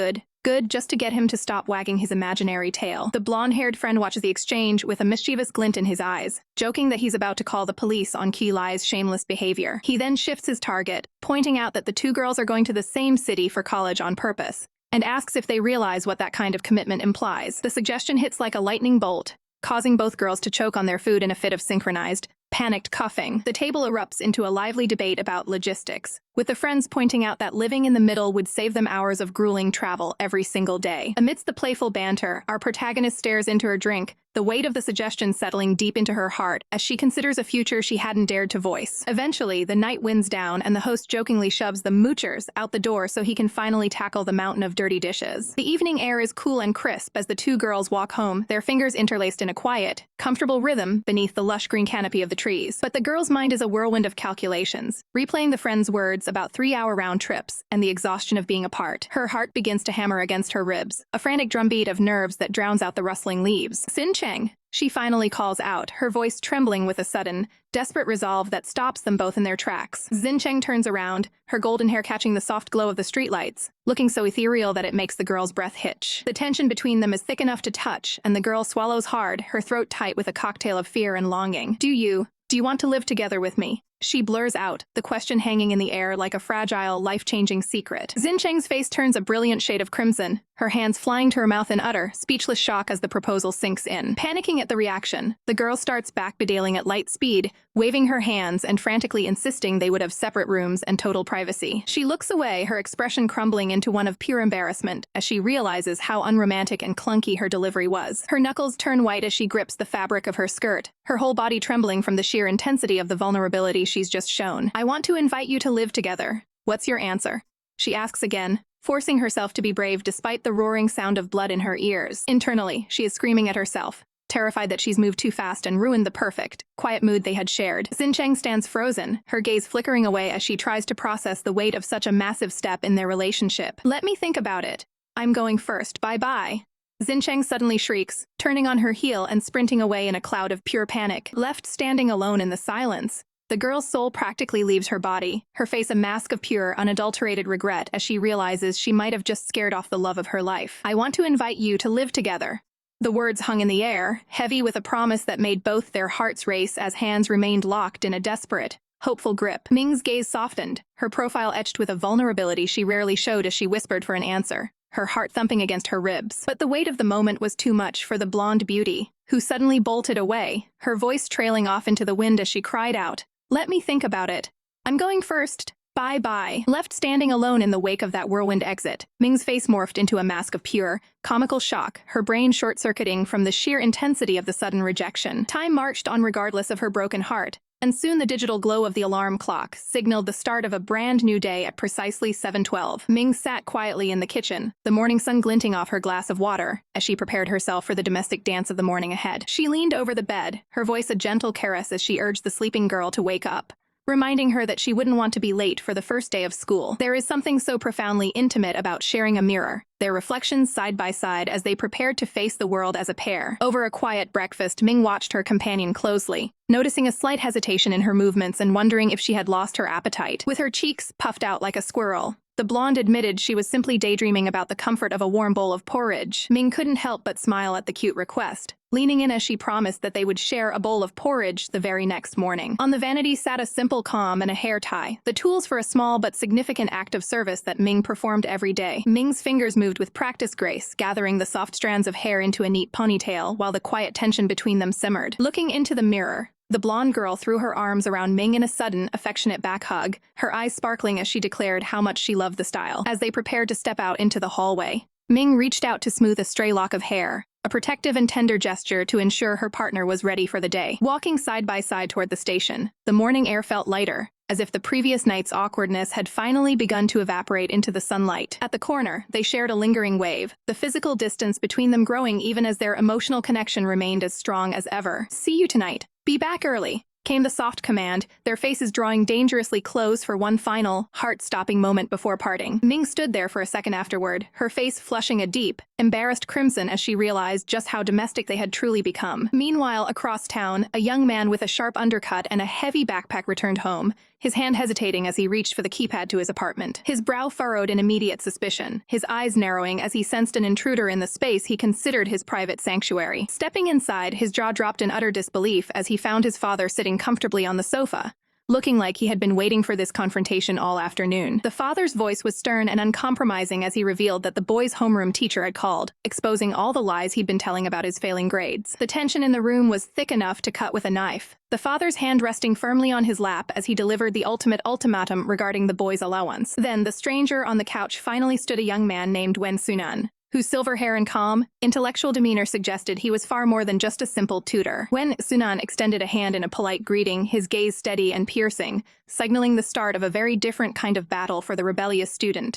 just to get him to stop wagging his imaginary tail. The blonde-haired friend watches the exchange with a mischievous glint in his eyes, joking that he's about to call the police on Ki Lai's shameless behavior. He then shifts his target, pointing out that the two girls are going to the same city for college on purpose, and asks if they realize what that kind of commitment implies. The suggestion hits like a lightning bolt, causing both girls to choke on their food in a fit of synchronized, panicked coughing. The table erupts into a lively debate about logistics, with the friends pointing out that living in the middle would save them hours of grueling travel every single day. Amidst the playful banter, our protagonist stares into her drink, the weight of the suggestion settling deep into her heart as she considers a future she hadn't dared to voice. Eventually, the night winds down and the host jokingly shoves the moochers out the door so he can finally tackle the mountain of dirty dishes. The evening air is cool and crisp as the two girls walk home, their fingers interlaced in a quiet, comfortable rhythm beneath the lush green canopy of the trees. But the girl's mind is a whirlwind of calculations, replaying the friends' words about 3-hour round trips and the exhaustion of being apart. Her heart begins to hammer against her ribs, a frantic drumbeat of nerves that drowns out the rustling leaves. Sin-Cheng, she finally calls out, her voice trembling with a sudden, desperate resolve that stops them both in their tracks. Xin-Cheng turns around, her golden hair catching the soft glow of the streetlights, looking so ethereal that it makes the girl's breath hitch. The tension between them is thick enough to touch, and the girl swallows hard, her throat tight with a cocktail of fear and longing. Do you want to live together with me? She blurs out, the question hanging in the air like a fragile, life-changing secret. Xin-Cheng's face turns a brilliant shade of crimson, her hands flying to her mouth in utter, speechless shock as the proposal sinks in. Panicking at the reaction, the girl starts backpedaling at light speed, waving her hands and frantically insisting they would have separate rooms and total privacy. She looks away, her expression crumbling into one of pure embarrassment as she realizes how unromantic and clunky her delivery was. Her knuckles turn white as she grips the fabric of her skirt, her whole body trembling from the sheer intensity of the vulnerability she's just shown. I want to invite you to live together. What's your answer? She asks again, forcing herself to be brave despite the roaring sound of blood in her ears. Internally, she is screaming at herself, terrified that she's moved too fast and ruined the perfect, quiet mood they had shared. Xin-Cheng stands frozen, her gaze flickering away as she tries to process the weight of such a massive step in their relationship. Let me think about it. I'm going first. Bye-bye. Xin-Cheng suddenly shrieks, turning on her heel and sprinting away in a cloud of pure panic. Left standing alone in the silence, the girl's soul practically leaves her body, her face a mask of pure, unadulterated regret as she realizes she might have just scared off the love of her life. I want to invite you to live together. The words hung in the air, heavy with a promise that made both their hearts race as hands remained locked in a desperate, hopeful grip. Ming's gaze softened, her profile etched with a vulnerability she rarely showed as she whispered for an answer, her heart thumping against her ribs. But the weight of the moment was too much for the blonde beauty, who suddenly bolted away, her voice trailing off into the wind as she cried out, "Let me think about it. I'm going first. Bye-bye." Left standing alone in the wake of that whirlwind exit, Ming's face morphed into a mask of pure, comical shock, her brain short-circuiting from the sheer intensity of the sudden rejection. Time marched on regardless of her broken heart, and soon the digital glow of the alarm clock signaled the start of a brand new day at precisely 7:12. Ming sat quietly in the kitchen, the morning sun glinting off her glass of water, as she prepared herself for the domestic dance of the morning ahead. She leaned over the bed, her voice a gentle caress as she urged the sleeping girl to wake up, reminding her that she wouldn't want to be late for the first day of school. There is something so profoundly intimate about sharing a mirror, their reflections side by side as they prepared to face the world as a pair. Over a quiet breakfast, Ming watched her companion closely, noticing a slight hesitation in her movements and wondering if she had lost her appetite. With her cheeks puffed out like a squirrel, the blonde admitted she was simply daydreaming about the comfort of a warm bowl of porridge. Ming couldn't help but smile at the cute request, leaning in as she promised that they would share a bowl of porridge the very next morning. On the vanity sat a simple comb and a hair tie, the tools for a small but significant act of service that Ming performed every day. Ming's fingers moved with practiced grace, gathering the soft strands of hair into a neat ponytail while the quiet tension between them simmered. Looking into the mirror, the blonde girl threw her arms around Ming in a sudden, affectionate back hug, her eyes sparkling as she declared how much she loved the style. As they prepared to step out into the hallway, Ming reached out to smooth a stray lock of hair, a protective and tender gesture to ensure her partner was ready for the day. Walking side by side toward the station, the morning air felt lighter, as if the previous night's awkwardness had finally begun to evaporate into the sunlight. At the corner, they shared a lingering wave, the physical distance between them growing even as their emotional connection remained as strong as ever. "See you tonight. Be back early," came the soft command, their faces drawing dangerously close for one final, heart-stopping moment before parting. Ming stood there for a second afterward, her face flushing a deep, embarrassed crimson as she realized just how domestic they had truly become. Meanwhile, across town, a young man with a sharp undercut and a heavy backpack returned home, his hand hesitating as he reached for the keypad to his apartment. His brow furrowed in immediate suspicion, his eyes narrowing as he sensed an intruder in the space he considered his private sanctuary. Stepping inside, his jaw dropped in utter disbelief as he found his father sitting comfortably on the sofa, looking like he had been waiting for this confrontation all afternoon. The father's voice was stern and uncompromising as he revealed that the boy's homeroom teacher had called, exposing all the lies he'd been telling about his failing grades. The tension in the room was thick enough to cut with a knife, the father's hand resting firmly on his lap as he delivered the ultimate ultimatum regarding the boy's allowance. Then, the stranger on the couch finally stood a young man named Wen Sunan, whose silver hair and calm, intellectual demeanor suggested he was far more than just a simple tutor. When Sunan extended a hand in a polite greeting, his gaze steady and piercing, signaling the start of a very different kind of battle for the rebellious student.